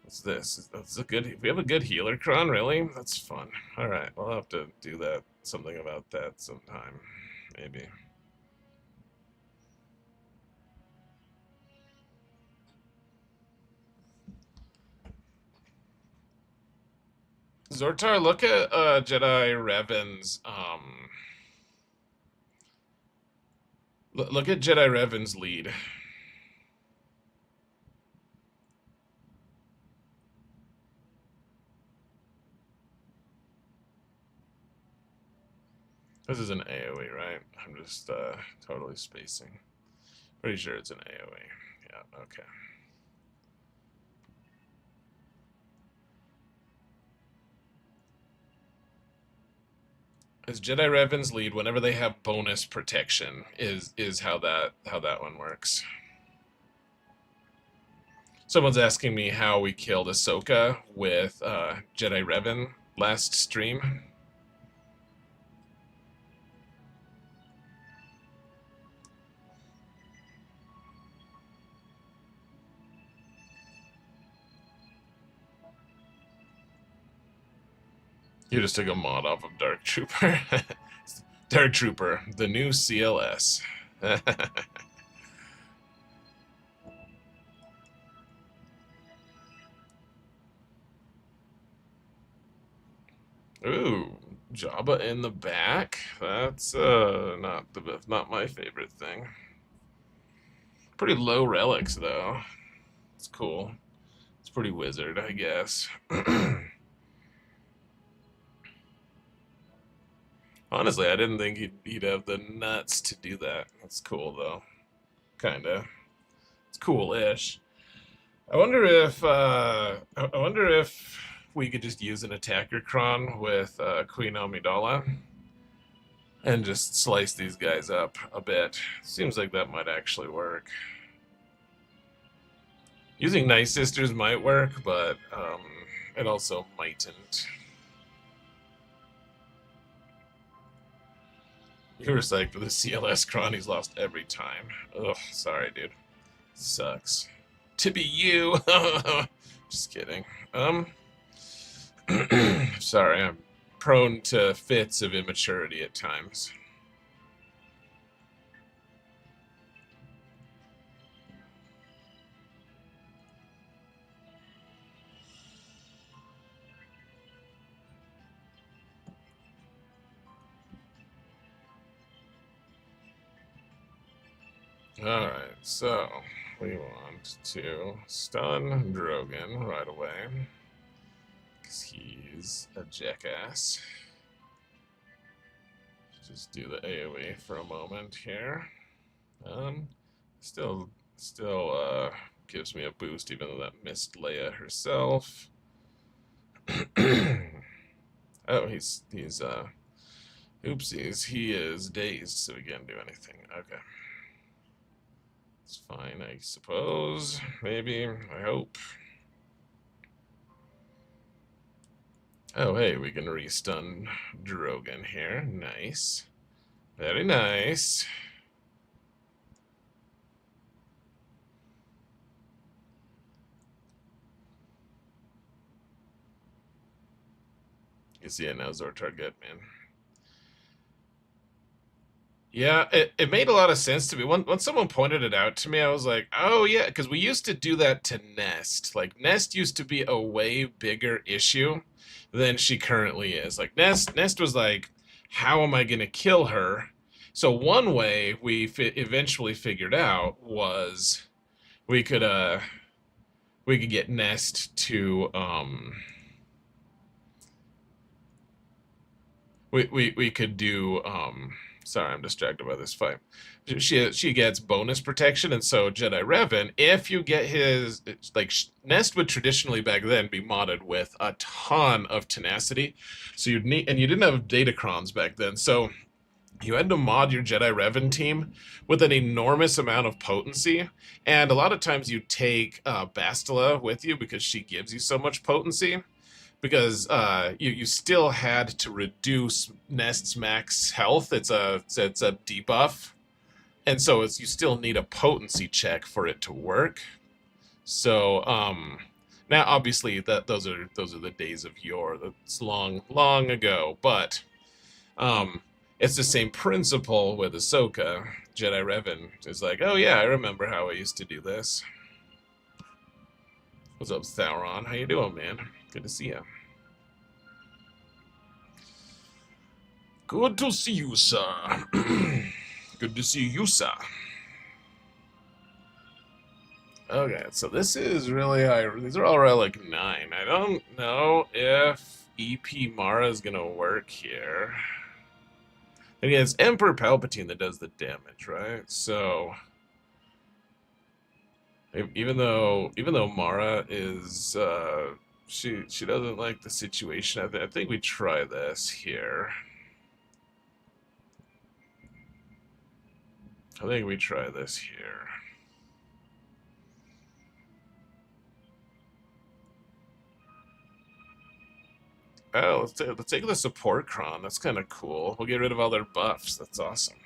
What's this? That's a good. We have a good healer cron, really? That's fun. All right, we'll have to do that. Something about that sometime, maybe. Zortar, look at Jedi Revan's look at Jedi Revan's lead. This is an AoE, right? I'm just totally spacing. Pretty sure it's an AoE. Yeah, okay. It's Jedi Revan's lead whenever they have bonus protection is how that one works. Someone's asking me how we killed Ahsoka with Jedi Revan last stream. You just took a mod off of Dark Trooper. Dark Trooper, the new CLS. Ooh, Jabba in the back. That's not my favorite thing. Pretty low relics though. It's cool. It's pretty wizard, I guess. Honestly, I didn't think he'd have the nuts to do that. That's cool, though. Kinda. It's cool-ish. I wonder if we could just use an attacker cron with Queen Amidala and just slice these guys up a bit. Seems like that might actually work. Using Night Sisters might work, but it also mightn't. You were psyched for the CLS cron, he's lost every time. Ugh, sorry, dude. Sucks. To be you! Just kidding. Sorry, I'm prone to fits of immaturity at times. Alright, so we want to stun Drogon right away, because he's a jackass. Just do the AoE for a moment here. Still gives me a boost, even though that missed Leia herself. Oh, he's oopsies, he is dazed, so he can't do anything. Okay. It's fine, I suppose. Maybe. I hope. Oh, hey, we can restun Drogon here. Nice. Very nice. You see it now, Zortar good, man. Yeah, it made a lot of sense to me. When someone pointed it out to me, I was like, oh yeah, because we used to do that to Nest. Like, Nest used to be a way bigger issue than she currently is. Like, Nest was like, how am I going to kill her? So one way we eventually figured out was we could get Nest to we could do sorry, I'm distracted by this fight. She gets bonus protection, and so Jedi Revan, if you get his like Nest would traditionally back then be modded with a ton of tenacity, so you'd need, and you didn't have datacrons back then, so you had to mod your Jedi Revan team with an enormous amount of potency, and a lot of times you take Bastila with you because she gives you so much potency, because you still had to reduce Nest's max health. It's a debuff, and so you still need a potency check for it to work. So now obviously those are the days of yore. That's long ago, but it's the same principle with Ahsoka. Jedi Revan is like, oh yeah, I remember how I used to do this. What's up, Sauron? How you doing, man? Good to see you. Good to see you, sir. Good to see you, sir. Okay, so this is really high. These are all Relic 9. I don't know if EP Mara is going to work here. And yeah, it's Emperor Palpatine that does the damage, right? So even though Mara is she doesn't like the situation, I think we try this here. I think we try this here. Oh, let's take the support cron. That's kind of cool. We'll get rid of all their buffs. That's awesome.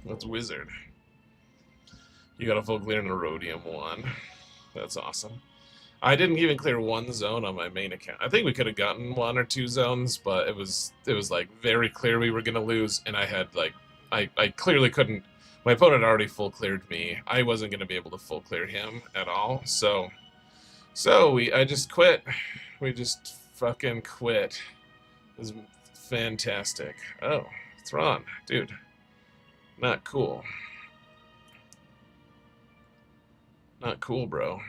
That's wizard. You got a full clear in a rhodium one. That's awesome. I didn't even clear one zone on my main account. I think we could have gotten 1 or 2 zones, but it was like very clear we were gonna lose, and I had like I clearly couldn't. My opponent already full cleared me. I wasn't gonna be able to full clear him at all. So I just quit. We just fucking quit. It was fantastic. Oh, Thrawn, dude, not cool. Not cool, bro.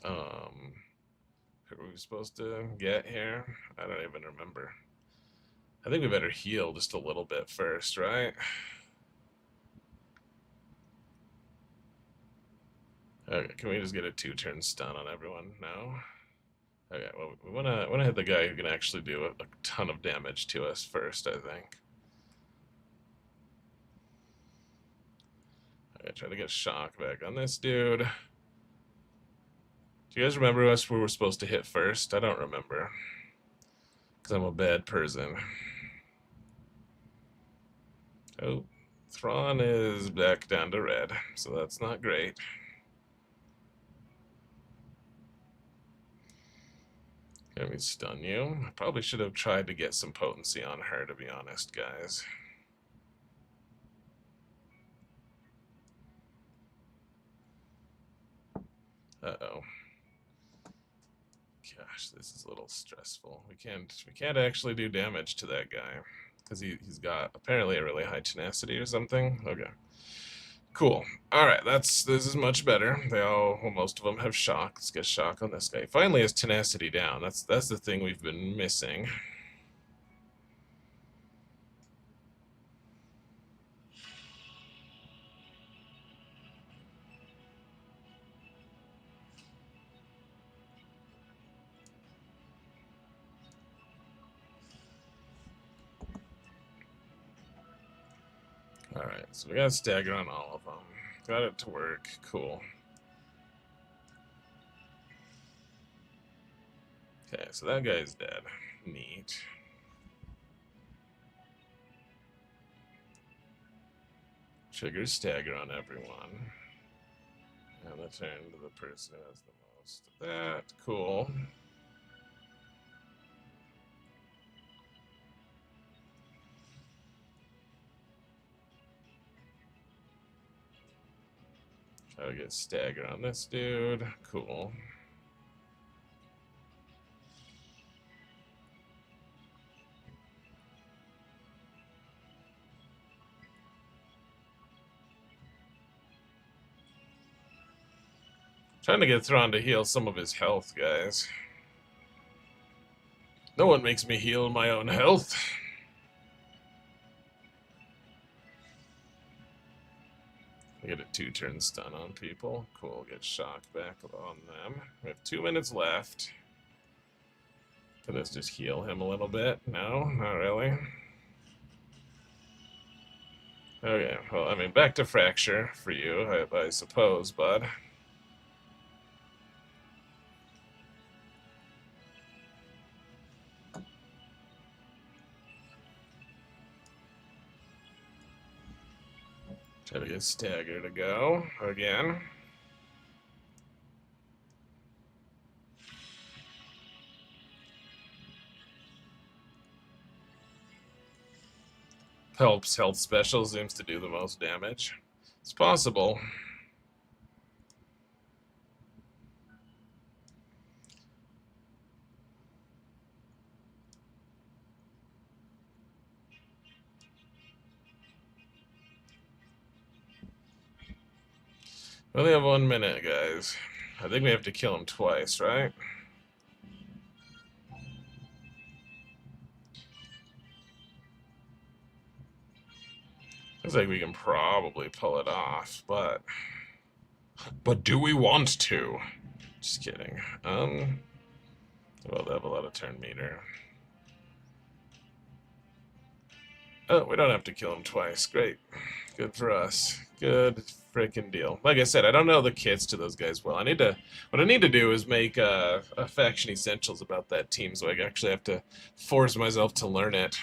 Who are we supposed to get here? I don't even remember. I think we better heal just a little bit first, right? Okay, can we just get a 2-turn stun on everyone? No? Okay, well, we wanna hit the guy who can actually do a ton of damage to us first, I think. Okay, try to get shock back on this dude. Do you guys remember us we were supposed to hit first? I don't remember. Because I'm a bad person. Oh, Thrawn is back down to red, so that's not great. Let me stun you. I probably should have tried to get some potency on her, to be honest, guys. Uh-oh. Gosh, this is a little stressful. We can't actually do damage to that guy because he's got apparently a really high tenacity or something. Okay. Cool. All right, this is much better. Most of them have shock. Let's get shock on this guy. Finally, his tenacity down. That's the thing we've been missing. Alright, so we got a stagger on all of them. Got it to work. Cool. Okay, so that guy's dead. Neat. Trigger stagger on everyone. And the turn to the person who has the most of that. Cool. Try to get stagger on this dude. Cool. Trying to get Thrawn to heal some of his health, guys. No one makes me heal my own health. I get a 2-turn stun on people. Cool, get shock back on them. We have 2 minutes left. Can this just heal him a little bit? No, not really. Okay, well, I mean, back to fracture for you, I suppose, bud. Try to get stagger to go again. Helps health special seems to do the most damage. It's possible. We only have 1 minute, guys. I think we have to kill him twice, right? Looks like we can probably pull it off, but do we want to? Just kidding. Well, they have a lot of turn meter. Oh, we don't have to kill him twice. Great. Good for us. Good freaking deal. Like I said, I don't know the kits to those guys well. What I need to do is make a faction essentials about that team, so I actually have to force myself to learn it.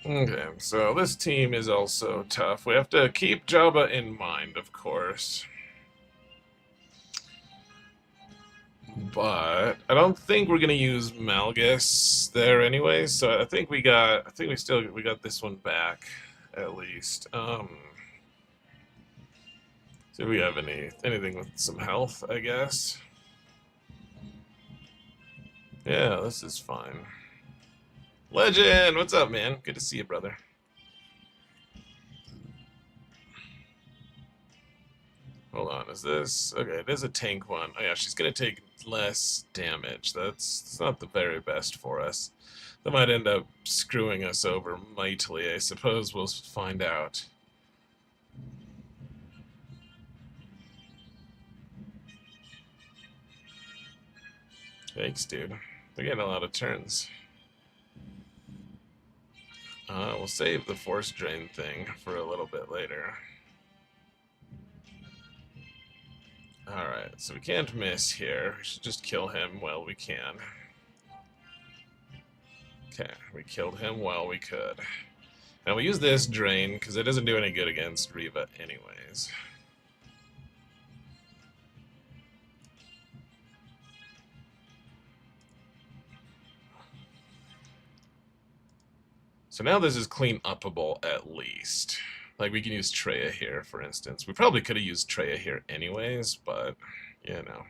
Okay, so this team is also tough. We have to keep Jabba in mind, of course. But I don't think we're gonna use Malgus there anyway, so I think we got this one back at least. So we have anything with some health, I guess. Yeah, this is fine. Legend, what's up, man? Good to see you, brother. Hold on, is this... Okay, it is a tank one. Oh yeah, she's gonna take less damage. That's not the very best for us. That might end up screwing us over mightily, I suppose. We'll find out. Thanks, dude. They're getting a lot of turns. We'll save the force drain thing for a little bit later. Alright, so we can't miss here. We should just kill him while we can. Okay, we killed him while we could. Now we use this drain, because it doesn't do any good against Reva anyways. So now this is clean-upable at least. Like, we can use Treya here, for instance. We probably could have used Treya here anyways, but, you know.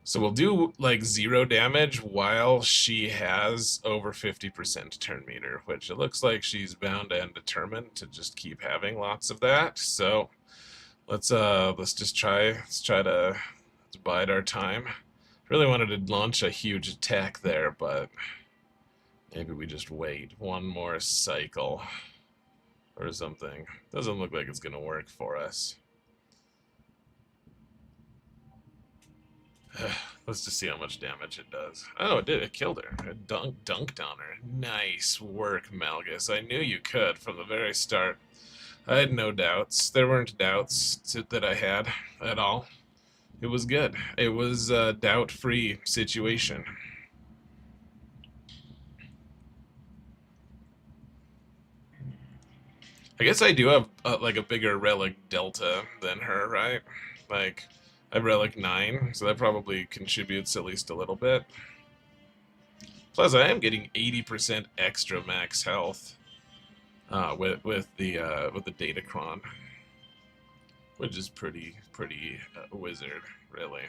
So we'll do, like, 0 damage while she has over 50% turn meter, which it looks like she's bound and determined to just keep having lots of that. So let's just try to bide our time. Really wanted to launch a huge attack there, but maybe we just wait one more cycle or something. Doesn't look like it's gonna work for us. Let's just see how much damage it does. Oh, it did. It killed her. It dunked on her. Nice work, Malgus. I knew you could from the very start. I had no doubts. There weren't doubts that I had at all. It was good. It was a doubt-free situation. I guess I do have like a bigger Relic Delta than her, right? Like, I have Relic 9, so that probably contributes at least a little bit. Plus, I am getting 80% extra max health with the Datacron, which is pretty wizard, really.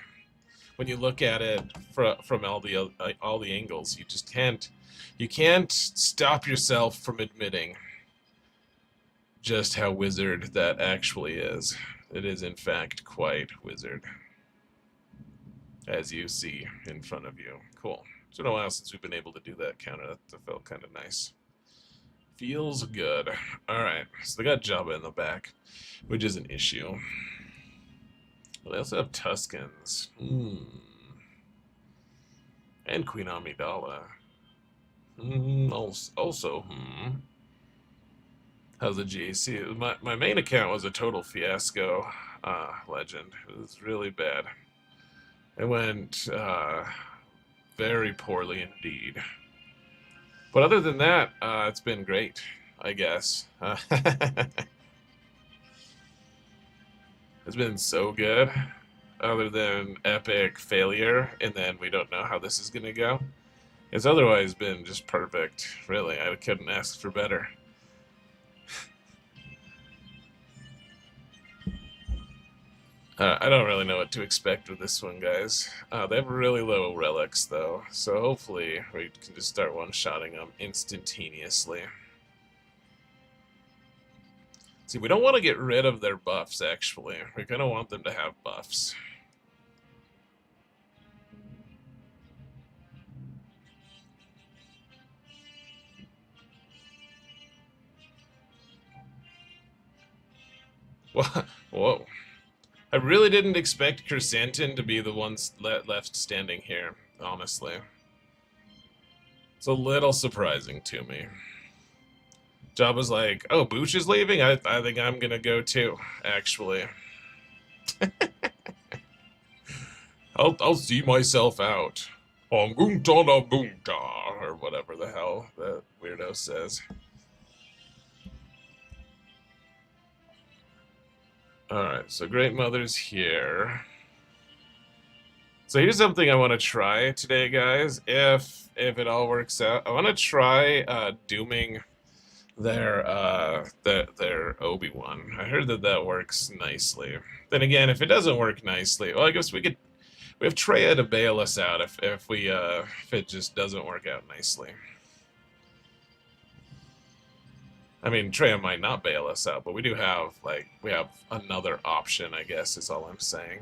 When you look at it from all the angles, you can't stop yourself from admitting just how wizard that actually is. It is, in fact, quite wizard, as you see in front of you. Cool. It's been a while since we've been able to do that counter. That felt kind of nice. Feels good. Alright, so they got Jabba in the back, which is an issue. Well, they also have Tuskens. And Queen Amidala. Also, how's the GAC? My main account was a total fiasco, legend. It was really bad. It went very poorly indeed. But other than that, it's been great, I guess. It's been so good, other than epic failure, and then we don't know how this is going to go. It's otherwise been just perfect, really. I couldn't ask for better. I don't really know what to expect with this one, guys. They have really low relics, though, so hopefully we can just start one-shotting them instantaneously. See, we don't want to get rid of their buffs, actually. We kind of want them to have buffs. Whoa. I really didn't expect Chrysanthemum to be the ones left standing here, honestly. It's a little surprising to me. Jabba's like, oh, Booch is leaving? I think I'm gonna go too, actually. I'll see myself out. Or whatever the hell that weirdo says. Alright, so Great Mother's here. So here's something I want to try today, guys, if it all works out. I want to try dooming their Obi-Wan. I heard that works nicely. Then again, if it doesn't work nicely, well, I guess we have Traya to bail us out if it just doesn't work out nicely. I mean, Traya might not bail us out, but we do have, we have another option, I guess, is all I'm saying.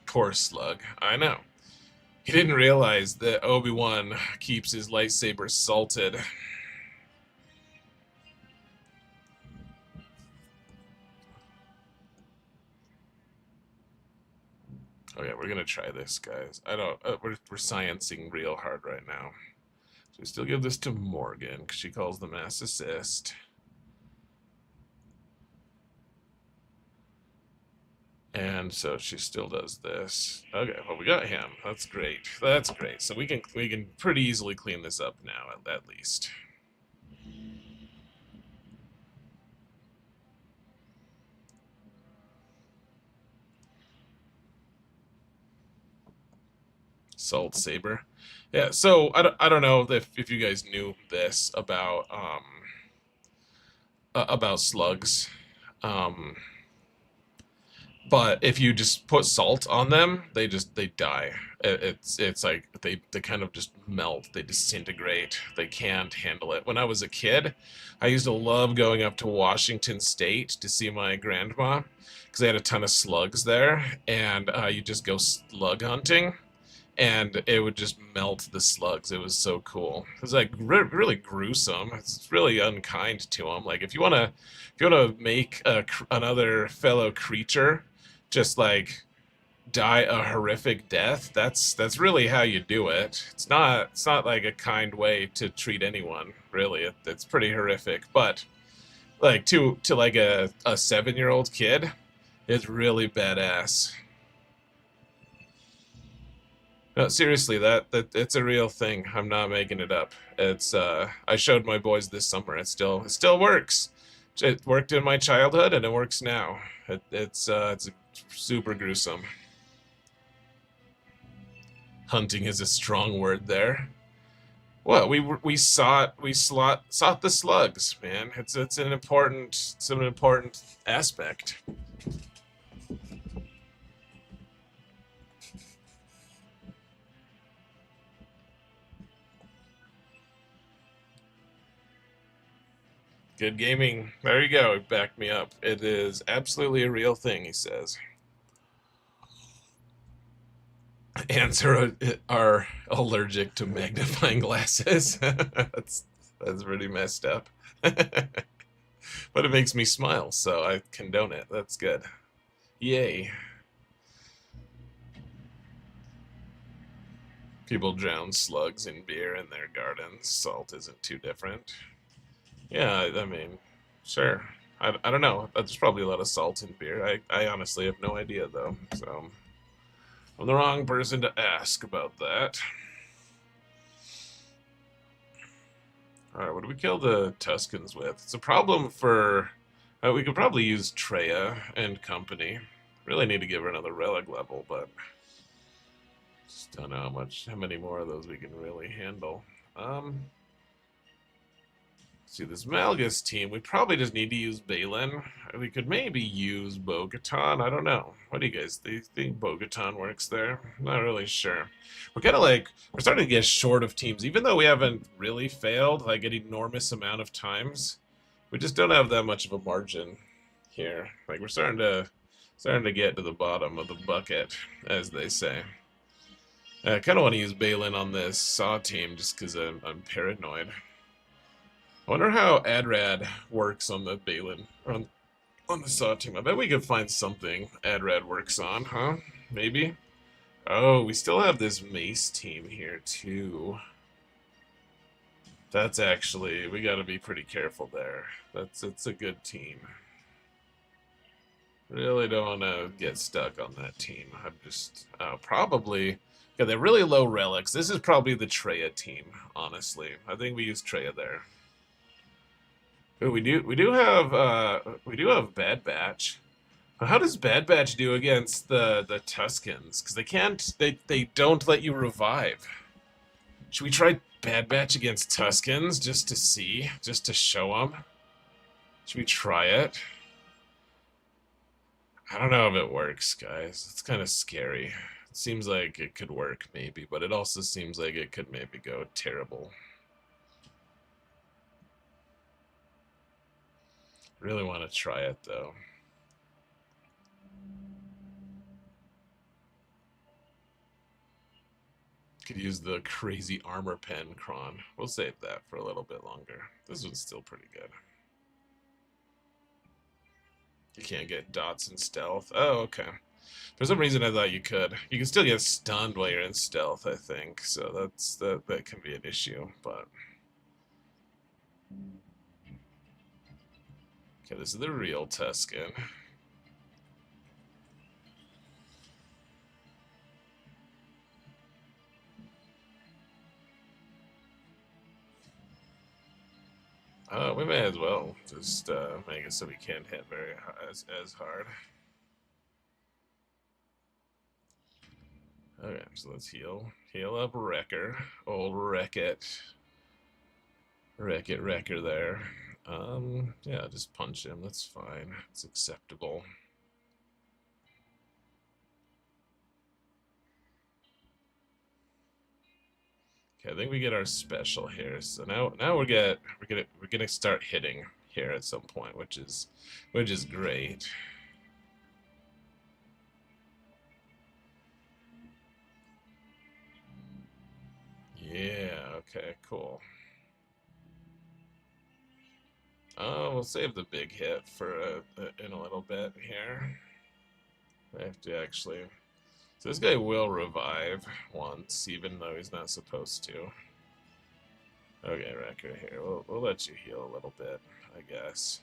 Poor Slug. I know. He didn't realize that Obi-Wan keeps his lightsaber salted. Okay, we're gonna try this, guys. I don't. We're sciencing real hard right now. So we still give this to Morgan because she calls the mass assist. And so she still does this. Okay, well, we got him. That's great. That's great. So we can pretty easily clean this up now, at least. Salt Saber. Yeah, so I don't know if you guys knew this about slugs. But if you just put salt on them, they die. It's like they kind of just melt. They disintegrate. They can't handle it. When I was a kid, I used to love going up to Washington State to see my grandma because they had a ton of slugs there, and you just go slug hunting, and it would just melt the slugs. It was so cool. It was like really gruesome. It's really unkind to them. Like if you wanna make another fellow creature just like die a horrific death, that's really how you do it. It's not like a kind way to treat anyone, really. It's pretty horrific. But like to like a 7-year-old kid, it's really badass. No, seriously, that it's a real thing. I'm not making it up. It's I showed my boys this summer. It still works. It worked in my childhood and it works now. It's super gruesome. Hunting is a strong word there. Well, we sought the slugs, man. It's an important aspect. Good gaming. There you go. Back me up. It is absolutely a real thing, he says. Ants are allergic to magnifying glasses. That's pretty messed up. But it makes me smile, so I condone it. That's good. Yay. People drown slugs in beer in their gardens. Salt isn't too different. Yeah, I mean, sure. I don't know. There's probably a lot of salt in beer. I honestly have no idea, though. So, I'm the wrong person to ask about that. Alright, what do we kill the Tuscans with? It's a problem for... we could probably use Treya and company. Really need to give her another relic level, but... just don't know how many more of those we can really handle. See, this Malgus team, we probably just need to use Balin. We could maybe use Bo-Katan. I don't know. What do you guys think Bo-Katan works there? I'm not really sure. We're kind of like, we're starting to get short of teams. Even though we haven't really failed, like, an enormous amount of times, we just don't have that much of a margin here. Like, we're starting to get to the bottom of the bucket, as they say. I kind of want to use Balin on this Saw team just because I'm paranoid. I wonder how Adrad works on the Balin, on the Saw team. I bet we could find something Adrad works on, huh? Maybe? Oh, we still have this Mace team here, too. That's actually, we gotta be pretty careful there. It's a good team. Really don't want to get stuck on that team. I'm just, probably, yeah, they're really low relics. This is probably the Treya team, honestly. I think we use Treya there. Ooh, we do have Bad Batch. How does Bad Batch do against the Tuscans? Because they don't let you revive. Should we try Bad Batch against Tuscans just to see, just to show them? Should we try it? I don't know if it works, guys. It's kind of scary. It seems like it could work maybe, but it also seems like it could maybe go terrible. Really want to try it though. Could use the crazy armor pen cron. We'll save that for a little bit longer. This one's still pretty good. You can't get dots in stealth. Oh, okay. For some reason I thought you could. You can still get stunned while you're in stealth, I think. So that can be an issue, but okay, this is the real Tuscan. We may as well just make it so we can't hit as hard. Okay, so let's heal. Heal up Wrecker. Old Wreck-It. Wreck-It Wrecker there. Yeah, just punch him. That's fine. It's acceptable. Okay, I think we get our special here. So now we're gonna start hitting here at some point, which is great. Yeah, okay, cool. We'll save the big hit for in a little bit here. I have to actually... So this guy will revive once, even though he's not supposed to. Okay, Wrecker here. We'll let you heal a little bit, I guess.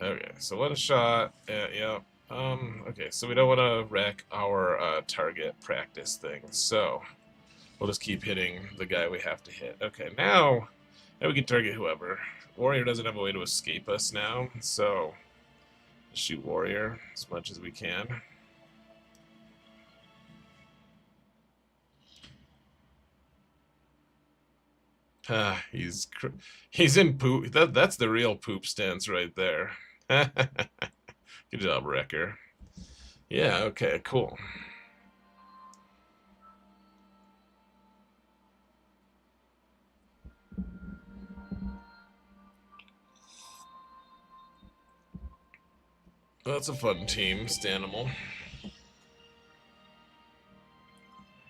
Okay, so one shot. Yeah. Okay, so we don't want to wreck our target practice thing, so we'll just keep hitting the guy we have to hit. Okay, now we can target whoever. Warrior doesn't have a way to escape us now, so shoot Warrior as much as we can. He's in poop. That's the real poop stance right there. Good job, Wrecker. Yeah, okay, cool. Well, that's a fun team, Stanimal.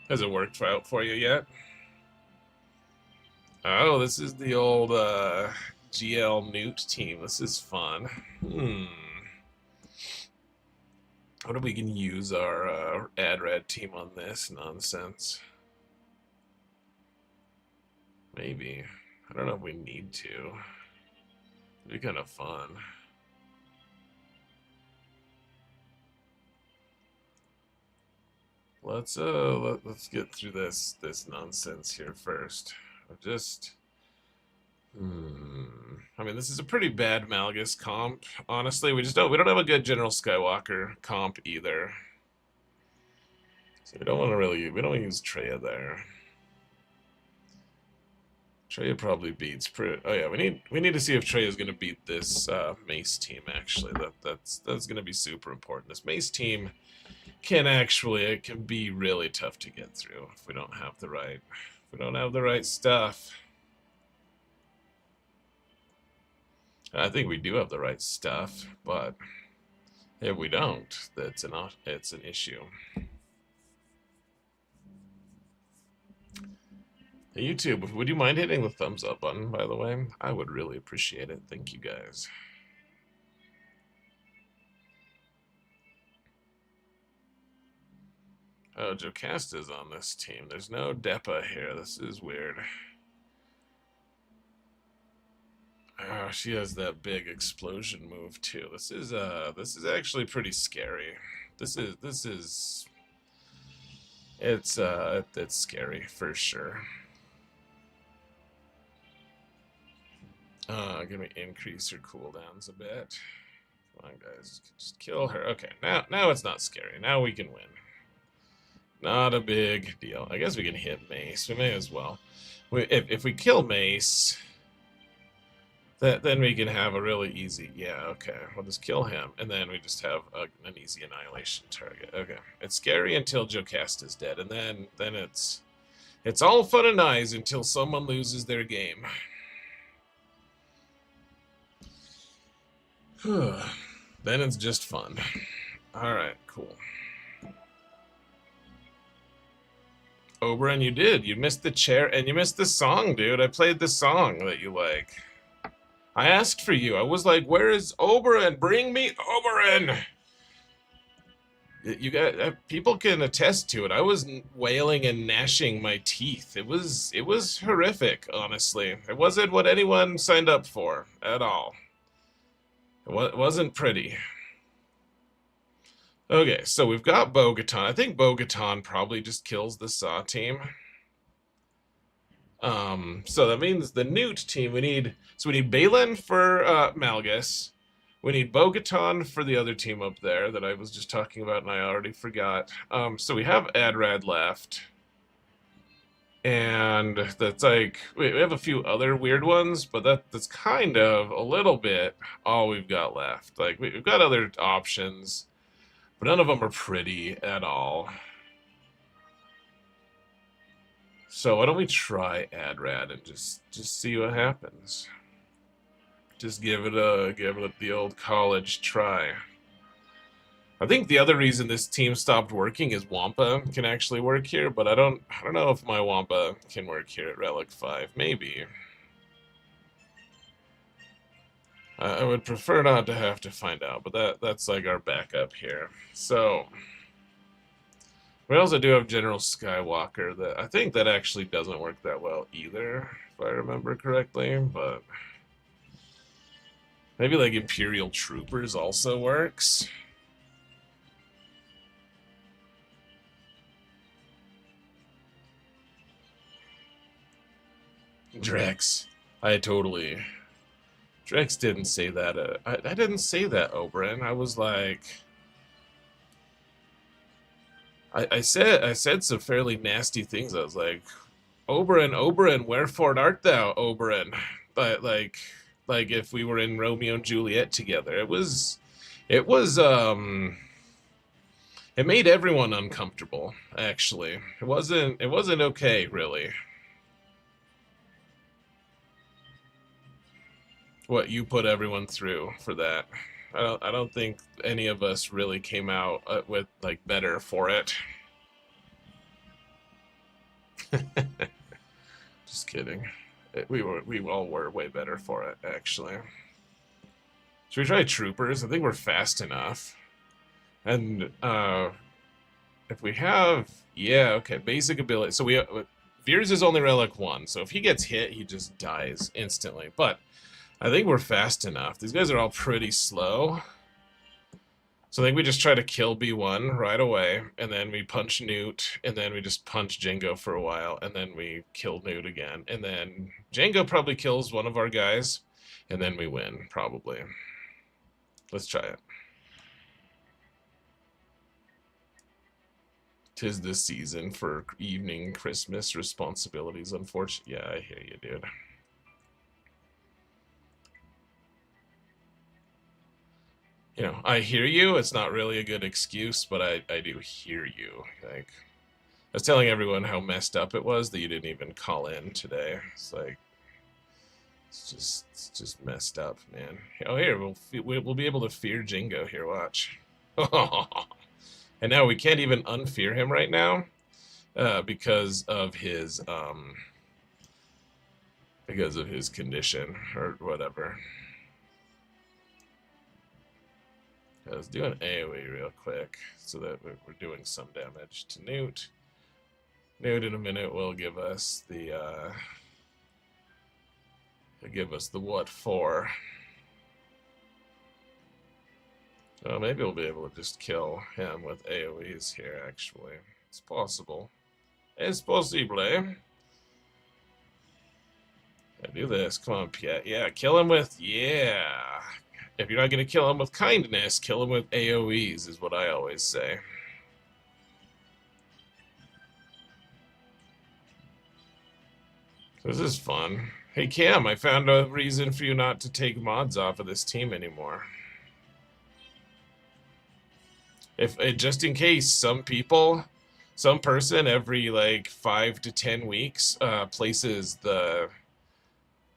Has it worked out for you yet? Oh, this is the old GL Newt team. This is fun. What if we can use our AdRad team on this nonsense? Maybe. I don't know if we need to. It'd be kind of fun. Let's get through this nonsense here first. I mean, this is a pretty bad Malgus comp. Honestly, we don't have a good General Skywalker comp either. So we don't use Traya there. Traya probably beats Oh yeah, we need to see if Traya is going to beat this Mace team. Actually, that's going to be super important. This Mace team it can be really tough to get through if we don't have the right stuff. I think we do have the right stuff, but if we don't, it's an issue. Hey, YouTube, would you mind hitting the thumbs up button, by the way? I would really appreciate it. Thank you, guys. Oh, Jocasta's on this team. There's no Depa here. This is weird. Oh, she has that big explosion move too. This is actually pretty scary. It's scary for sure. Gonna increase her cooldowns a bit. Come on, guys, just kill her. Okay, now it's not scary. Now we can win. Not a big deal. I guess we can hit Mace. We may as well. If we kill Mace, then we can have a really easy... Yeah, okay. We'll just kill him, and then we just have an easy annihilation target. Okay. It's scary until Jocasta's dead, and then it's all fun and nice until someone loses their game. Then it's just fun. Alright, cool. Oberon, you did. You missed the chair, and you missed the song, dude. I played the song that you like. I asked for you. I was like, where is Oberon? Bring me Oberon! You got people can attest to it. I was wailing and gnashing my teeth. It was horrific, honestly. It wasn't what anyone signed up for at all. It wasn't pretty. Okay, so we've got Bo-Katan. I think Bo-Katan probably just kills the Saw team. So that means the Newt team, we need Balin for Malgus. We need Bo-Katan for the other team up there that I was just talking about and I already forgot. So we have AdRad left. And that's like, we have a few other weird ones, but that's kind of a little bit all we've got left. Like, we've got other options, but none of them are pretty at all. So why don't we try AdRad and just see what happens? Just give it the old college try. I think the other reason this team stopped working is Wampa can actually work here, but I don't know if my Wampa can work here at Relic 5. Maybe. I would prefer not to have to find out, but that's like our backup here. So we also do have General Skywalker that I think that actually doesn't work that well either, if I remember correctly, but maybe like Imperial Troopers also works. Drex. Drex didn't say that. I didn't say that, Oberyn. I was like, I said some fairly nasty things. I was like, Oberyn, wherefore art thou, Oberyn? But like if we were in Romeo and Juliet together, it made everyone uncomfortable. Actually, it wasn't okay, really. What you put everyone through for that. I don't think any of us really came out with like better for it. Just kidding. We all were way better for it, actually. Should we try troopers? I think we're fast enough. And if we have, yeah, okay, basic ability. So Veers is only Relic 1, so if he gets hit, he just dies instantly. But I think we're fast enough. These guys are all pretty slow. So I think we just try to kill B1 right away, and then we punch Newt, and then we just punch Jango for a while, and then we kill Newt again. And then Jango probably kills one of our guys, and then we win, probably. Let's try it. 'Tis the season for evening Christmas responsibilities, unfortunately. Yeah, I hear you, dude. You know, I hear you. It's not really a good excuse, but I do hear you. Like, I was telling everyone how messed up it was that you didn't even call in today. It's like, it's just messed up, man. Oh, here, we'll be able to fear Jingo here, watch. And now we can't even unfear him right now because of his condition or whatever. Let's do an AoE real quick so that we're doing some damage to Newt. Newt in a minute will give us the what for. Oh, maybe we'll be able to just kill him with AoEs here, actually. It's possible. It's possible, eh? Yeah, do this. Come on, Piet. Yeah, kill him with... Yeah. If you're not going to kill him with kindness, kill him with AoEs, is what I always say. This is fun. Hey, Cam, I found a reason for you not to take mods off of this team anymore. If just in case some person every like 5 to 10 weeks places the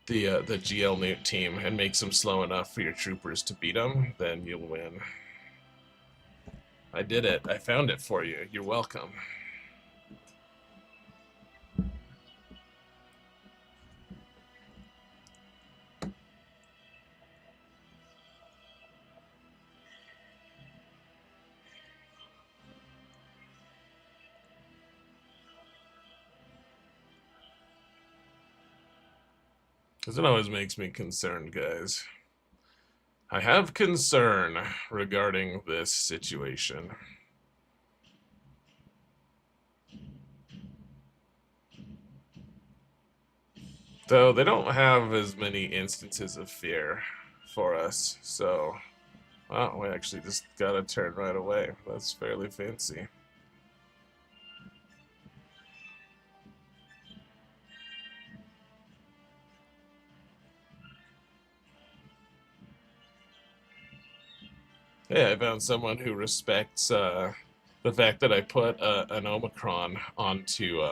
GL Newt team and makes them slow enough for your troopers to beat them, then you'll win. I did it. I found it for you. You're welcome. Because it always makes me concerned, guys. I have concern regarding this situation. Though they don't have as many instances of fear for us, so... Well, we actually just got a turn right away. That's fairly fancy. Yeah, I found someone who respects the fact that I put an Omicron onto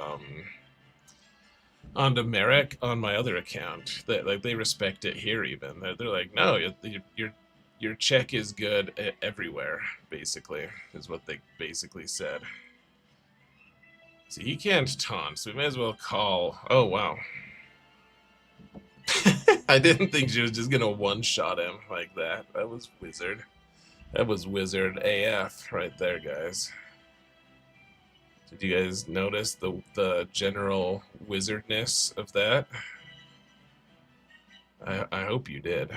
Merrick on my other account. They respect it here even. They're like, no, your check is good everywhere, basically, is what they basically said. See, he can't taunt, so we may as well call. Oh, wow. I didn't think she was just gonna one-shot him like that. That was wizard. That was wizard AF right there, guys. Did you guys notice the general wizardness of that? I hope you did.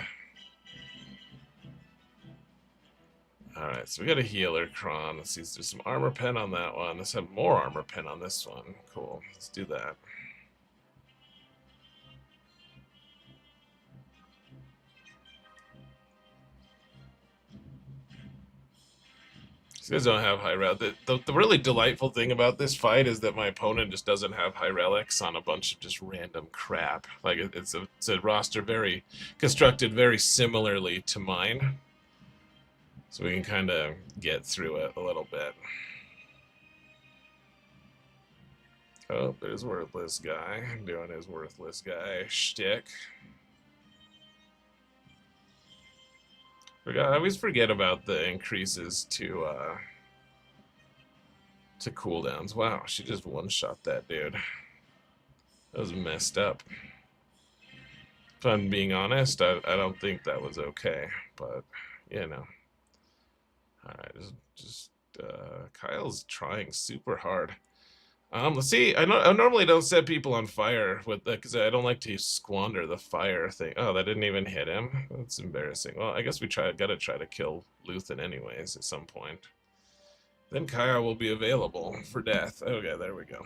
Alright, so we got a healer cron. Let's see, there's some armor pen on that one. Let's have more armor pen on this one. Cool. Let's do that. These guys don't have high relic. The really delightful thing about this fight is that my opponent just doesn't have high relics on a bunch of just random crap. Like, it's a roster very constructed very similarly to mine. So we can kind of get through it a little bit. Oh, there's worthless guy doing his worthless guy shtick. I always forget about the increases to cooldowns. Wow, she just one-shot that dude. That was messed up. If I'm being honest, I don't think that was okay, but you know. Alright, Kyle's trying super hard. Let's see. I normally don't set people on fire with that because I don't like to squander the fire thing. Oh, that didn't even hit him. That's embarrassing. Well, I guess we gotta try to kill Luthen anyways at some point. Then Kyle will be available for death. Okay, there we go.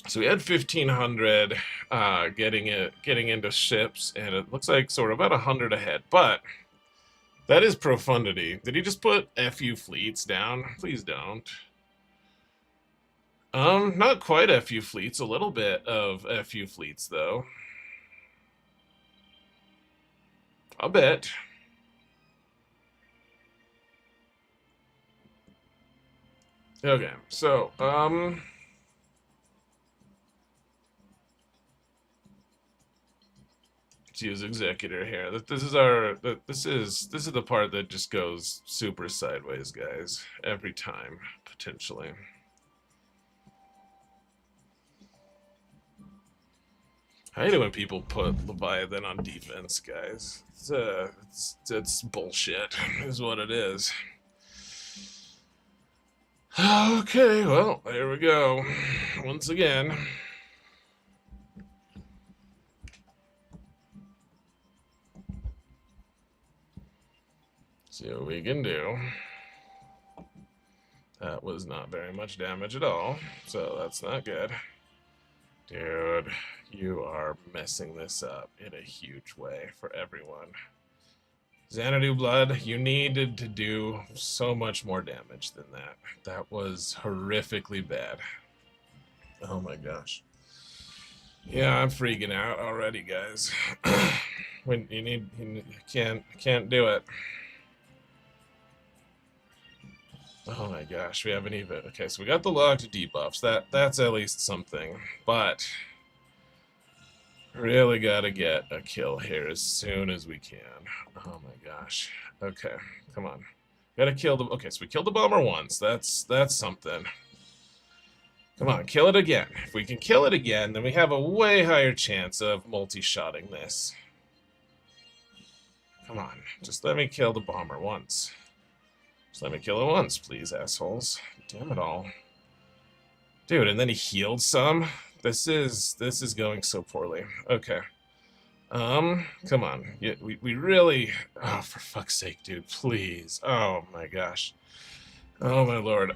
So we had 1,500 getting into ships, and it looks like so we're about 100 ahead. But that is profundity. Did he just put FU fleets down? Please don't. Not quite FU fleets, a little bit of FU fleets, though. I'll bet. Okay, so, let's use Executor here. This is the part that just goes super sideways, guys. Every time, potentially. I hate it when people put Leviathan on defense, guys. It's bullshit, is what it is. Okay, well, there we go. Once again. See what we can do. That was not very much damage at all, so that's not good. Dude, you are messing this up in a huge way for everyone. Xanadu Blood, you needed to do so much more damage than that. That was horrifically bad. Oh my gosh. Yeah, I'm freaking out already, guys. When you can't do it. Oh my gosh, we haven't even... Okay, so we got the logged debuffs. That's at least something. But really gotta get a kill here as soon as we can. Oh my gosh. Okay, come on. Gotta kill the... Okay, so we killed the bomber once. That's something. Come on, kill it again. If we can kill it again, then we have a way higher chance of multi-shotting this. Come on, just let me kill the bomber once. Just let me kill it once, please, assholes. Damn it all. Dude, and then he healed some? This is going so poorly. Okay. Come on. Yeah, we really... Oh, for fuck's sake, dude, please. Oh, my gosh. Oh, my lord.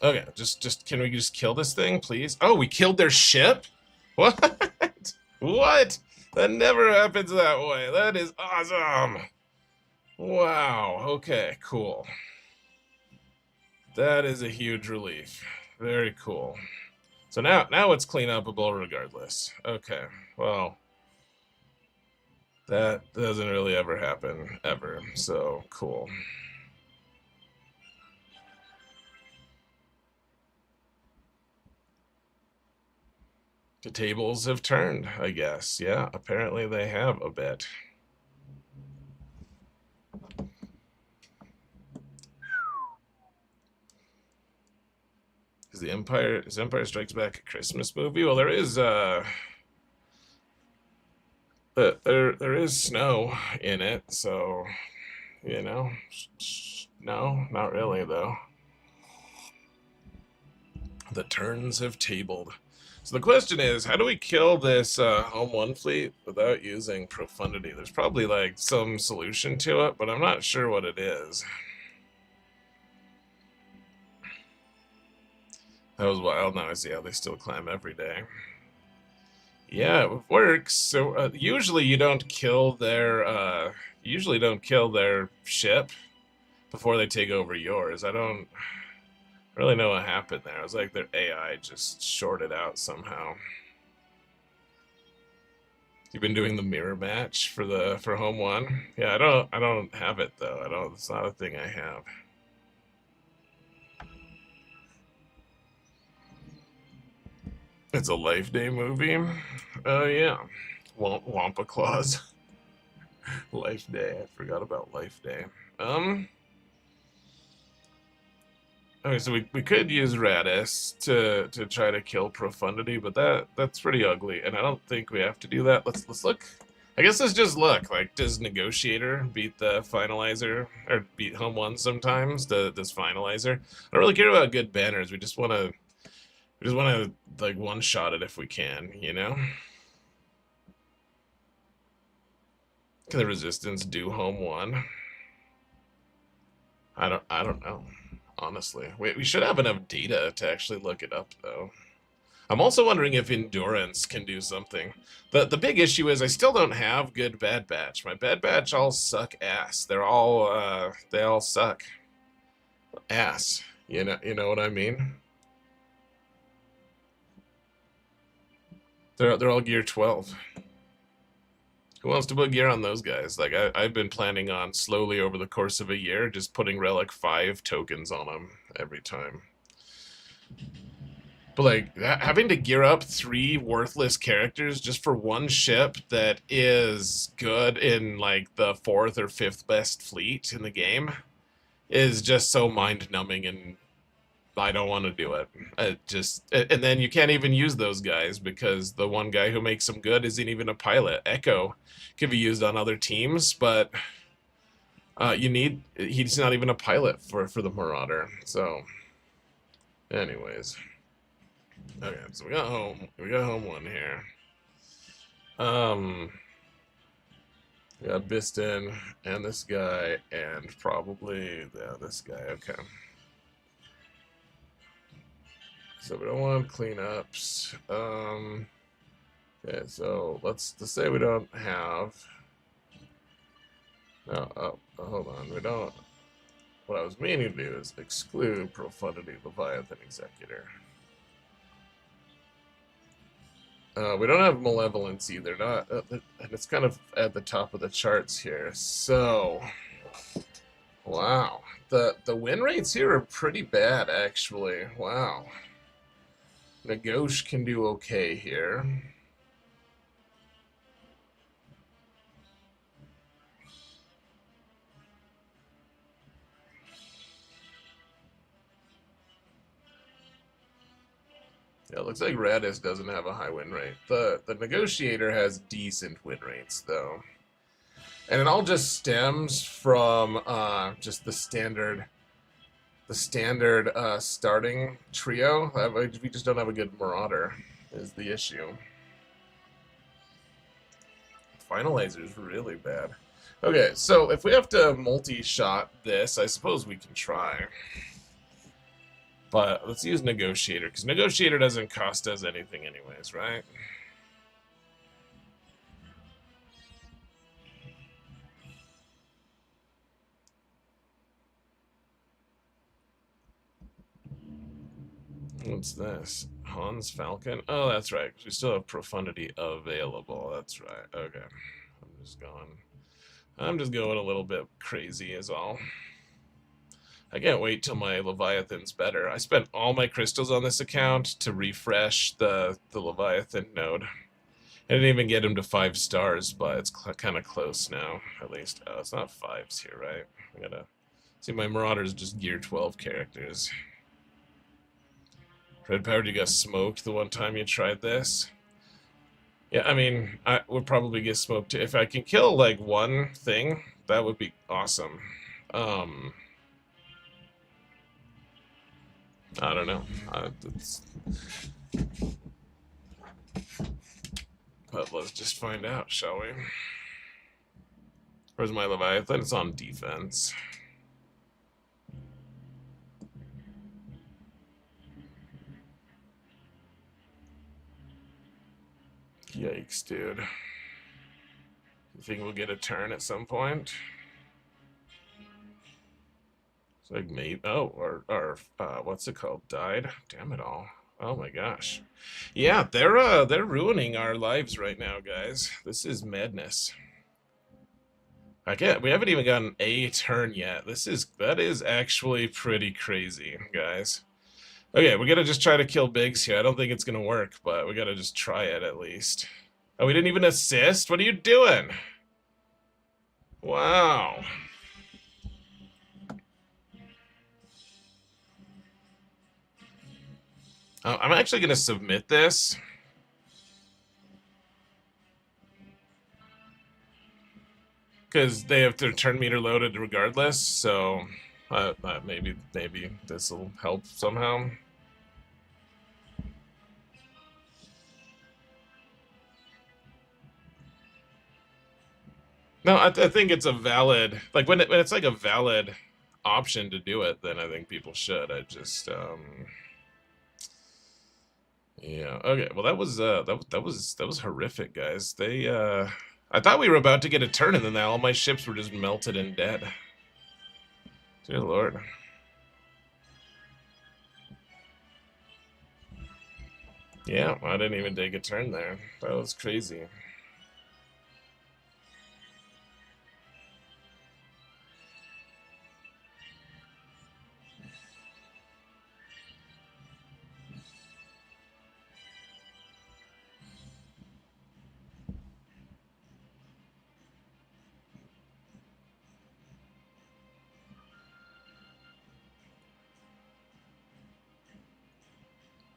Okay, can we just kill this thing, please? Oh, we killed their ship? What? What? That never happens that way. That is awesome. Wow, okay, cool. That is a huge relief. Very cool. So now it's clean upable regardless. Okay, well, that doesn't really ever happen, ever, so cool. The tables have turned, I guess. Yeah, apparently they have a bit. Is Empire Strikes Back a Christmas movie? Well, there is there is snow in it, so you know, no, not really though. The turns have tabled. So the question is, how do we kill this Home 1 fleet without using profundity? There's probably like some solution to it, but I'm not sure what it is. That was wild. Now I see how they still climb every day. Yeah, it works. So usually you don't kill their ship before they take over yours. I don't really know what happened there. It was like their AI just shorted out somehow. You've been doing the mirror match for Home 1? Yeah, I don't have it though. It's not a thing I have. It's a Life Day movie? Oh yeah. Wampa Claus. Life Day. I forgot about Life Day. Okay, so we could use Radis to try to kill Profundity, but that's pretty ugly, and I don't think we have to do that. Let's look. I guess let's just look. Like, does Negotiator beat the Finalizer or beat Home 1 sometimes? Does Finalizer? I don't really care about good banners. We just wanna like one-shot it if we can, you know? Can the Resistance do Home 1? I don't know, honestly. We should have enough data to actually look it up, though. I'm also wondering if Endurance can do something. The big issue is I still don't have good Bad Batch. My Bad Batch all suck ass. They all suck ass. You know what I mean? They're all gear 12. Who wants to put gear on those guys? Like, I've been planning on slowly over the course of a year just putting Relic 5 tokens on them every time. But, like, having to gear up 3 worthless characters just for one ship that is good in, like, the 4th or 5th best fleet in the game is just so mind-numbing, and I don't want to do it. And then you can't even use those guys because the one guy who makes them good isn't even a pilot. Echo can be used on other teams, but he's not even a pilot for the Marauder. So, anyways, okay. So we got home 1 here. We got Biston and this guy and probably this guy. Okay. So we don't want cleanups. Okay, so let's say we don't have. No, hold on. We don't. What I was meaning to do is exclude Profundity, Leviathan, Executor. We don't have Malevolence either. And it's kind of at the top of the charts here. So, wow, the win rates here are pretty bad, actually. Wow. Nagosh can do okay here. Yeah, it looks like Radis doesn't have a high win rate. The Negotiator has decent win rates, though. And it all just stems from just the standard starting trio. We just don't have a good Marauder, is the issue. Finalizer is really bad. Okay, so if we have to multi-shot this, I suppose we can try. But let's use Negotiator, because Negotiator doesn't cost us anything anyways, right? What's this? Hans Falcon? Oh, that's right. We still have Profundity available. That's right. Okay. I'm just going a little bit crazy is all. I can't wait till my Leviathan's better. I spent all my crystals on this account to refresh the Leviathan node. I didn't even get him to 5 stars, but it's kind of close now, at least. Oh, it's not 5s here, right? I gotta see, my Marauders just gear 12 characters. Red Powered, you got smoked the one time you tried this. Yeah, I mean, I would probably get smoked too. If I can kill, like, one thing, that would be awesome. I don't know. But let's just find out, shall we? Where's my Leviathan? It's on defense. Yikes, dude. You think we'll get a turn at some point? It's like maybe. Oh, or what's it called? Died? Damn it all. Oh my gosh. Yeah, they're ruining our lives right now, guys. This is madness. We haven't even gotten a turn yet. That is actually pretty crazy, guys. Okay, we gotta just try to kill Biggs here. I don't think it's gonna work, but we gotta just try it at least. Oh, we didn't even assist? What are you doing? Wow. I'm actually gonna submit this. Because they have their turn meter loaded regardless, so maybe this will help somehow. No, I think it's a valid, like when it's like a valid option to do it, then I think people should. I just yeah. Okay. Well, that was horrific, guys. I thought we were about to get a turn, and then all my ships were just melted and dead. Dear Lord. Yeah, I didn't even take a turn there. That was crazy.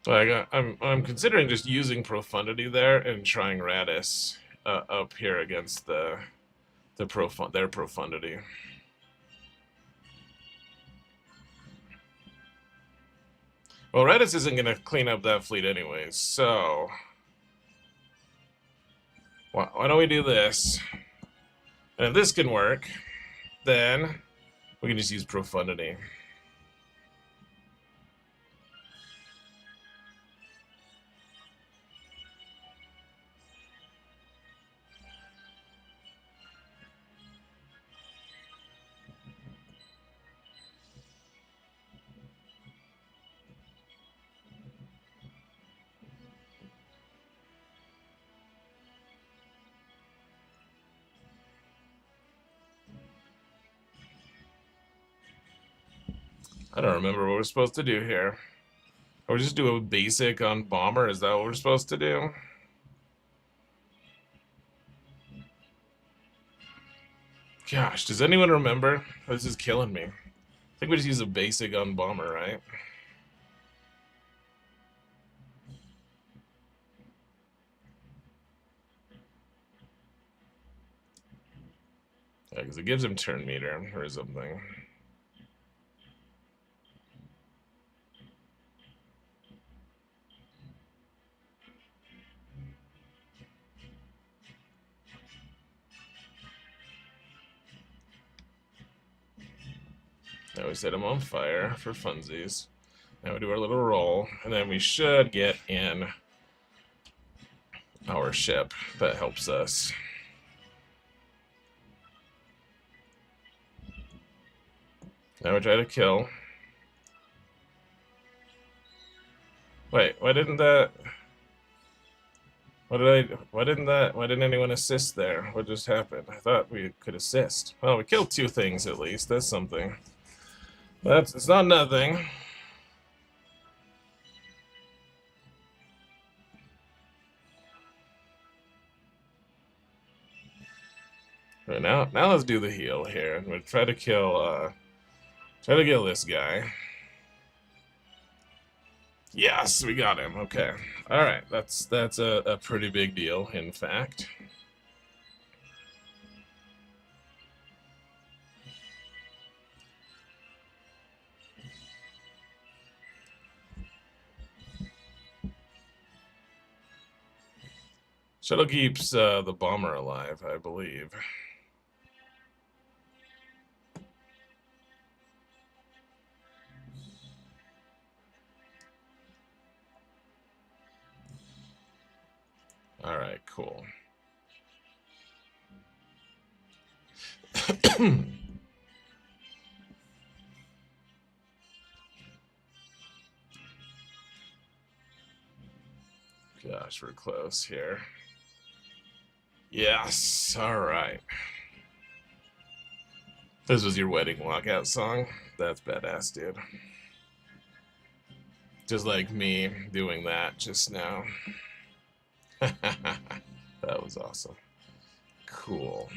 I'm considering just using Profundity there and trying Radis up here against their Profundity. Well, Radis isn't going to clean up that fleet anyways, so why don't we do this? And if this can work, then we can just use Profundity. I don't remember what we're supposed to do here. Or just do a basic on Bomber? Is that what we're supposed to do? Gosh, does anyone remember? This is killing me. I think we just use a basic on Bomber, right? Yeah, because it gives him turn meter or something. Now we set him on fire for funsies. Now we do our little roll, and then we should get in our ship. That helps us. Now we try to kill. Wait, why didn't anyone assist there? What just happened? I thought we could assist. Well, we killed 2 things at least. That's something. It's not nothing. Right, now let's do the heal here. I'm gonna try to kill this guy. Yes, we got him. Okay. All right. That's a pretty big deal, in fact. Shuttle keeps the bomber alive, I believe. All right, cool. Gosh, we're close here. Yes, all right. This was your wedding walkout song? That's badass, dude. Just like me doing that just now. That was awesome. Cool.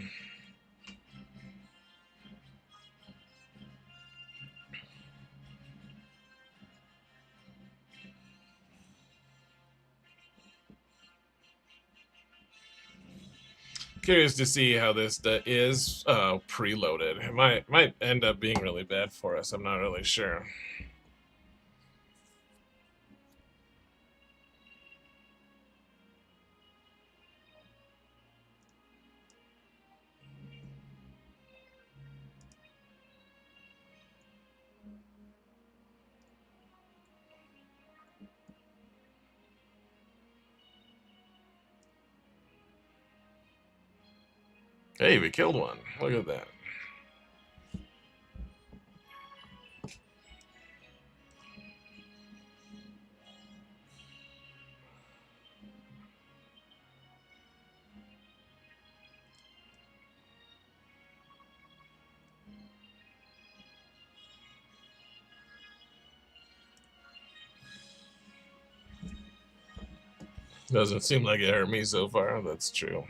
Curious to see how this is preloaded. It might end up being really bad for us. I'm not really sure. Hey, we killed one. Look at that. Doesn't seem like it hurt me so far. That's true.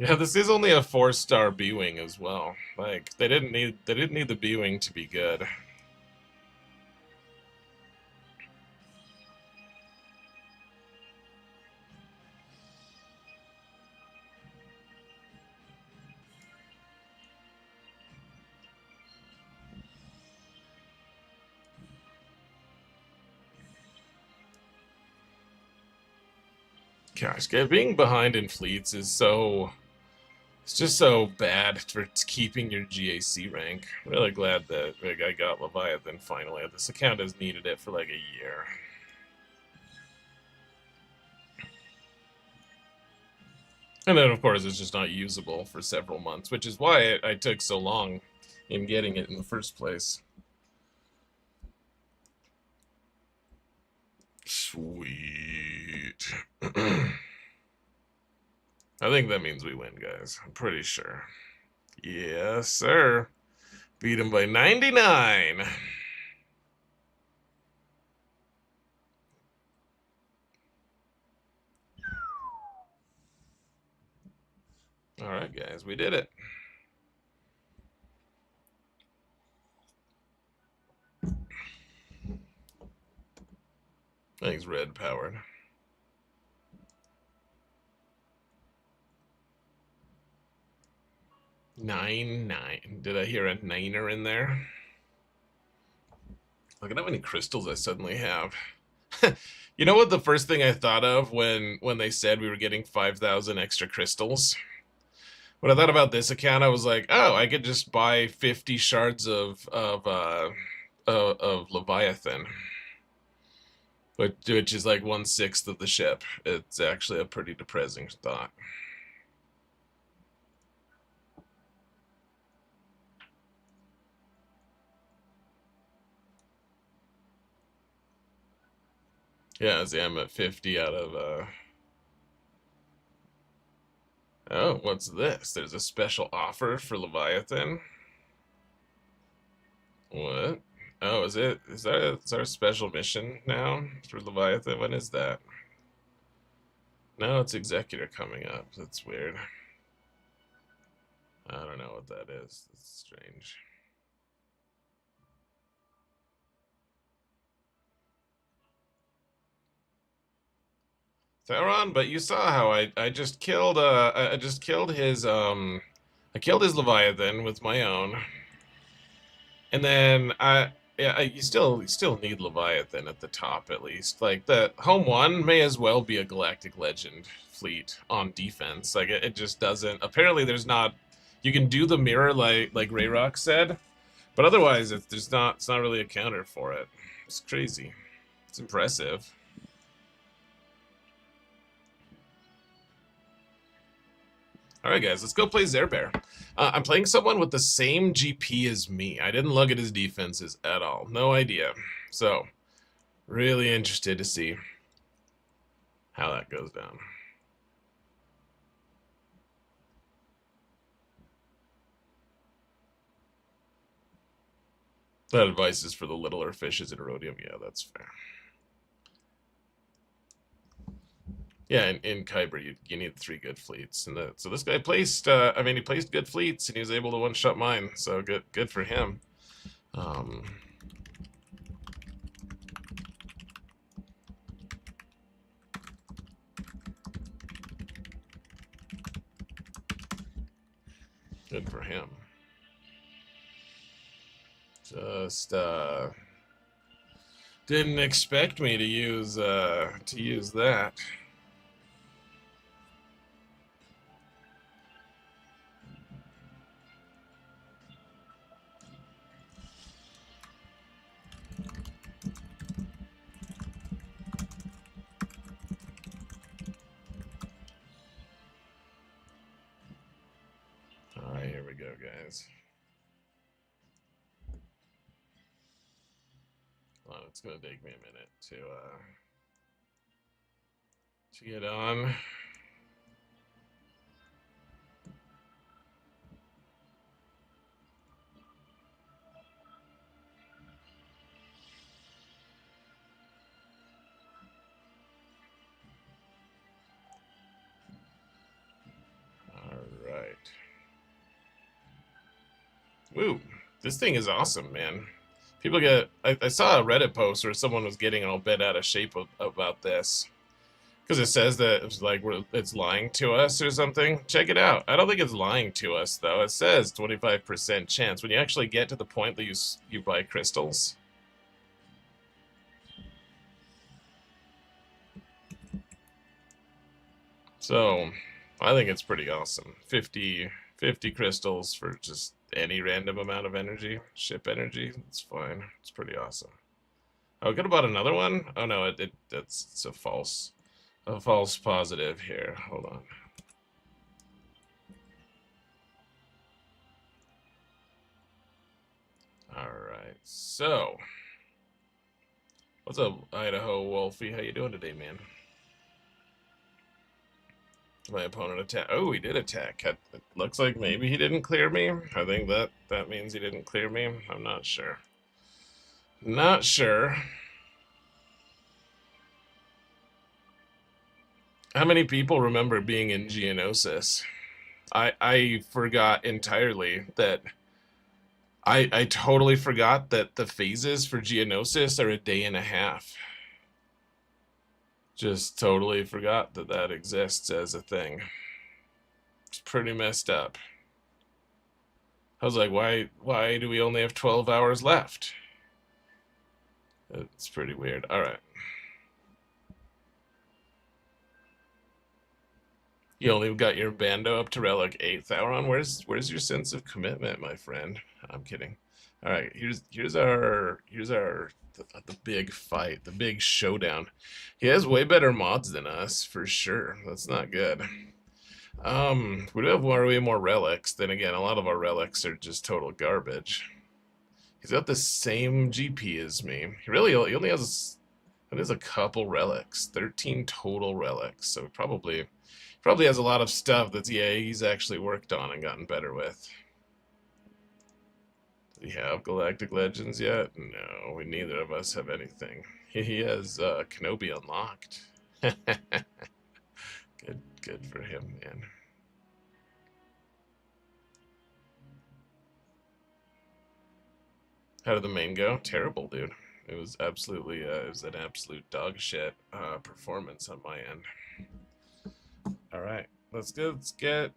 Yeah, this is only a 4-star B-wing as well. Like they didn't need the B-wing to be good. Gosh, being behind in fleets is so... It's just so bad for keeping your GAC rank. Really glad that I got Leviathan finally. This account has needed it for like a year. And then, of course, it's just not usable for several months, which is why I took so long in getting it in the first place. Sweet. I think that means we win, guys. I'm pretty sure. Yes, sir. Beat him by 99. All right, guys, we did it. Thanks, red powered. 9-9. Did I hear a niner in there? Look at how many crystals I suddenly have. You know what the first thing I thought of when they said we were getting 5,000 extra crystals? When I thought about this account, I was like, oh, I could just buy 50 shards of Leviathan, which is like 1/6 of the ship. It's actually a pretty depressing thought. Yeah, see, I'm at 50 out of, Oh, what's this? There's a special offer for Leviathan? What? Oh, is it? Is our special mission now for Leviathan? When is that? No, it's Executor coming up. That's weird. I don't know what that is. That's strange. Theron, but you saw how I just killed I just killed his I killed his Leviathan with my own, and then you still need Leviathan at the top at least. Like the home one may as well be a Galactic Legend fleet on defense. Like it just doesn't. Apparently, there's not. You can do the mirror like Rayrock said, but otherwise, there's not. It's not really a counter for it. It's crazy. It's impressive. Alright guys, let's go play Zerbear. I'm playing someone with the same GP as me. I didn't look at his defenses at all. No idea. So, really interested to see how that goes down. That advice is for the littler fishes in Rhodium. Yeah, that's fair. Yeah, in Kyber, you need 3 good fleets, and so this guy placed. I mean, he placed good fleets, and he was able to one-shot mine. So good for him. Good for him. Just didn't expect me to use that. Alright, here we go, guys. Well, it's gonna take me a minute to get on. Alright. Woo! This thing is awesome, man. People get. I saw a Reddit post where someone was getting all bent out of shape about this. Because it says that it's like it's lying to us or something. Check it out. I don't think it's lying to us, though. It says 25% chance. When you actually get to the point that you buy crystals. So, I think it's pretty awesome. 50 crystals for just any random amount of energy, ship energy. It's fine. It's pretty awesome. Oh, could have bought another one? Oh no, it's a false positive here. Hold on. Alright, so what's up, Idaho Wolfie? How you doing today, man? My opponent attack. Oh, he did attack. It looks like maybe he didn't clear me. I think that means he didn't clear me. I'm not sure. Not sure. How many people remember being in Geonosis? I forgot entirely that. I totally forgot that the phases for Geonosis are a day and a half. Just totally forgot that that exists as a thing. It's pretty messed up. I was like, why do we only have 12 hours left? It's pretty weird. All right. You only got your bando up to Relic 8. Thauron, where's your sense of commitment, my friend? I'm kidding. All right, here's our the big fight, the big showdown. He has way better mods than us, for sure. That's not good. We do have way more relics. Then again, a lot of our relics are just total garbage. He's got the same GP as me. He only has That is a couple relics. 13 total relics. So probably has a lot of stuff that's, yeah, he's actually worked on and gotten better with. Do we have Galactic Legends yet? No, neither of us have anything. He has Kenobi unlocked. Good for him, man. How did the main go? Terrible, dude. It was absolutely, it was an absolute dog shit performance on my end. All right, let's get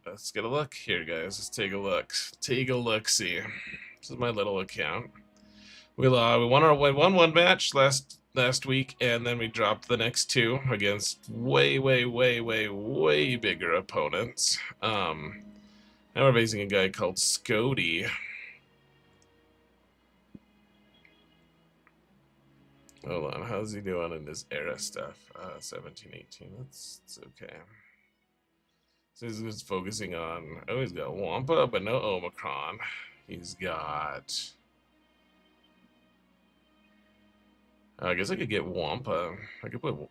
a look here, guys. Let's take a look. Take a look. See, this is my little account. We won one match last week, and then we dropped the next two against way bigger opponents. Now we're facing a guy called Scody. Hold on, how's he doing in this era stuff? 17, 18, that's okay. So he's focusing on, oh, he's got Wampa, but no Omicron. He's got, I guess I could get Wampa. I could put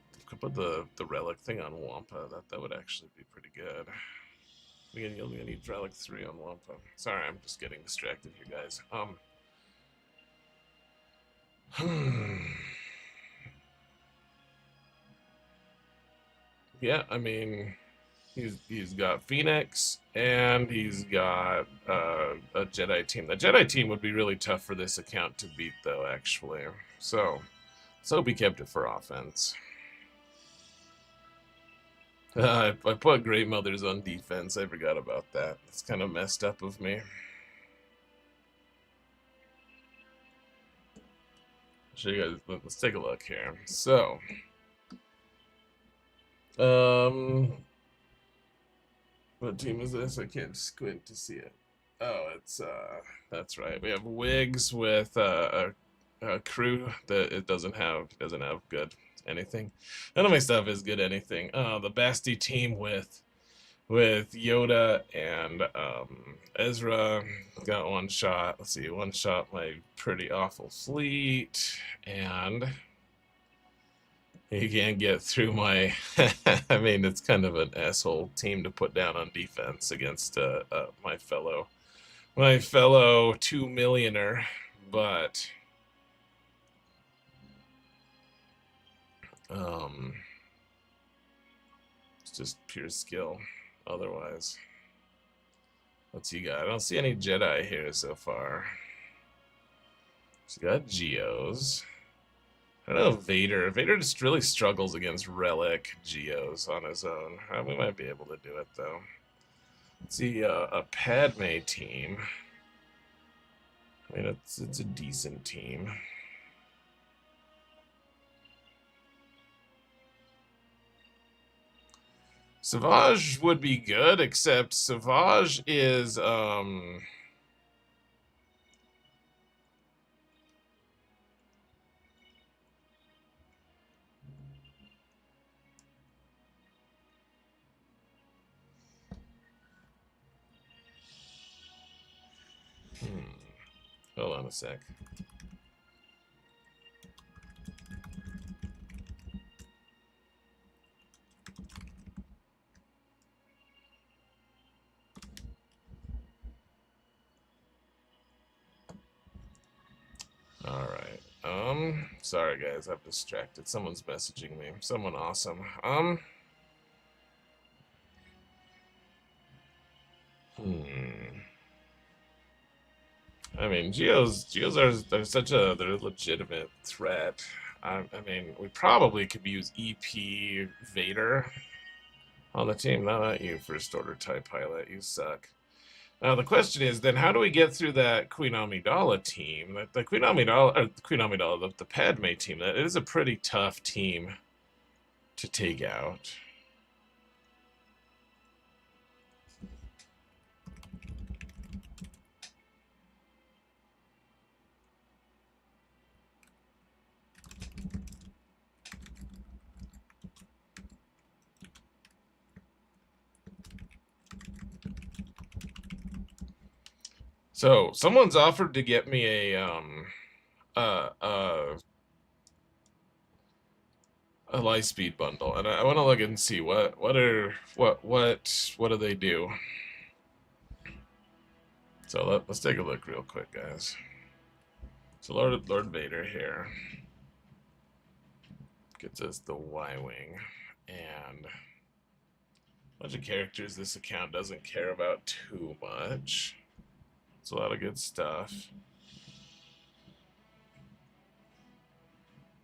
the Relic thing on Wampa. That would actually be pretty good. You'll need Relic 3 on Wampa. Sorry, I'm just getting distracted here, guys. Yeah, I mean, he's got Phoenix and he's got a Jedi team. The Jedi team would be really tough for this account to beat, though, actually. So let's hope he kept it for offense. I put Great Mothers on defense. I forgot about that. It's kind of messed up of me. I'll show you guys. Let's take a look here. So, what team is this? I can't squint to see it. Oh, it's that's right. We have Wigs with a crew that it doesn't have good anything. None of my stuff is good anything. The Basti team with Yoda and Ezra got one shot. Let's see, one shot my pretty awful fleet, and you can't get through my. I mean, it's kind of an asshole team to put down on defense against my fellow 2-millionaire, but it's just pure skill. Otherwise, what's he got? I don't see any Jedi here so far. He's got Geos. I don't know, Vader just really struggles against Relic Geos on his own. We might be able to do it, though. Let's see, a Padme team. I mean, it's a decent team. Savage would be good, except Savage is, hold on a sec. All right. Sorry guys, I'm distracted. Someone's messaging me. Someone awesome. I mean, Geos are such a legitimate threat. I mean, we probably could use EP Vader on the team. No, not you, First Order TIE pilot. You suck. Now the question is, then how do we get through that Queen Amidala team? The Queen Amidala, the Padme team. That is a pretty tough team to take out. So someone's offered to get me a a light speed bundle, and I want to look and see what do they do. So let's take a look real quick, guys. So Lord Vader here gets us the Y-wing and a bunch of characters this account doesn't care about too much. It's a lot of good stuff.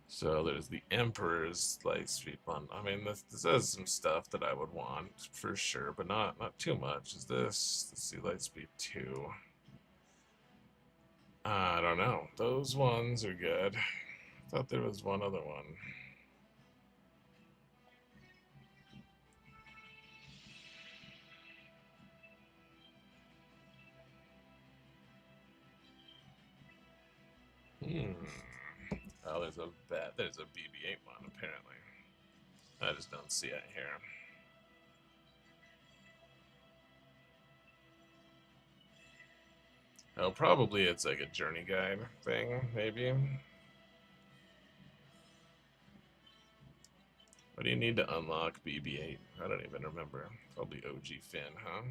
So there's the Emperor's Lightspeed bundle. I mean, this has some stuff that I would want for sure, but not too much. Is this? Let's see, Lightspeed 2. I don't know. Those ones are good. I thought there was one other one. Oh, there's a BB-8 one apparently. I just don't see it here. Oh, probably it's like a journey guide thing, maybe. What do you need to unlock BB-8? I don't even remember. Probably OG Finn, huh?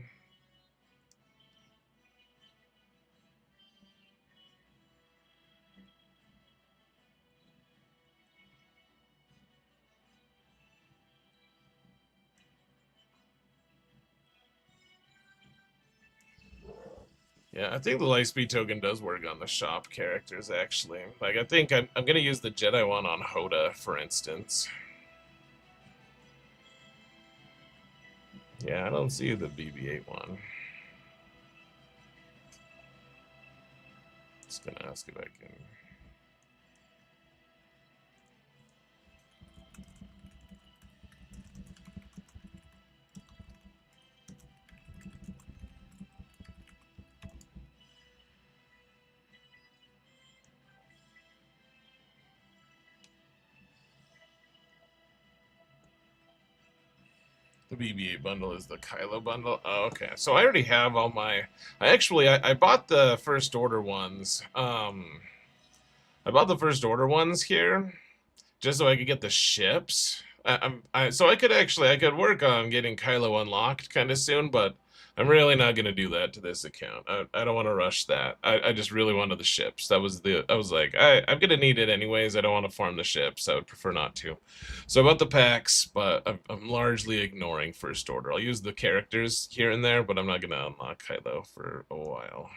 Yeah, I think the Lightspeed token does work on the shop characters, actually. Like, I think I'm going to use the Jedi one on Hoda, for instance. Yeah, I don't see the BB-8 one. Just going to ask if I can... The BB-8 bundle is the Kylo bundle. Oh, okay. So I already have all my... I bought the First Order ones. I bought the First Order ones here just so I could get the ships. So I could work on getting Kylo unlocked kind of soon, but I'm really not going to do that to this account. I don't want to rush that. I just really wanted the ships. I was like, I'm going to need it anyways. I don't want to farm the ships. I would prefer not to. So I bought the packs, but I'm largely ignoring First Order. I'll use the characters here and there, but I'm not going to unlock Kylo for a while.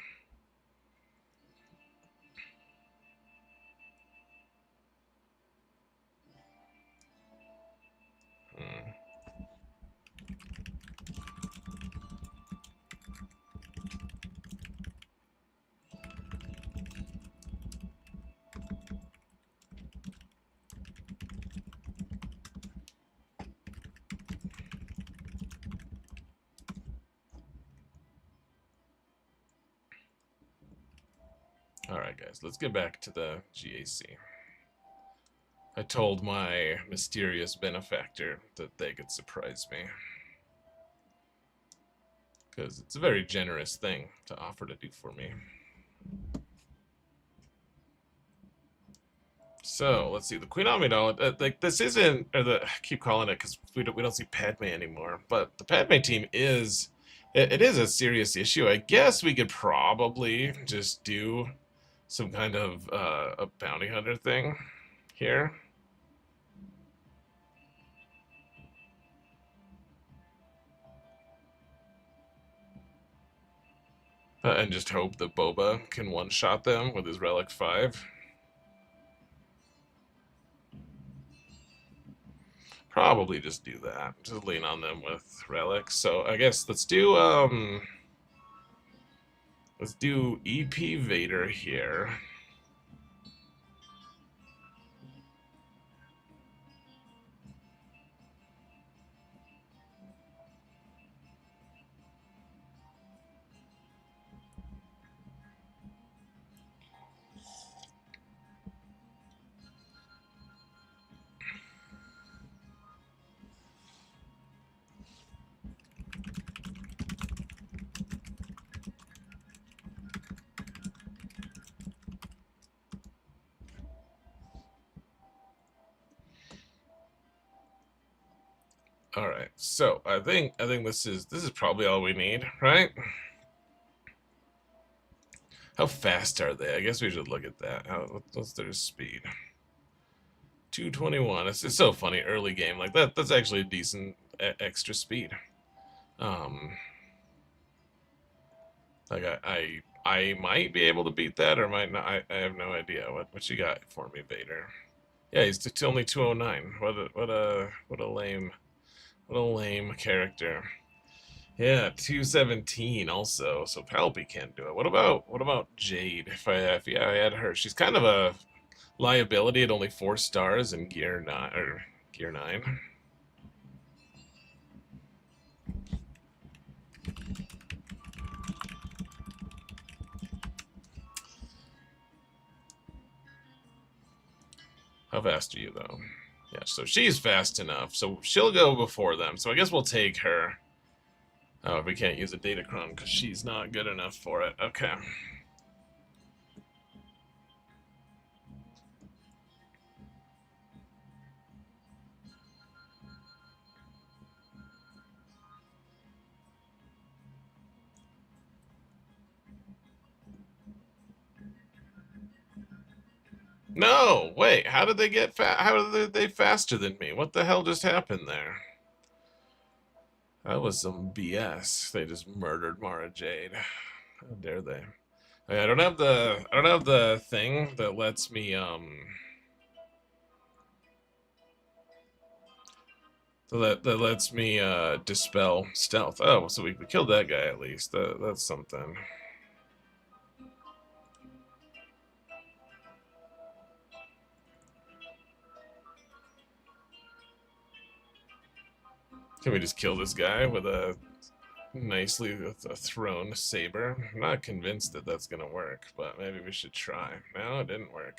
Alright guys, let's get back to the GAC. I told my mysterious benefactor that they could surprise me. Because it's a very generous thing to offer to do for me. So, let's see, the Queen Amidala, like, this isn't, I keep calling it because we don't see Padme anymore, but the Padme team is, it is a serious issue. I guess we could probably just do some kind of a bounty hunter thing here. And just hope that Boba can one-shot them with his Relic 5. Probably just do that. Just lean on them with Relics. So I guess let's do EP Vader here. Alright, so I think this is probably all we need, right? How fast are they? I guess we should look at that. What's their speed? 221. It's so funny, early game like that. That's actually a decent extra speed. Like I might be able to beat that, or might not. I have no idea. What you got for me, Vader? Yeah, he's only 209. What a lame character. Yeah, 217 also. So Palpy can't do it. What about Jade? If I had her, she's kind of a liability at only 4 stars in gear 9. How fast are you though? Yeah, so she's fast enough. So she'll go before them. So I guess we'll take her. Oh, we can't use a Datacron because she's not good enough for it. Okay. No, wait. How did they get How are they faster than me? What the hell just happened there? That was some BS. They just murdered Mara Jade. How dare they? I don't have the thing that lets me that lets me dispel stealth. Oh, so we killed that guy at least. That's something. Can we just kill this guy with a nicely with a thrown saber? I'm not convinced that that's gonna work, but maybe we should try. No, it didn't work.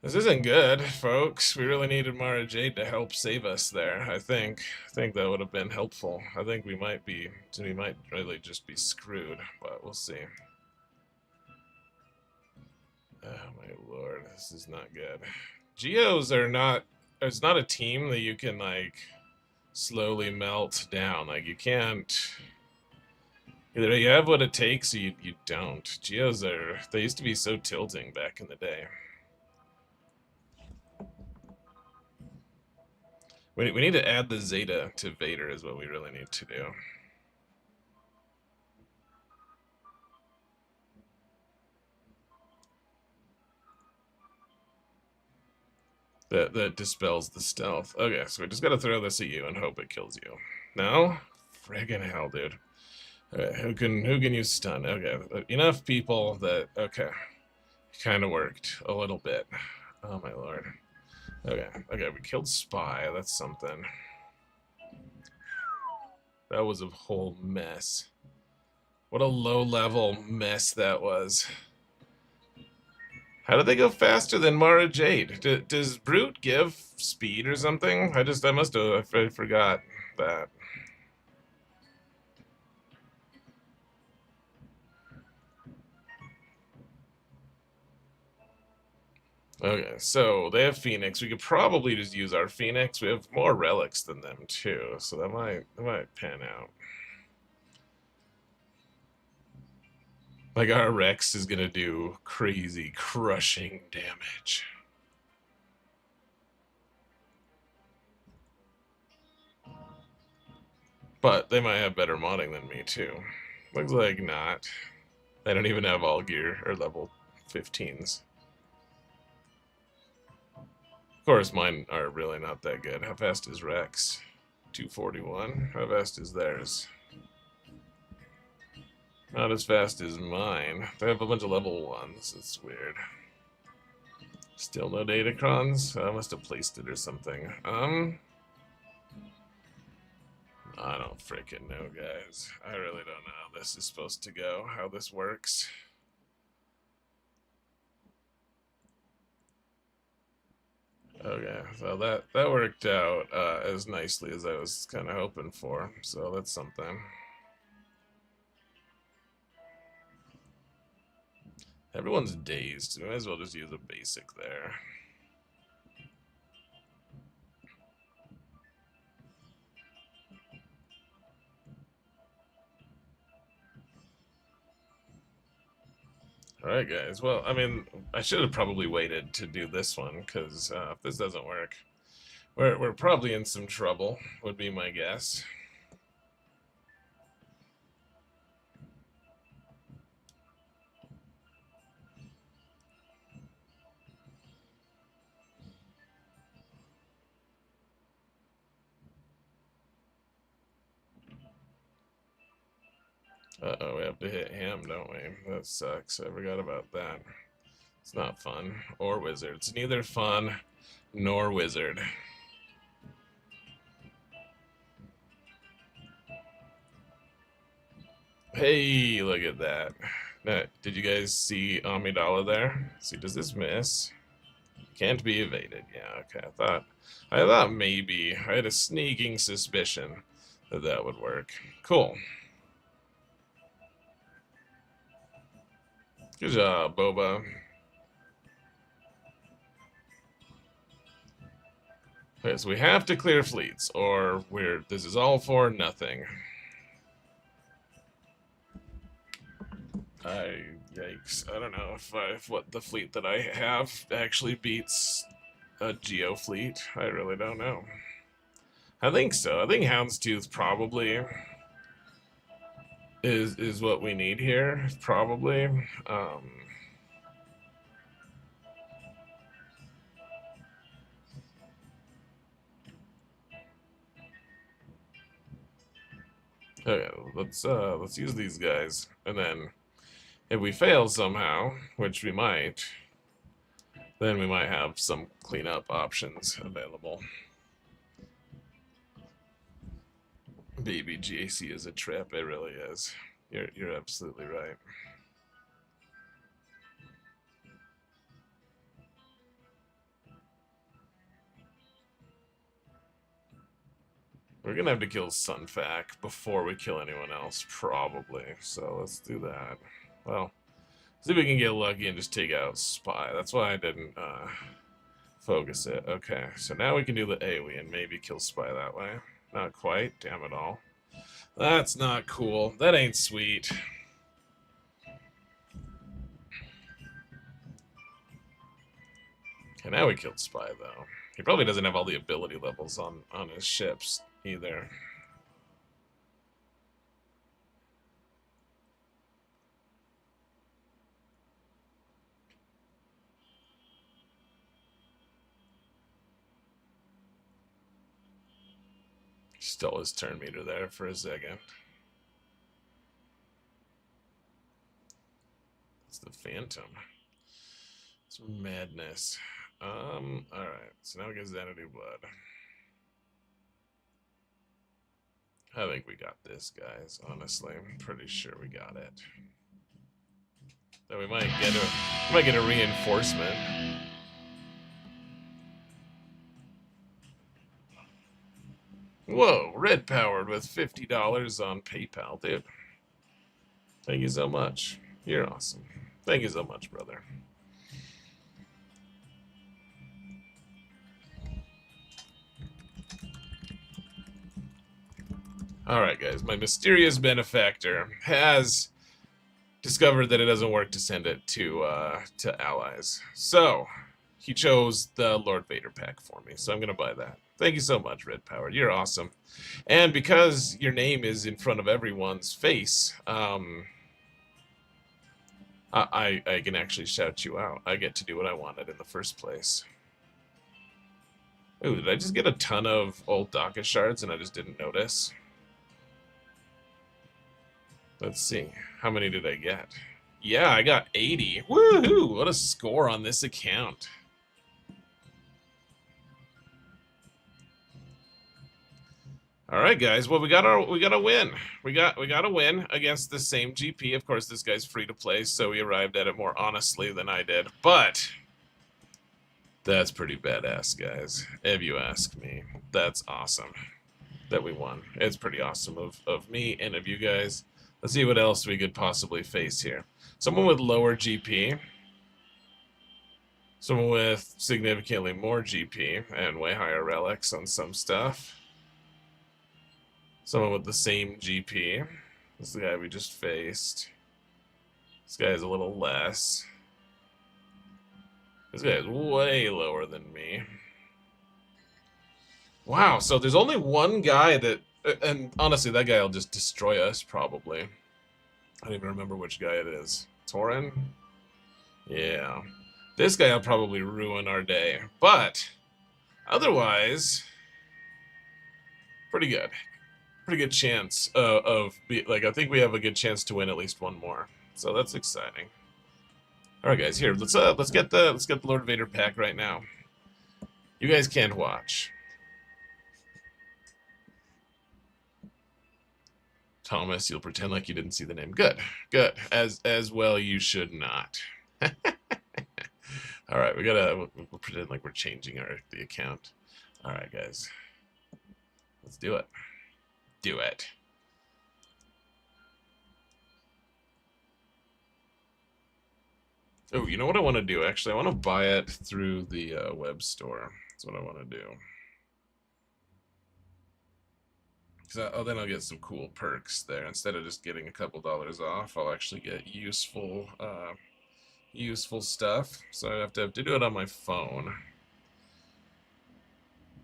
This isn't good, folks. We really needed Mara Jade to help save us there. I think that would have been helpful. I think we might really just be screwed, but we'll see. Oh my lord, this is not good. Geos are not. It's not a team that you can like slowly melt down. Like you can't. Either you have what it takes, or you don't. Geos are. They used to be so tilting back in the day. We need to add the Zeta to Vader is what we really need to do. That dispels the stealth. Okay, so we just gotta throw this at you and hope it kills you. No? Friggin' hell, dude. Okay, who can use stun? Okay, enough people that okay. Kinda worked a little bit. Oh my lord. Okay, we killed Spy, that's something. That was a whole mess. What a low-level mess that was. How did they go faster than Mara Jade? Does Brute give speed or something? I must have, I forgot that. Okay, so they have Phoenix. We could probably just use our Phoenix. We have more relics than them too, so that might pan out. Like our Rex is gonna do crazy crushing damage. But they might have better modding than me too. Looks like not. They don't even have all gear or level 15s. Of course, mine are really not that good. How fast is Rex? 241. How fast is theirs? Not as fast as mine. They have a bunch of level 1s. It's weird. Still no Datacrons? I must have placed it or something. I don't freaking know, guys. I really don't know how this is supposed to go, how this works. Okay, so that worked out as nicely as I was kind of hoping for, so that's something. Everyone's dazed. We might as well just use a basic there. Alright, guys. Well, I mean, I should have probably waited to do this one, because if this doesn't work, we're probably in some trouble, would be my guess. Uh-oh, we have to hit him, don't we? That sucks. I forgot about that. It's not fun. Or wizard. It's neither fun nor wizard. Hey, look at that. Now, did you guys see Amidala there? See, does this miss? Can't be evaded. Yeah, okay. I thought maybe. I had a sneaking suspicion that that would work. Cool. Good job, Boba. Okay, so we have to clear fleets, or this is all for nothing. Yikes. I don't know if what the fleet that I have actually beats a Geo fleet. I really don't know. I think so. I think Houndstooth probably is what we need here. Probably. Okay, let's use these guys, and then if we fail somehow, which we might, then we might have some cleanup options available. Baby GAC is a trip, it really is. You're absolutely right. We're gonna have to kill Sunfac before we kill anyone else, probably. So let's do that. Well, see if we can get lucky and just take out Spy. That's why I didn't focus it. Okay, so now we can do the AoE and maybe kill Spy that way. Not quite, damn it all. That's not cool. That ain't sweet. Okay, now we killed Spy, though. He probably doesn't have all the ability levels on his ships, either. Stole his turn meter there for a second. It's the Phantom. It's madness. Alright, so now we get Xanadu Blood. I think we got this, guys. Honestly, I'm pretty sure we got it. Then we might get a reinforcement. Whoa, red powered with $50 on PayPal, dude. Thank you so much. You're awesome. Thank you so much, brother. Alright, guys. My mysterious benefactor has discovered that it doesn't work to send it to allies. So, he chose the Lord Vader pack for me, so I'm going to buy that. Thank you so much, Red Powered. You're awesome. And because your name is in front of everyone's face, I can actually shout you out. I get to do what I wanted in the first place. Ooh, did I just get a ton of old Daka shards and I just didn't notice? Let's see. How many did I get? Yeah, I got 80. Woohoo! What a score on this account. All right, guys. Well, we got a win. We got a win against the same GP. Of course, this guy's free to play, so he arrived at it more honestly than I did. But that's pretty badass, guys. If you ask me, that's awesome that we won. It's pretty awesome of me and of you guys. Let's see what else we could possibly face here. Someone with lower GP. Someone with significantly more GP and way higher relics on some stuff. Someone with the same GP. This is the guy we just faced. This guy is a little less. This guy is way lower than me. Wow, so there's only one guy that... And honestly, that guy will just destroy us, probably. I don't even remember which guy it is. Torin? Yeah. This guy will probably ruin our day. But, otherwise, pretty good. Pretty good chance like, I think we have a good chance to win at least one more. So that's exciting. All right, guys, here, let's get the Lord Vader pack right now. You guys can't watch. Thomas, you'll pretend like you didn't see the name. Good, good. As well, you should not. All right, we'll pretend like we're changing the account. All right, guys, let's do it. Do it. Oh, you know what I want to do? Actually, I want to buy it through the web store. That's what I want to do. Because then I'll get some cool perks there. Instead of just getting a couple dollars off, I'll actually get useful stuff. So I have to do it on my phone.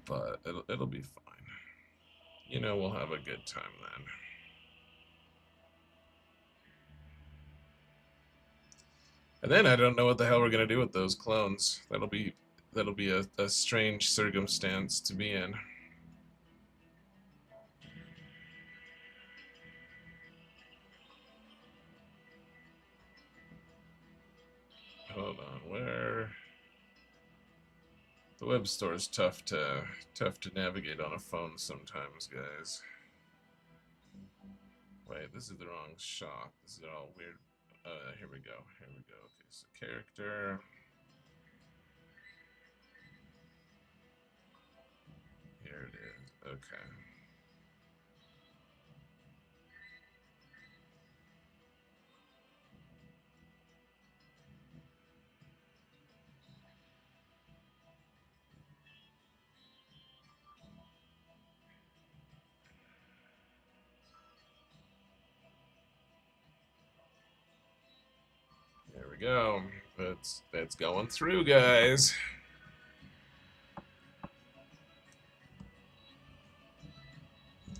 But it'll be fine. You know, we'll have a good time then. And then I don't know what the hell we're gonna do with those clones. That'll be a strange circumstance to be in. Hold on, where? The web store is tough to navigate on a phone sometimes, guys. Wait, this is the wrong shot. This is all weird. Here we go. Here we go. Okay, so character. Here it is. Okay. There we go. That's going through, guys.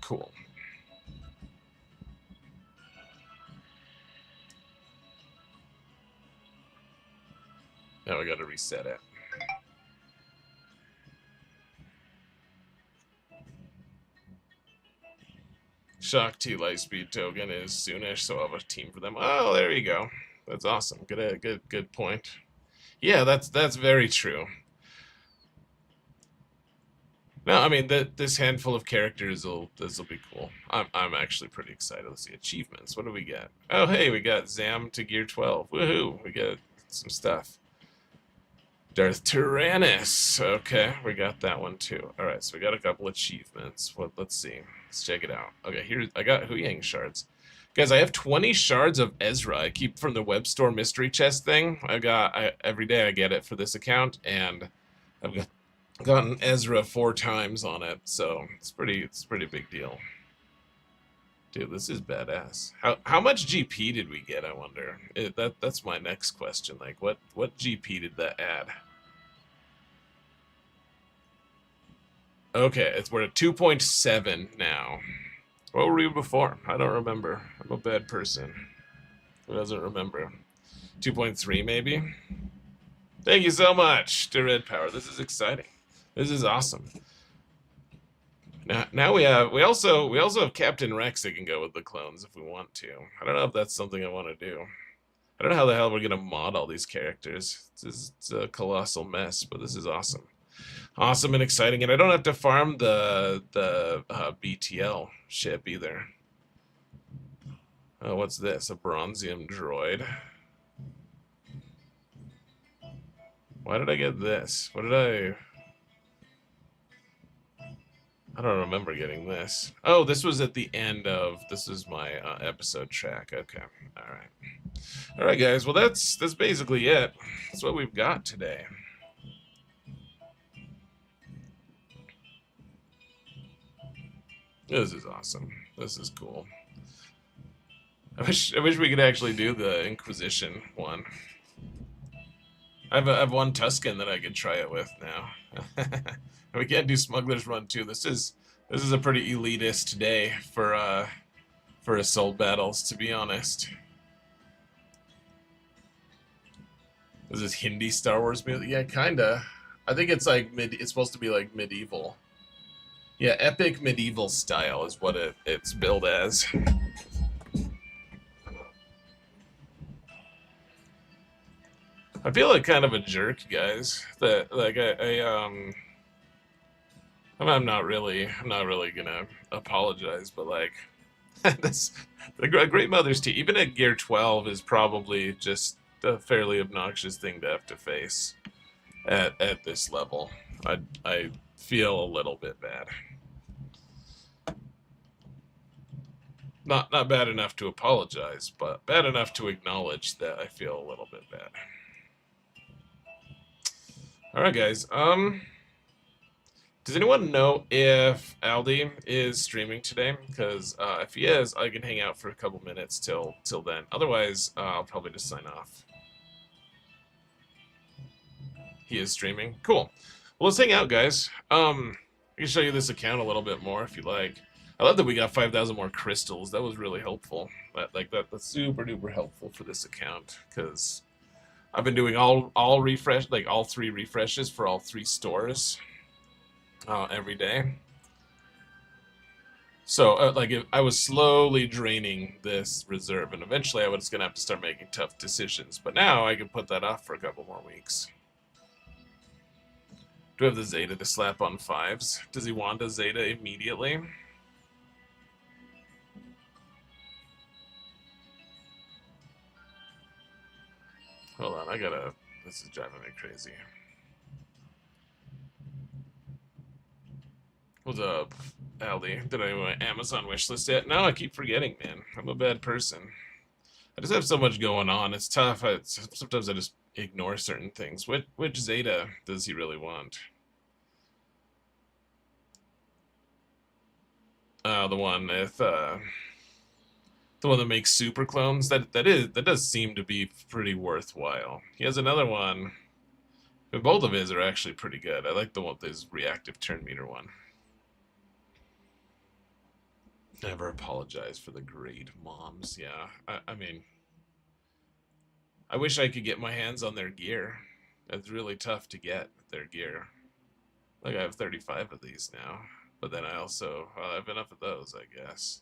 Cool. Now we got to reset it. Shock T Lightspeed token is soonish, so I'll have a team for them. Oh, there you go. That's awesome. Good point. Yeah, that's very true. No, I mean this handful of characters this'll be cool. I'm actually pretty excited. Let's see achievements. What do we get? Oh, hey, we got Zam to Gear 12. Woohoo! We got some stuff. Darth Tyrannus. Okay, we got that one too. All right, so we got a couple achievements. Let's see. Let's check it out. Okay, here I got Huyang shards. Guys, I have 20 shards of Ezra. I keep from the web store mystery chest thing. Every day I get it for this account, and I've gotten Ezra 4 times on it, so it's pretty big deal. Dude, this is badass. How much GP did we get, I wonder? That's my next question. Like, what GP did that add? Okay, we're at 2.7 now. What were we before? I don't remember. I'm a bad person. Who doesn't remember? 2.3 maybe? Thank you so much to Red Power. This is exciting. This is awesome. Now we also have Captain Rex that can go with the clones if we want to. I don't know if that's something I want to do. I don't know how the hell we're gonna mod all these characters. It's a colossal mess, but this is awesome. Awesome and exciting, and I don't have to farm the BTL ship either. Oh, what's this? A Bronzium droid. Why did I get this? What did I don't remember getting this. Oh, this was at the end of... This is my episode track. Okay. All right. All right, guys. Well, that's basically it. That's what we've got today. This is awesome. This is cool. I wish we could actually do the Inquisition one. I have one Tuscan that I could try it with now. We can't do Smuggler's Run 2. This is a pretty elitist day for assault battles, to be honest. Is this Hindi Star Wars music? Yeah, kinda. I think it's like it's supposed to be like medieval. Yeah, epic medieval style is what it's billed as. I feel like kind of a jerk, guys. That like I'm not really gonna apologize, but like this the Great Mother's Tea, even at Gear 12, is probably just a fairly obnoxious thing to have to face at this level. I feel a little bit bad. Not bad enough to apologize, but bad enough to acknowledge that I feel a little bit bad. All right, guys. Does anyone know if Aldi is streaming today? Because if he is, I can hang out for a couple minutes till then. Otherwise, I'll probably just sign off. He is streaming. Cool. Well, let's hang out, guys. I can show you this account a little bit more if you like. I love that we got 5,000 more crystals. That was really helpful. That's super duper helpful for this account because I've been doing all refresh, like all 3 refreshes for all 3 stores every day. So like I was slowly draining this reserve, and eventually I was gonna have to start making tough decisions. But now I can put that off for a couple more weeks. Do I have the Zeta to slap on 5s? Does he want a Zeta immediately? Hold on, this is driving me crazy. What's up, Aldi? Did I do my Amazon wishlist yet? No, I keep forgetting, man. I'm a bad person. I just have so much going on. It's tough. Sometimes I just ignore certain things. Which Zeta does he really want? The one with the one that makes super clones. That does seem to be pretty worthwhile. He has another one. Both of his are actually pretty good. I like the one with his reactive turn meter one. Never apologize for the great moms. Yeah, I mean, I wish I could get my hands on their gear. It's really tough to get their gear. Like I have 35 of these now, but then I also I have enough of those, I guess.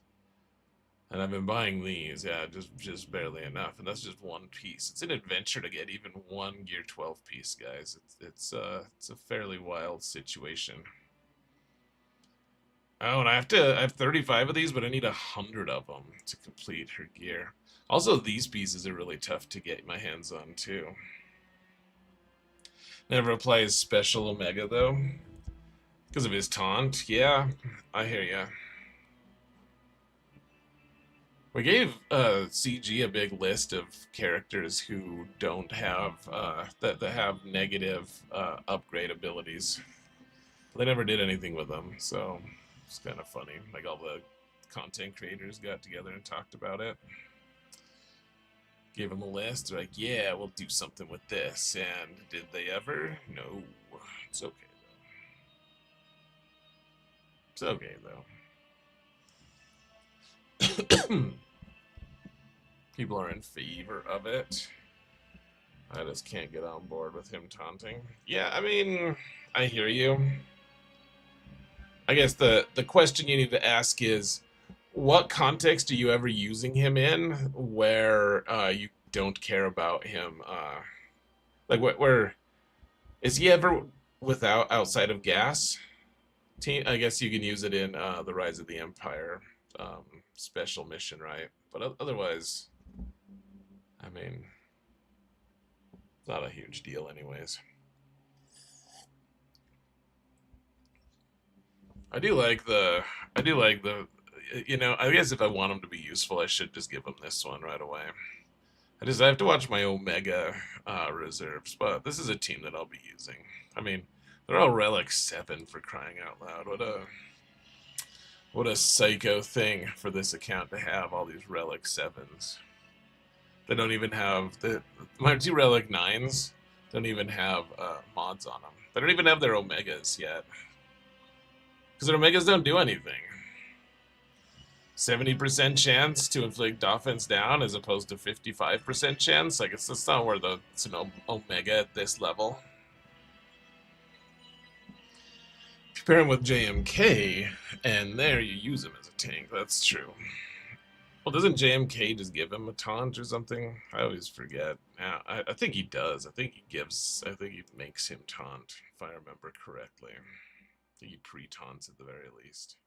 And I've been buying these, yeah, just barely enough, and that's just one piece. It's an adventure to get even one Gear 12 piece, guys. It's a fairly wild situation. Oh, and I have 35 of these, but I need 100 of them to complete her gear. Also, these pieces are really tough to get my hands on too. Never applies special Omega though, because of his taunt. Yeah, I hear ya. We gave CG a big list of characters who don't have that have negative upgrade abilities. They never did anything with them, so it's kind of funny. Like all the content creators got together and talked about it. Gave them a list. They're like, "Yeah, we'll do something with this." And did they ever? No. It's okay though. It's okay though. People are in favor of it. I just can't get on board with him taunting. Yeah, I mean, I hear you. I guess the question you need to ask is, what context are you ever using him in where you don't care about him? Like, where is he ever without outside of gas? I guess you can use it in the Rise of the Empire special mission, right? But otherwise, I mean, it's not a huge deal, anyways. I do like the, you know, I guess if I want him to be useful, I should just give him this one right away. I have to watch my Omega reserves, but this is a team that I'll be using. I mean, they're all Relic 7 for crying out loud. What a psycho thing for this account to have all these Relic 7s. They don't even have my 2 Relic 9s don't even have mods on them. They don't even have their Omegas yet. Because their Omegas don't do anything. 70% chance to inflict offense down as opposed to 55% chance. Like, it's not worth it's an Omega at this level. Compare him with JMK, and there you use him as a tank. That's true. Well, doesn't JMK just give him a taunt or something? I always forget. Yeah, I think he does. I think he makes him taunt, if I remember correctly. I think he pre-taunts at the very least.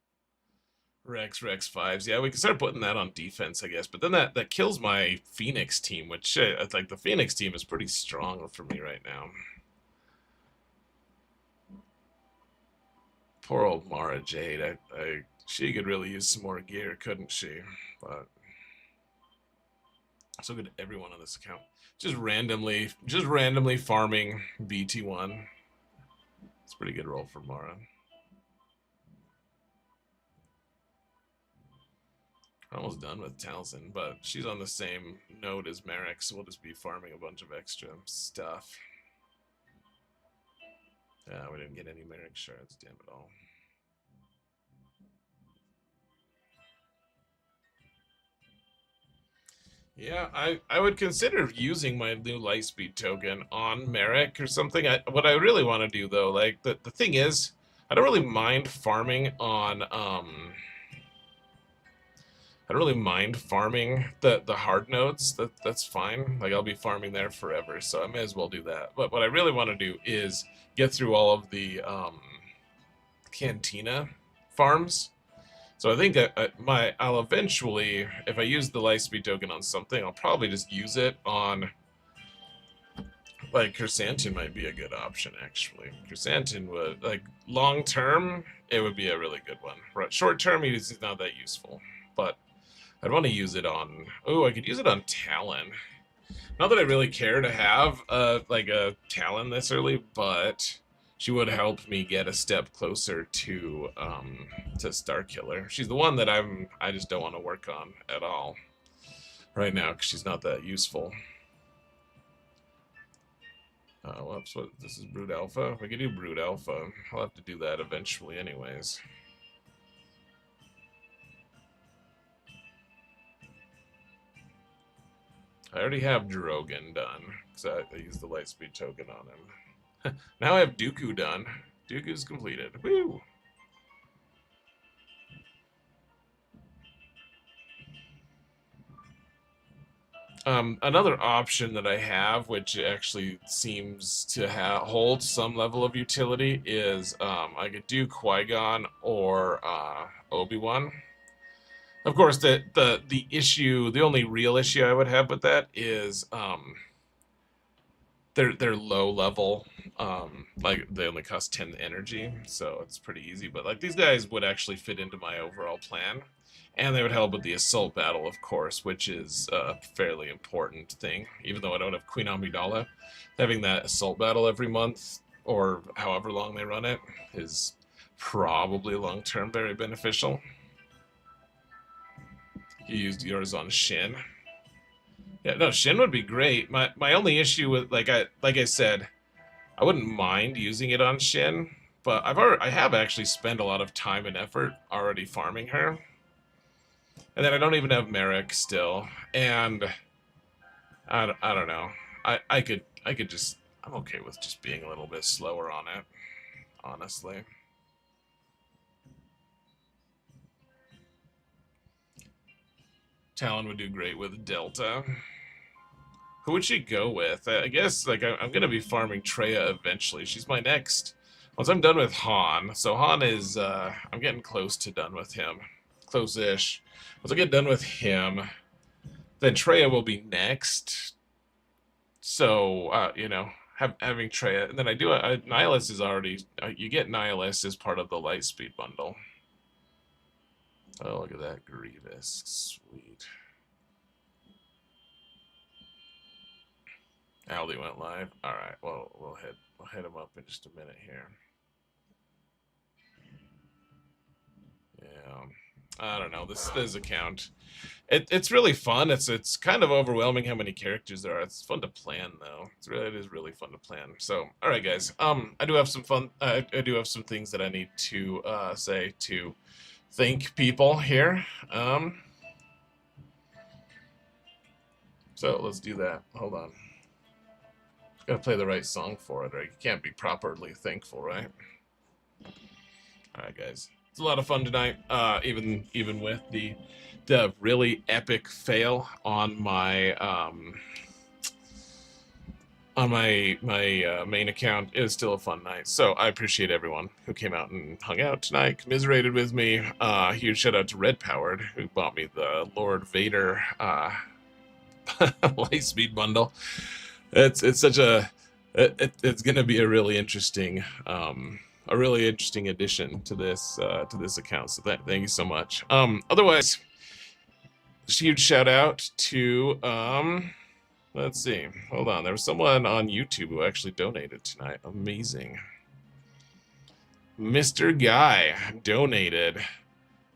Rex 5s. Yeah, we can start putting that on defense, I guess. But then that kills my Phoenix team, which, like, the Phoenix team is pretty strong for me right now. Poor old Mara Jade. She could really use some more gear, couldn't she? But so good to everyone on this account. Just randomly farming BT1. It's a pretty good roll for Mara. Almost done with Talzin, but she's on the same node as Merrick, so we'll just be farming a bunch of extra stuff. Yeah, we didn't get any Merrick shards, damn it all. Yeah, I would consider using my new Lightspeed token on Merrick or something. What I really want to do, though, like, the thing is, I don't really mind farming on, I don't really mind farming the hard nodes. That's fine. Like, I'll be farming there forever, so I may as well do that. But what I really want to do is get through all of the Cantina farms. So I think I'll eventually, if I use the Lightspeed token on something, I'll probably just use it on, like, Chrysanthemum might be a good option, actually. Chrysanthemum would, like, long term, it would be a really good one. Short term, it's not that useful, but I'd want to use it on... Oh, I could use it on Talon. Not that I really care to have, like, a Talon this early, but she would help me get a step closer to Starkiller. She's the one that I just don't want to work on at all right now, because she's not that useful. Whoops, this is Brood Alpha? We could do Brood Alpha. I'll have to do that eventually anyways. I already have Drogon done, because I used the Lightspeed token on him. Now I have Dooku done. Dooku's completed. Woo! Another option that I have, which actually seems to hold some level of utility, is I could do Qui-Gon or Obi-Wan. Of course, the issue, the only real issue I would have with that is they're low level. Like, they only cost 10 energy, so it's pretty easy. But, like, these guys would actually fit into my overall plan. And they would help with the assault battle, of course, which is a fairly important thing. Even though I don't have Queen Amidala, having that assault battle every month, or however long they run it, is probably long-term very beneficial. You used yours on Shin. Yeah, no, Shin would be great. My only issue with, like I said, I wouldn't mind using it on Shin, but I have actually spent a lot of time and effort already farming her. And then I don't even have Merrick still, and I don't know. I could just, I'm okay with just being a little bit slower on it, honestly. Talon would do great with Delta. Who would she go with? I guess, like, I'm gonna be farming Treya eventually. She's my next. Once I'm done with Han, so Han is, I'm getting close to done with him. Close-ish. Once I get done with him, then Treya will be next. So, you know, having Treya, and then I do, Nihilus is already, you get Nihilus as part of the Lightspeed bundle. Oh, look at that, Grievous. Sweet. Aldi went live. All right, well, we'll hit him up in just a minute here. Yeah. I don't know. This account, it's really fun. It's kind of overwhelming how many characters there are. It's fun to plan though. It is really fun to plan. So, all right, guys. I do have some fun. I do have some things that I need to say to thank people here. So let's do that. Hold on. Gotta play the right song for it, right? You can't be properly thankful, right? All right, guys. It's a lot of fun tonight. Even with the really epic fail on my main account, it was still a fun night. So I appreciate everyone who came out and hung out tonight, commiserated with me. Huge shout out to Red Powered, who bought me the Lord Vader Lightspeed bundle. It's such a it's gonna be a really interesting addition to this account. So thank you so much. Otherwise, huge shout out to let's see. Hold on. There was someone on YouTube who actually donated tonight. Amazing. Mr. Guy donated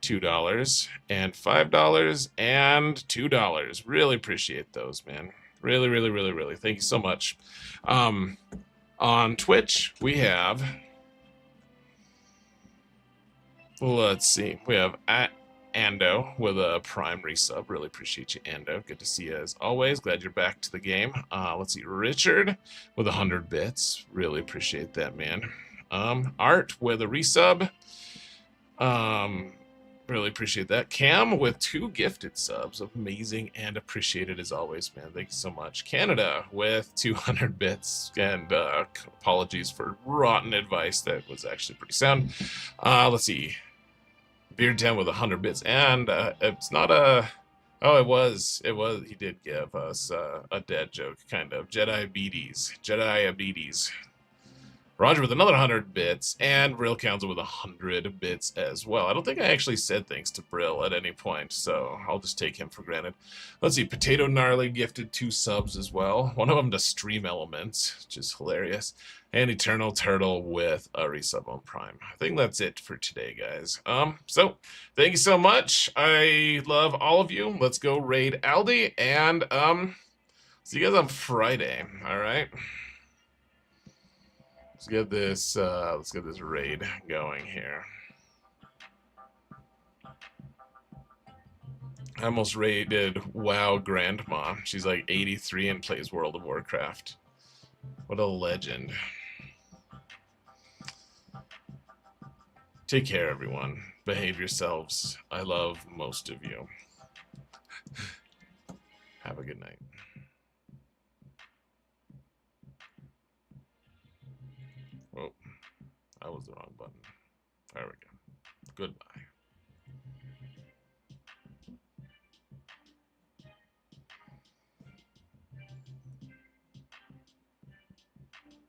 $2 and $5 and $2. Really appreciate those, man. Really, really, really, really. Thank you so much. On Twitch, we have, let's see, we have Ando with a Prime resub. Really appreciate you, Ando. Good to see you as always. Glad you're back to the game. Let's see, Richard with 100 bits. Really appreciate that, man. Art with a resub. Really appreciate that. Cam with 2 gifted subs. Amazing and appreciated as always, man. Thank you so much. Canada with 200 bits. And apologies for rotten advice. That was actually pretty sound. Let's see. Beard Town with 100 bits. And it's not a... Oh, it was. He did give us a dad joke, kind of. Jedi-abetes. Roger with another 100 bits, and Brill Council with 100 bits as well. I don't think I actually said thanks to Brill at any point, so I'll just take him for granted. Let's see, Potato Gnarly gifted 2 subs as well. One of them to Stream Elements, which is hilarious. And Eternal Turtle with a resub on Prime. I think that's it for today, guys. So, thank you so much. I love all of you. Let's go raid Aldi, and see you guys on Friday, all right? Let's get this raid going here. I almost raided WoW Grandma. She's like 83 and plays World of Warcraft. What a legend. Take care, everyone. Behave yourselves. I love most of you. Have a good night. Oh, that was the wrong button. There we go. Goodbye.